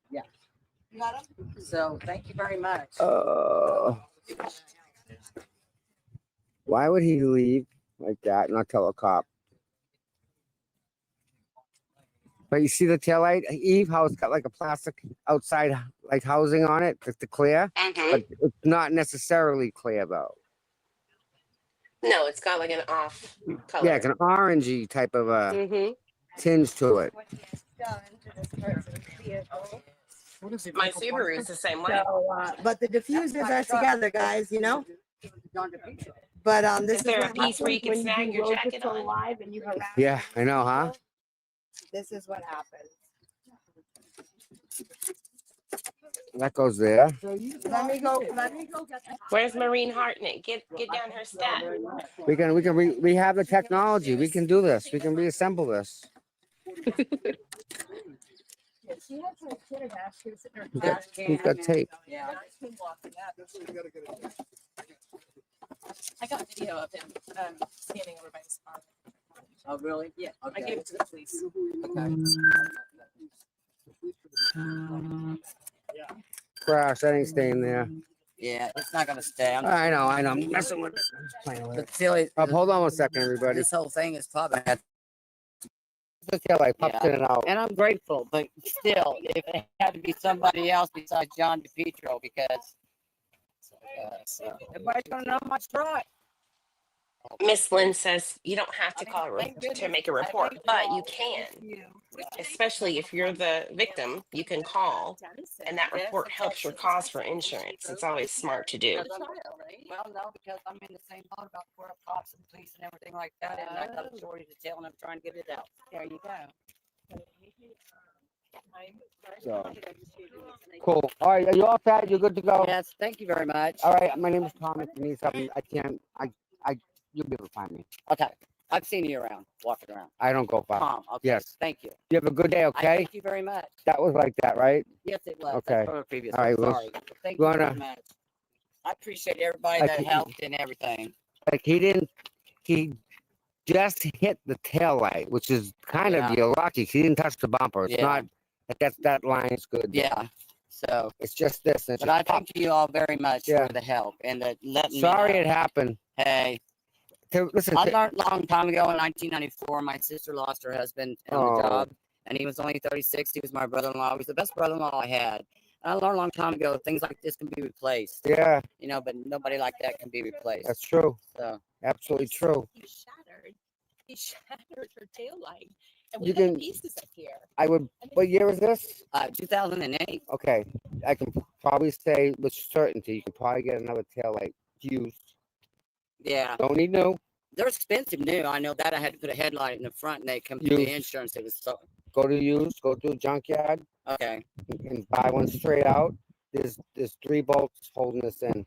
Yeah. So thank you very much. Why would he leave like that and not tell a cop? But you see the taillight, Eve, how it's got like a plastic outside like housing on it, just to clear. But it's not necessarily clear though. No, it's got like an off color. Yeah, it's an orangey type of a Mm-hmm. tinge to it. My Subaru is the same way. So, but the diffusers are together, guys. You know. But this Is there is a what piece where you happens can when snag do your road jacket patrol on? live and you harass Yeah, I know, huh? people. This is what happens. That goes there. Let me go. Let me go get the. Where's Maureen Hartnett? Get down her stat. We have the technology. We can do this. We can reassemble this. Yeah, she had some kid in dash. She was sitting in her We've car. got, we've got tape. Yeah. I got video of him standing over by his car. Oh, really? Yeah, Okay. I gave it to the police. Okay. Crash, that ain't staying there. Yeah, it's not gonna stay. I know. I'm messing with it. I'm just playing with it. But still, Hold on 1 second, everybody. this whole thing is probably. The tail light pops in and out. And I'm grateful, but still, if it had to be somebody else besides John DePietro, because everybody's gonna know my truck. Miss Lynn says you don't have to call to make a report, but you can, especially if you're the victim. You can call, and that report helps your cause for insurance. It's always smart to do. Well, no, because I'm in the same boat about where cops and police and everything like that, and I got a story to tell, and I'm trying to get it out. There you go. So cool. All right, are you all set? You're good to go. Yes, thank you very much. All right, my name is Thomas. If you need something, I can't. You'll be able to find me. Okay, I've seen you around, walking around. I don't go far. Tom, okay. Yes. Thank you. You have a good day. Okay. Thank you very much. That was like that, right? Yes, it was. Okay. That's from a previous All right. one. Well, Sorry. Thank you you very wanna much. I appreciate everybody Like that he- helped and everything. like he just hit the tail light, which is kind Yeah. of you're lucky. He didn't touch the bumper. It's Yeah. not that line is good. Yeah. So, It's just this. It's but I just pop. thank you all very much Yeah. for the help and the letting Sorry me it know. happened. Hey, Listen. I learned a long time ago in 1994. My sister lost her husband on Oh. the job, and he was only 36. He was my brother-in-law. He was the best brother-in-law I had. And I learned a long time ago things like this can be replaced. Yeah. You know, but nobody like that can be replaced. That's true. So Absolutely true. He shattered her tail light, and You we got can- pieces up here. I would. What year is this? 2008. Okay. I can probably say with certainty you can probably get another tail light used. Yeah. Don't need new. They're expensive new. I know that. I had to put a headlight in the front, and they come with Used. the insurance. It was so Go to used. Go to a junkyard okay. and buy one straight out. There's 3 bolts holding this in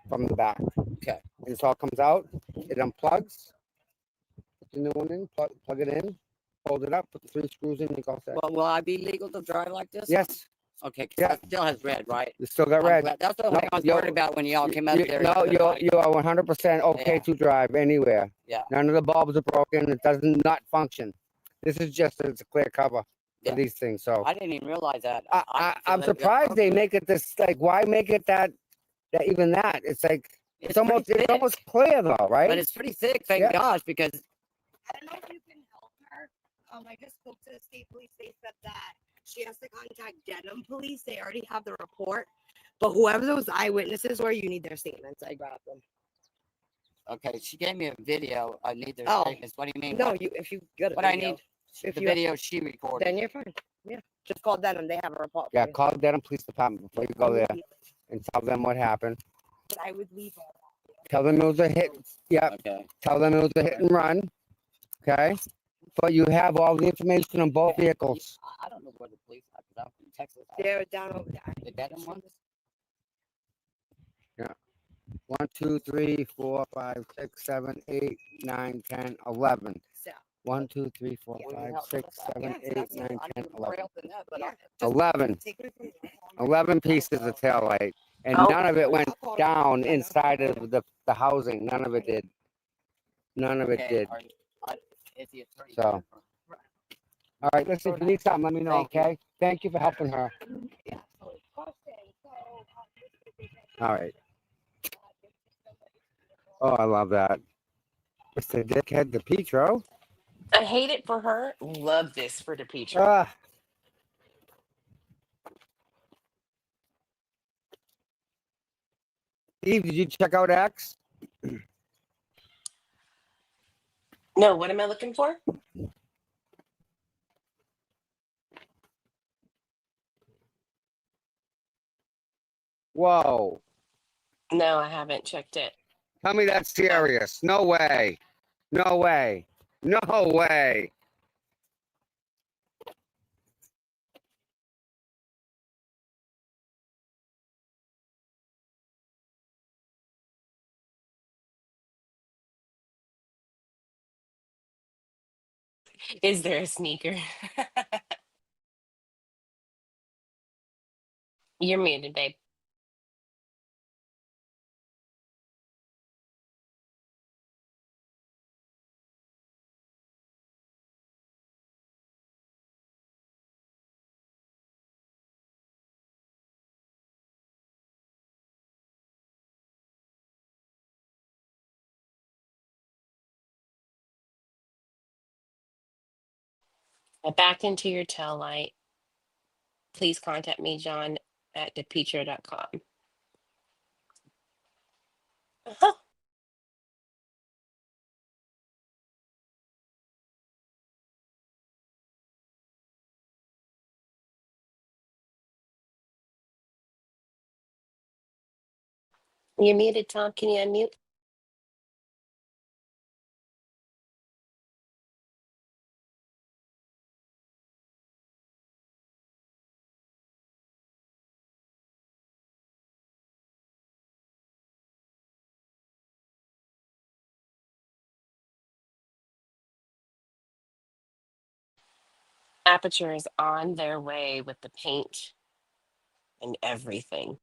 from the back. Okay. And this all comes out. It unplugs. Put the new one in. Plug it in. Hold it up. Put the 3 screws in. You go set. Well, will I be legal to drive like this? Yes. Okay. 'Cause Yeah. it still has red, right? You still got I'm red. glad- That's the only No, thing I was you're- worried about when y'all came out there. No, you are 100% okay Yeah. to drive anywhere. Yeah. None of the bulbs are broken. It does not function. This is just it's a clear cover for Yeah. these things. So I didn't even realize that. I'm surprised they make it this like. Why make it that even that? It's like it's almost pretty thick. clear though, right? But it's pretty thick, thank Yeah. gosh, because I don't know if you can help her. I just spoke to the state police. They said that she has to contact Dedham Police. They already have the report. But whoever those eyewitnesses were, you need their statements. I grabbed them. okay, she gave me a video. I need their Oh. statements. What do you mean? No, What- if you got a What I video, need if the you- video she recorded. then you're fine. Yeah, just call Dedham. They have a report. for Yeah, you. call the Dedham Police Department before you go there and tell them what happened. But I would leave all that. Tell them it was a hit. Yeah. Okay. Tell them it was a hit and run. Okay. But you have all the information on both vehicles. I don't know where the police are because I'm from Texas. They're down over there. The Dedham ones? Yeah. 1, 2, 3, 4, 5, 6, 7, 8, 9, 10, 11. So, 1, 2, 3, 4, Will you 5, help 6, with that? 7, Yes, 8, that's it. 9, I 10, need more 11. help than that, but I- just 11. take it from there. 11 pieces of tail light. And Oh. none of it went down inside of the housing. None of it did. None of it Okay, did. is the attorney So. All right, listen, if you need something, let me know, Thank you. okay? Thank you for helping her. All right. Oh, I love that. Mr. Dickhead DePietro. I hate it for her. Love this for DePietro. Ah. Steve, did you check out X? No, what am I looking for? Whoa. No, I haven't checked it. Tell me that's serious. No way. No way. No way. Is there a sneaker? You're muted, babe. I backed into your tail light. Please contact me, John, at depetro.com. You're muted, Tom. Can you unmute? Aperture is on their way with the paint and everything.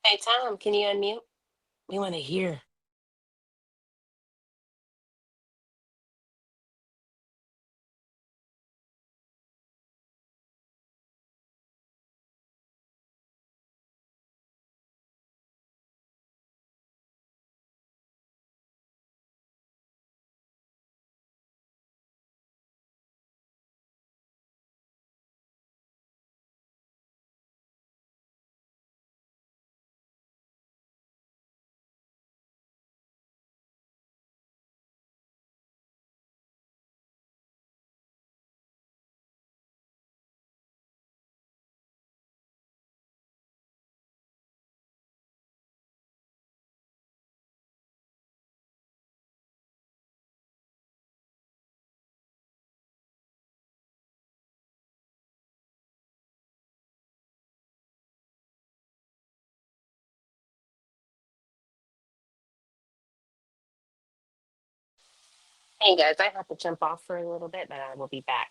Hey, Tom, can you unmute? We want to hear. Hey, guys, I have to jump off for a little bit, but I will be back.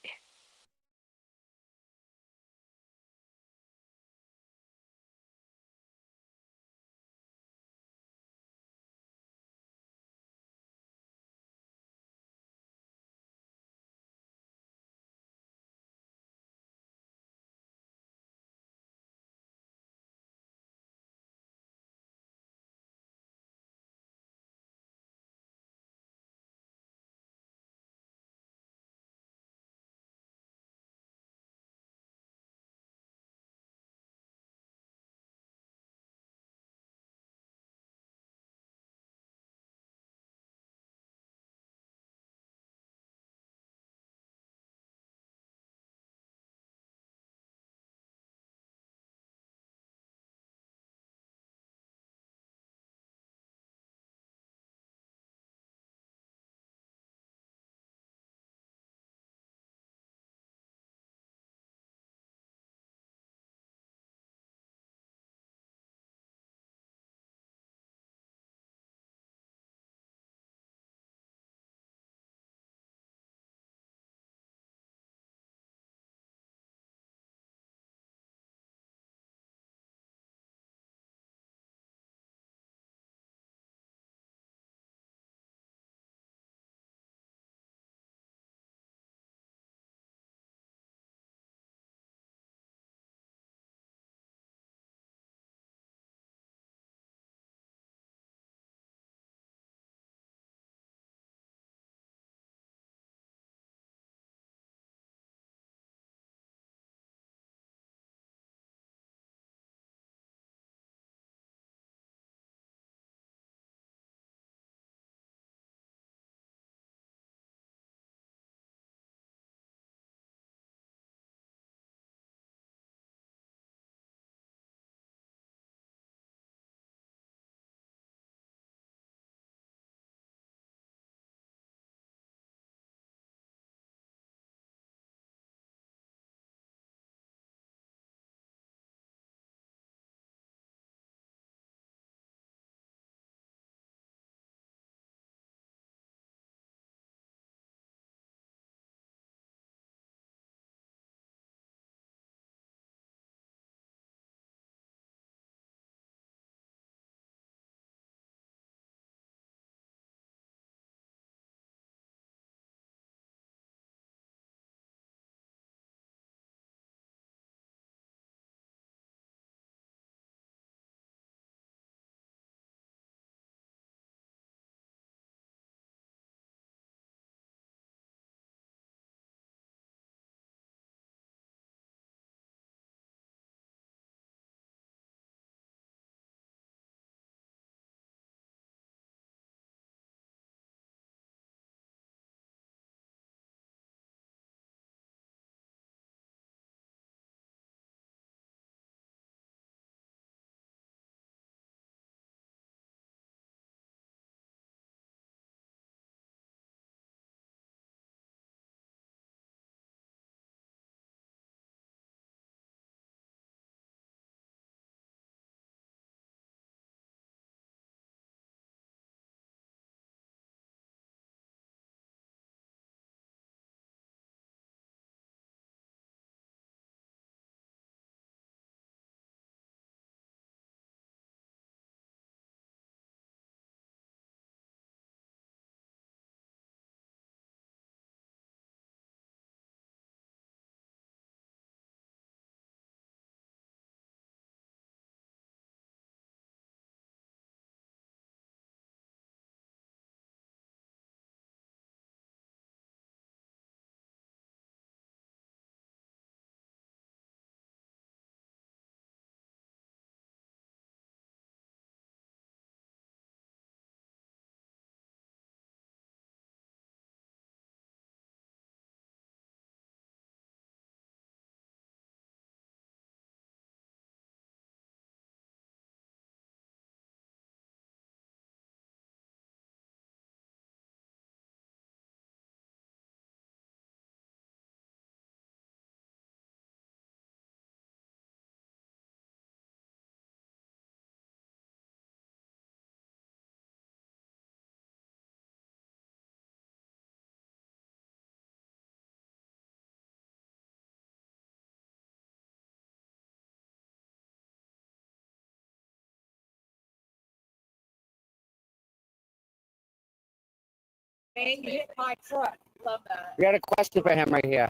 Man, you hit my truck. Love that. We got a question for him right here.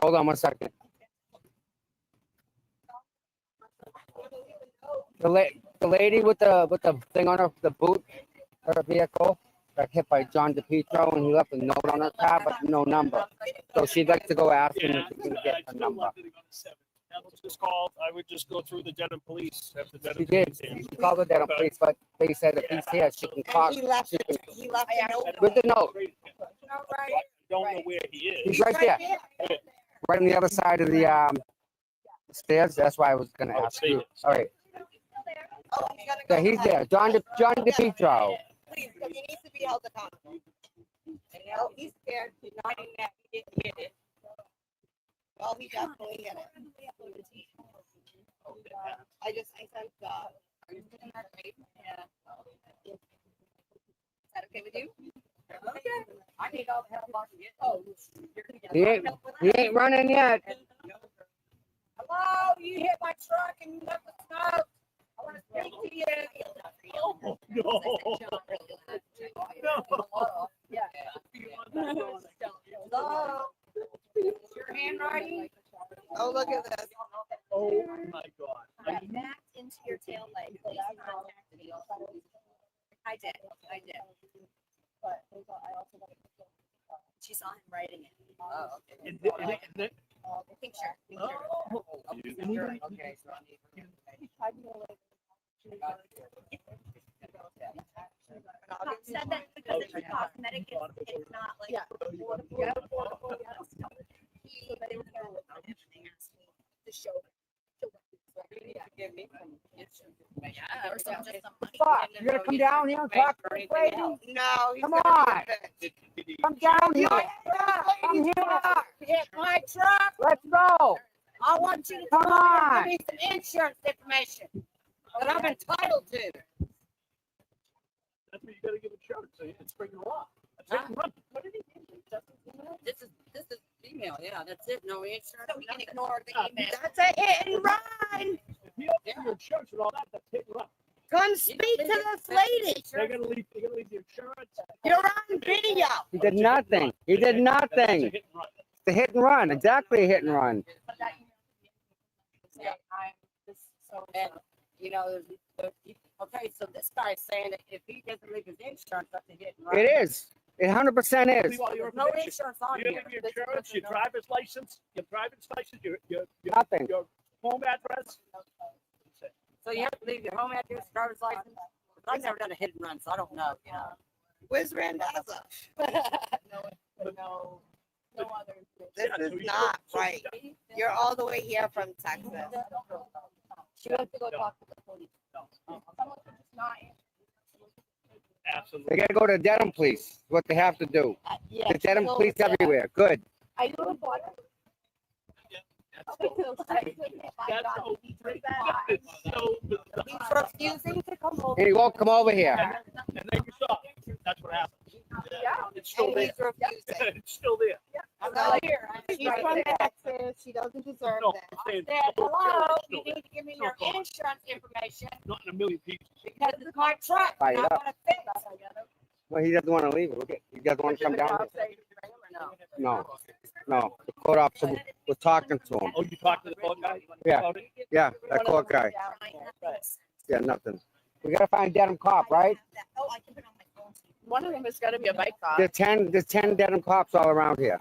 Hold on 1 second. The lady with the thing on her, the boot, her vehicle, got hit by John DePietro, and he left a note on her car, but no number. So she'd like to go ask him if he can get a number. That was just called. I would just go through the Dedham police. Have the Dedham She did. police here. She called the Dedham police, but they said if he's here, she can talk. He left a note. With the note. Don't know where he is. He's right there. Right on the other side of the stairs. That's why I was going to ask you. All right. Yeah, he's there. John DePietro. Please, because he needs to be held accountable. Oh, he's scared. He's not in that. He didn't hit it. Well, he definitely hit it. I sent Is that okay with you? Okay. I need all the help I can get. Oh, He ain't running yet. Hello, you hit my truck and you left the smoke. I want to speak to you. Oh, no. Yeah. Hello. Is your handwriting? Oh, look at this. Oh my God. I backed into your tail light. Please contact me. I did. But I also she saw him writing it. Oh, okay. Picture. Oh. Okay. Said that because it's cosmetic, it's not like to show give me some or some just some money. Fuck, you're gonna come down here and talk to this lady? No, Come on. Come down here. Come here. Hit my truck. Let's go. I want you to Come on. give me some insurance information that I'm entitled to. That's what you got to give insurance. So it's bringing a lot. That's it. Run. What did he do? This is email. Yeah, that's it. No insurance. So we can ignore the email. That's a hit and run. If you don't give your insurance and all that, that's hit and run. Come speak to this lady. They're gonna leave the insurance. You're on video. He did nothing. He did nothing. It's a hit and run. It's a hit and run. Exactly a hit and run. Yeah, okay, so this guy's saying that if he doesn't leave his insurance, that's a hit and run. It is. It 100% is. Leave all your No information. insurance on You here. leave your insurance, your driver's license, your Nothing. your home address. So you have to leave your home address, driver's license. I've never done a hit and run, so I don't know. Where's Randazza? No other. This is not right. You're all the way here from Texas. She wants to go talk to the police. Absolutely. They gotta go to Dedham police. What they have to do. The Dedham police everywhere. Good. I do a photo. He's refusing to come over. And he won't come over here. And then you stop. That's what happened. Yeah. It's still And there. he's refusing. It's still there. I'm not here. She's from Texas. She doesn't deserve No, that. I'm saying Said, it's hello, still you there. need to give me your insurance information Not in a million pieces. because it's my truck. Fire and I up. want to fix. Well, he doesn't want to leave. Okay. He doesn't want to come down. No. No. The court officer was talking to him. Oh, you talked to the court guy? Yeah. About it? Yeah, that court guy. Yeah, nothing. We gotta find Dedham cop, right? Oh, I can put it on my phone. One of them has got to be a bike cop. There's 10 Dedham cops all around here.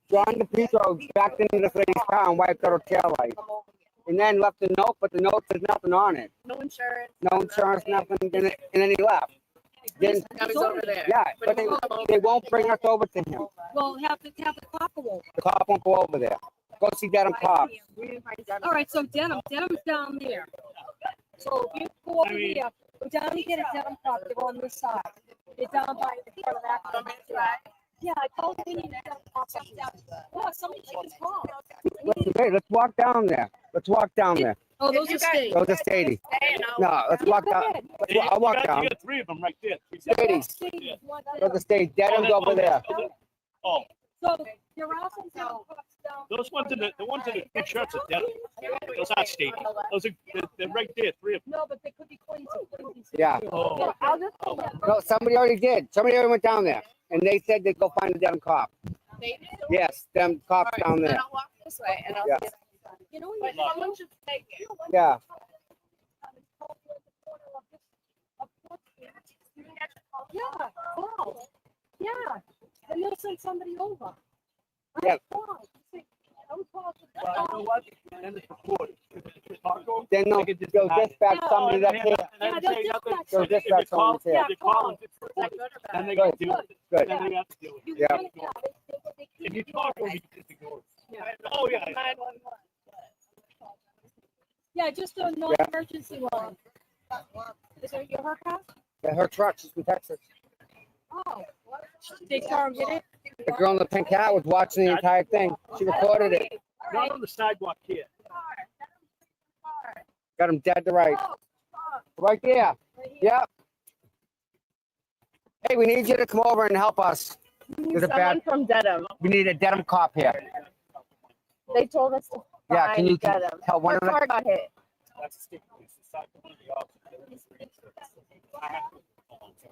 John DePietro backed into this lady's car and wiped out her tail light. And then left a note, but the note says nothing on it. No insurance. No insurance, nothing, and then he left. Then, Now he's over there. yeah, but they won't bring us over to him. Well, have the cop go over. The cop won't go over there. Go see Dedham cops. All right, so Dedham's down there. So if you go over here, go down and get a Dedham cop, they're on this side. They're down by the front of that. Yeah, I told him. Well, somebody take his call. Let's walk down there. Let's walk down there. Oh, those are state. Those are statey. No, let's walk down. I'll walk down. You got 3 of them right there. Statey. Those are state. Dedham's over there. Oh, So you're asking so Those ones in the ones in the big shirts are dead. Those aren't state. Those are they're right there. 3 of them. no, but they could be Quincy. Yeah. Oh. I'll just No, somebody already did. Somebody already went down there, and they said they'd go find the damn cop. Yes, them cops down there. I'll walk this way and I'll Yeah. You know, but someone should take it. Yeah. Yeah, call. Yeah, and they'll send somebody over. Yeah. Then they'll dispatch somebody that's here. They'll dispatch somebody that's here. And they got to do it. Good. Then they have to do it. Yeah. If you talk to them, you can just ignore it. Oh, yeah. Yeah, just a non-emergency one. Is it her car? Yeah, her truck, she's from Texas. Oh, they saw him hit it? The girl in the pink hat was watching the entire thing. She recorded it. Not on the sidewalk here. Got him dead to right. Right there. Yep. Hey, we need you to come over and help us. There's a Someone from Dedham. We need a Dedham cop here. They told us to Yeah, can you find Dedham. tell one Her of the car got hit.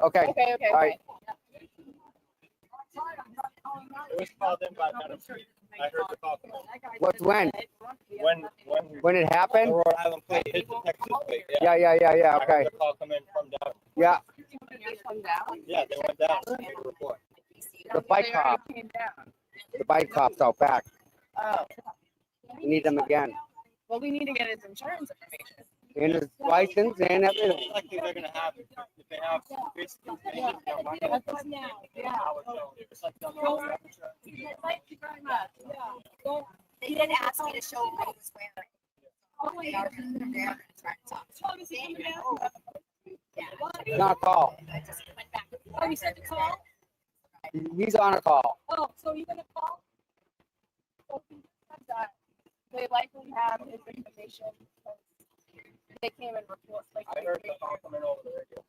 Okay. Okay. All right. It was called in by Madam Street. I heard the call. What's when? When it happened? the Rhode Island plate hit the Texas plate. Yeah. I Okay. heard the call come in from down. Yeah. Yeah, they went down. They made a report. The bike cop. The bike cop's out back. Oh. We need them again. Well, we need to get his insurance information. And his license and everything. Likely they're gonna have if they have basically They did ask me to show what he was wearing. Not a call. Oh, you said to call? He's on a call. Oh, so you're gonna call? They likely have his information. They came and report. Like, I heard the call coming over the radio.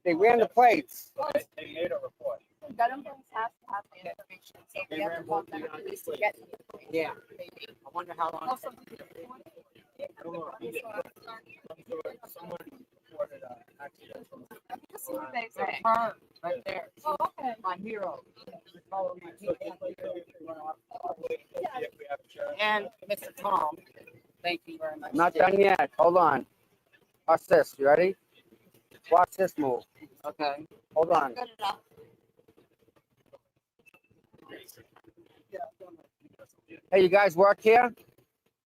They ran the plates. They made a report. Dedham police has to have the information. So we have to call Dedham police to get the information. Yeah. I wonder how long. Also, I don't know. Someone reported an accident. let's see what they say. Right there. Oh, okay. My hero. And Mr. Tom, thank you very much. Not done yet. Hold on. Watch this. You ready? Watch this move. Okay. Hold on. Hey, you guys work here?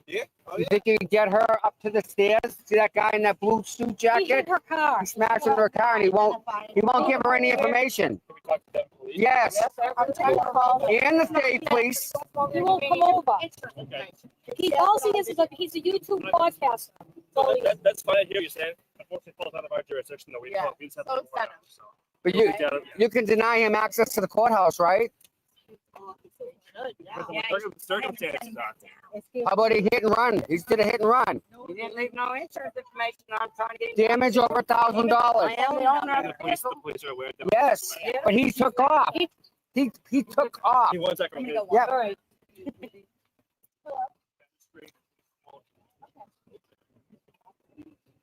Yeah. You think you can get her up to the stairs? See that guy in that blue suit He jacket? hit her car. He smashed into her car and he won't give her any information. Yes. I'm trying to call. And the state police. He won't come over. All he is he's a YouTube podcaster. So That's fine. I hear you saying. Unfortunately, it falls out of our jurisdiction, though. We Yeah. just have So to. it's Dedham. But you can deny him access to the courthouse, right? Circumstances are. How about a hit and run? He did a hit and run. You didn't leave no insurance information. I'm trying to get Damage over $1,000. I am the owner of The the police, vehicle. the police are aware. of them. Yes, but he took off. He took off. Give me 1 second. Okay. Yep. all right.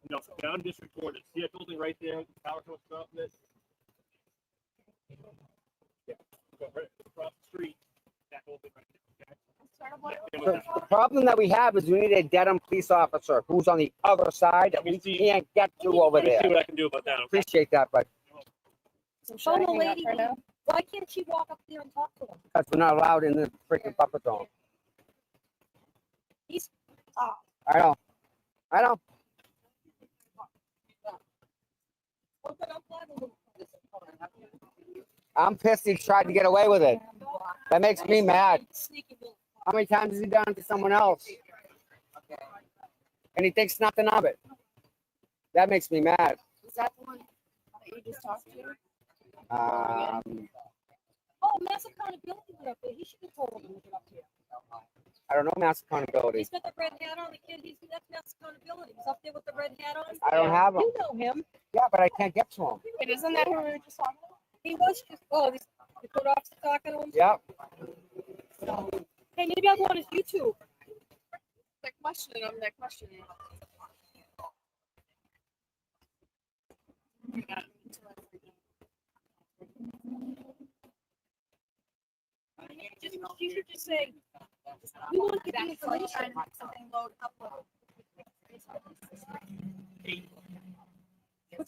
No, down disreported. See that building right there? The tower comes up this. Yeah. Go right across the street. That building right there. Okay? The problem that we have is we need a Dedham police officer who's on the other side that we can't get to over Let me there. see what I can do about that. Okay? Appreciate that, but Phone the lady. Why can't she walk up there and talk to him? because we're not allowed in the freaking buffer zone. He's I know. I'm pissed he tried to get away with it. That makes me mad. How many times has he done it to someone else? And he thinks nothing of it. That makes me mad. Is that the one that you just talked to? Oh, mass accountability went up there. He should have told him to get up here. I don't know mass accountability. He's got the red hat on. The kid, that's mass accountability. He's up there with the red hat on. I don't have him. You know him. Yeah, but I can't get to him. Wait, isn't that who we were just talking about? He was just. Oh, The court officer talking to him? Yep. So, hey, maybe I'll go on his YouTube. They're questioning him. They're questioning him. You should just say, we want to get information. Something load upload.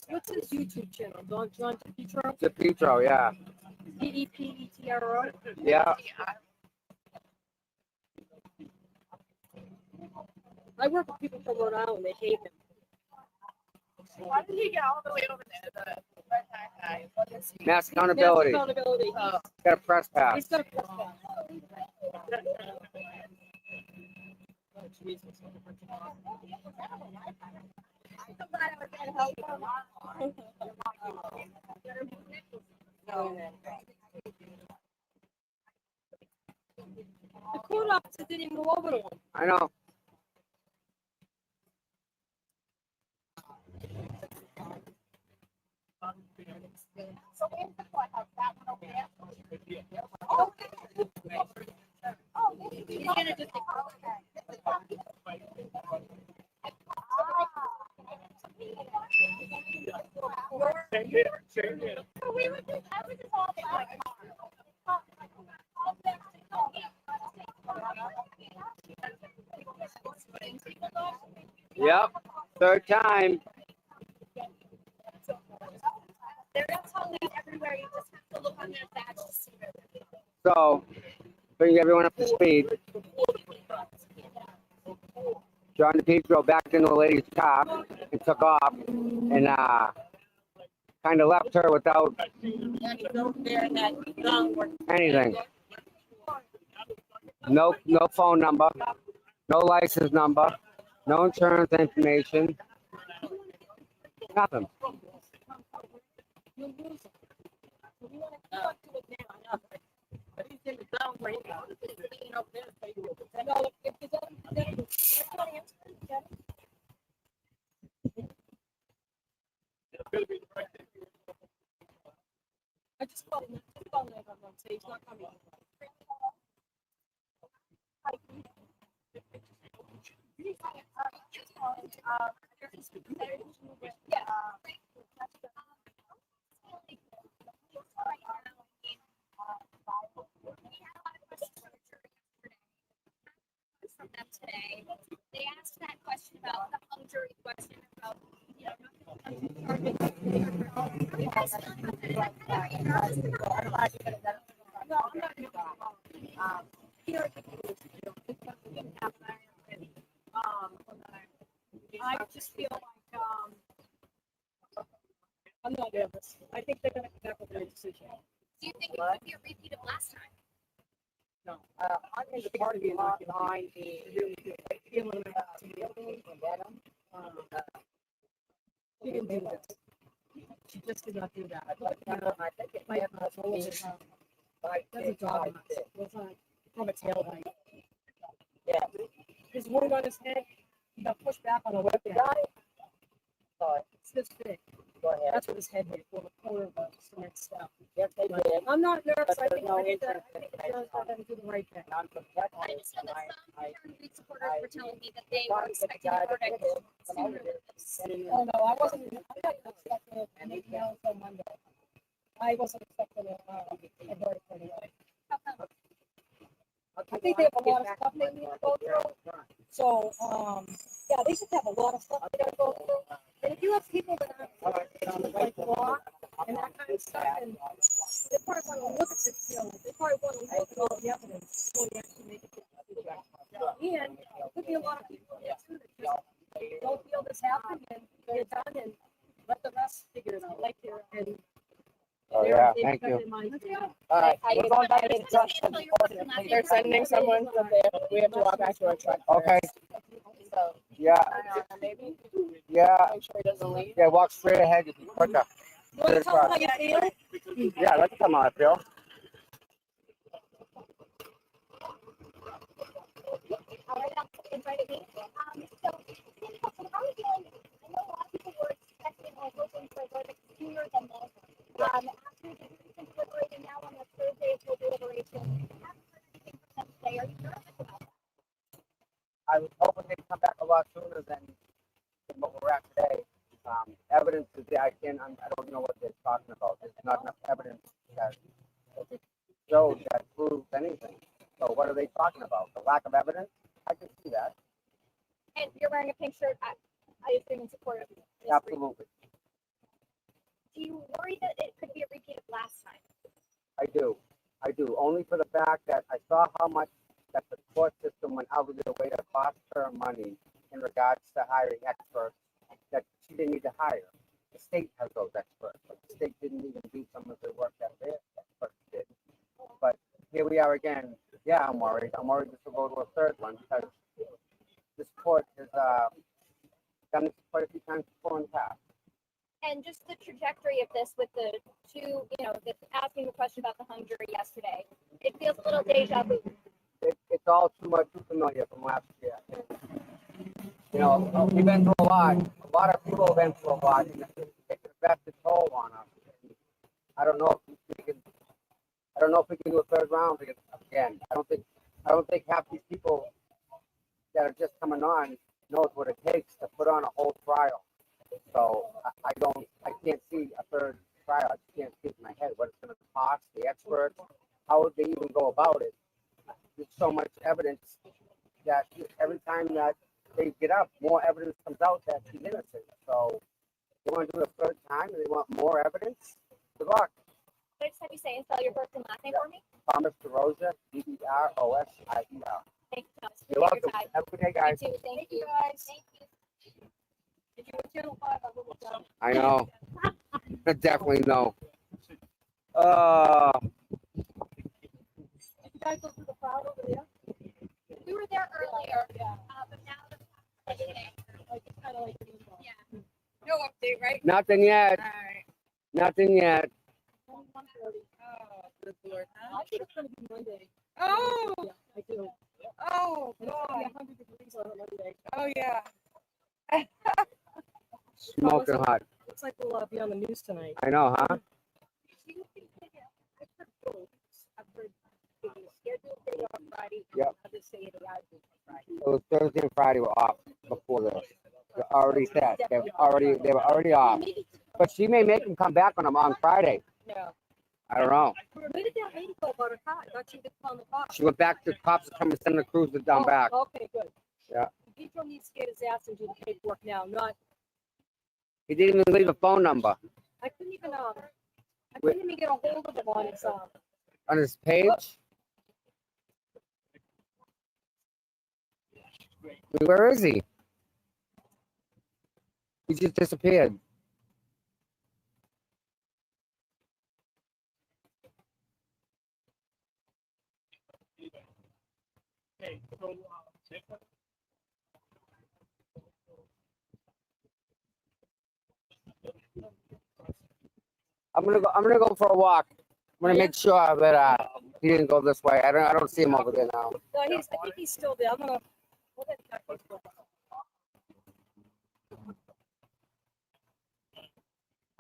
What's his YouTube channel? John DePietro? DePietro, yeah. DePetro? Yeah. I work with people from Rhode Island. They hate him. Why did he get all the way over there? The red hat guy. What is he? Mass accountability. Mass accountability. Oh. He's got a press pass. He's got a press pass. Oh, Jesus. The court officer didn't even go over to him. I know. So where's the courthouse? That one over there? Oh, he's gonna just Yep. Third time. They're totally everywhere. You just have to look on their badge to see them. So, bring everyone up to speed. John DePietro backed into the lady's car and took off and kind of left her without anything. No phone number, no license number, no insurance information, nothing. I just called him. I called him. Say he's not coming. From them today, they asked that question about the hung jury question about, you know, I just feel like I'm not nervous. I think they're going to come back with a decision. Do you think it could be a repeat of last time? No, I think the part of me not behind the really good feeling about to be able to get them. She didn't do this. She just did not do that. I think it might have that's a dog. It was from a tail bite. Yeah. His wound on his head, he got pushed back on a weapon. It's this big. That's what his head hit for the corner of the next step. I'm not nervous. I think the judge are going to do the right thing. I just know that some parent supporters were telling me that they were expecting a verdict sooner than this. Oh, no, I wasn't expecting anything else on Monday. I wasn't expecting a verdict anyway. I think they have a lot of stuff they need to go through. So, yeah, they should have a lot of stuff they got to go through. And if you have people that are like law and that kind of stuff, and they probably want to look at this, you know, they probably want to look at all the evidence before they actually make a decision. And there could be a lot of people there too that just don't feel this happened and they're done and let the rest figure it out. Like and Oh yeah, thank you. All right, we're going back to the truck. They're sending someone, so we have to walk back to our truck. Okay. So, Yeah. maybe. Yeah. Make sure he doesn't leave. Yeah, walk straight ahead. You'll be quicker. Want to tell them how you feel? Yeah, let's come on, Phil. After the deliberating now on the third I don't know what they're talking about. There's not enough evidence that shows that proves anything. So what are they talking about? The lack of evidence? I can see that. And you're wearing a pink shirt. I assume in support of this. Absolutely. Do you worry that it could be a repeat of last time? I do. Only for the fact that I saw how much that the court system went out of their way to cost her money in regards to hiring experts that she didn't need to hire. The state has those experts, but the state didn't even do some of the work that their experts did. But here we are again. Yeah, I'm worried. I'm worried this will go to a third one because this court has done this quite a few times before in the past. And just the trajectory of this with the two, asking the question about the hung jury yesterday, it feels a little deja vu. It's all too familiar from last year. We've been through a lot. A lot of people have been through a lot, and it's taken a vested toll on us. I don't know if we can do a third round because, again, I don't think half these people that are just coming on knows what it takes to put on a whole trial. So I can't see a third trial. I can't see it in my head what it's going to cost, the experts, how would they even go about it. There's so much evidence that every time that they get up, more evidence comes out that she's innocent. So they want to do it a third time and they want more evidence. Good luck. Can I just have you say and spell your first and last name for me? Thomas DeRosa, DeRosier. Thank you, Thomas. You're welcome. Have a good day, guys. You too. Thank you, guys. Thank you. If you were Channel 5, I would have done. I know. Definitely no. You guys go through the crowd over there? We were there earlier, but now it's kind of like yeah. No update, right? Nothing yet. All right. Nothing yet. Oh, good Lord. I think it's going to be Monday. Oh! Yeah, I do. Oh, God. 100 degrees on a Monday. Oh, yeah. Smoking hot. Looks like we'll be on the news tonight. I know, huh? Yep. It was Thursday and Friday were off before this. They're already set. They were already off. But she may make them come back on them on Friday. Yeah. I don't know. Where did that lady go about her car? I thought she was on the car. She went back to the cops to come and send the cruiser down back. Okay, good. Yeah. Pedro needs to get his ass and do the paperwork now. He didn't even leave a phone number I couldn't even get a hold of him on his on his page. Where is he? He just disappeared. I'm gonna go for a walk. I'm gonna make sure that he didn't go this way. I don't see him over there now. No, I think he's still there. I'm gonna.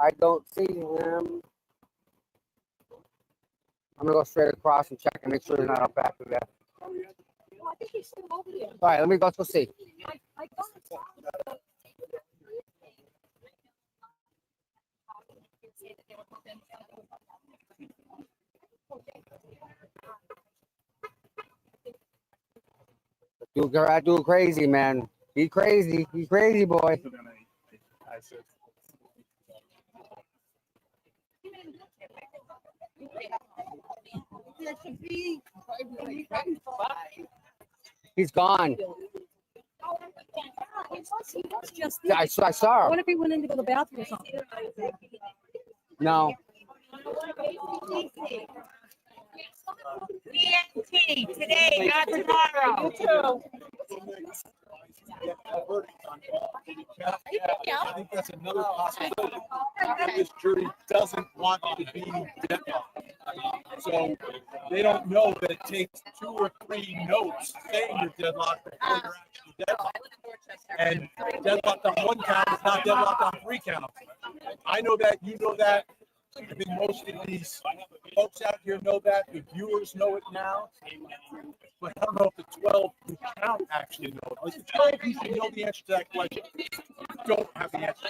I don't see him. I'm gonna go straight across and check and make sure he's not up back there. Oh, I think he's still over there. All right, let me go see. I got Do crazy, man. Be crazy. Be crazy, boy. He's gone. I saw I him. wonder if he went in to go to the bathroom or something. No. ENT today, not tomorrow. You too. I think that's another possibility. This jury doesn't want to be deadlocked. So they don't know that it takes 2 or 3 notes saying you're deadlocked before you're actually deadlocked. And deadlocked on 1 count is not deadlocked on 3 counts. I know that, you know that. I think most of these folks out here know that. The viewers know it now. But I don't know if the 12 who count actually know it. Like the 12 who should know the answer to that question don't have the answer.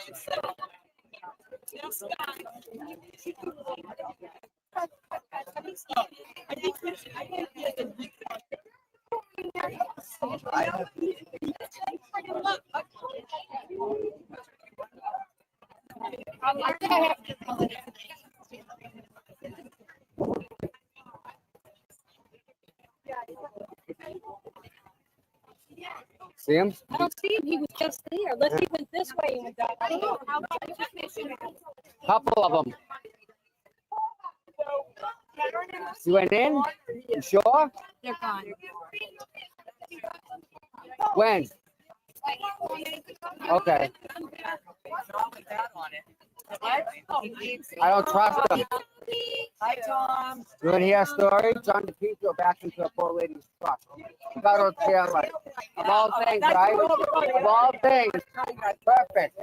See him? I don't see him. He was just there. Let's he went this way and went that way. Couple of them. You went in? You sure? They're gone. When? Okay. I don't trust them. Hi, Tom. You want to hear a story? John DePietro backed into a poor lady's truck. He got her tail light. Of all things, right? Of all things. Perfect.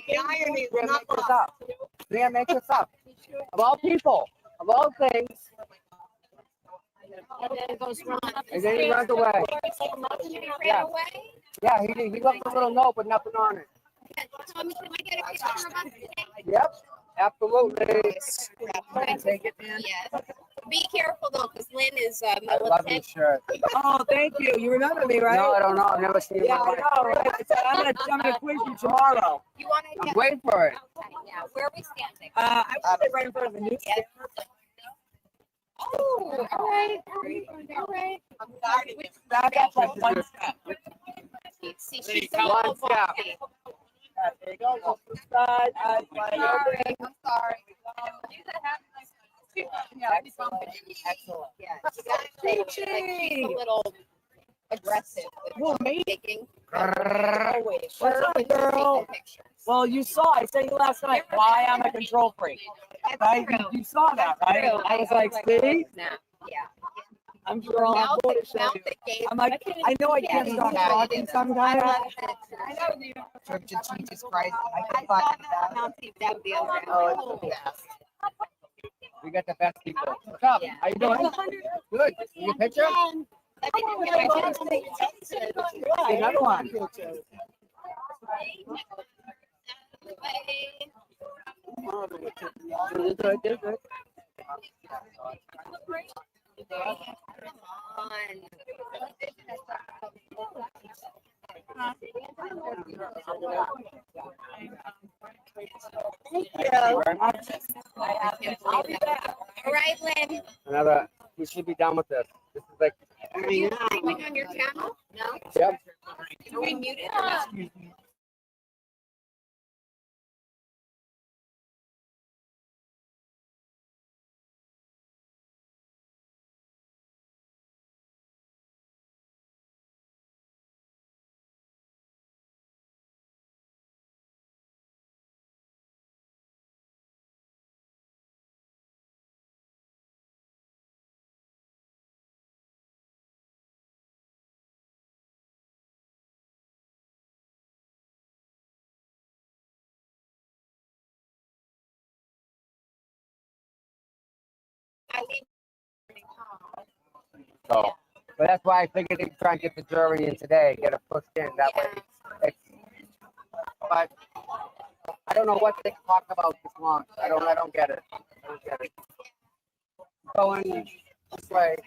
Can't make this up. Can't make this up. Of all people, of all things. And then it goes running up the And then he runs away. Yeah. Yeah, he left a little note, but nothing on it. Tommy, can I get a picture of us? Yep, absolutely. Take it, man. Yes. Be careful though, because Lynn is I love your shirt. Oh, thank you. You remember me, right? No, I don't know. I've never seen you. Yeah, I know, right? I'm gonna quiz you tomorrow. You want to? I'm waiting for it. Yeah. Where are we standing? I was right in front of the news. Oh, all right. All right. Back up like one step. See, she's One step. There you go. Go to the side. I'm sorry. Excellent. Yeah, you gotta say, like, she's a little aggressive with taking. What's up, girl? Well, you saw. I said you last night why I'm a control freak. Right? You saw that, right? I was like, see? Yeah. I'm sure I'll have more to show you. I'm like, I know I can't stop talking sometimes. Church of Jesus Christ. I saw that on that the other day. Oh, it's the best. We got the best people. What's up? How you doing? Good. Your picture? Another one. Good. Thank you. Very much. All right, Lynn. Another. We should be done with this. This is like. Are you streaming on your channel? No. Yep. Are we muted? So, but that's why I figured they'd try and get the jury in today, get it pushed in. That way, but I don't know what they talk about this long. I don't get it. Going this way.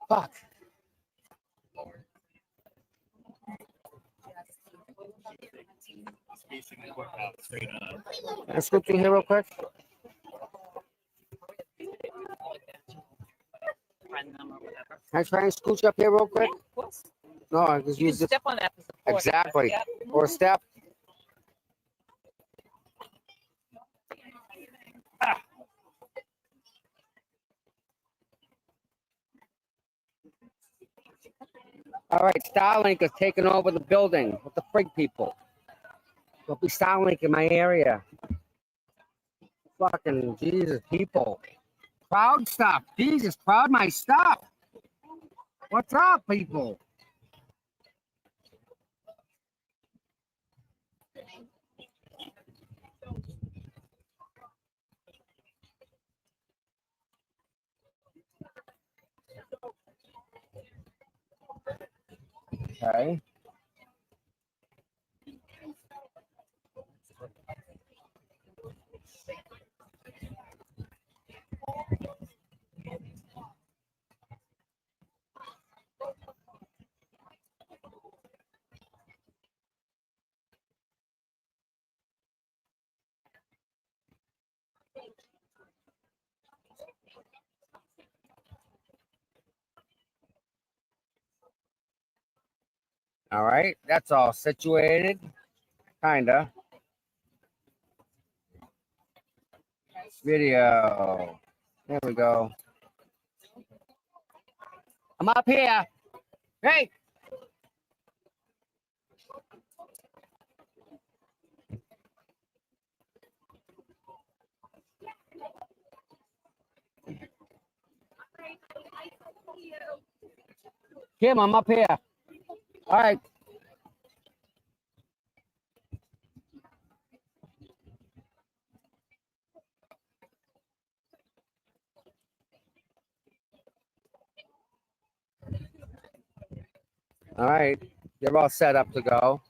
Fuck. Can I scoop in here real quick? Can I try and scooch up here real quick? No, I just use this. Step on that for support. Exactly. Yep. Or step. All right, Starlink is taking over the building with the frig people. There'll be Starlink in my area. Fucking Jesus, people. Crowd stuff. Jesus, crowd my stuff. What's up, people? Okay. All right, that's all situated, kinda. Video. There we go. I'm up here. Hey. Kim, I'm up here. All right. All right. You're all set up to go.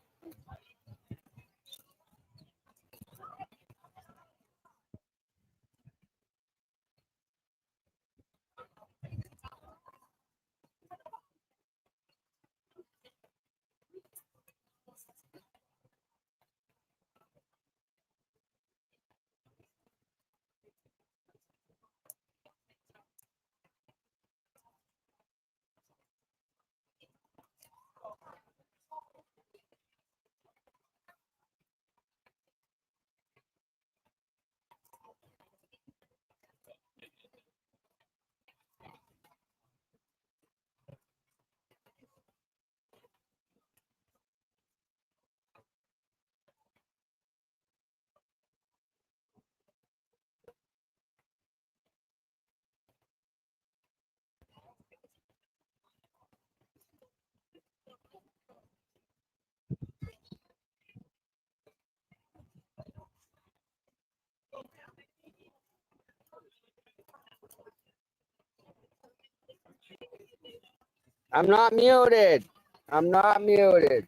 I'm not muted. I'm not muted.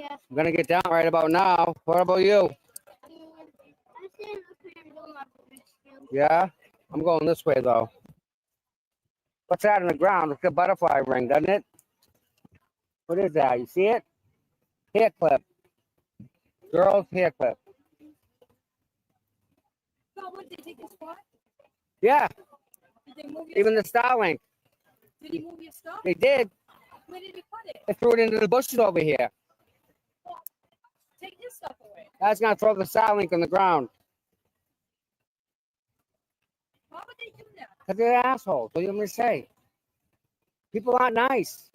I'm gonna get down right about now. What about you? Yeah? I'm going this way though. What's that on the ground? It's a butterfly ring, doesn't it? What is that? You see it? Hair clip. Girl's hair clip. Did they take your spot? Yeah. Did they move your Even the Starlink. Did he move your stuff? They did. Where did he put it? They threw it into the bushes over here. Well, take your stuff away. I was gonna throw the Starlink on the ground. Why would they do that? Because they're assholes. What do you want me to say? People aren't nice.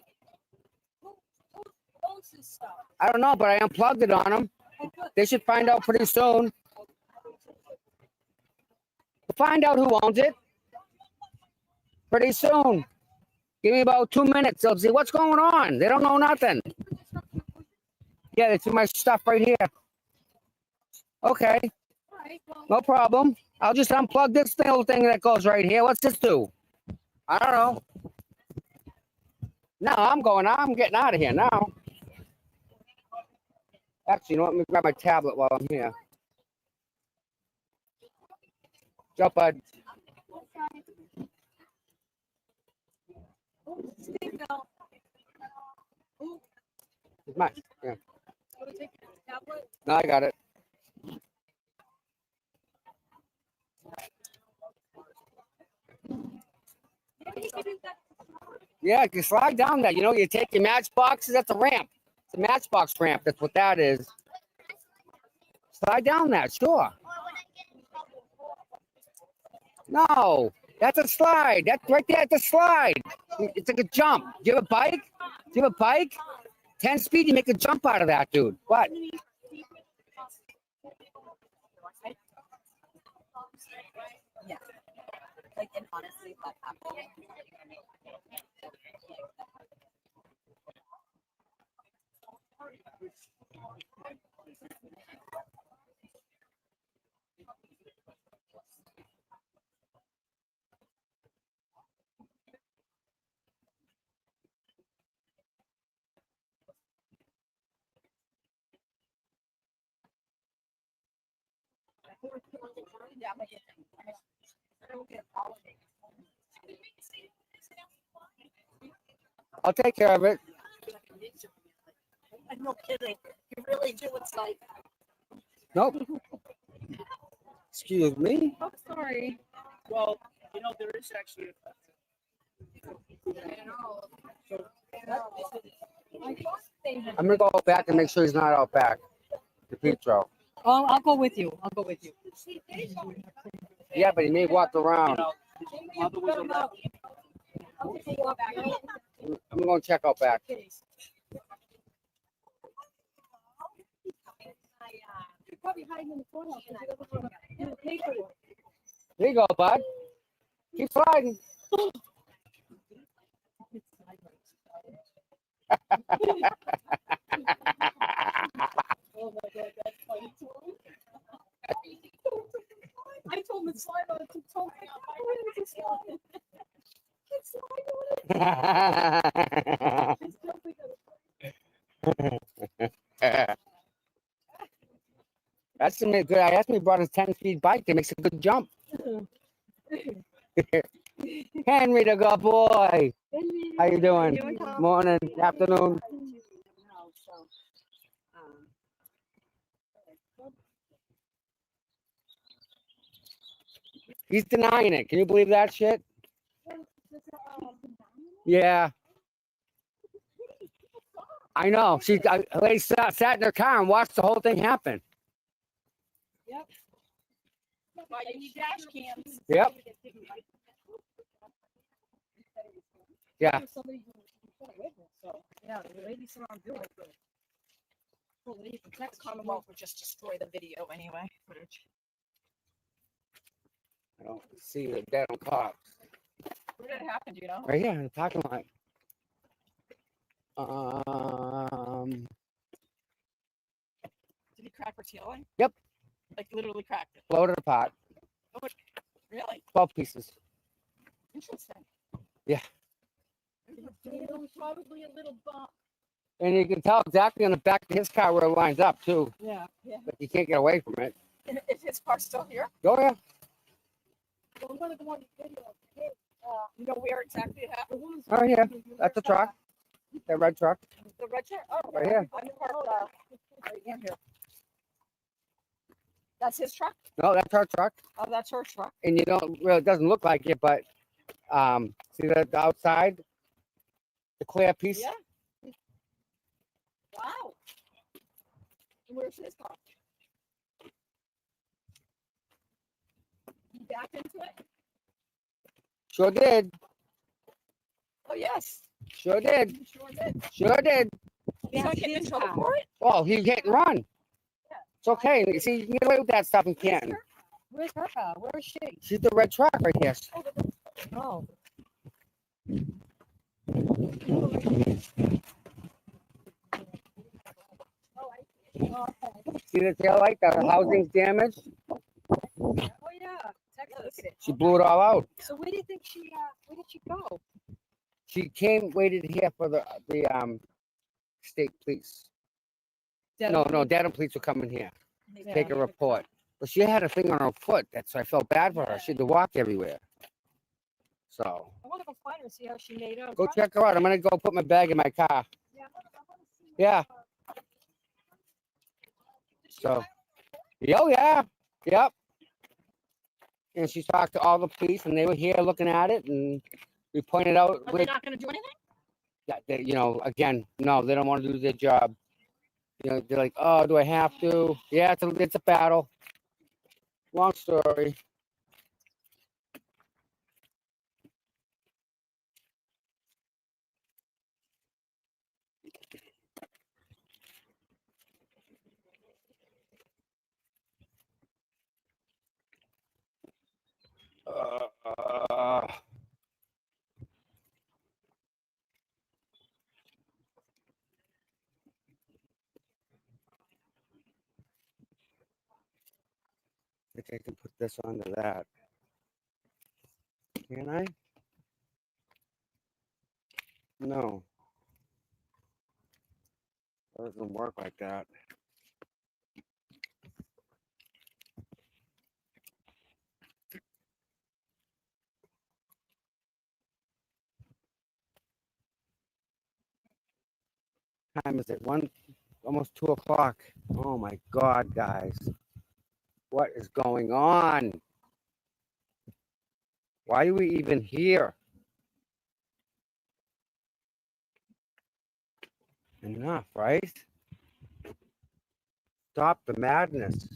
Who owns this stuff? I don't know, but I unplugged it on them. Oh, good. They should find out pretty soon. We'll find out who owns it pretty soon. Give me about 2 minutes. They'll see what's going on. They don't know nothing. Yeah, they threw my stuff right here. Okay. No problem. I'll just unplug this little thing that goes right here. What's this do? I don't know. No, I'm getting out of here now. Actually, you know what? Let me grab my tablet while I'm here. Go, bud. It's mine. Yeah. No, I got it. Yeah, you slide down that. You know, you take your matchboxes. That's a ramp. It's a matchbox ramp. That's what that is. Slide down that, sure. No, that's a slide. That's right there. It's a slide. It's like a jump. Do you have a bike? Do you have a bike? 10 speed, you make a jump out of that, dude. What? Yeah. Like, and honestly, that happened. I'll take care of it. No kidding. You really do. It's like. Nope. Excuse me. Oh, sorry. Well, you know, there is actually I'm gonna go out back and make sure he's not out back. The Petro. Oh, I'll go with you. I'll go with you. Yeah, but he may walk around. I'm gonna check out back. Probably hiding in the courthouse. In the paperwork. There you go, bud. Keep sliding. Oh my God, that's funny too. I told him to slide on it. He told me, I really just slide. Can't slide on it. That's a good. I asked him. He brought his 10-speed bike that makes a good jump. Henry, the good boy. How you doing? Morning, afternoon. He's denying it. Can you believe that shit? Yeah. I know. She lady sat in her car and watched the whole thing happen. Yep. Why you need dash cams? Yep. Yeah. Yeah, the lady said I'm doing good. Well, the next Commonwealth would just destroy the video anyway. Footage. I don't see the dead on cops. Where did it happen? Do you know? Right here in the parking lot. Did he crack her ceiling? Yep. Like literally cracked it. Floated apart. Oh, really? 12 pieces. Interesting. Yeah. There was probably a little bump. And you can tell exactly on the back of his car where it lines up too. Yeah. Yeah. But you can't get away from it. Is his car still here? Oh yeah. So I'm gonna go on the video. Hey, you know where exactly it happened? Oh yeah. That's the truck. That red truck. The red chair? Oh, Right here. I'm parked right in here. That's his truck? No, that's our truck. Oh, that's her truck. And you don't really, it doesn't look like it, but see the outside, the clear piece. Yeah. Wow. And where's his car? You backed into it? Sure did. Oh yes. Sure did. Sure did. Sure did. He's not getting in trouble for it? Oh, he hit and run. It's okay. You see, you can get away with that stuff in Canton. where's her car? Where is she? She's the red truck right here. Oh. See the tail light? The housing's damaged. Oh yeah. Texas. She blew it all out. So where do you think where did she go? She waited here for the state police. No, Dedham police were coming here. Yeah. Take a report. But she had a thing on her foot. That's why I felt bad for her. She had to walk everywhere. So I want to go find her and see how she made out. go check her out. I'm gonna go put my bag in my car. Yeah. Yeah. Did So, oh yeah, yep. And she talked to all the police, and they were here looking at it, and we pointed out. Are they not going to do anything? Yeah, again, no, they don't want to do their job. They're like, oh, do I have to? Yeah, it's a battle. Long story. I think I can put this onto that. Can I? No. It doesn't work like that. Time is it? Almost 2 o'clock. Oh my God, guys. What is going on? Why are we even here? Enough, right? Stop the madness.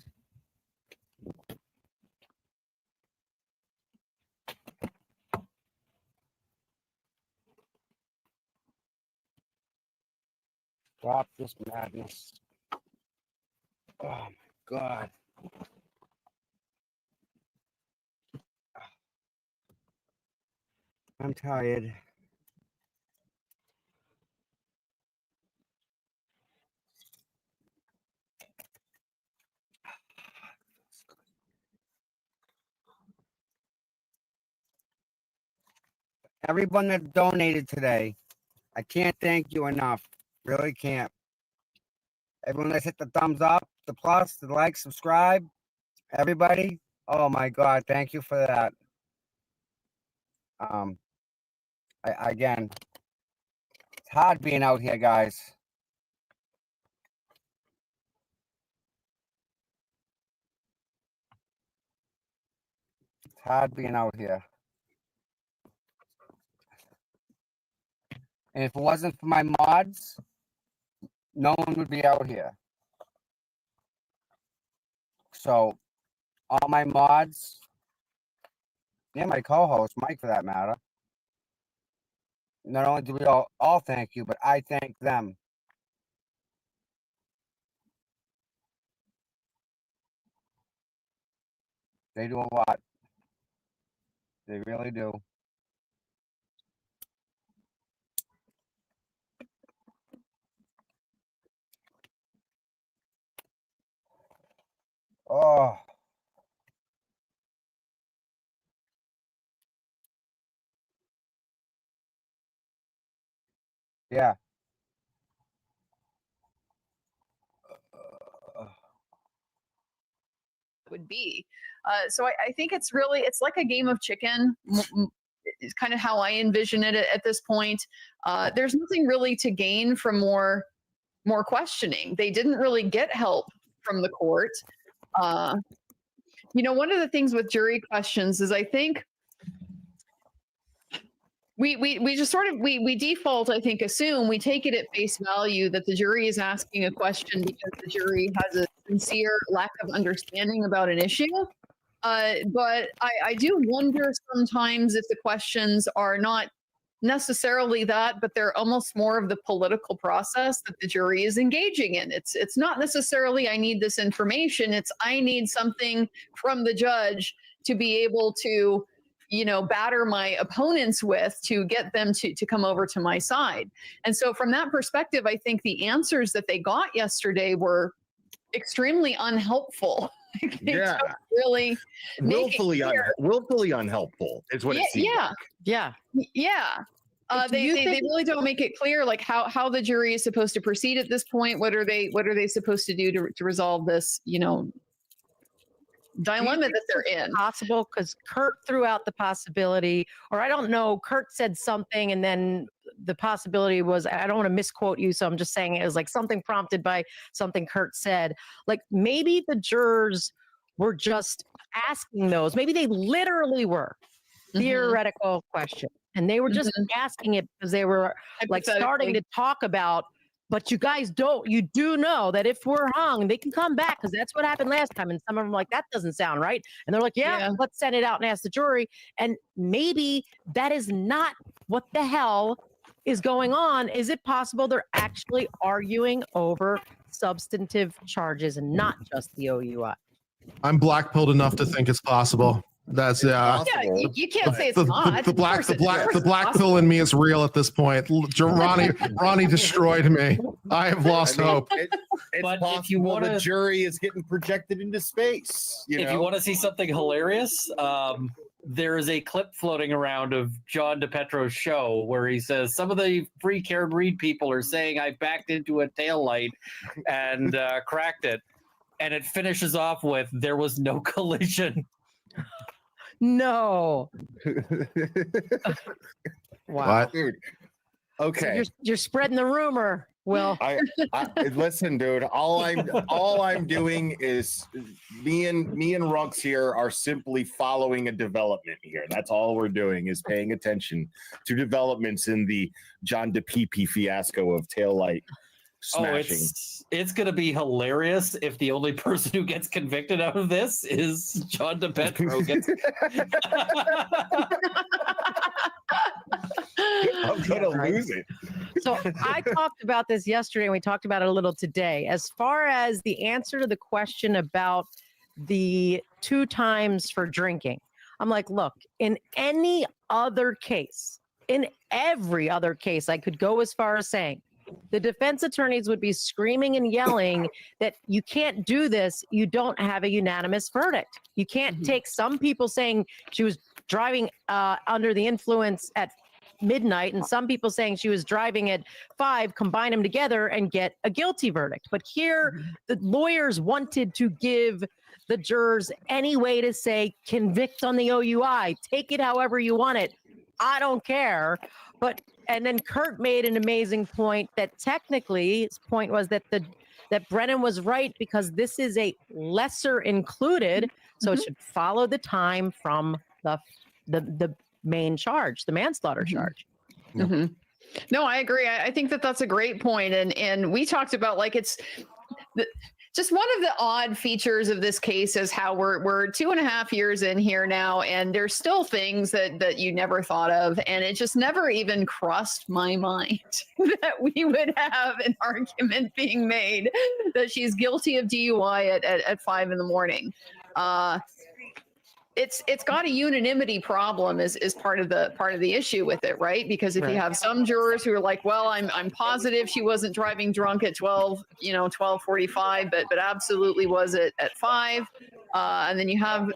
Stop this madness. Oh my God. I'm tired. Everyone that donated today, I can't thank you enough. Really can't. Everyone that's hit the thumbs up, the plus, the like, subscribe, everybody. Oh my God, thank you for that. Again, it's hard being out here, guys. It's hard being out here. And if it wasn't for my mods, no one would be out here. So, all my mods, and my co-host, Mike, for that matter, not only do we all thank you, but I thank them. They do a lot. They really do. Oh. Yeah. Would be. So I think it's like a game of chicken. It's kind of how I envision it at this point. There's nothing really to gain from more questioning. They didn't really get help from the court. One of the things with jury questions is I think we just sort of we default, I think, assume we take it at face value that the jury is asking a question because the jury has a sincere lack of understanding about an issue. But I do wonder sometimes if the questions are not necessarily that, but they're almost more of the political process that the jury is engaging in. It's not necessarily I need this information. It's I need something from the judge to be able to batter my opponents with to get them to come over to my side. And so from that perspective, I think the answers that they got yesterday were extremely unhelpful. Yeah. Really willfully unhelpful is what it seems like. Yeah. They really don't make it clear like how the jury is supposed to proceed at this point. What are they supposed to do to resolve this, dilemma that they're in? Possible because Kurt threw out the possibility, or I don't know, Kurt said something and then the possibility was, I don't want to misquote you, so I'm just saying it was like something prompted by something Kurt said. Like maybe the jurors were just asking those. Maybe they literally were theoretical questions, and they were just asking it because they were like starting to talk about. But you guys you do know that if we're hung, they can come back because that's what happened last time. And some of them are like, that doesn't sound right. And they're like, yeah, let's send it out and ask the jury. And maybe that is not what the hell is going on. Is it possible they're actually arguing over substantive charges and not just the OUI? I'm blackpilled enough to think it's possible. That's you can't say it's not. The black pill in me is real at this point. Ronnie destroyed me. I have lost hope. It's possible the jury is getting projected into space. If you want to see something hilarious, there is a clip floating around of John DePetro's show where he says some of the free Karen Reed people are saying I backed into a taillight and cracked it, and it finishes off with there was no collision. No. Wow. What? Dude. Okay. You're spreading the rumor, Will. I listen, dude. All I'm doing is me and Runks here are simply following a development here. That's all we're doing is paying attention to developments in the John DePepe fiasco of taillight smashing. It's going to be hilarious if the only person who gets convicted out of this is John DePetro. I'm going to lose it. So I talked about this yesterday, and we talked about it a little today. As far as the answer to the question about the 2 times for drinking, I'm like, look, in any other case, in every other case, I could go as far as saying, the defense attorneys would be screaming and yelling that you can't do this. You don't have a unanimous verdict. You can't take some people saying she was driving under the influence at midnight and some people saying she was driving at 5, combine them together and get a guilty verdict. But here, the lawyers wanted to give the jurors any way to say convict on the OUI, take it however you want it. I don't care. And then Kurt made an amazing point that technically his point was that that Brennan was right because this is a lesser included, so it should follow the time from the main charge, the manslaughter charge. No, I agree. I think that's a great point. And we talked about like just one of the odd features of this case is how we're 2.5 years in here now, and there's still things that you never thought of, and it just never even crossed my mind that we would have an argument being made that she's guilty of DUI at 5 a.m. It's got a unanimity problem is part of the issue with it, right? Because if you have some jurors who are like, well, I'm positive she wasn't driving drunk at 12:45, but absolutely was at 5. And then you have,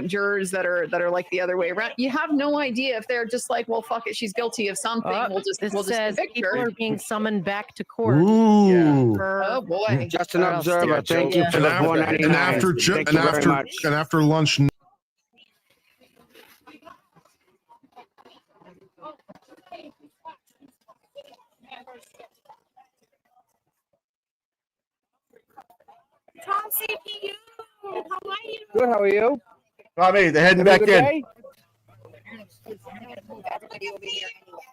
jurors that are like the other way around. You have no idea if they're just like, well, fuck it, she's guilty of something. We'll just convict people her. are being summoned back to court. Ooh. Oh boy. Just an observer. Thank you for the 499. And after lunch. Tom CPU, how are you? Good, how are you? Tommy, they're heading back in. Day?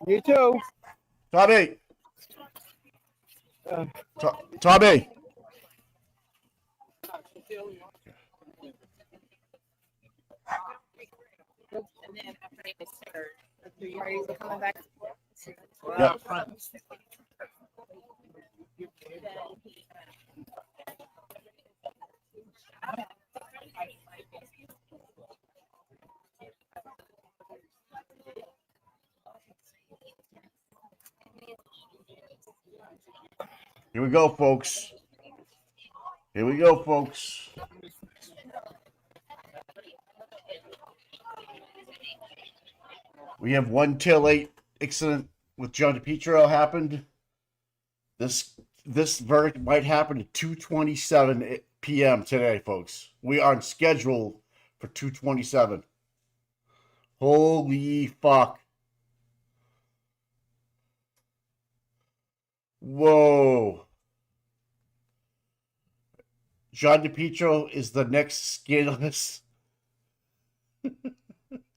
You too. Tommy. Tommy. Yeah. Here we go, folks. Here we go, folks. We have 1 till 8 incident with John DePietro happened. This verdict might happen at 2:27 p.m. today, folks. We are on schedule for 2:27. Holy fuck. Whoa. John DePietro is the next scandalous.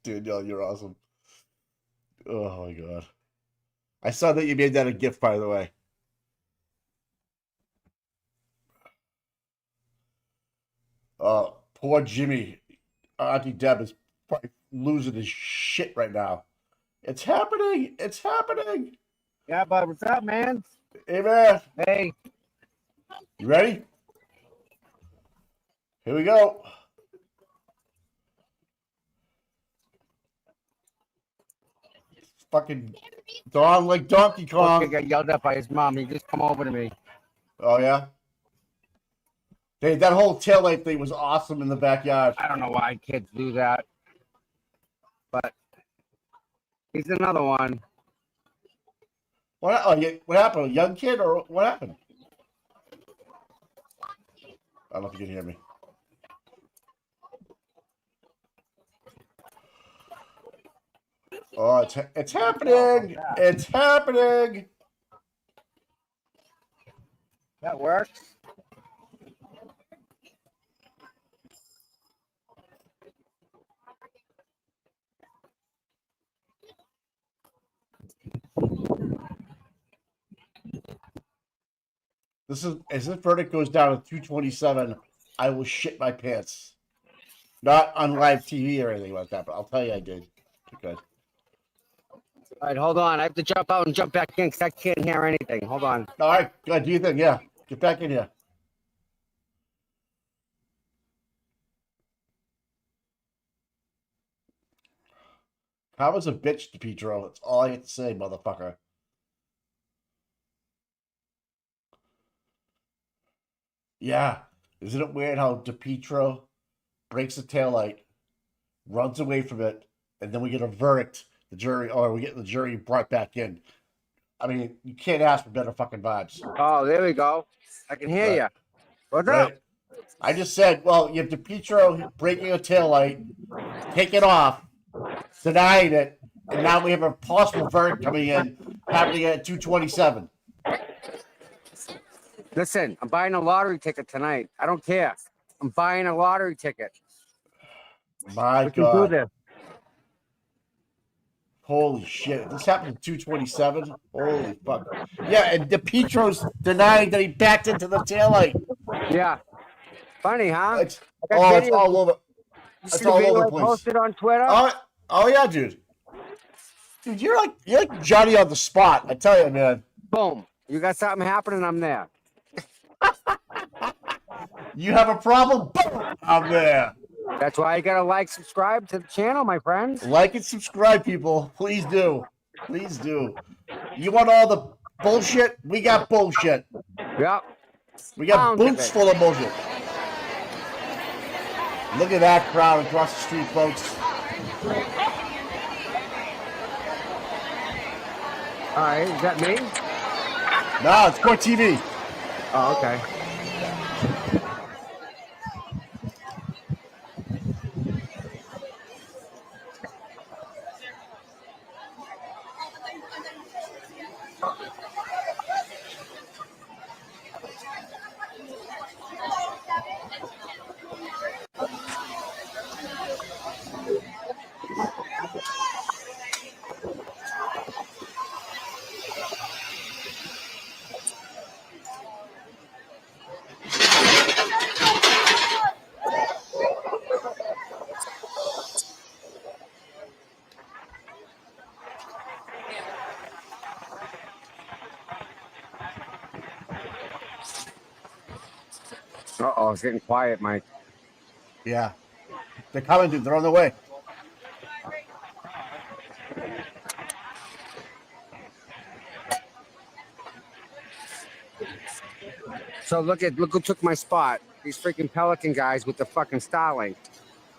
Danielle, you're awesome. Oh my god. I saw that you made that a gift, by the way. Poor Jimmy. Auntie Deb is probably losing his shit right now. It's happening. It's happening. Yeah, bud. What's up, man? Hey, man. Hey. You ready? Here we go. Fucking Don like Donkey Kong. He got yelled at by his mom. He just come over to me. Oh, yeah? Hey, that whole taillight thing was awesome in the backyard. I don't know why kids do that. But he's another one. What happened? A young kid or what happened? I don't know if you can hear me. Oh, it's happening. It's happening. That works. This is as this verdict goes down to 227, I will shit my pants. Not on live TV or anything like that, but I'll tell you I did. Okay. All right, hold on. I have to jump out and jump back in because I can't hear anything. Hold on. All right, good. Do you think? Yeah. Get back in here. Karma's a bitch, DePietro. That's all I have to say, motherfucker. Yeah. Isn't it weird how DePietro breaks the taillight, runs away from it, and then we get a verdict, the jury, or we get the jury brought back in. I mean, you can't ask for better fucking vibes. Oh, there we go. I can hear you. What's up? I just said, well, you have DePietro breaking a taillight, taking off, denying it, and now we have a possible verdict coming in, happening at 227. Listen, I'm buying a lottery ticket tonight. I don't care. I'm buying a lottery ticket. My We can do God. this. Holy shit. This happened at 227? Holy fuck. Yeah, and DePietro's denying that he backed into the taillight. Yeah. Funny, huh? It's all over. You It's see the all video over I the place. posted on Twitter? Oh yeah, dude. Dude, you're like Johnny on the spot. I tell you, man. Boom. You got something happening, I'm there. You have a problem? Boom! I'm there. That's why you gotta like, subscribe to the channel, my friends. Like and subscribe, people. Please do. Please do. You want all the bullshit? We got bullshit. Yep. We got Pound of boots it. full of bullshit. Look at that crowd across the street, folks. All right, is that me? No, it's Court TV. Oh, okay. Uh-oh, it's getting quiet, Mike. Yeah. They're coming, dude. They're on their way. So look who took my spot. These freaking Pelican guys with the fucking Starlink.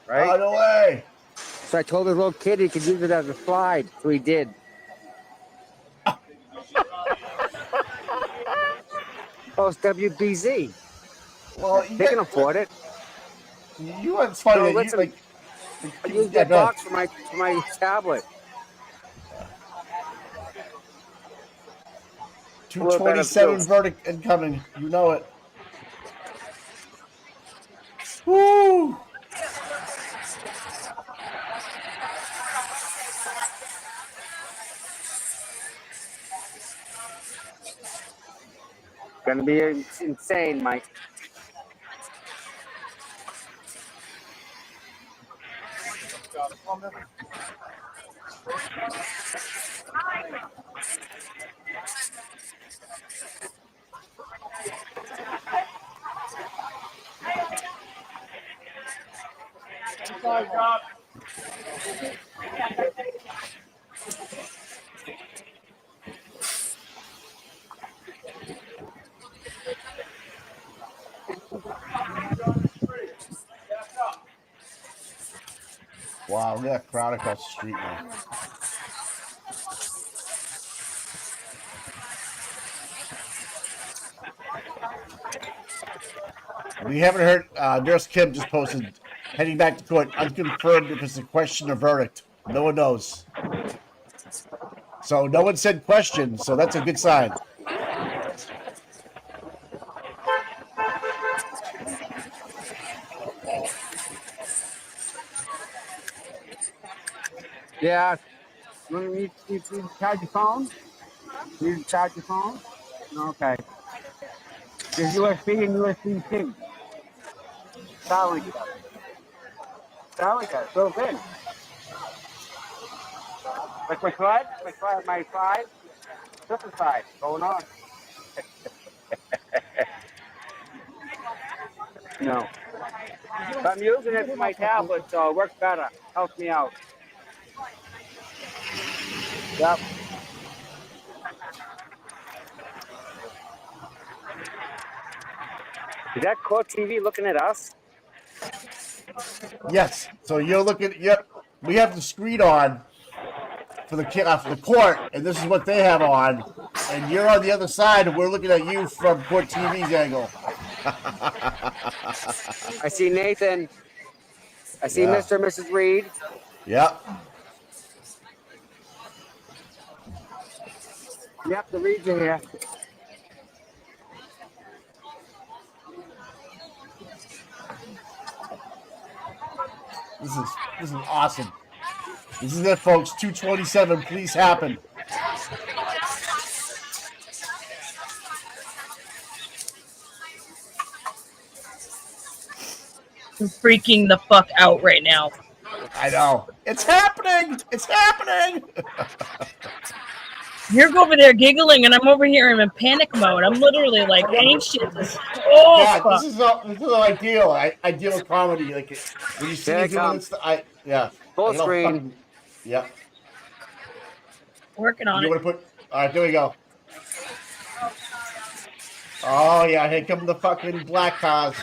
Right? Oh, no way. So I told the little kid he could use it as a slide. So he did. Oh, it's WBZ. Well, they can afford it. You it's funny. No, That listen, you, I used that box for my tablet. 227 verdict incoming. You know it. Woo! Gonna be insane, Mike. Wow, look at that crowd across the street, man. We haven't heard. Nurse Kim just posted, heading back to court, unconfirmed if it's a question or verdict. No one knows. So no one said question, so that's a good sign. Yeah. You charge your phone? You charge your phone? Okay. There's USB and USB-C. Starlink. Starlink, built in. Like my slide, simplified, going on. No. But I'm using it for my tablet, so it works better. Helps me out. Yep. Is that Court TV looking at us? Yes. So you're looking. Yep. We have the screen on for the court, and this is what they have on, and you're on the other side, and we're looking at you from Court TV's angle. I see Nathan. I see Yeah. Mr. and Mrs. Reed. Yep. Yep, the Reeds are here. This is awesome. This is it, folks. 227. Please happen. I'm freaking the fuck out right now. I know. It's happening. It's happening. You're over there giggling, and I'm over here in a panic mode. I'm literally like anxious. Oh, yeah, fuck. this is ideal. I deal with comedy. Like when you see me doing this, yeah. Full I screen. Yeah. Working on You it. want to put? All right, there we go. Oh yeah, here come the fucking black cars.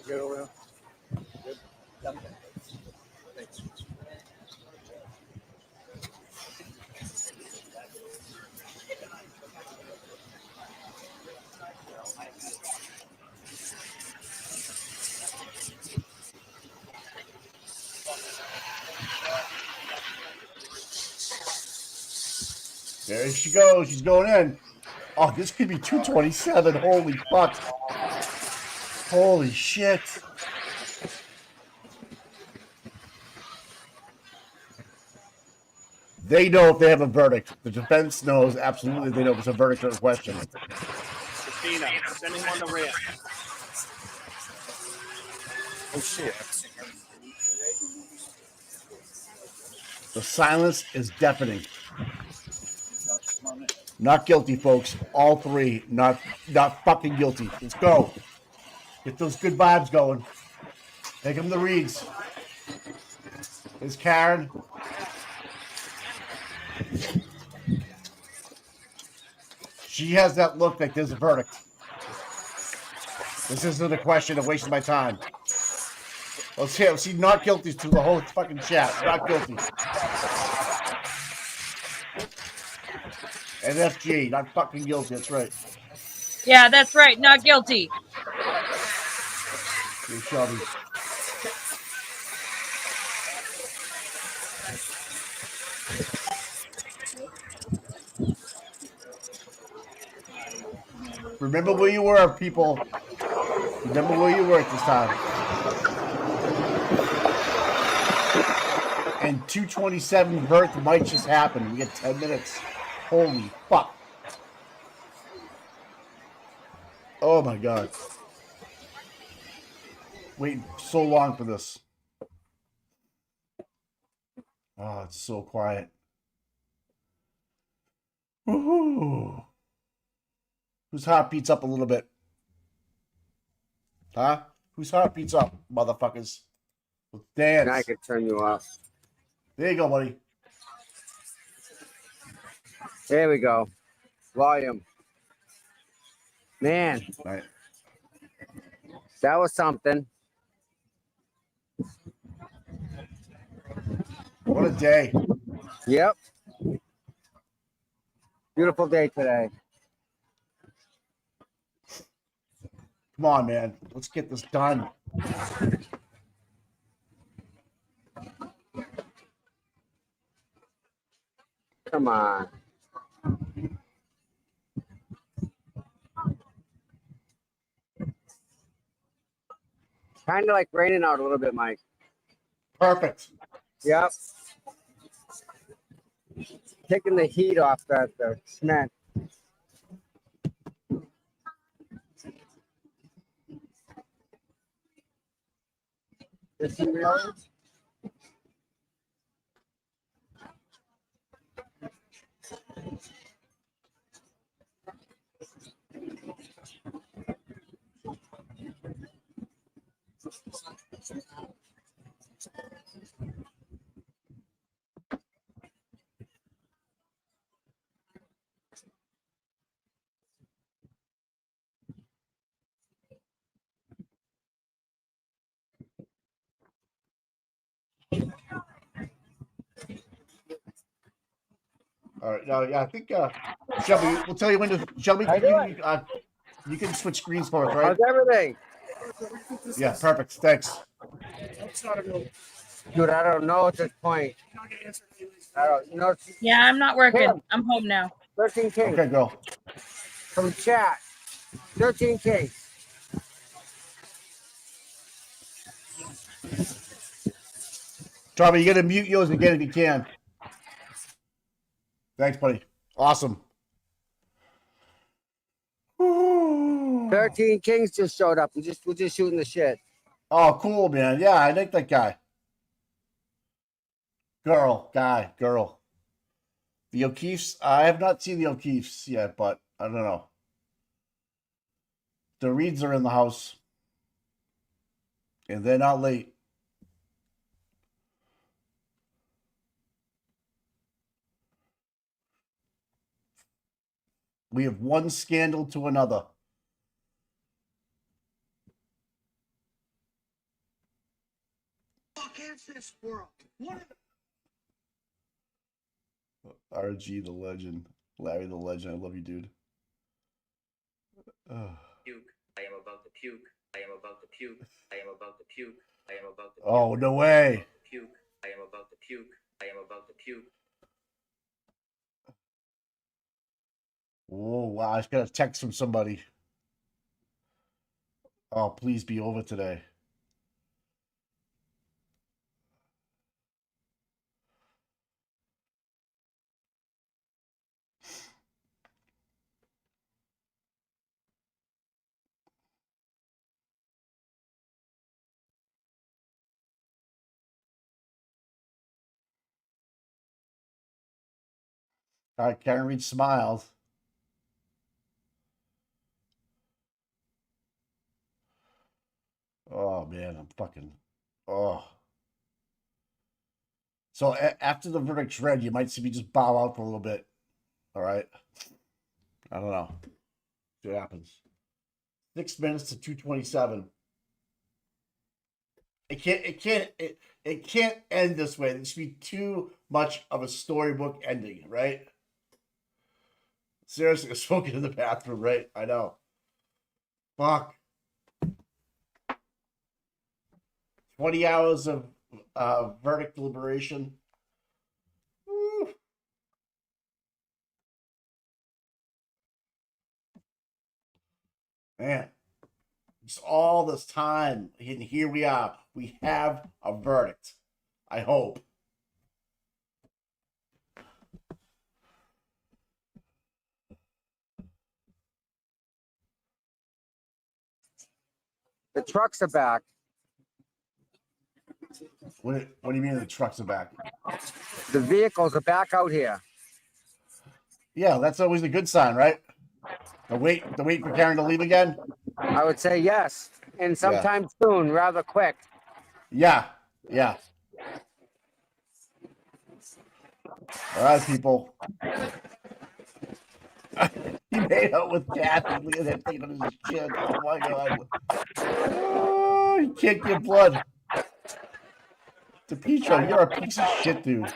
Good over there. Good. Yep. Thanks. There she goes. She's going in. Oh, this could be 227. Holy fuck. Holy shit. They know if they have a verdict. The defense knows absolutely they know if it's a verdict or a question. Christina, sending on the ramp. Oh shit. The silence is deafening. Not guilty, folks. All three, not fucking guilty. Let's go. Get those good vibes going. Take him the reads. There's Karen. She has that look like there's a verdict. This isn't a question of wasting my time. Let's see not guilty to the whole fucking chat. Not guilty. NFG, not fucking guilty. That's right. Yeah, that's right. Not guilty. Hey, Shelby. Remember where you were, people. Remember where you were at this time. And 227 birth might just happen. We get 10 minutes. Holy fuck. Oh my god. Waiting so long for this. Oh, it's so quiet. Woohoo. Whose heart beats up a little bit? Huh? Whose heart beats up, motherfuckers? Let's dance. I could turn you off. There you go, buddy. There we go. Volume. Man. Right. That was something. What a day. Yep. Beautiful day today. Come on, man. Let's get this done. Come on. Kind of like raining out a little bit, Mike. Perfect. Yep. Taking the heat off the cement. Is he really? All right. Yeah, I think Shelby, we'll tell you when to Shelby. You can switch screens for us, right? How's everything? Yeah, perfect. Thanks. Dude, I don't know at this point. I don't know. Yeah, I'm not working. I'm home now. 13 Kings. Okay, go. From chat. 13 Kings. Tommy, you gotta mute yours again if you can. Thanks, buddy. Awesome. 13 Kings just showed up. We're just shooting the shit. Oh, cool, man. Yeah, I like that guy. Girl. The O'Keefes. I have not seen the O'Keefes yet, but I don't know. The Reeds are in the house. And they're not late. We have one scandal to another. What is this world? What? RG the legend. Larry the legend. I love you, dude. Puke. I am about to puke. I am about to puke. I am about to puke. I am about to puke. Oh, no way. Puke. I am about to puke. I am about to puke. Oh, wow. I just got a text from somebody. Oh, please be over today. All right, Karen Reed smiled. Oh, man, I'm fucking... Oh. So after the verdict's read, you might see me just bow out for a little bit. All right. I don't know. See what happens. 6 minutes to 2:27. It can't end this way. This should be too much of a storybook ending, right? Seriously, I was smoking in the bathroom, right? I know. Fuck. 20 hours of verdict deliberation. Woo. Man, just all this time, and here we are. We have a verdict. I hope. The trucks are back. What do you mean the trucks are back? The vehicles are back out here. Yeah, that's always a good sign, right? The wait for Karen to leave again? I would say yes. And sometime soon, rather quick. Yeah. Yeah. All right, people. He made out with Kathy. Look at that thing on his chin. Oh my god. Oh, he can't get blood. DePietro, you're a piece of shit, dude.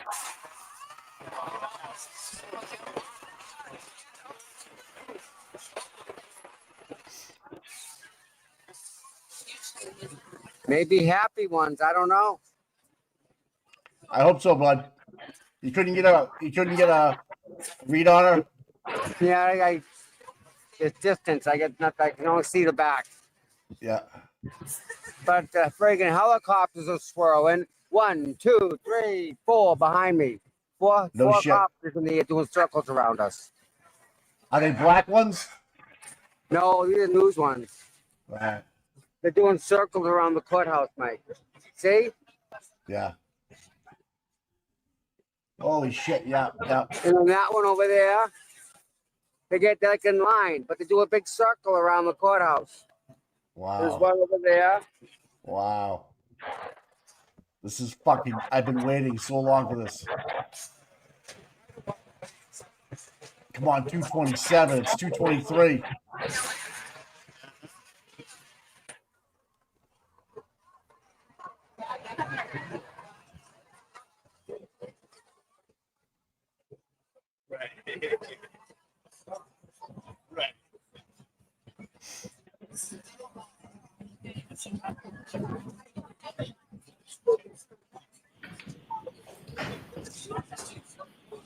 Maybe happy ones. I don't know. I hope so, bud. You couldn't get a read on her? Yeah, it's distance. I get nothing. I can only see the back. Yeah. But friggin' helicopters are swirling. 1, 2, 3, 4 behind me. Four helicopters in the air doing circles around us. Are they black ones? No, these are news ones. Right. They're doing circles around the courthouse, Mike. See? Yeah. Holy shit, yeah. And then that one over there, they're like in line, but they do a big circle around the courthouse. Wow. There's one over there. Wow. This is fucking, I've been waiting so long for this. Come on, 2:27. It's 2:23.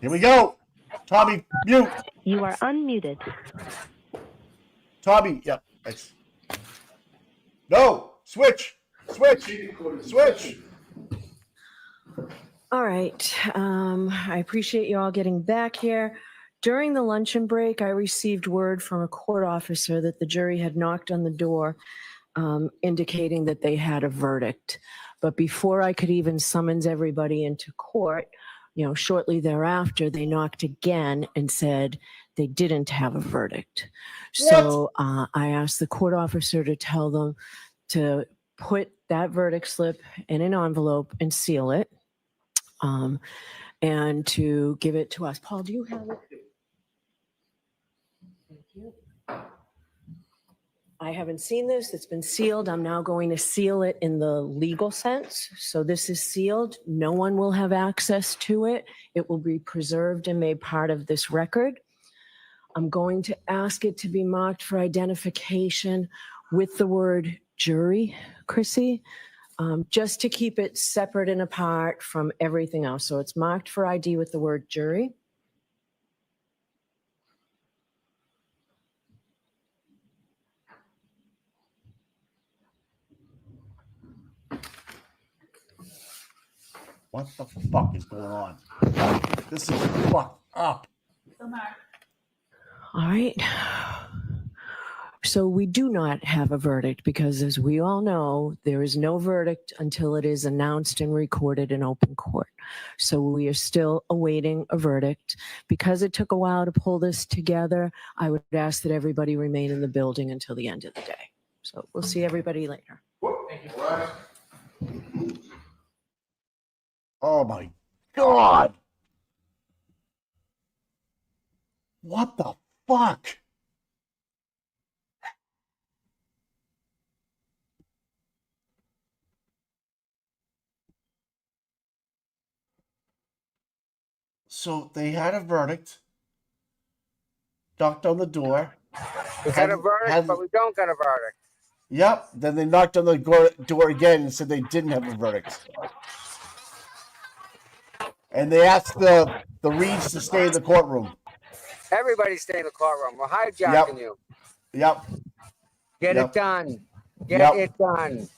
Here we go. Tommy, mute. You are unmuted. Tommy, yep. Nice. No, switch. All right. I appreciate you all getting back here. During the luncheon break, I received word from a court officer that the jury had knocked on the door, indicating that they had a verdict. But before I could even summons everybody into court, shortly thereafter, they knocked again and said they didn't have a verdict. So I asked the court officer to tell them to put that verdict slip in an envelope and seal it, and to give it to us. Paul, do you have it? Thank you. I haven't seen this. It's been sealed. I'm now going to seal it in the legal sense. So this is sealed. No one will have access to it. It will be preserved and made part of this record. I'm going to ask it to be marked for identification with the word jury, Chrissy, just to keep it separate and apart from everything else. So it's marked for ID with the word jury. What the fuck is going on? This is fucked up. All right. So we do not have a verdict because, as we all know, there is no verdict until it is announced and recorded in open court. So we are still awaiting a verdict. Because it took a while to pull this together, I would ask that everybody remain in the building until the end of the day. So we'll see everybody later. Thank you. Oh my God. What the fuck? So they had a verdict, knocked on the door. We got a verdict, but we don't got a verdict. Yep. Then they knocked on the door again and said they didn't have a verdict. And they asked the Reeds to stay in the courtroom. Everybody stay in the courtroom. We're hijacking you. Yep. Get Yep. it done. Get Yep. it done.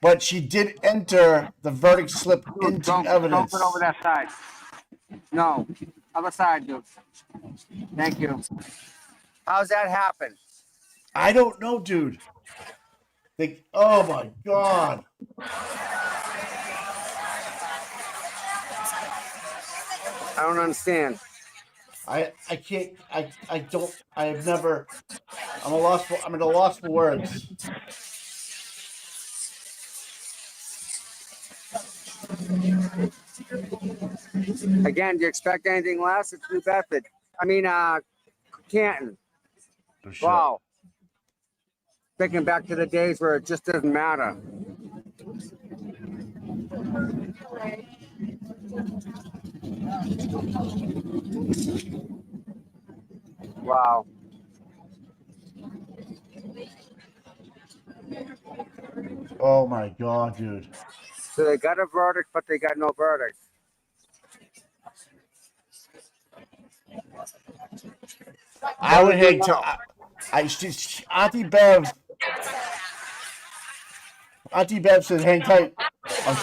But she did enter the verdict slip into evidence. Don't put over that side. No. Other side, dude. Thank you. How's that happen? I don't know, dude. Oh my God. I don't understand. I can't. I don't. I have never. I'm at a loss for words. Again, do you expect anything less? It's New Bedford. Canton. Wow. Thinking back to the days where it just doesn't matter. Wow. Oh my God, dude. So they got a verdict, but they got no verdict. I would hate to. Auntie Bev said, "Hang tight."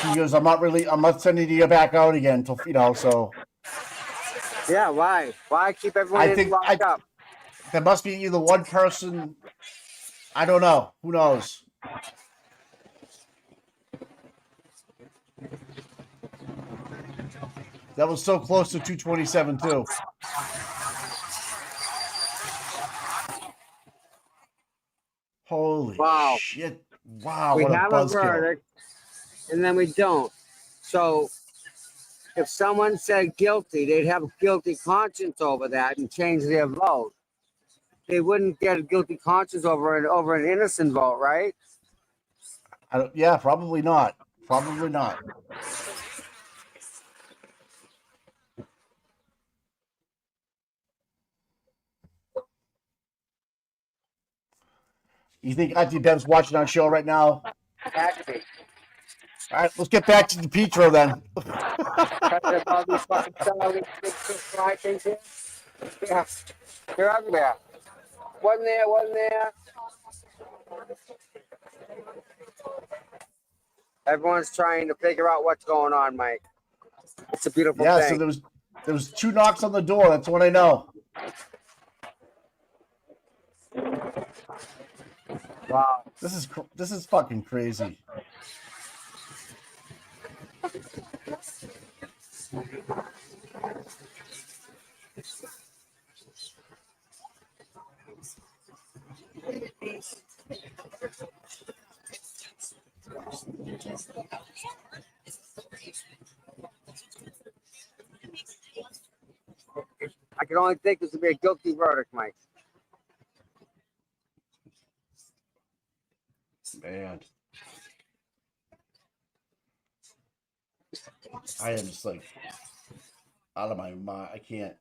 She goes, I'm not sending you back out again till so. Yeah, why? Why keep everyone locked up? There must be either one person. I don't know. Who knows? That was so close to 227 too. Holy shit. Wow, We what a have a buzzkill. verdict, and then we don't. So if someone said guilty, they'd have a guilty conscience over that and change their vote. They wouldn't get a guilty conscience over an innocent vote, right? Yeah, probably not. Probably not. You think Auntie Bev's watching our show right now? Actually. All right, let's get back to DePietro then. Yeah, they're everywhere. Wasn't there? Everyone's trying to figure out what's going on, Mike. It's a beautiful thing. Yeah, so there was 2 knocks on the door. That's what I know. Wow. This is fucking crazy. I can only think this would be a guilty verdict, Mike. Man. I am just like out of my mind. I can't.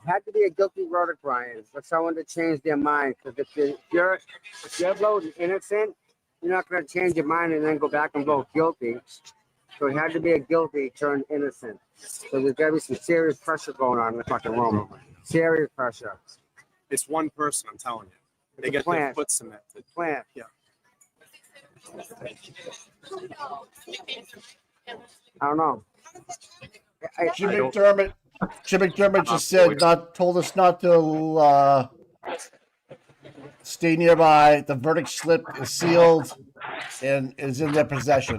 Had to be a guilty verdict, Brian, for someone to change their mind. Because if you're voting innocent, you're not going to change your mind and then go back and vote guilty. So it had to be a guilty turned innocent. So there's got to be some serious pressure going on in the fucking room. Serious pressure. It's one person, I'm telling you. They get their foot cemented. Plant. Yeah. I don't know. Jim McDermott just said told us not to stay nearby. The verdict slip is sealed. and is in their possession.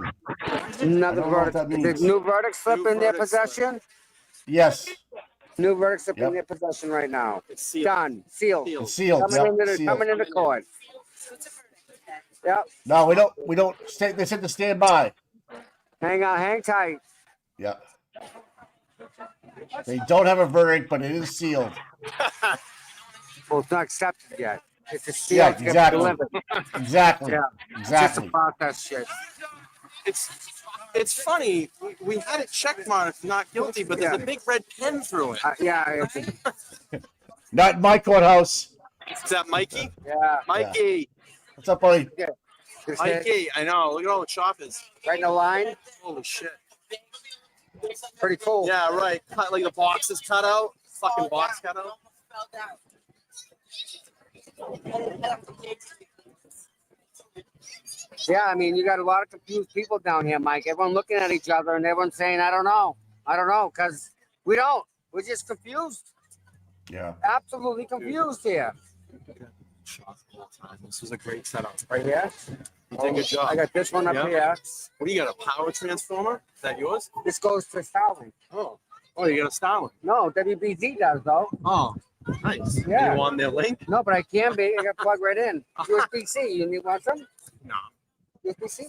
Another I don't know what verdict. that The means. new verdict slip in their possession? Yes. New verdict slip in Yep. their possession right now. Done. Sealed. It's sealed. Coming Yep, into the sealed. coming into court. Yep. No, we don't stay. They said to stand by. Hang on, hang tight. Yeah. They don't have a verdict, but it is sealed. Well, it's not accepted yet. It's a seal. Yeah, It's exactly. delivered. Exactly. Yeah. Exactly. It's just about that shit. It's funny. We had it check marked not guilty, but there's a big red pen through it. Yeah. Not in my courthouse. Is that Mikey? Yeah. Mikey. What's up, buddy? Mikey, I know. Look at all the choppers. Right in the line. Holy shit. Pretty cool. Yeah, right. Cut, like the box is cut out. Fucking box cut out. Yeah, I mean, you got a lot of confused people down here, Mike. Everyone looking at each other and everyone saying, I don't know, because we don't. We're just confused. Yeah. Absolutely confused here. This was a great setup. Right here? You did a good job. I got this one up here. What do you got, a power transformer? Is that yours? This goes to Starlink. Oh, you got a Starlink? No, WBZ does, though. Oh, nice. Yeah. You on their link? No, but I can be. I got to plug right in. USB-C. You need want some? No. USB-C?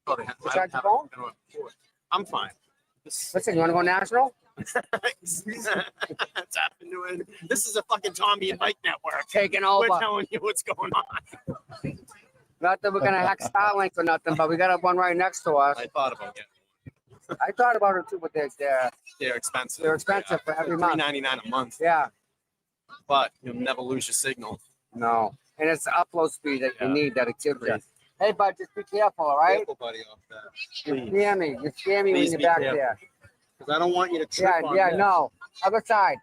Oh, they have, You charge your phone? I'm fine. Listen, you want to go national? That's happened to it. This is a fucking Tommy and Mike network. Taking over. We're telling you what's going on. Not that we're going to hack Starlink or nothing, but we got one right next to us. I thought about it. I thought about it too, but they're expensive. They're expensive for every month. $3.99 a month. Yeah. But you'll never lose your signal. No. And it's the upload speed that you need that it gives you. Hey, bud, just be careful, all right? Careful, buddy, off that. You scare me. You scare me when Please you're be back careful. there. Because I don't want you to trip on this. No. Other side,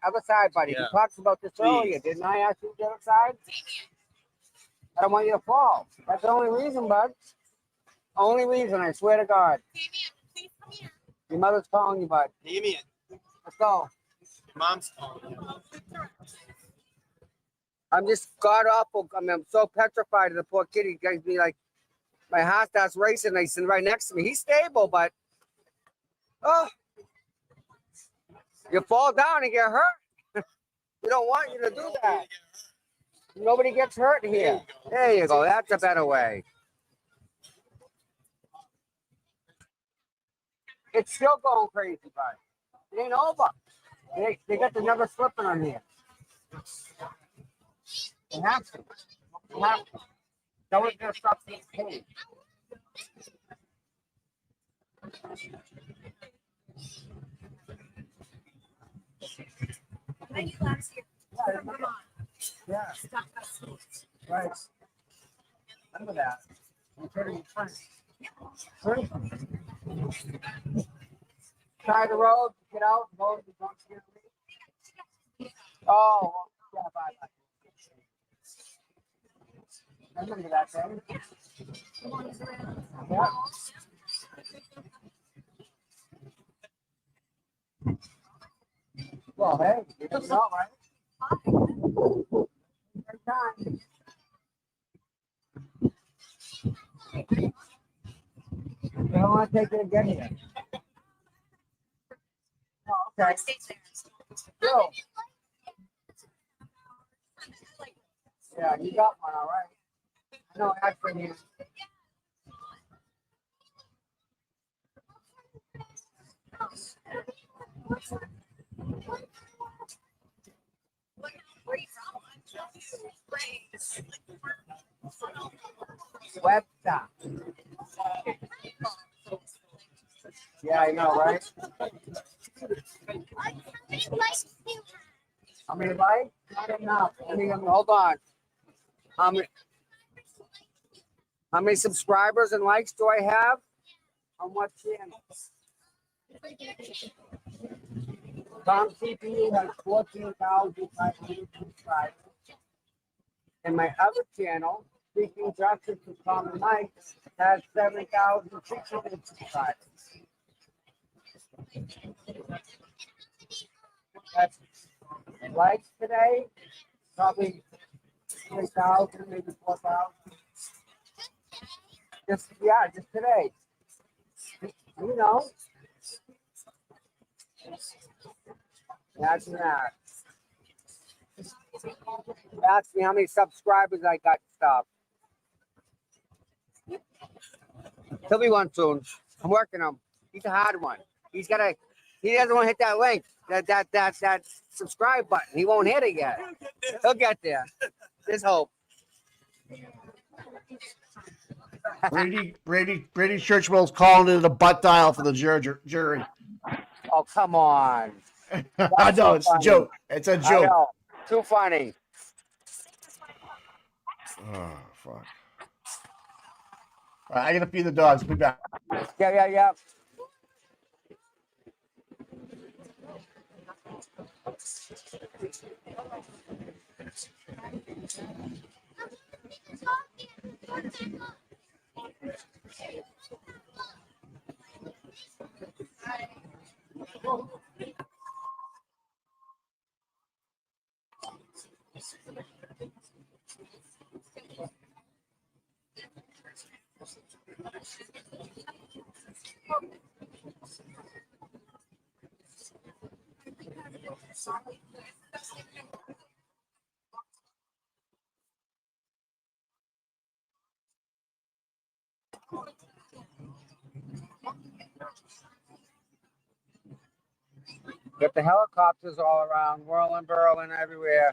buddy. Yeah. We talked about this earlier, didn't I ask you the other side? I don't want you to fall. That's the only reason, bud. Only reason, I swear to God. Your mother's calling you, bud. Damien. Let's go. Mom's calling you. I'm just god awful. I mean, I'm so petrified of the poor kid. He gets me like, my heart starts racing. He's sitting right next to me. He's stable, but you fall down and get hurt. We don't want you to do that. Nobody gets hurt here. There you go. That's a better way. It's still going crazy, bud. It ain't over. They got the number slipping on here. They have to. They have to. No one's gonna stop being paid. Yeah. Right. Remember that. I'm turning your friend. Side of the road, get out, go to the drunk here. Oh, yeah, bye. I remember that thing. Yeah. Well, hey, you don't know, right? Every time. I don't want to take it again here. Oh, okay. Yo. Yeah, you got one, all right. No, actually, you. Webster. Yeah, I know, right? How many likes? Not enough. Hold on. How many subscribers and likes do I have? On what channel? Tom CPU has 14,500 subscribers. And my other channel, Speaking Justice to Common Mike, has 7,600 subscribers. That's likes today, probably 3,000, maybe 4,000. Just today. You know. Imagine that. Ask me how many subscribers I got stuff. He'll be one soon. I'm working him. He's a hard one. He doesn't want to hit that link, that subscribe button. He won't hit it yet. He'll get there. There's hope. Brady Churchwell's calling it a butt dial for the jury. Oh, come on. I know, it's a joke. It's a joke. I know. Too funny. Oh, fuck. All right, I gotta feed the dogs. Be back. Yeah. Got the helicopters all around, whirling, burling everywhere.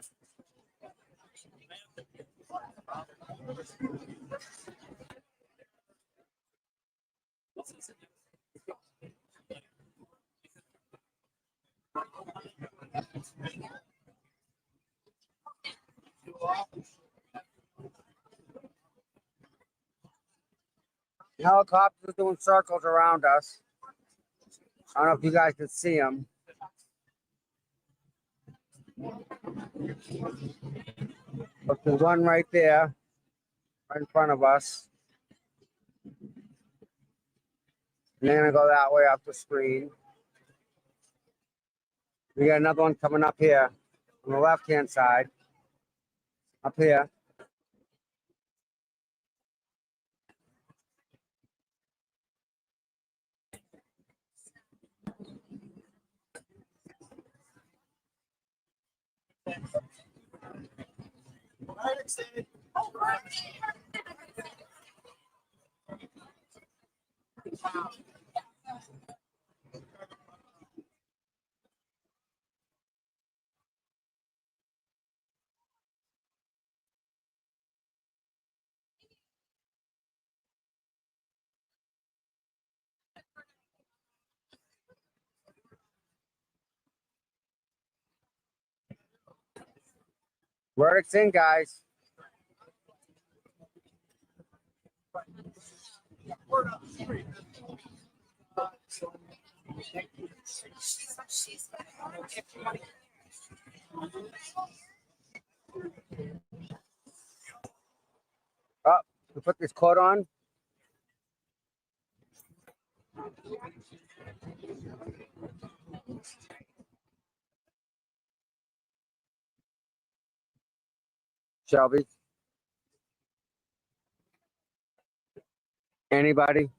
Helicopters doing circles around us. I don't know if you guys can see them. But there's one right there, right in front of us. And they're gonna go that way off the screen. We got another one coming up here on the left-hand side. Up here. Verdict's in, guys. Oh, we put this coat on. Shelby. Anybody?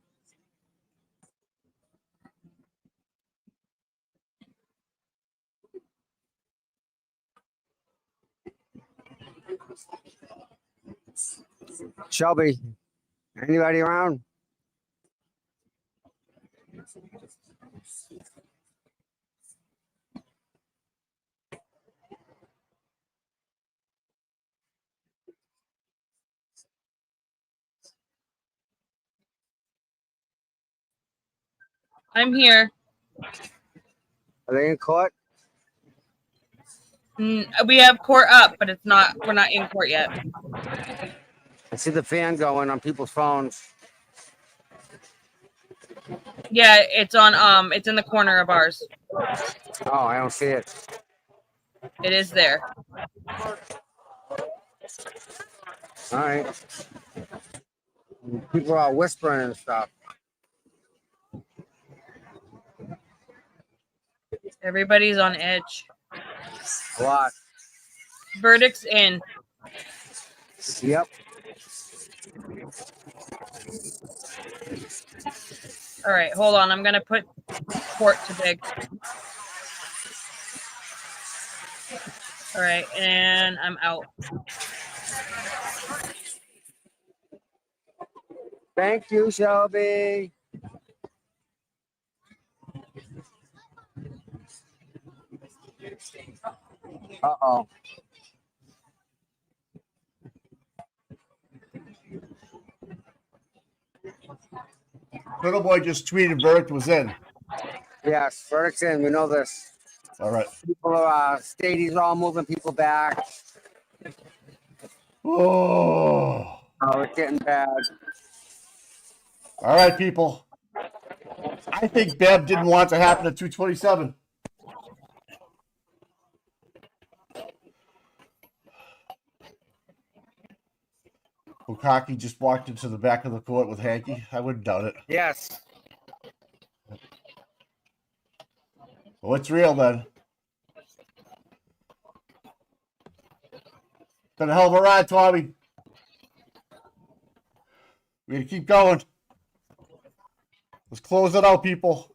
Shelby, anybody around? I'm here. Are they in court? We have court up, but it's not. We're not in court yet. I see the fan going on people's phones. Yeah, it's on. It's in the corner of ours. Oh, I don't see it. It is there. All right. People are whispering and stuff. Everybody's on edge. A lot. Verdict's in. Yep. All right, hold on. I'm gonna put court to big. All right, and I'm out. Thank you, Shelby. Uh-oh. Little boy just tweeted verdict was in. Yes, verdict's in. We know this. All right. People are, stadies are all moving people back. Oh. Oh, it's getting bad. All right, people. I think Bev didn't want it to happen at 227. Bukaki just walked into the back of the court with Hanky. I wouldn't doubt it. Yes. Well, it's real then. Been a hell of a ride, Tommy. We're going to keep going. Let's close it out, people.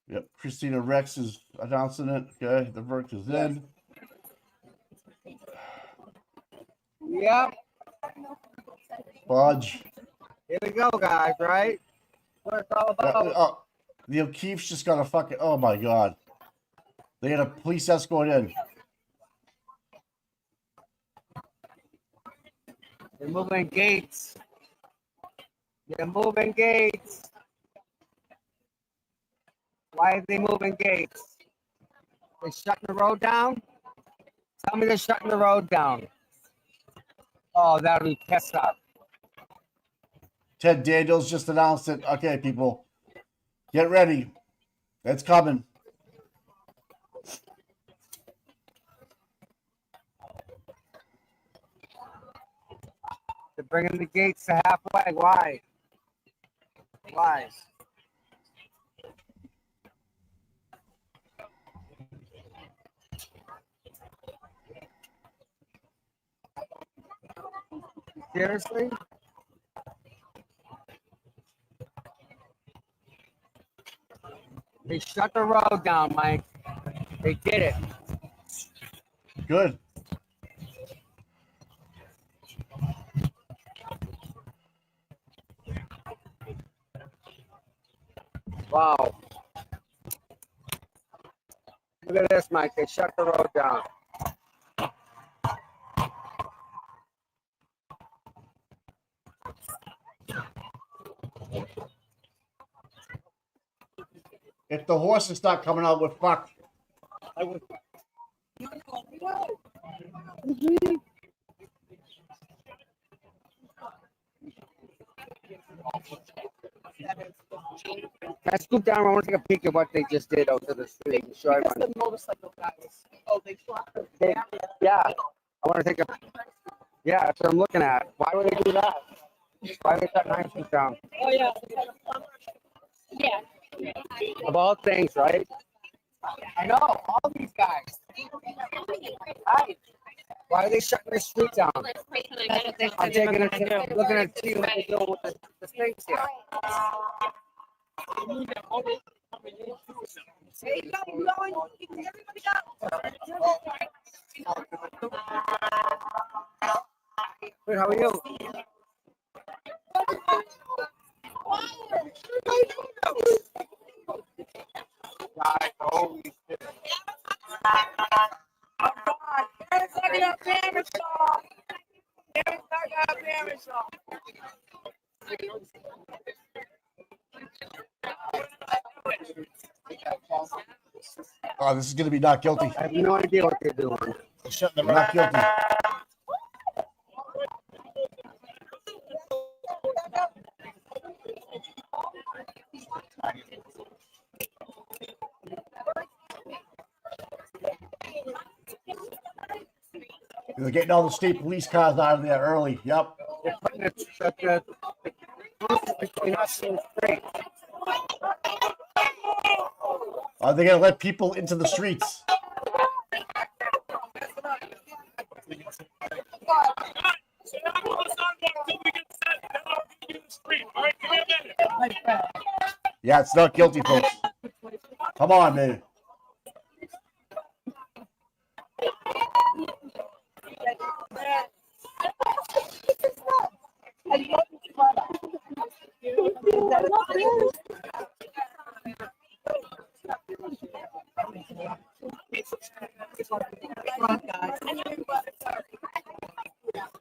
Yep, Christina Rex is announcing it. Okay, the verdict is in. Yep. Budge. Here we go, guys, right? What it's all about. The O'Keefe's just got a fucking... Oh, my God. They had a police escort in. They're moving gates. They're moving gates. Why are they moving gates? They're shutting the road down? Tell me they're shutting the road down. Oh, that'll be pissed up. Ted Daniels just announced it. Okay, people. Get ready. It's coming. They're bringing the gates to halfway. Why? Why? Seriously? They shut the road down, Mike. They did it. Good. Wow. Look at this, Mike. They shut the road down. If the horses start coming out, we're fucked. I would. Can I scoop down? I want to take a peek at what they just did out to the street. And show everyone. The motorcycle guys. Oh, they shot her. Yeah. I want to take a. Yeah, that's what I'm looking at. Why would they do that? Why would they shut 9 feet down? Oh, yeah. Yeah. Of all things, right? I know, all these guys. Hi. Why are they shutting the street down? I'm taking a looking at see what they do with the things here. Good, how are you? God, holy shit. Oh, this is going to be not guilty. I have no idea what they're doing. Not guilty. They're getting all the state police cars out of there early. Yep. They're putting the between us and the street. Are they going to let people into the streets? Yeah, it's not guilty, folks. Come on, man.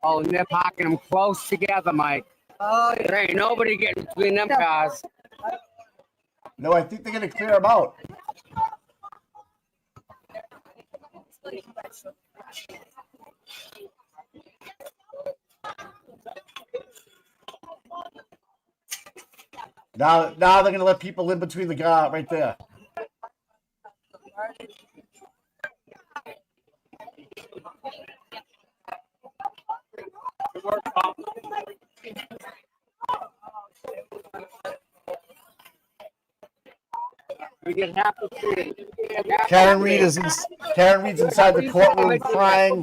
Oh, and they're parking them close together, Mike. Oh, There ain't nobody getting between them cars. No, I think they're going to clear them out. Now they're going to let people in between the car right there. We get half the street. Karen Reed's inside the courtroom crying.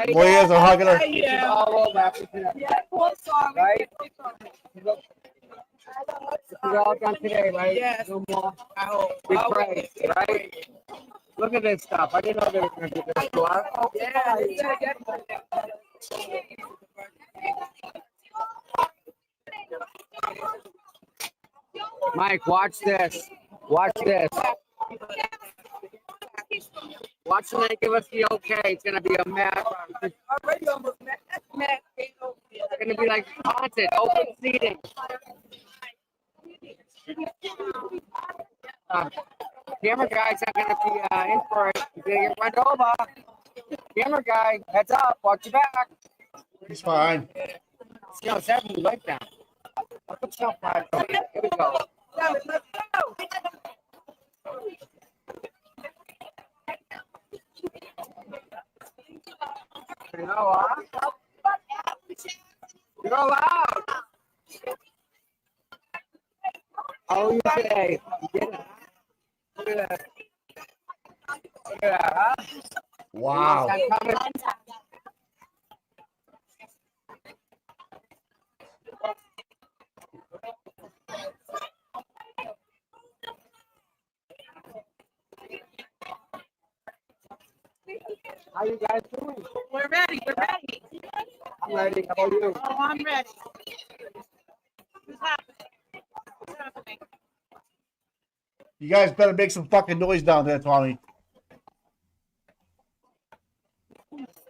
Lawyers are hugging her. All over. Right? It's all done today, right? Yes. No more. I hope. We pray, right? Look at this stuff. I didn't know they were going to do this to us. Mike, watch this. Watch this. Watch them give us the okay. It's going to be a marathon. It's going to be like haunted, open seating. Camera guys are going to be in for it. You're going to get run over. Camera guy, heads up. Watch your back. He's fine. No, it's having me right down. I'll put some pride on it. Here we go. Let's go. You know what? You're loud. Oh, you say. Look at that. Look at that, huh? Wow. How you guys doing? We're ready. We're ready. I'm ready. How about you? Oh, I'm ready. What's happening? What's happening? You guys better make some fucking noise down there, Tommy.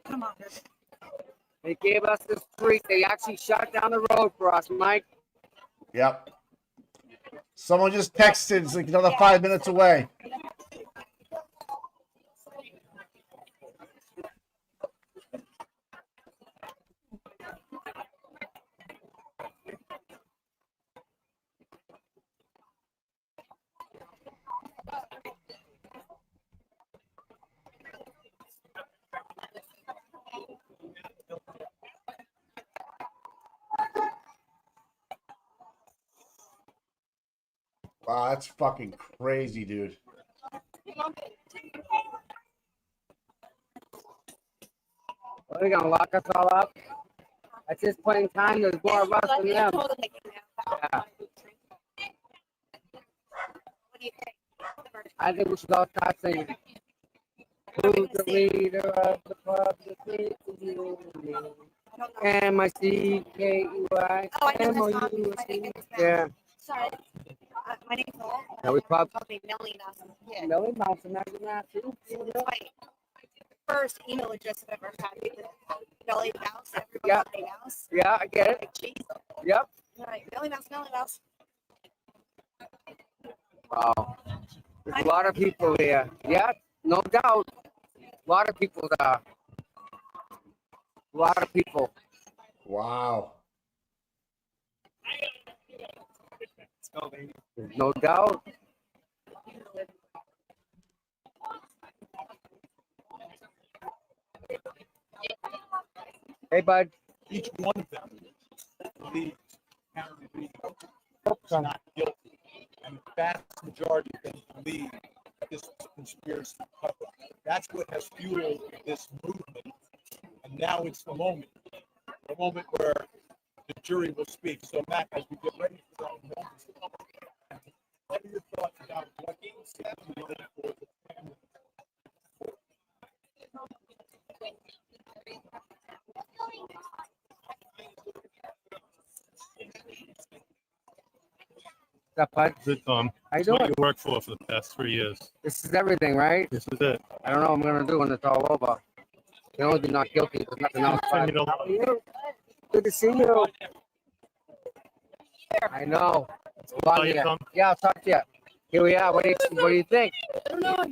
Come on. They gave us the street. They actually shut down the road for us, Mike. Yep. Someone just texted. It's like another 5 minutes away. Wow, that's fucking crazy, dude. Are they gonna lock us all up? At this point in time, there's more of us than them. Yeah. I think we should all start singing. Who's the leader of the club? M-I-C-K-E-Y. M-O-U-S-E. Yeah. Sorry. My name's Noel. Yeah, we probably. Okay, Millie Nelson. Yeah. Millie Nelson, that's not too. Wait. First email address I've ever had. Millie Mouse. Everybody Yeah. Millie Mouse. Yeah, I get it. Like cheese. Yep. All right. Millie Mouse. Millie Mouse. Wow. There's a lot of people here. Yeah, no doubt. A lot of people there. A lot of people. Wow. There's no doubt. Hey, bud. Each one of them believes Karen Reed is not guilty. And the vast majority of them believe this conspiracy cover. That's what has fueled this movement. And now it's the moment where the jury will speak. So, Matt, as we get ready for that moment, what are your thoughts about what he said for the family? Good, Tom. How you It's what doing? you worked for the past 3 years. This is everything, right? This is it. I don't know what I'm gonna do when it's all over. You know, they're not guilty. There's nothing else. Send you the- How are you? Good to see you. I know. It's How fun you here. come? Yeah, I'll talk to you. Here we are. What do you think? I don't know.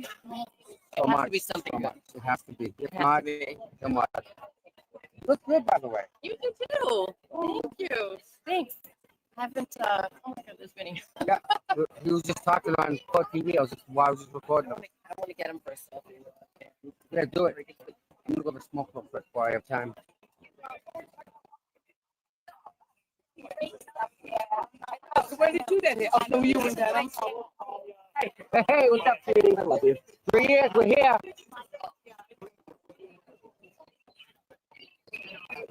So It has much. to be something So good. much. It has to be. If It has not, to be. so much. Look good, by the way. You do too. Thank you. Thanks. I haven't, oh my God, there's many. Yeah, he was just talking on Court TV. I was just recording him. I want to get him for a selfie. Yeah, do it. I'm gonna go to smoke real quick while I have time. So where did you get here? Oh, no, you were there. Hey, what's up, Steve? 3 years, we're here.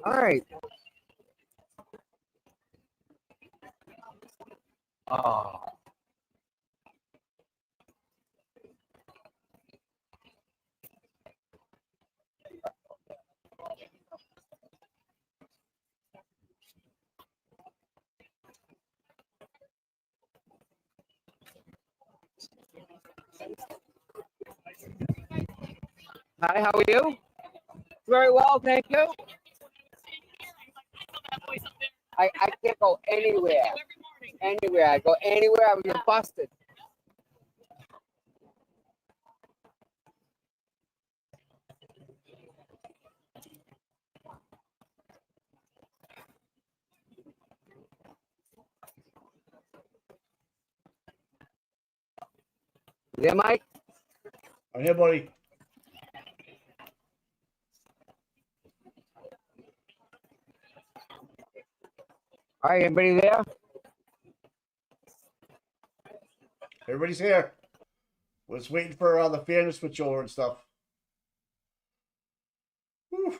All right. Oh. Hi, how are you? Very well, thank you. I can't go anywhere. Anywhere. I go anywhere, I would get busted. Yeah, Mike? I'm here, buddy. All right, everybody there? Everybody's here. We're just waiting for the fan to switch over and stuff. Whew.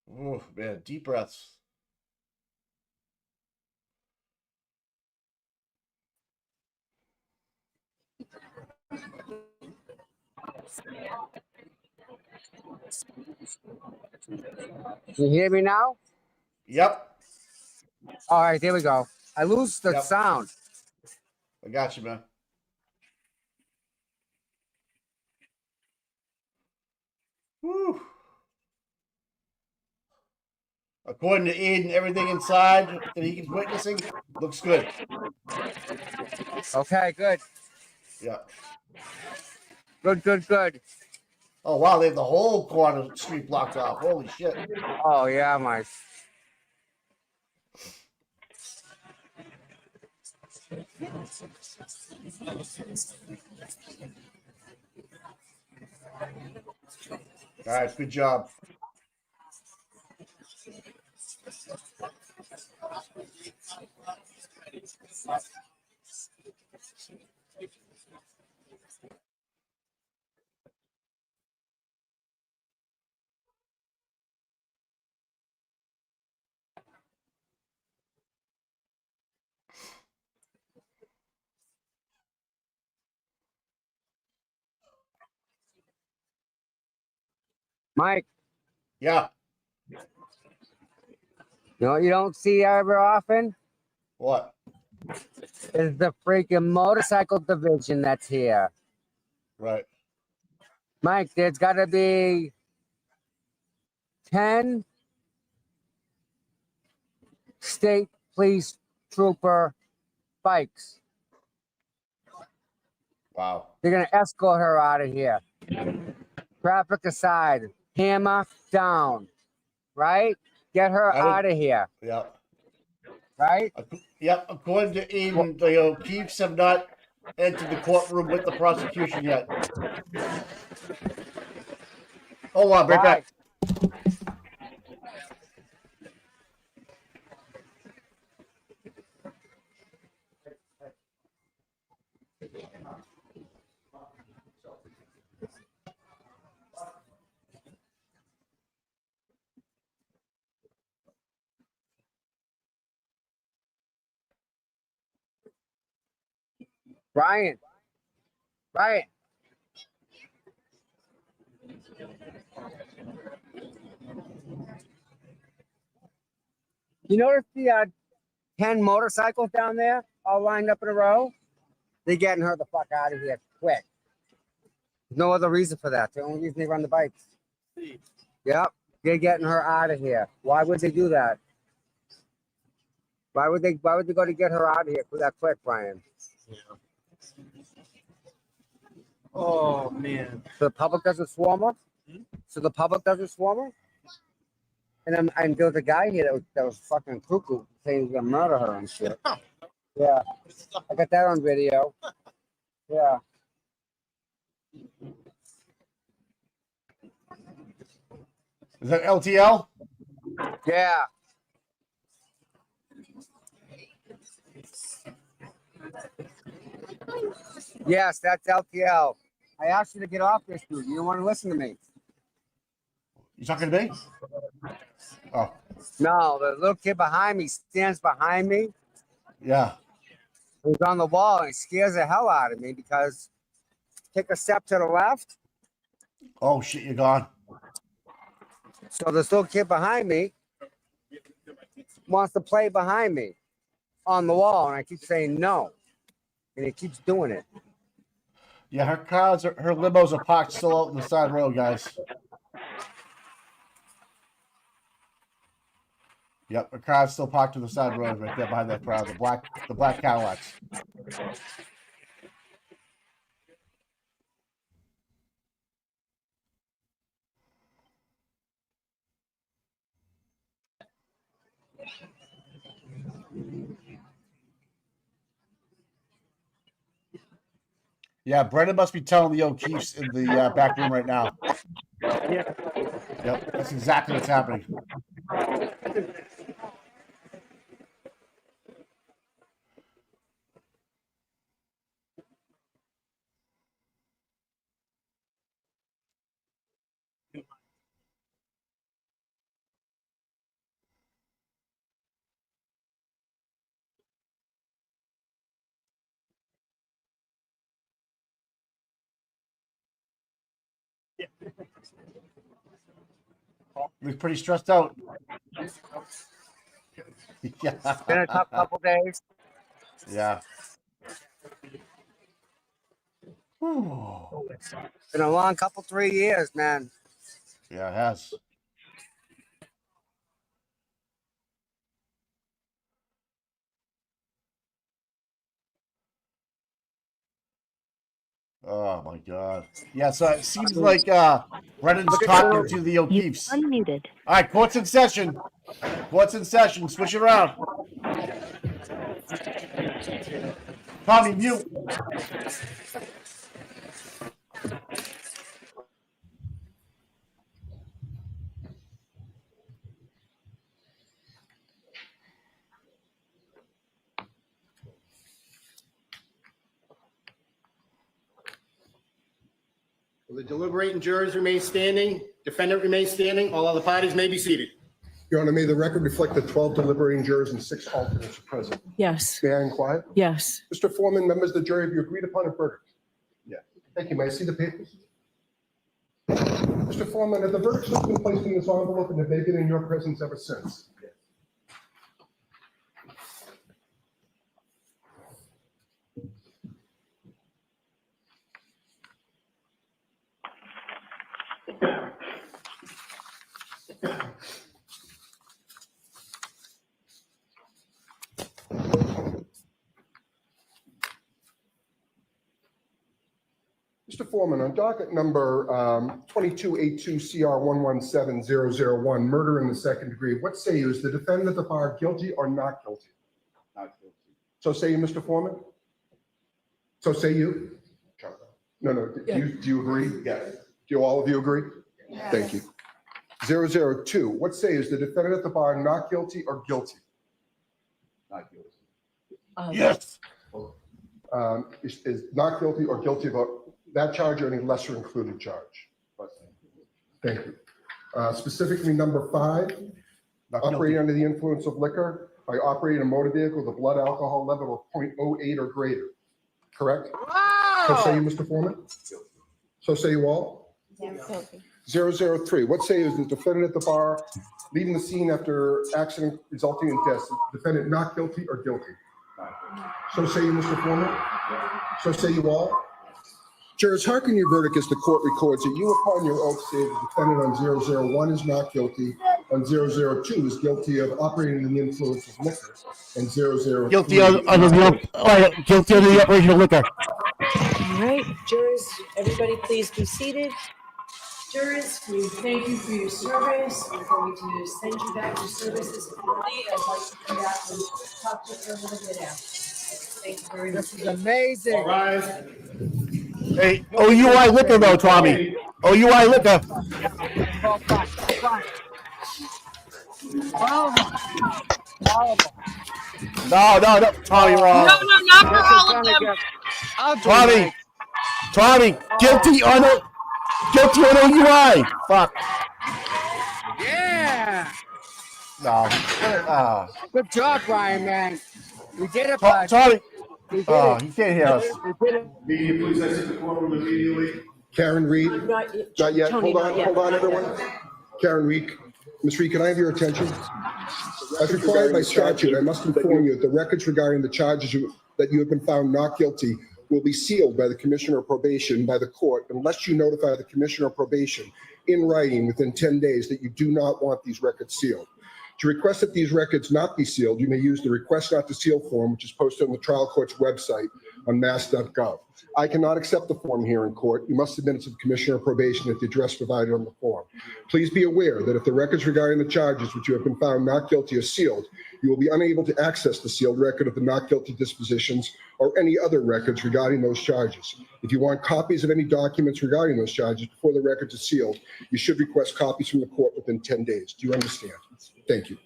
Oh, man, deep breaths. Can you hear me now? Yep. All right, there we go. I lose the Yep. sound. I got you, man. Whew. According to Aiden, everything inside that he's witnessing looks good. Okay, good. Yeah. Good. Oh, wow, they have the whole corner street blocked off. Holy shit. Oh, yeah, Mike. All right, good job. Mike. Yeah. You know what you don't see ever often? What? Is the freaking motorcycle division that's here. Right. Mike, there's got to be 10 state police trooper bikes. Wow. They're gonna escort her out of here. Traffic aside, hammer down, right? Get her out of here. Yep. Right? Yep. According to Eden, the O'Keefes have not entered the courtroom with the prosecution yet. Hold on, right back. Brian. Brian. You notice the 10 motorcycles down there all lined up in a row? They're getting her the fuck out of here quick. There's no other reason for that. The only reason they run the bikes. Yep. They're getting her out of here. Why would they do that? Why would they go to get her out of here that quick, Brian? Yeah. Oh man. So the public doesn't swarm her? So the public doesn't swarm her? And there was a guy here that was fucking cuckoo saying he's gonna murder her and shit. Yeah. I got that on video. Yeah. Is that LTL? Yeah. Yes, that's LTL. I asked you to get off this dude. You don't want to listen to me. You talking to me? Oh. No, the little kid behind me stands behind me. Yeah. He's on the wall and he scares the hell out of me because take a step to the left. Oh shit, you're gone. So this little kid behind me wants to play behind me on the wall, and I keep saying no, and he keeps doing it. Yeah, her limos are parked still out on the side road, guys. Yep, her car's still parked to the side road right there behind that crowd. The black Cadillacs. Yeah, Brendan must be telling the O'Keefes in the back room right now. Yep, that's exactly what's happening. Looks pretty stressed out. Yeah. It's been a tough couple days. Yeah. It's been a long 3 years, man. Yeah, it has. Oh my God. Yeah, so it seems like Brendan's talking to the O'Keefes. Unmuted. All right, court's in session. Court's in session. Switch it around. Tommy, mute. Will the deliberating jurors remain standing? Defendant remains standing. All other parties may be seated. Your Honor, may the record reflect that 12 deliberating jurors and 6 alternates are present. Yes. May I inquire? Yes. Mr. Foreman, members of the jury, have you agreed upon a verdict? Yeah. Thank you. May I see the papers? Mr. Foreman, have the verdicts just been placed in this envelope and have they been in your presence ever since? Foreman, on docket number 2282CR117001, murder in the second degree, what say you? Is the defendant at the bar guilty or not guilty? Not guilty. So say you, Mr. Foreman? So say you? No. Do you agree? Yes. Do all of you agree? Yes. Thank you. 002, what say is the defendant at the bar not guilty or guilty? Not guilty. Yes. Is not guilty or guilty of that charge or any lesser included charge? Thank you. Specifically, number 5, operating under the influence of liquor by operating a motor vehicle with a blood alcohol level of 0.08 or greater. Correct? So say you, Mr. Foreman? So say you all? 003, what say is the defendant at the bar leaving the scene after accident resulting in death? Defendant not guilty or guilty? So say you, Mr. Foreman? So say you all? Jurors, hearken your verdict as the court records that you upon your oath say the defendant on 001 is not guilty, on 002 is guilty of operating under the influence of liquor, and 003 Guilty under the operation of liquor. All right, jurors, everybody please be seated. Jurors, we thank you for your service. We're going to send you back to services committee. I'd like to come back and talk to you for a little bit after. Thank you very much. This is amazing. All rise. Hey, OUI liquor though, Tommy. OUI liquor. No, Tommy, wrong. No, not for all of them. Tommy, guilty on OUI. Fuck. Yeah. No. Good job, Brian, man. We did it, bud. Tommy. We did Oh, it. he can't hear us. We did it. Media, please exit the courtroom immediately. Karen Reed? Not yet. Not yet. Tony, Hold not yet. on, everyone. Karen Reed. Ms. Reed, can I have your attention? As required by statute, I must inform you that the records regarding the charges that you have been found not guilty will be sealed by the Commissioner of Probation by the court unless you notify the Commissioner of Probation in writing within 10 days that you do not want these records sealed. To request that these records not be sealed, you may use the request not to seal form, which is posted on the trial court's website on mass.gov. I cannot accept the form here in court. You must submit it to the Commissioner of Probation at the address provided on the form. Please be aware that if the records regarding the charges which you have been found not guilty are sealed, you will be unable to access the sealed record of the not guilty dispositions or any other records regarding those charges. If you want copies of any documents regarding those charges before the records are sealed, you should request copies from the court within 10 days. Do you understand? Thank you.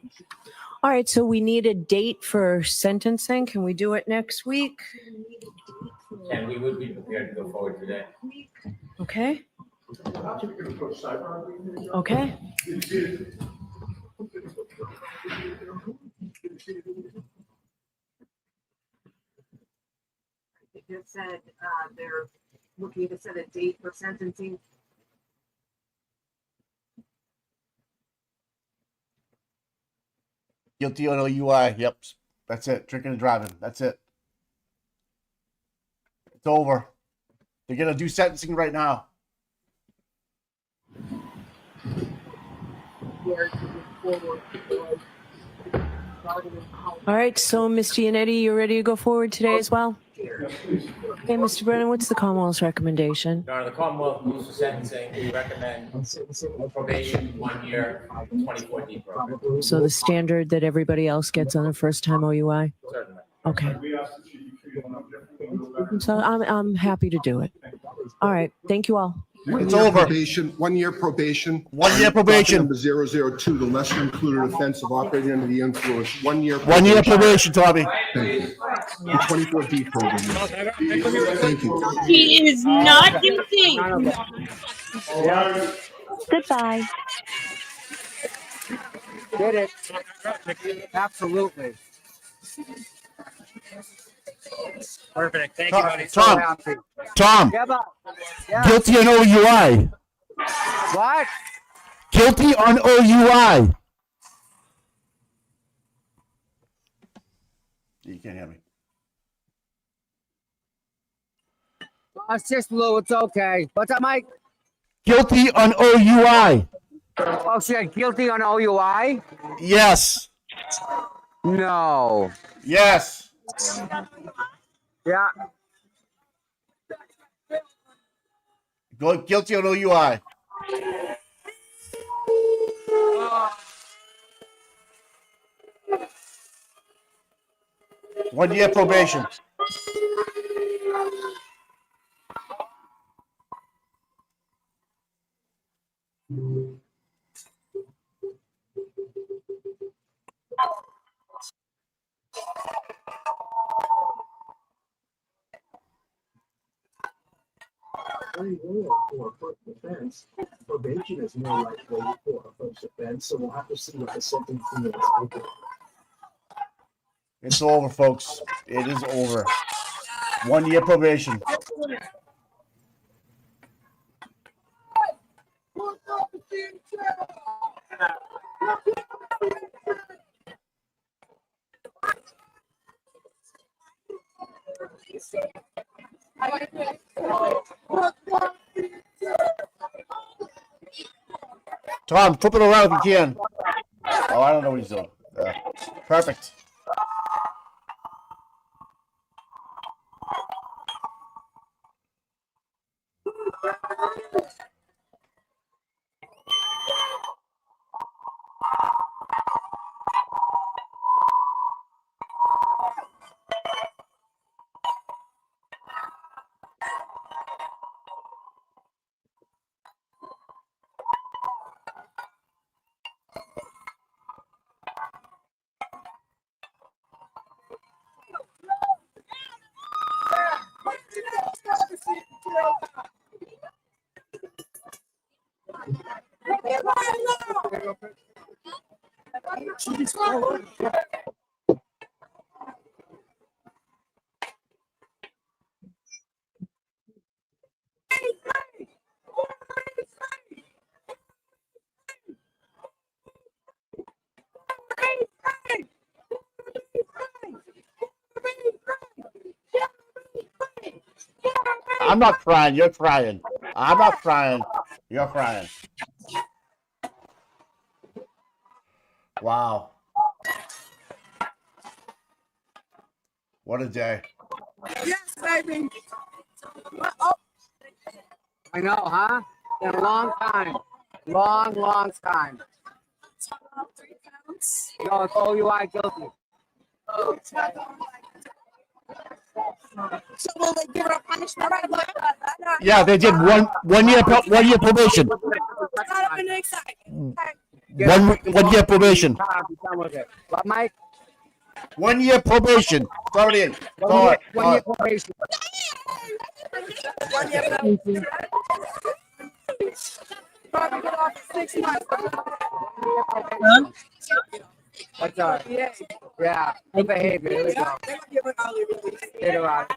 All right, so we need a date for sentencing. Can we do it next week? And we would be prepared to go forward today. Okay. Okay. They just said they're looking to set a date for sentencing. Guilty on OUI. Yep. That's it. Drinking and driving. That's it. It's over. They're going to do sentencing right now. All right, so Ms. Giannetti, you ready to go forward today as well? Okay, Mr. Brennan, what's the Commonwealth's recommendation? Your Honor, the Commonwealth moves for sentencing. We recommend probation 1 year, 24D program. So the standard that everybody else gets on a first-time OUI? Certainly. Okay. So I'm happy to do it. All right, thank you all. It's over. Probation, 1 year probation. 1 year probation. Number 002, the lesser included offense of operating under the influence. 1 year. 1 year probation, Tommy. Thank you. The 24D program. Thank you. He is not guilty. Goodbye. Did it. Absolutely. Perfect. Thank you, buddy. Tom. Yeah, but, yeah. Guilty on OUI. What? Guilty on OUI. You can't hear me. It's just Lou. It's okay. What's up, Mike? Guilty on OUI. Oh, shit. Guilty on OUI? Yes. No. Yes. Yeah. Go guilty on OUI. 1 year probation. Very little for a first offense. Probation is more likely for a first offense, so we'll have to see what the sentencing is. It's over, folks. It is over. 1 year probation. Tom, flip it around if you can. Oh, I don't know what he's doing. Perfect. I'm not crying. You're crying. I'm not crying. You're crying. Wow. What a day. Yes, baby. Oh. I know, huh? Been a long time. Long time. No, it's OUI guilty. So will they give her a punishment right away? Yeah, they did one year probation. One year probation. But Mike, 1 year probation. Throw it in. one year probation. 1 year probation. Probably get off 6 months. That's all right. Yeah, good behavior. Here we go. Get her out.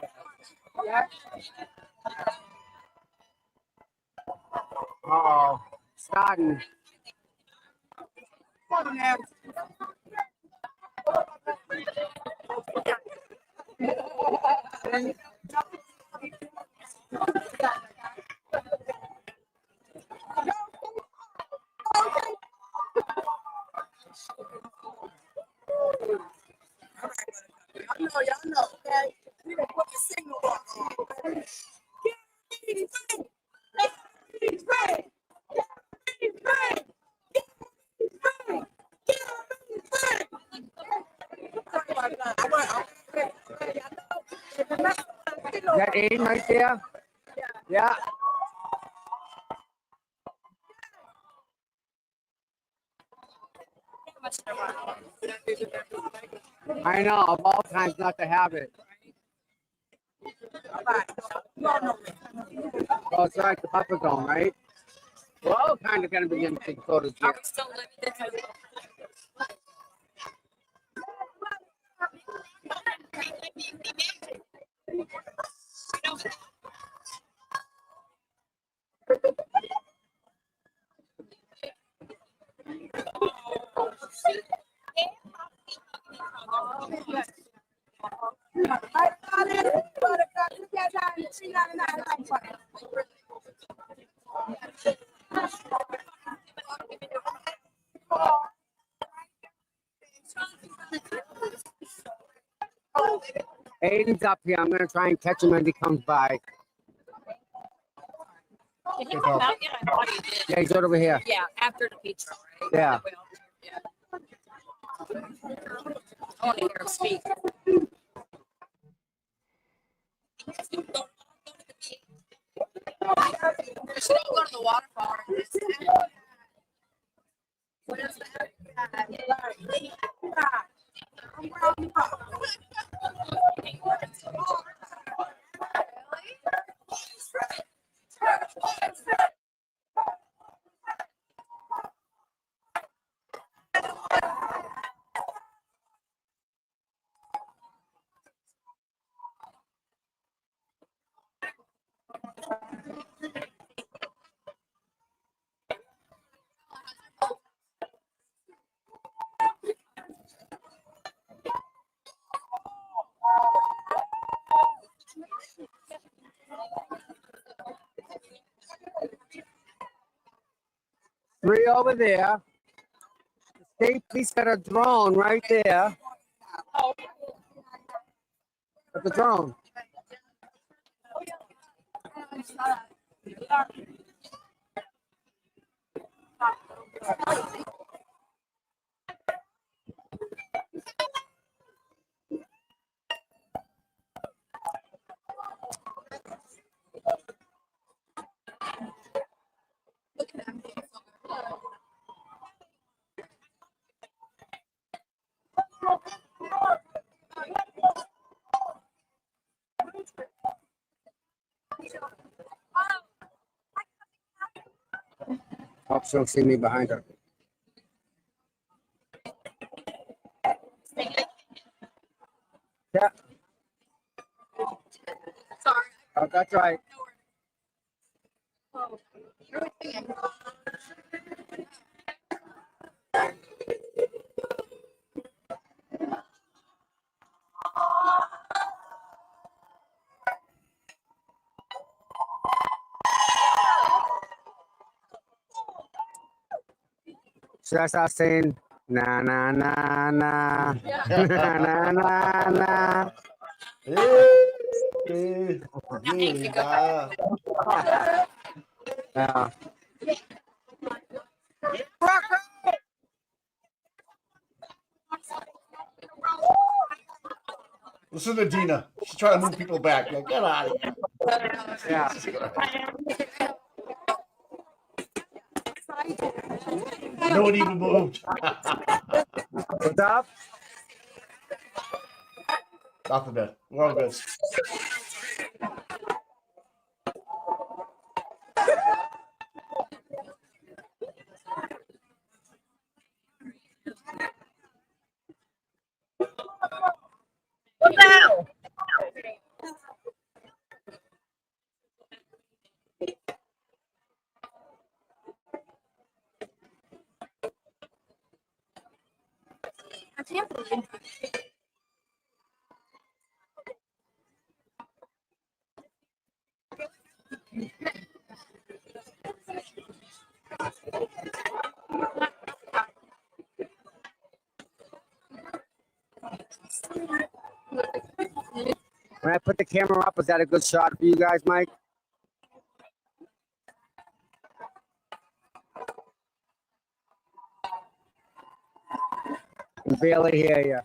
Uh-oh. Starting. Y'all know, okay? We gonna put the signal on. Is that Aiden right there? Yeah. I know, of all times not to have it. Oh, it's like the buffer zone, right? We're all kind of going to be in big photos here. Aiden's up here. I'm going to try and catch him as he comes by. Did he come out yet? I thought he did. Yeah, he's right over here. Yeah, after the pizza, right? Yeah. I want to hear him speak. We should all go to the waterfall. What is that? Three over there. The state police got a drone right there. Got the drone. Hope she'll see me behind her. Yeah. Sorry. Oh, that's right. Should I start saying na na na na na na na na? Yeah. Listen to Dina. She's trying to move people back. Like, get out of here. Yeah. No one even moved. What's up? Nothing bad. We're all good. No. I can't believe it. When I put the camera up, was that a good shot for you guys, Mike? I can barely hear you.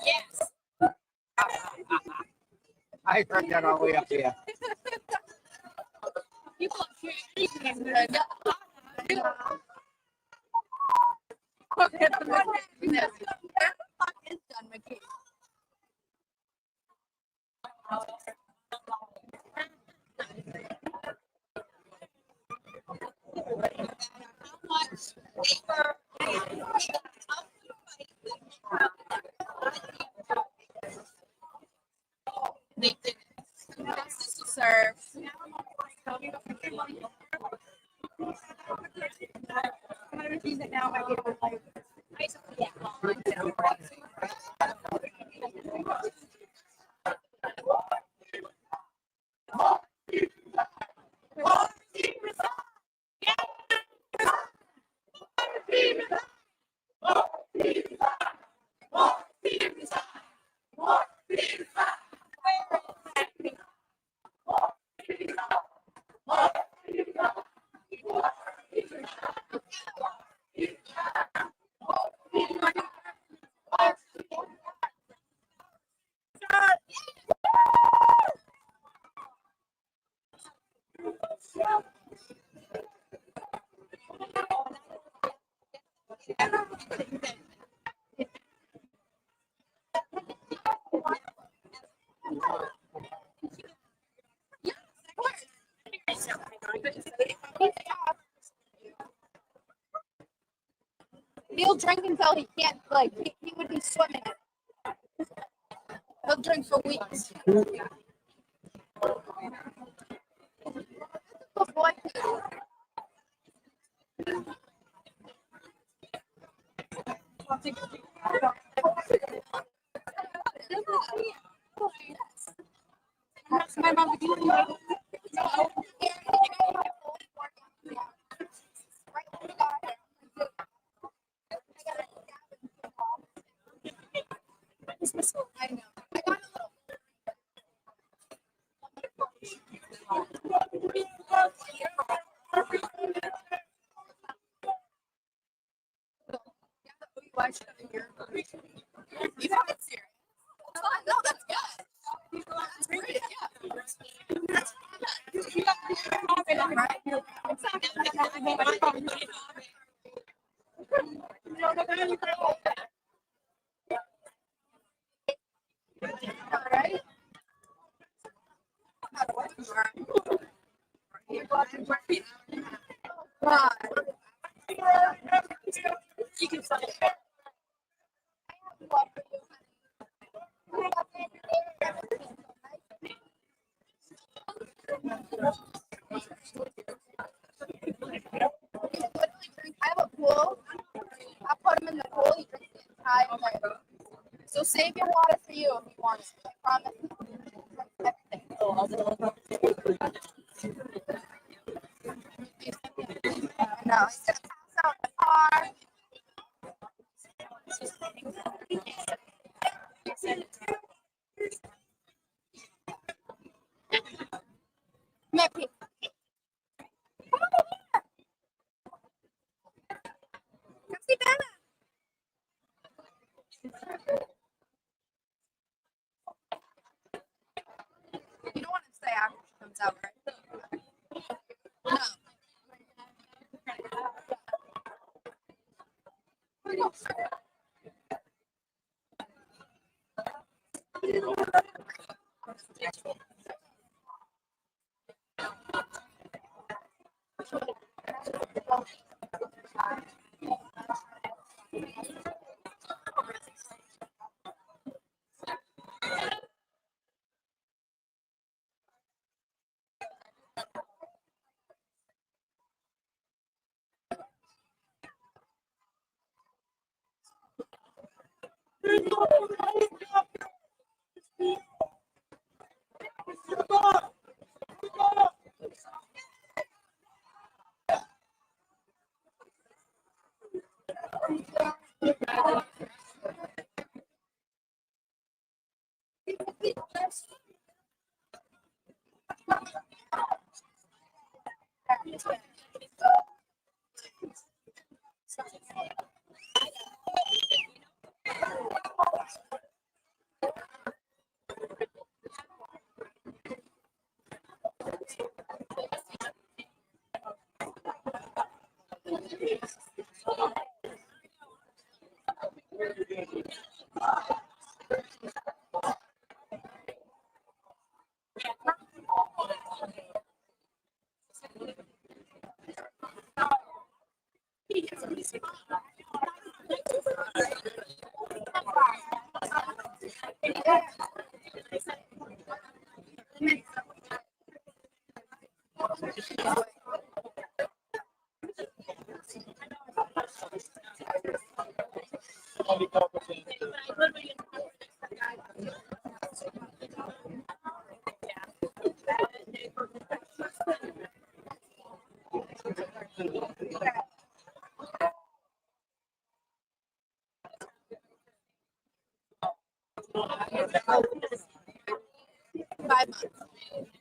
Yes. I heard that all the way up here. You look cute. Serve. He'll drink until he can't, like, he would be swimming. He'll drink for weeks. Good boy. My mom, I know. I got a little. You know it's serious. No, that's good. That's great. Yeah. Right? You can sign it. I have a pool. I put him in the pool. He drinks the entire time. So save your water for you if you want it. I promise. No, he's gonna pass out in the car. Mickey. Come see Bella. You don't want to stay after she comes out, right? No.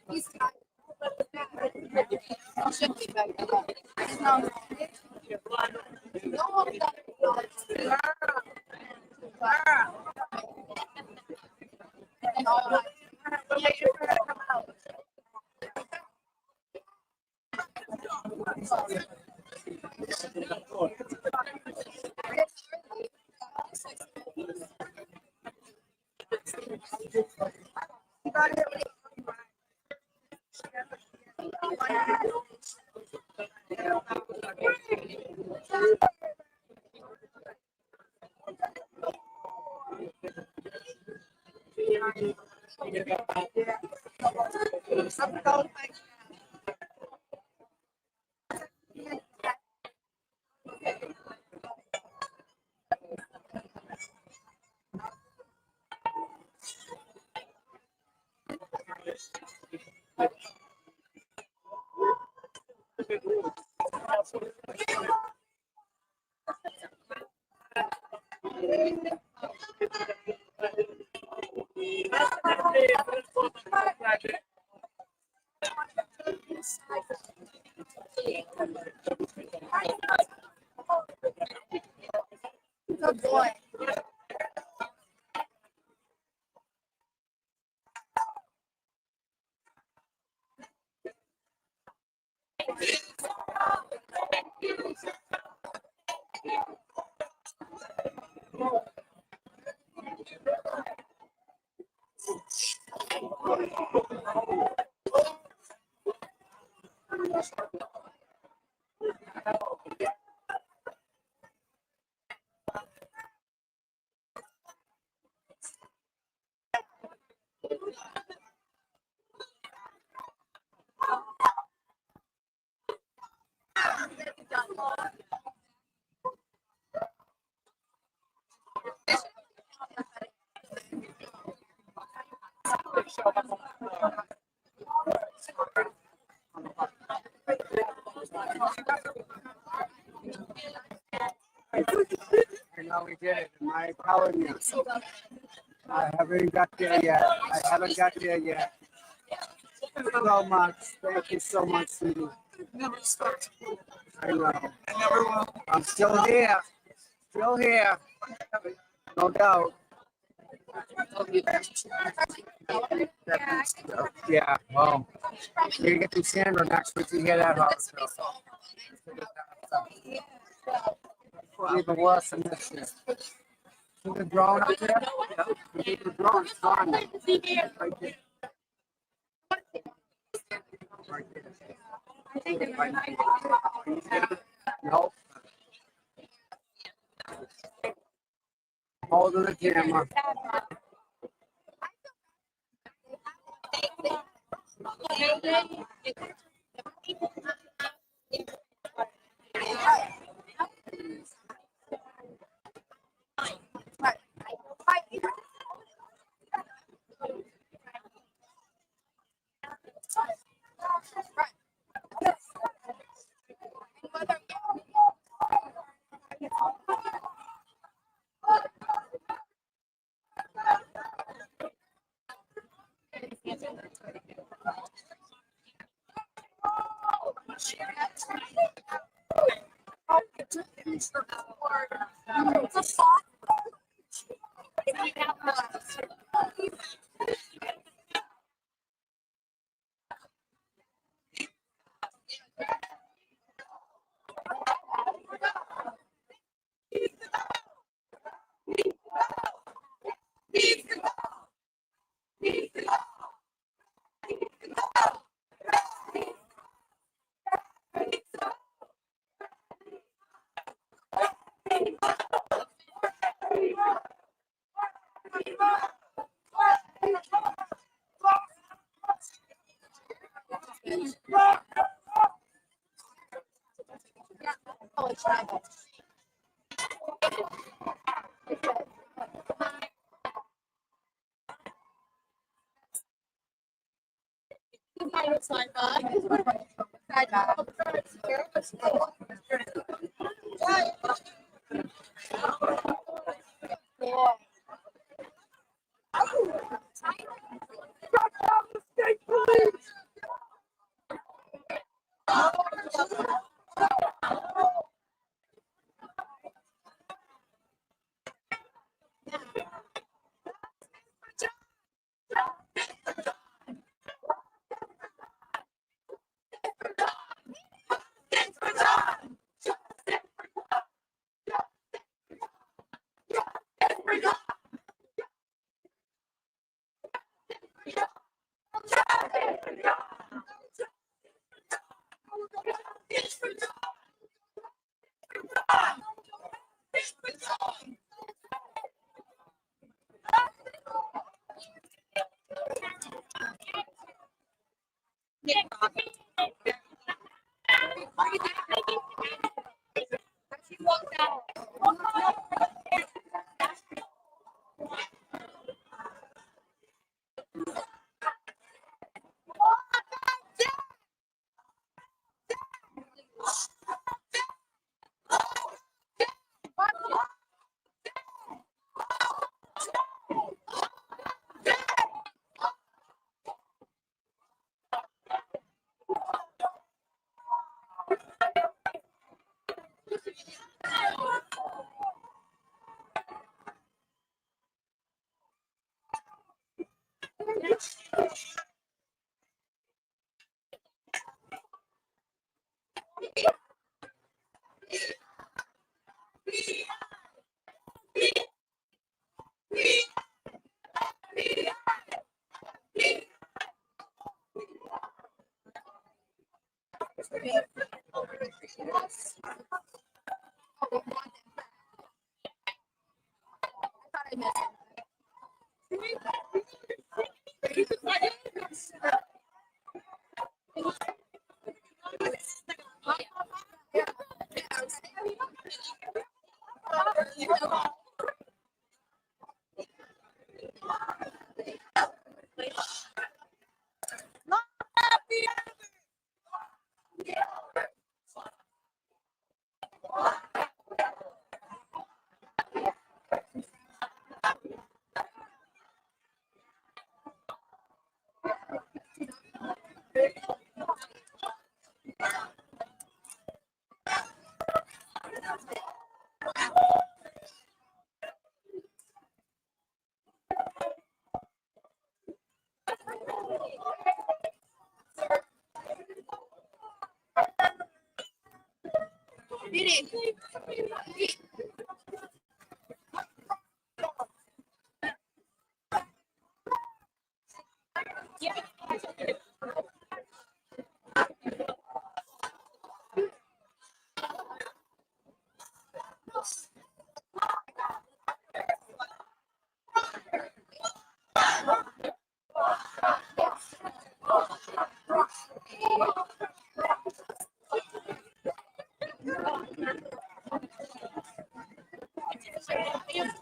He's should be back. No. Good boy. I know we did it. Am I telling you? I haven't got there yet. I haven't got there yet. Thank you so much. Thank you so much, Sue. Never expect. I know. I never will. I'm still here. Still here. No doubt. Yeah, well, you're gonna get to Sandra next week to get that house. Even worse than this shit. See the drone up there? See the drone? It's gone. Right there. Right there. Nope. Hold the camera. I missed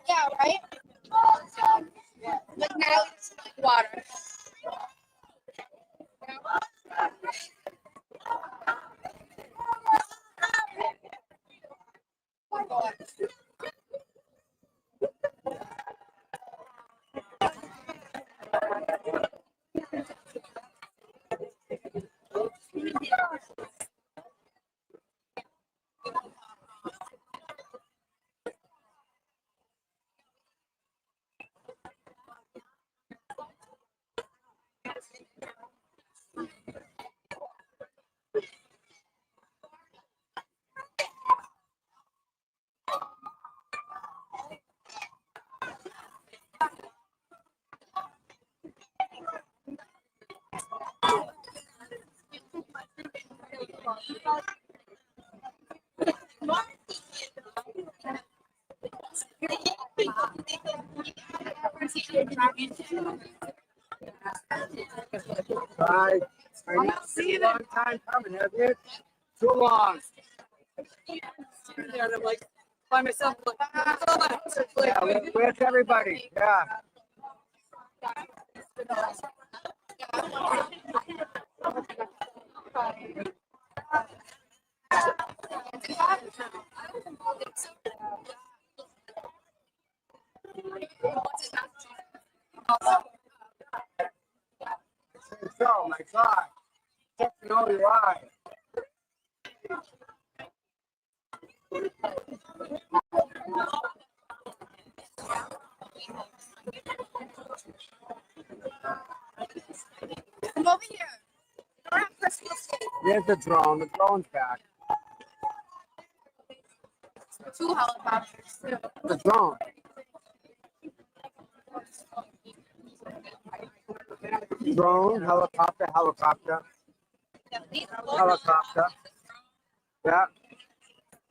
yeah, right? But now it's like water. Bye. I know it's a long time coming, hasn't it? Too long. And I'm like, by myself, like, Yeah, where's everybody? Yeah. So, my God. Get to know you why. Come over here. We're at Christmas Day. There's the drone. The drone's back. 2 helicopters. The drone. Drone, helicopter, helicopter. Helicopter. Yeah.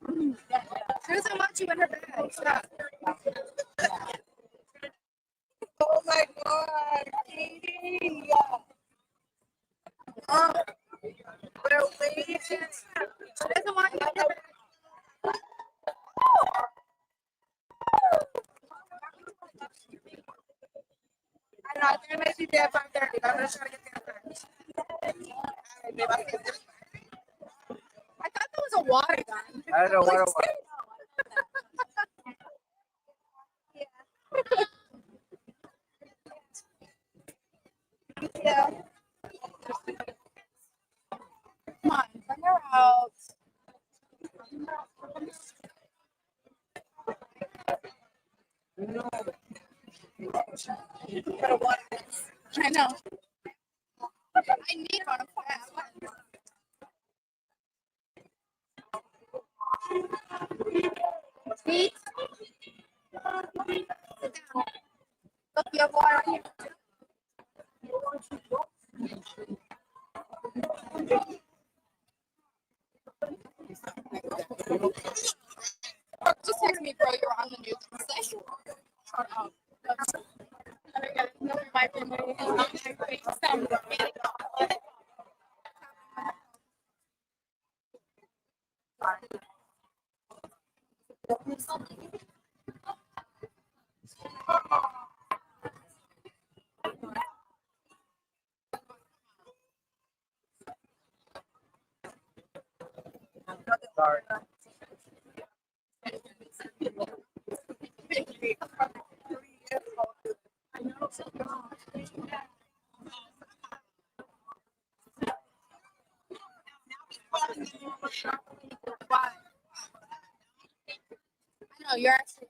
She doesn't want you in her bag. Stop. Oh my God, Katie. We're waiting. She doesn't want you in her bag. I know, I think I might be there at 5:30, but I'm gonna try to get there first. I thought that was a water gun. I don't know what it was. Yeah. Come on, bring her out. No. I know. I need one of Pete? Sit down. Look, you have water here. Just text me, bro. You're on the news. Shut up. sorry. No, you're actually.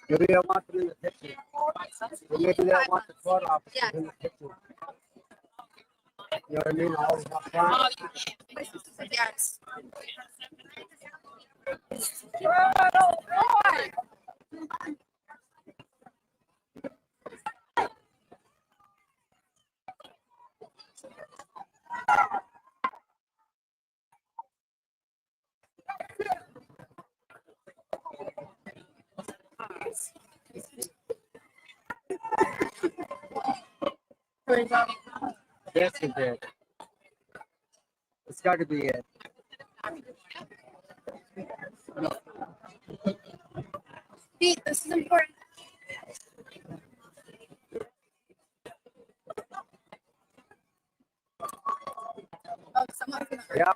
Maybe I want them in the picture. Or maybe they don't want the court officer in the picture. You know what I mean? All up front. Yes. Yes, you did. It's got to be it. Pete, this is important. Oh, someone's gonna hurt. Yeah.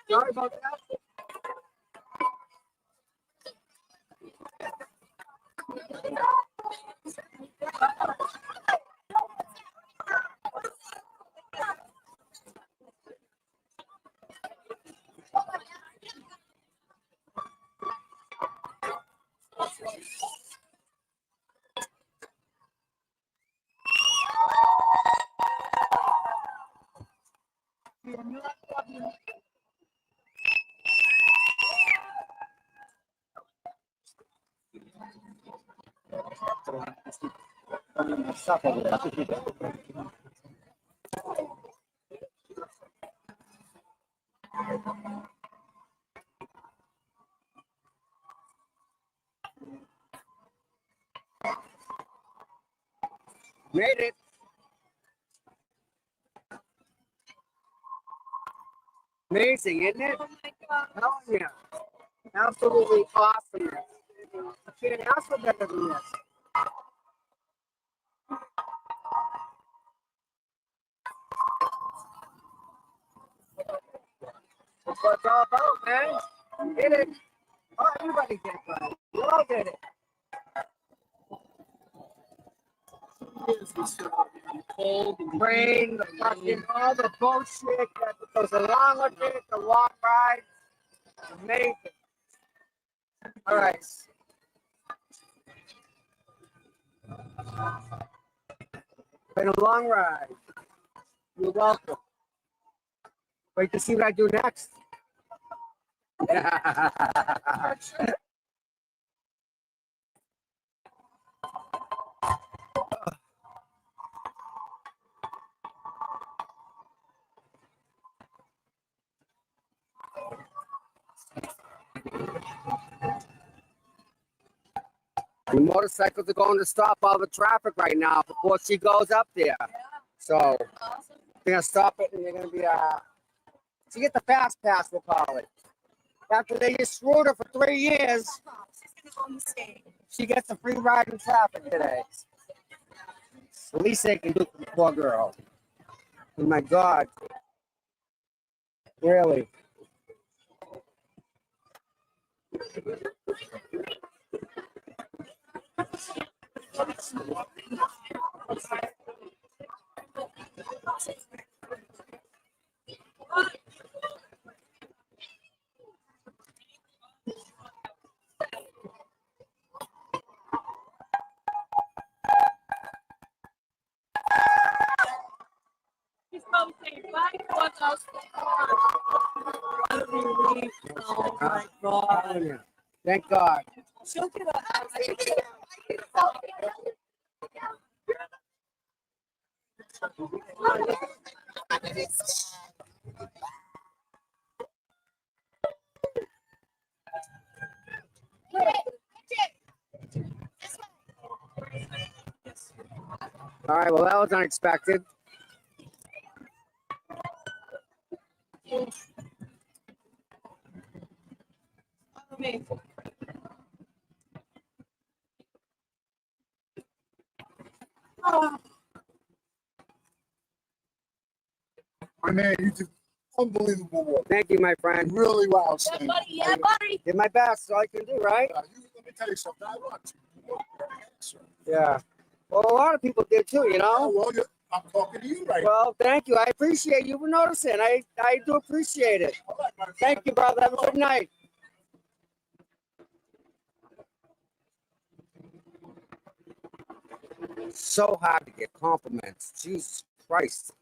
Sorry about that. Made it. Amazing, isn't it? Oh my God. Hell yeah. Absolutely awesome. I can't ask for better than this. That's what it's all about, man. Did it. Oh, everybody did it. We all did it. Cold, Rain, the fucking, all the bullshit that goes along with it, the long ride. Amazing. All right. Been a long ride. You're welcome. Wait to see what I do next. The motorcycles are going to stop all the traffic right now before she goes up there. So they're gonna stop it and they're gonna be she get the fast pass, we'll call it. After they just screwed her for 3 years, she gets a free ride in traffic today. The least they can do for the poor girl. Oh my God. Really. He's probably saying, bye, courthouse. Oh my God. Thank God. She'll get up. All right, well, that was unexpected. My man, you did unbelievable work. Thank you, my friend. You really were outstanding. Yeah, buddy. Did my best, all I can do, right? Let me tell you something. I want you. Yeah. Well, a lot of people did too, you know? Well, I'm talking to you right now. Well, thank you. I appreciate you for noticing. I do appreciate it. Thank you, brother. Have a good night. So hard to get compliments. Jesus Christ.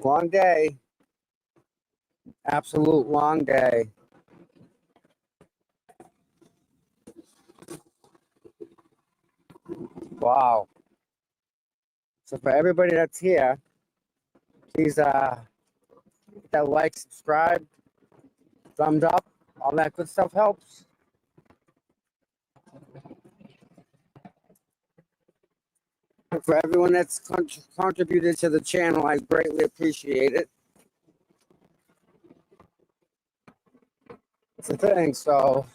Long day. Absolute long day. Wow. So for everybody that's here, please that like, subscribe, thumbs up, all that good stuff helps. And for everyone that's contributed to the channel, I greatly appreciate it. It's a thing, so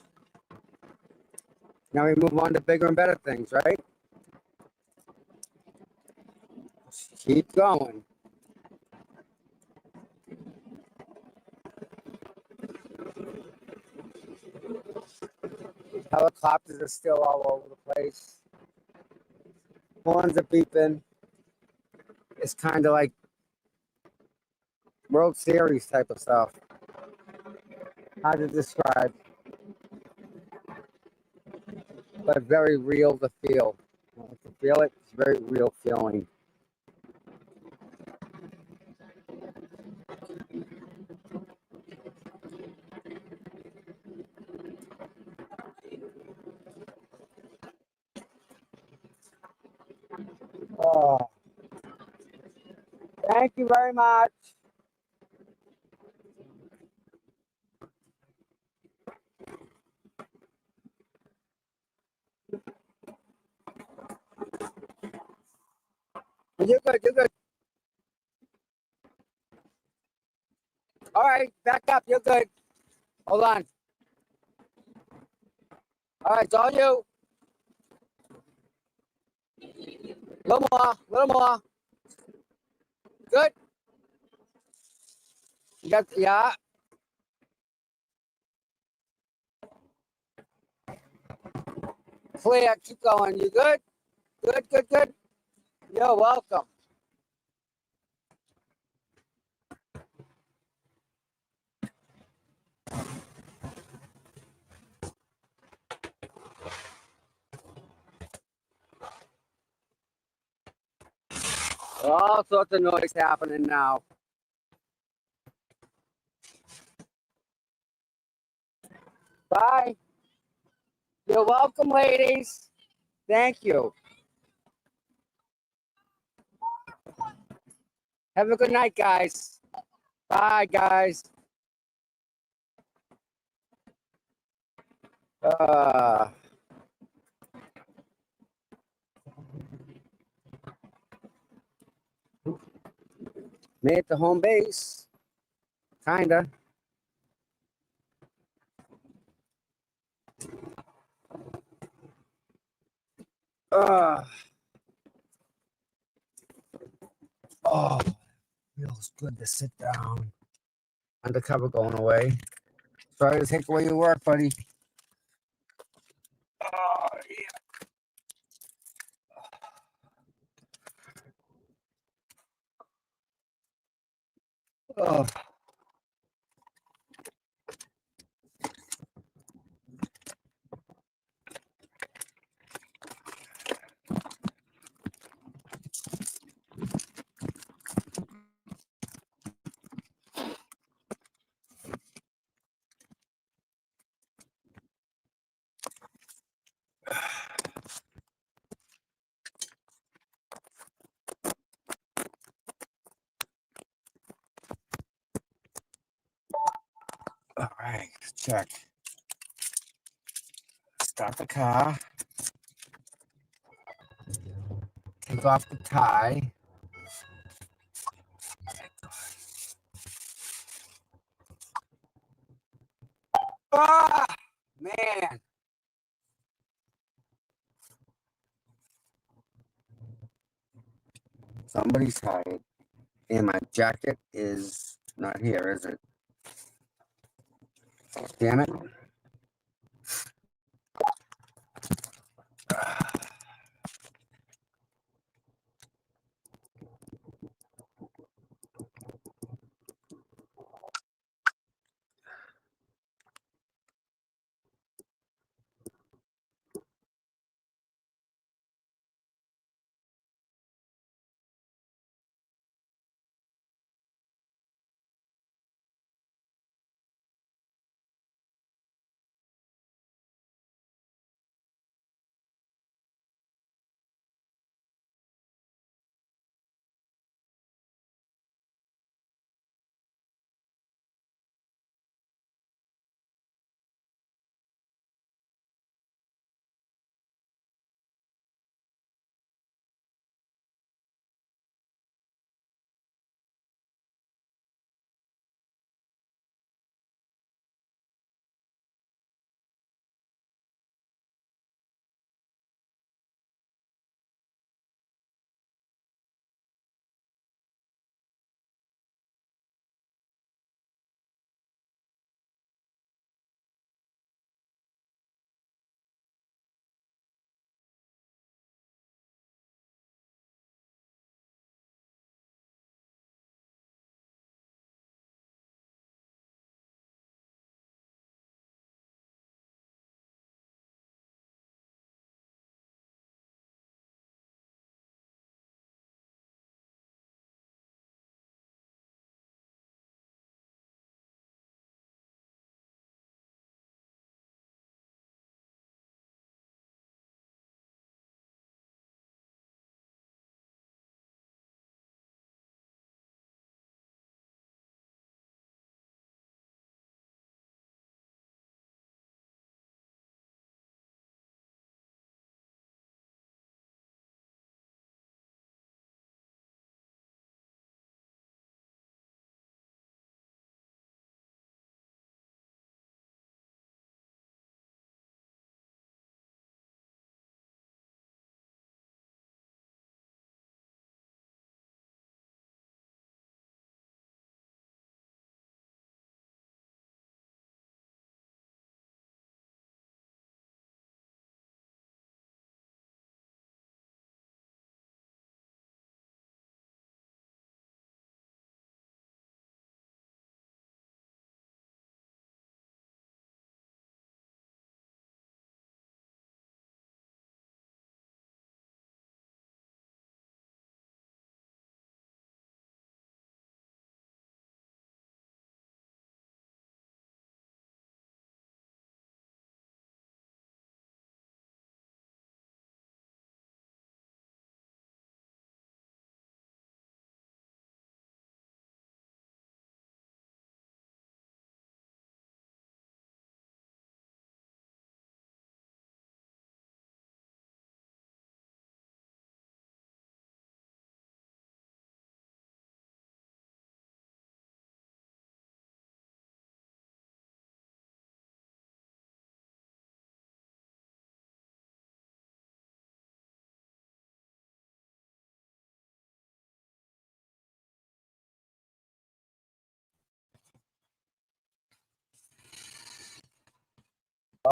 now we move on to bigger and better things, right? Just keep going. Helicopters are still all over the place. Horns are beeping. It's kind of like World Series type of stuff. Hard to describe, but very real to feel. To feel it, it's very real feeling. Oh, thank you very much. You're good, you're good. All right, back up, you're good. Hold on. All right, it's all you. Little more. Good. You got, yeah. Clear, keep going. You good? Good. You're welcome. All sorts of noise happening now. Bye. You're welcome, ladies. Thank you. Have a good night, guys. Bye, guys. Made it to home base. Kinda. Oh, feels good to sit down. Undercover going away. Sorry to take away your work, buddy. Oh, yeah. Oh. All right, check. Start the car. Take off the tie. Ah, man. Somebody's tired. And my jacket is not here, is it? Damn it.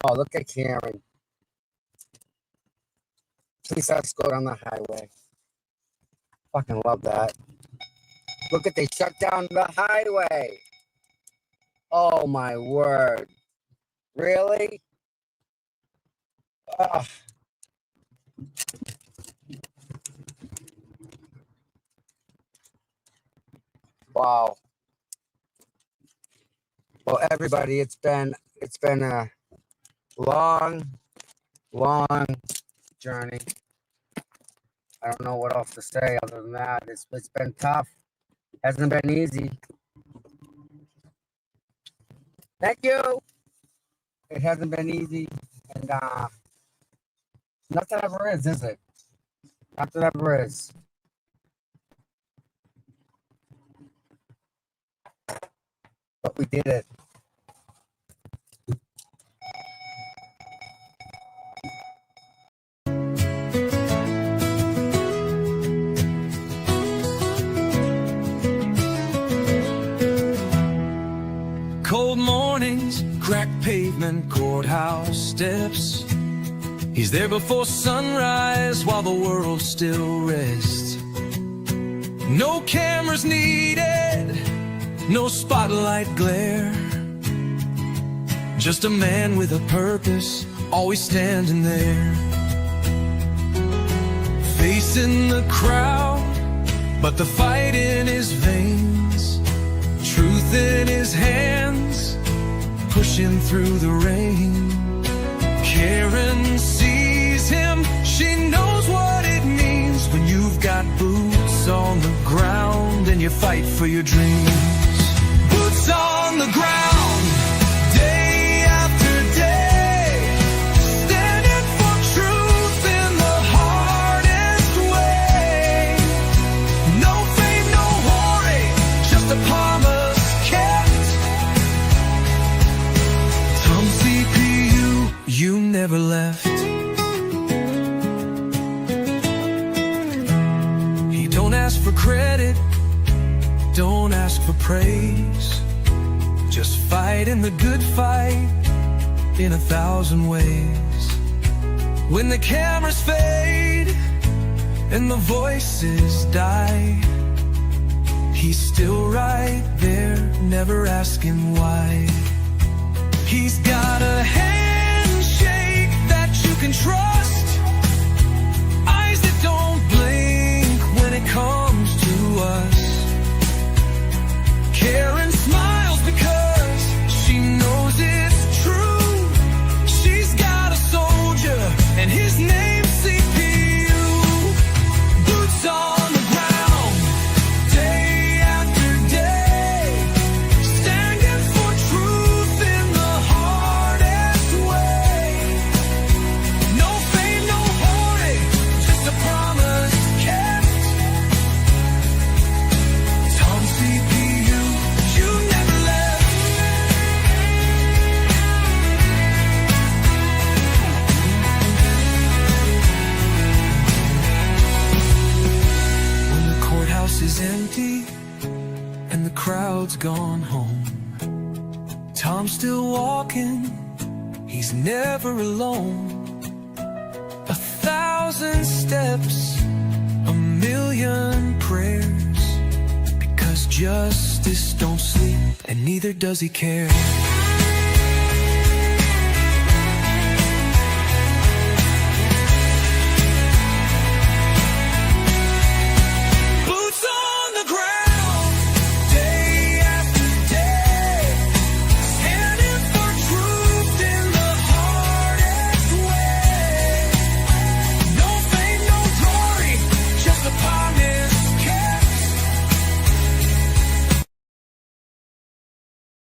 Oh, look at Karen. Please let's go down the highway. Fucking love that. Look at, they shut down the highway. Oh my word. Really? Ugh. Wow. Well, everybody, it's been a long journey. I don't know what else to say other than that. It's been tough. Hasn't been easy. Thank you. It hasn't been easy, and nothing ever is it? Nothing ever is. But we did it. Cold mornings, cracked pavement, courthouse steps. He's there before sunrise while the world still rests. No cameras needed, no spotlight glare. Just a man with a purpose, always standing there. Facing the crowd, but the fight in his veins. Truth in his hands, pushing through the rain. Karen sees him, she knows what it means when you've got boots on the ground and you fight for your dreams. Boots on the ground, day after day, standing for truth in the hardest way. No fame, no glory, just a promise. You never left. He don't ask for credit, don't ask for praise. Just fight in the good fight in 1,000 ways. When the cameras fade and the voices die, he's still right there, never asking why. He's got a handshake that you can trust, eyes that don't blink when it comes to us. Karen smiles because she knows it's true. She's got a soldier and his name's CPU. Boots on the ground, day after day, standing for truth in the hardest way. No fame, no glory, just a promise kept. Tom CPU, you never left. When the courthouse is empty and the crowd's gone home, Tom's still walking, he's never alone. 1,000 steps, 1,000,000 prayers, because justice don't sleep and neither does he care.